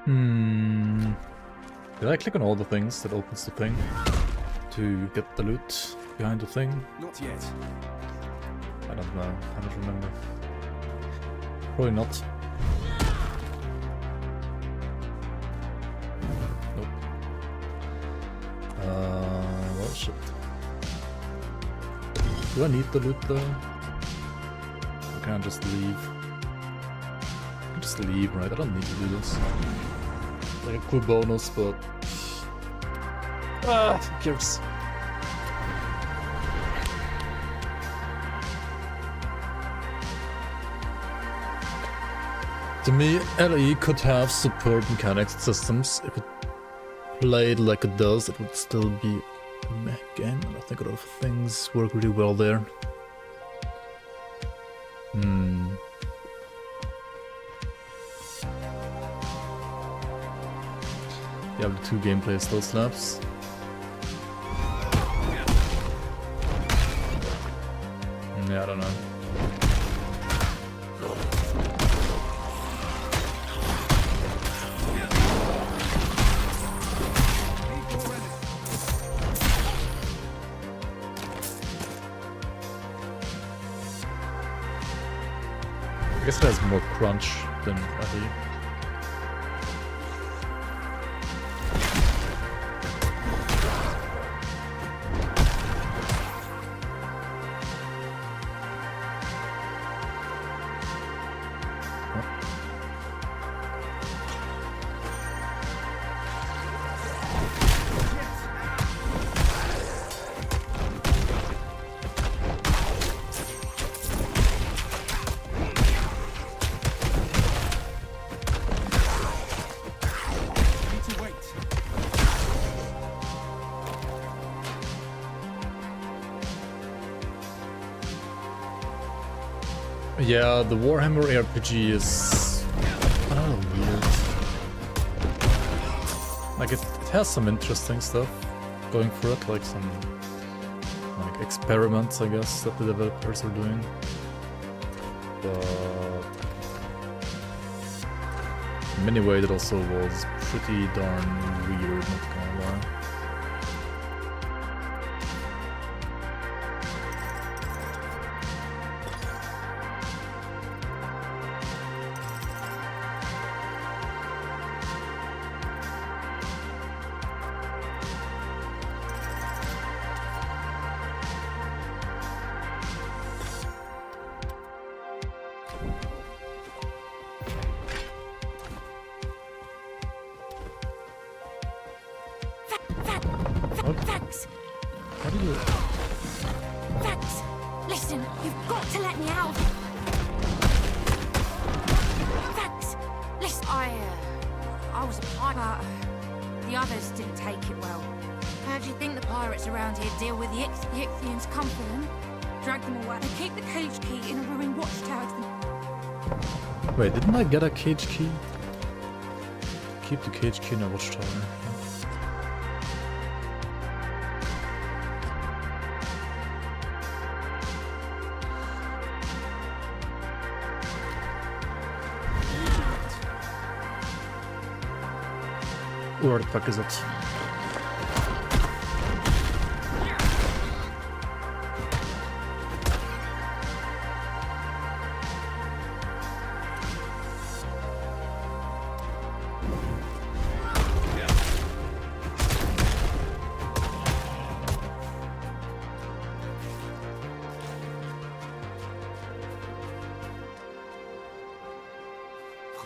Did I click on all the things that opens the thing to get the loot behind the thing? Not yet. I don't know. I don't remember. Probably not. Nope. Well, shit. Do I need the loot though? Or can I just leave? I can just leave, right? I don't need to do this. Like a cool bonus, but... who cares? To me, LE could have superb mechanics systems. If it played like it does, it would still be a meh game, and I think a lot of things work really well there. Diablo 2 gameplay still slaps. Yeah, I don't know. I guess it has more crunch than LE. Yeah, the Warhammer RPG is weird. Like it has some interesting stuff going for it, like some like experiments, I guess, that the developers are doing. But in many ways, it also was pretty darn weird, not gonna lie. Thanks. How do you... Thanks. Listen, you've got to let me out. Thanks. Listen, I was a pirate, but the others didn't take it well. How do you think the pirates around here deal with the Ichthians? Come for them, drag them away, and keep the cage key in a ruined watchtower. Wait, didn't I get a cage key? Keep the cage key in a watchtower. Where the fuck is it?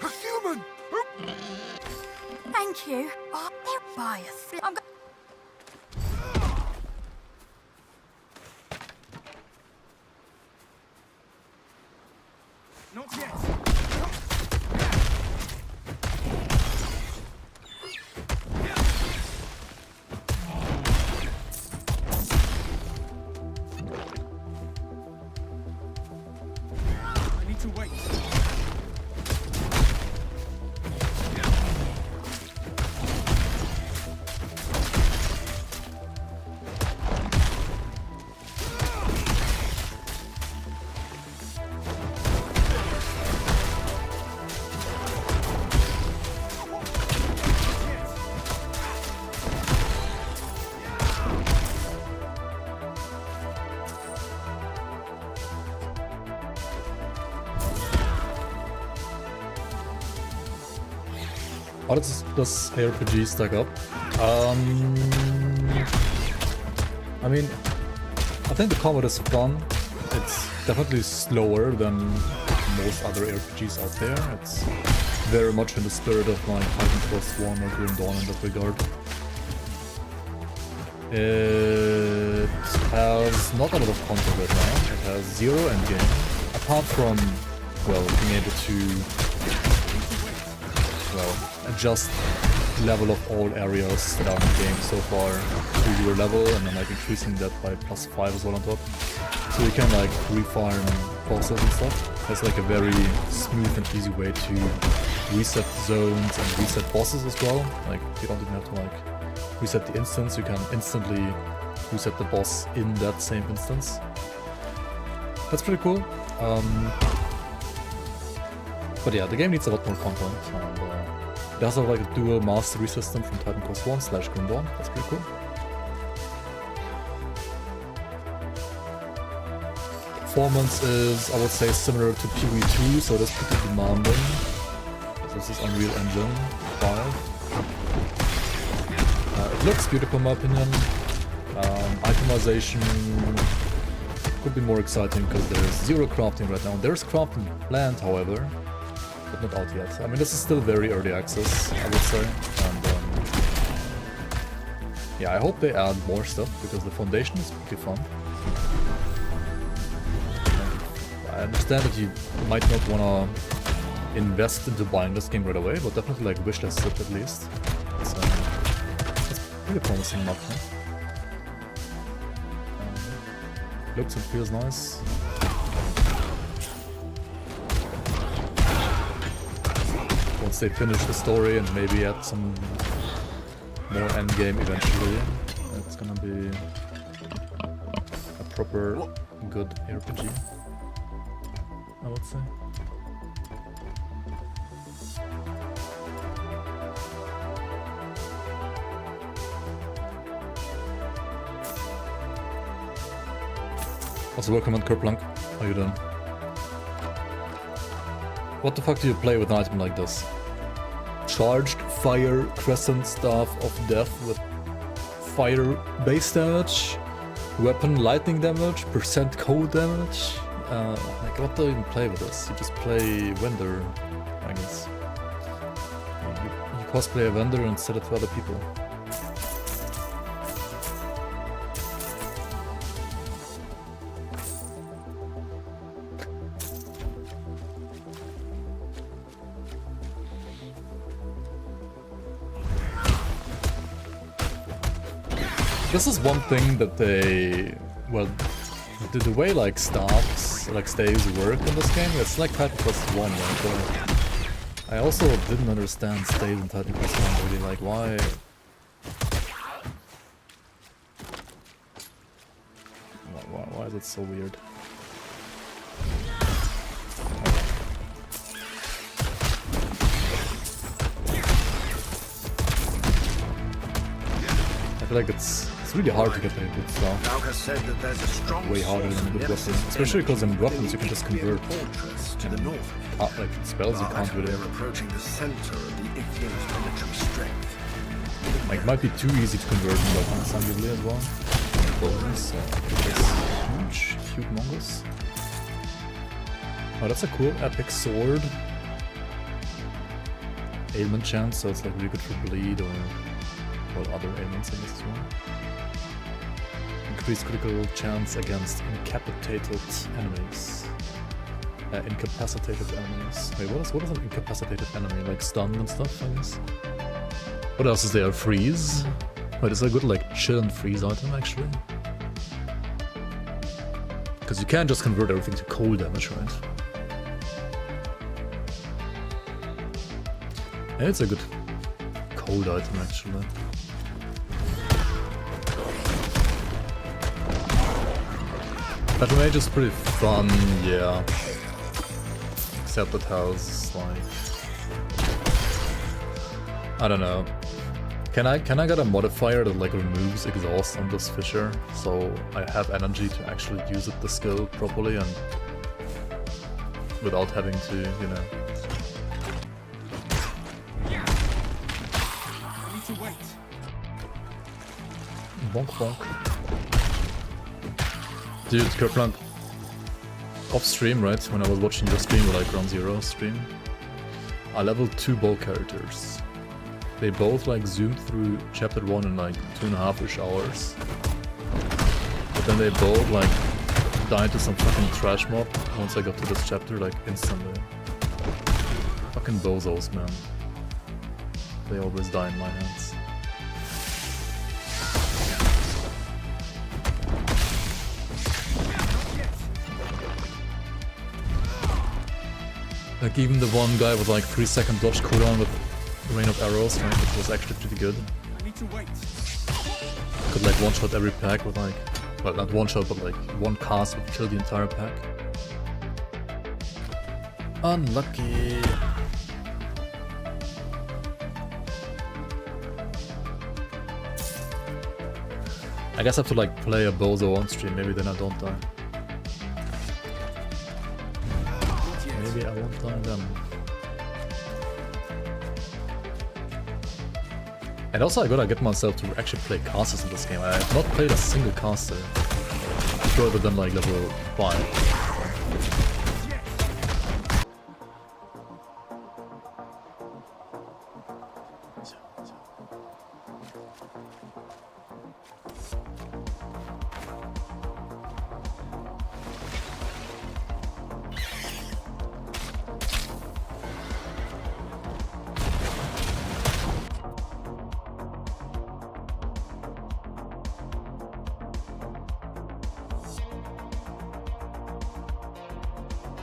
A human! Thank you. Oh, they'll buy a I'm Not yet. I need to wait. How does ARPG stack up? I mean, I think the combat is fun. It's definitely slower than most other RPGs out there. It's very much in the spirit of like Titan Quest 1 or Grim Dawn in that regard. It has not a lot of content right now. It has 0 endgame. Apart from, well, being able to, well, adjust level of all areas that are in the game so far to your level, and then like increasing that by +5 as well on top. So you can like refarm bosses and stuff. It's like a very smooth and easy way to reset zones and reset bosses as well. Like you don't even have to like reset the instance, you can instantly reset the boss in that same instance. That's pretty cool. But yeah, the game needs a lot more content, and it does have like a dual mastery system from Titan Quest 1 / Grim Dawn. That's pretty cool. Performance is, I would say, similar to TQ2, so that's pretty demanding. This is Unreal Engine 5. It looks beautiful in my opinion. Itemization could be more exciting because there's 0 crafting right now. There's crafting planned, however, but not out yet. I mean, this is still very early access, I would say. And yeah, I hope they add more stuff because the foundation is pretty fun. I understand that you might not want to invest into buying this game right away, but definitely like wishlist it at least. It's pretty promising enough. Huh? Looks and feels nice. Once they finish the story and maybe add some more endgame eventually, it's gonna be a proper good RPG, I would say. Also, welcome on Kerplunk. How you doing? What the fuck do you play with an item like this? Charged fire crescent staff of death with fire base damage, weapon lightning damage, percent cold damage. Like, what do you even play with this? You just play vendor, I guess. You cosplay a vendor and sell it to other people. This is one thing that they, well, the way like staves work in this game, it's like Titan Quest 1, right? I also didn't understand staves in Titan Quest 1 really, like why is it so weird? I feel like it's really hard to get any good stuff. Way harder than good weapons, especially because in weapons you can just convert like spells you can't really. Like it might be too easy to convert in weapons arguably as well. So it's huge mongoose. Oh, that's a cool epic sword. Ailment chance, so it's like really good for bleed or other ailments in this as well. Increased critical chance against incapacitated enemies. Incapacitated enemies. Wait, what is an incapacitated enemy? Like stunned and stuff, I guess? What else is there? Freeze? Wait, is that a good like chill and freeze item actually? Because you can't just convert everything to cold damage, right? Yeah, it's a good cold item actually. Battle Mage is pretty fun, yeah. Except it has like, I don't know. Can I get a modifier that like removes exhaust on this Fisher, so I have energy to actually use the skill properly and without having to, you know, Bonk bonk. Dude, Kerplant, off stream, right? When I was watching your stream, like Ground Zero stream, I leveled 2 ball characters. They both like zoomed through chapter 1 in like 2.5-ish hours. But then they both like died to some fucking trash mob once I got to this chapter, like instantly. Fucking bozos, man. They always die in my hands. Like even the one guy with like 3-second dodge cooldown with rain of arrows, right, which was actually pretty good. Could like one-shot every pack with like, well, not one-shot, but like one cast would kill the entire pack. Unlucky. I guess I have to like play a bozo on stream, maybe then I don't die. Maybe I won't die then. And also I gotta get myself to actually play casters in this game. I have not played a single caster further than like level 5.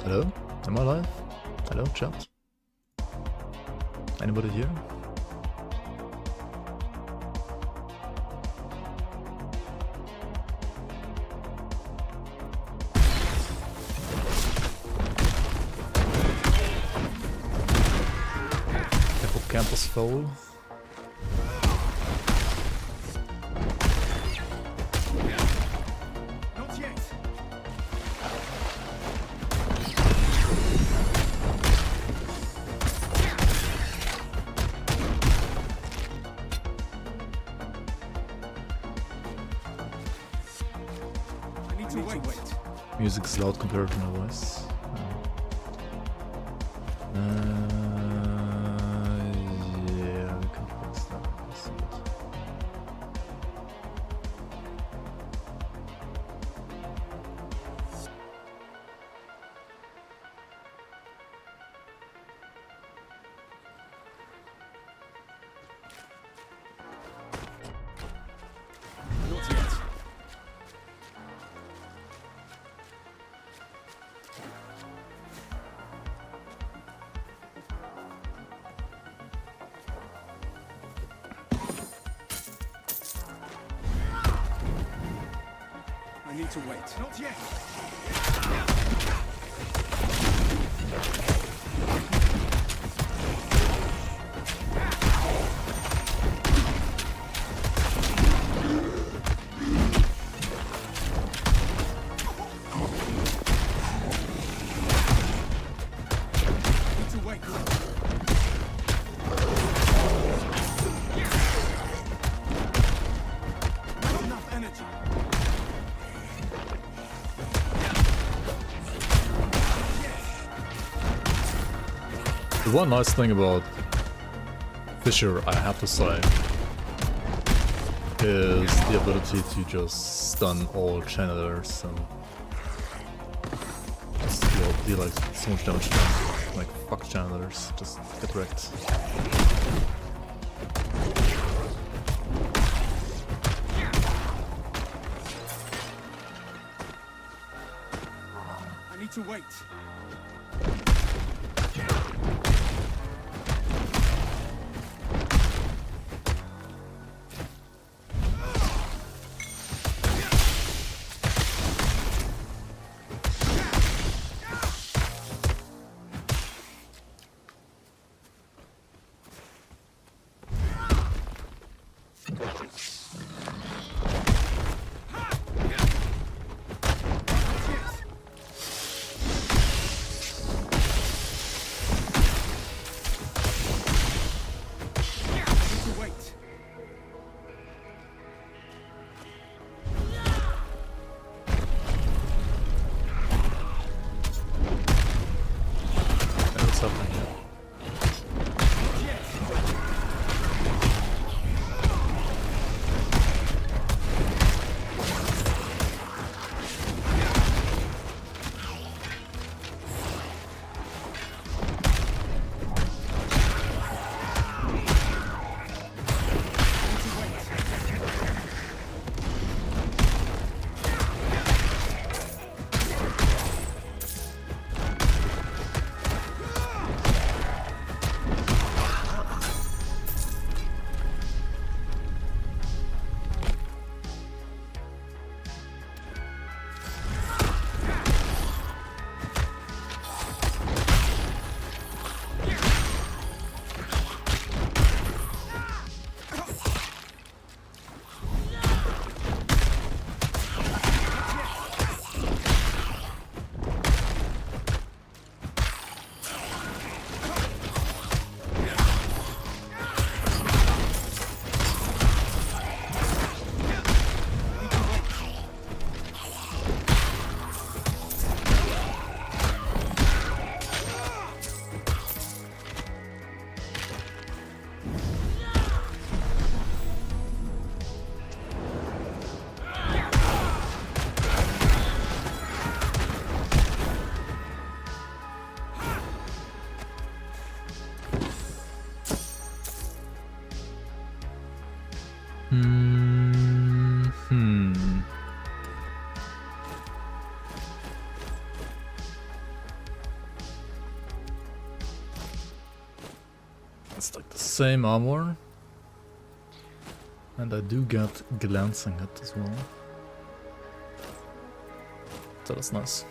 Hello? Am I live? Hello, chat? Anybody here? Campus foul. Music's loud compared to my voice. Yeah, we can fix that. Let's see it. I need to wait. Not yet. The one nice thing about Fisher, I have to say, is the ability to just stun all channelers and just deal like so much damage to them. Like, fuck channelers, just get wrecked. I need to wait. what's happening here. It's like the same armor. And I do get glancing hit as well. So that's nice.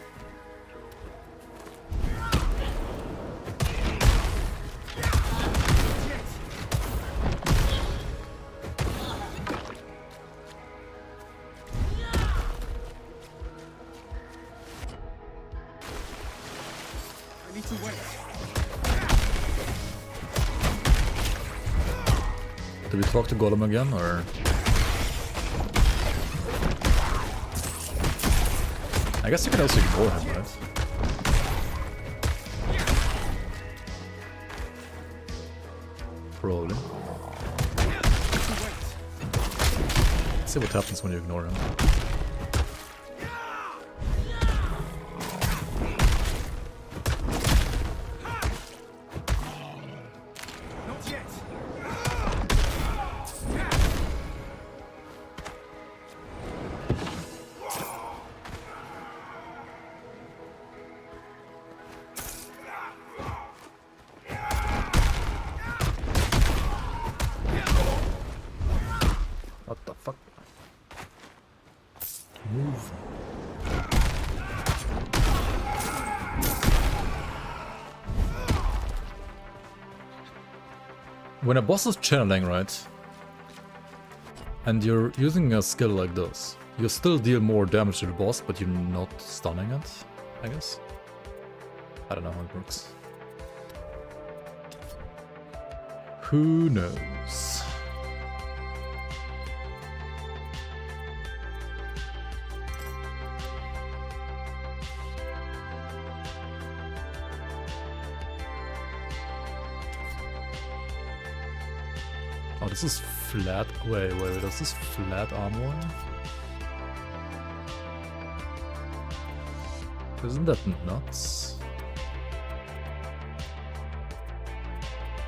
I need to wait. Do we talk to Golem again, or...? I guess you can also ignore him, right? Probably. Let's see what happens when you ignore him. Not yet. What the fuck? Move. When a boss is channeling, right? And you're using a skill like this, you still deal more damage to the boss, but you're not stunning it, I guess? I don't know how it works. Who knows? Oh, this is flat. Wait, this is flat armor? Isn't that nuts?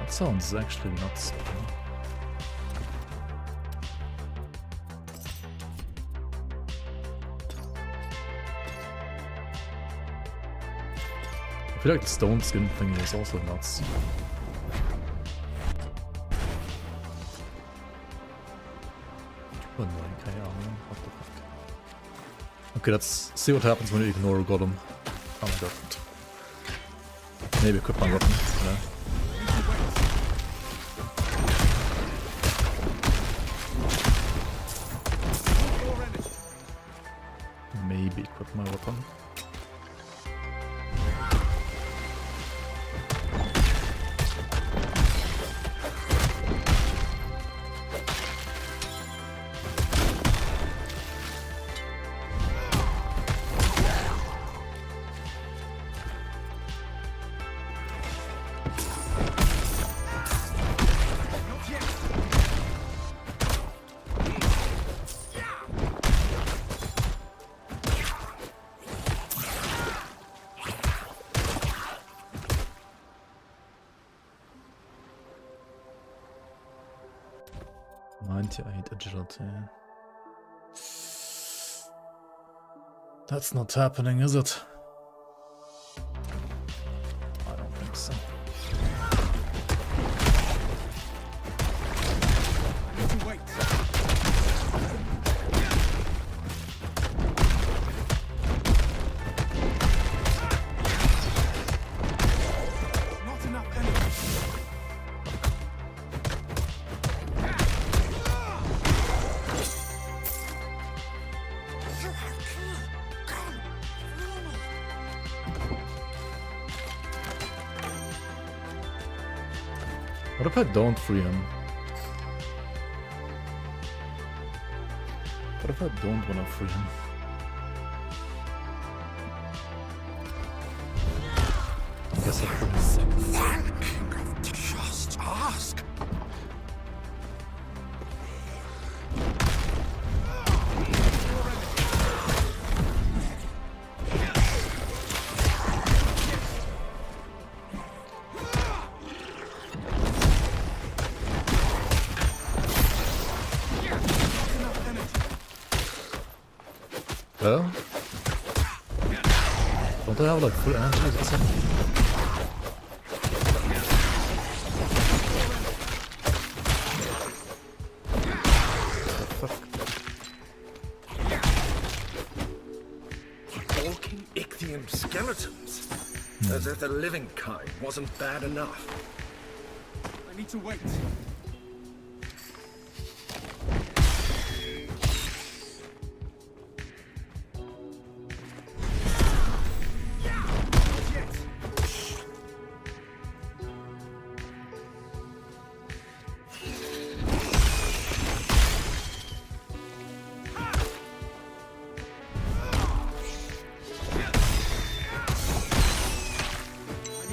That sounds actually nuts. I feel like the stone skin thing is also nuts. What the fuck? Okay, let's see what happens when you ignore Golem. Oh my god. Maybe equip my weapon. Yeah. Maybe equip my weapon. 98 agility. That's not happening, is it? I don't think so. Wait. Not enough energy. What if I don't free him? What if I don't want to free him? I guess I could. Just ask. Well, don't I have like full energy or something? Walking Ichthian skeletons. As if the living kind wasn't bad enough. I need to wait.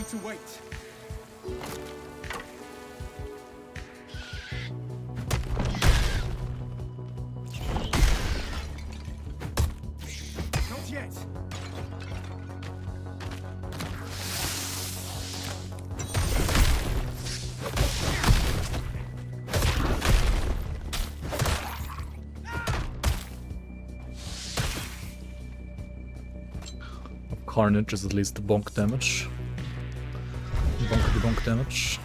To wait. Not yet. Carnage is at least the bonk damage. Bonkety bonk damage.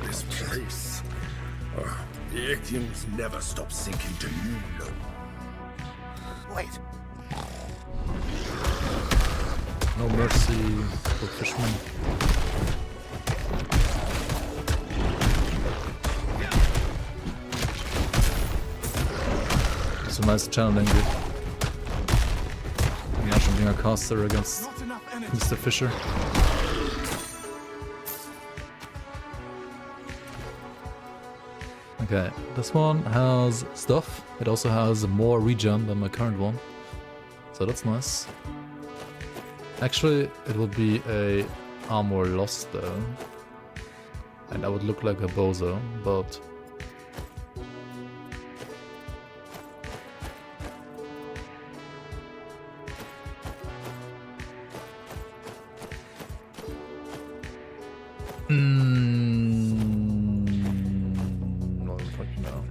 This place. The Ichthians never stop sinking to new low. Wait. No mercy for fishmen. It's a nice channeling group. Imagine being a caster against Mr. Fisher. Okay, this one has stuff. It also has more regen than my current one. So that's nice. Actually, it will be a armor loss though. And I would look like a bozo, but... Not fucking now.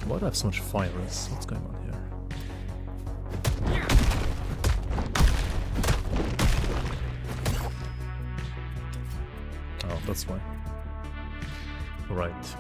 Why do I have so much fires? What's going on here? Oh, that's why. Right.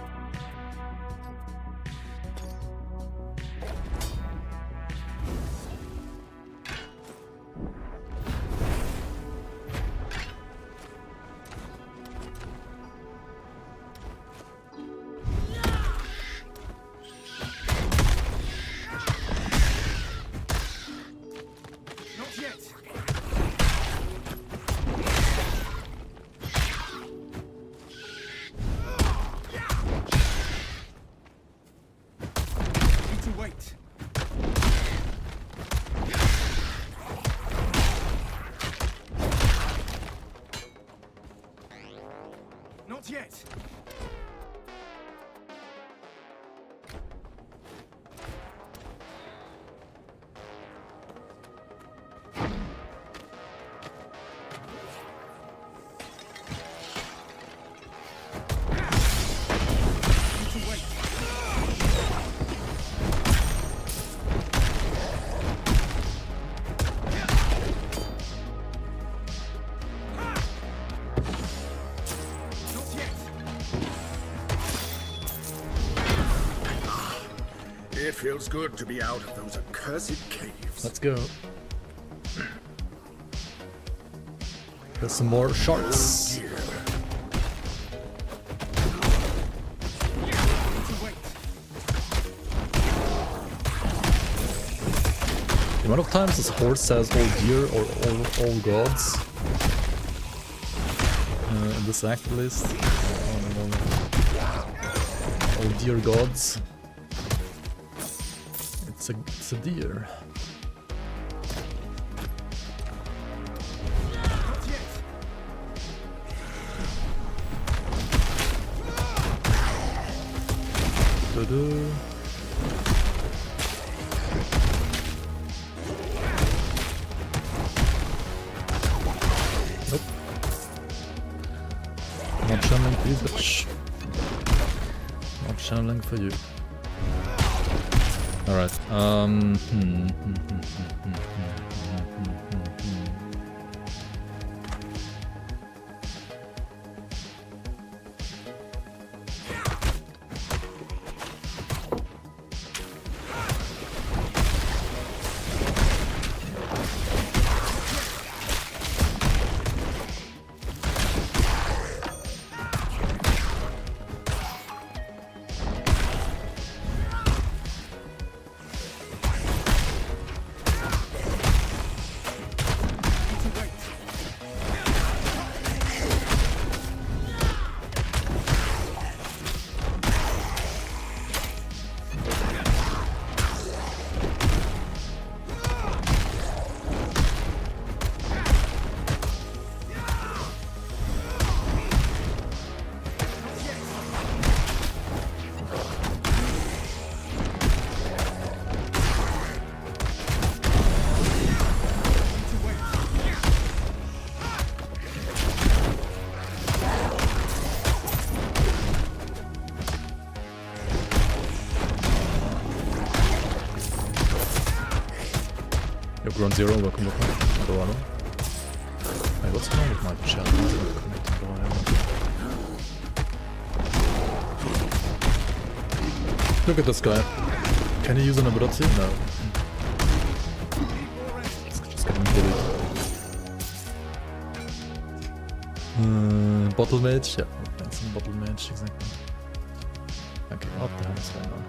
It feels good to be out of those accursed caves. Let's go. There's some more sharks. The amount of times this horse says "oh dear" or "oh gods" in this act, at least. Oh dear gods. It's a deer. Ta-da. Nope. Not channeling for you, bitch. Not channeling for you. Alright, Ground Zero, welcome. Hello, hello. Hey, what's wrong with my chat? Look at this guy. Can he use an ability? No. It's just getting bullied. Bottle Mage? Yeah, we're playing some Bottle Mage, exactly. Okay, what the hell is going on?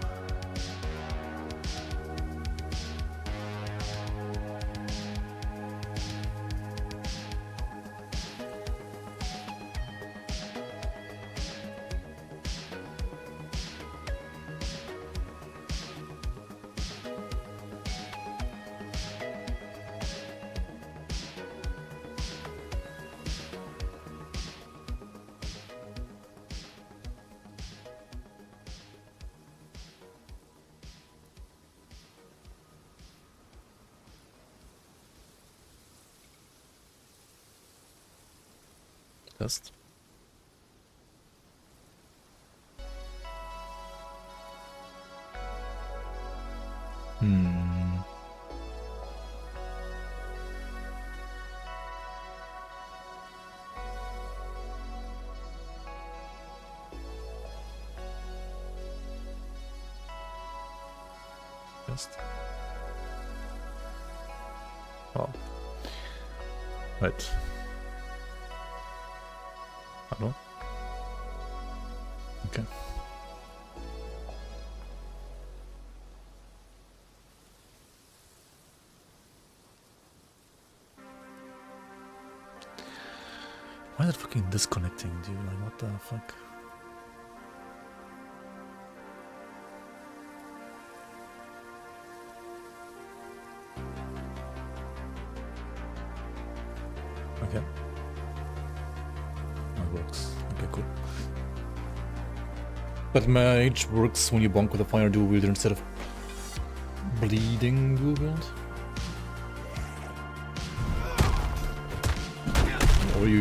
Test. Test. Wow. Right. Hello? Okay. Why is it fucking disconnecting, dude? Like, what the fuck? Okay. Works. Okay, cool. But mage works when you bonk with a fire dual wielder instead of bleeding dual wield. Or you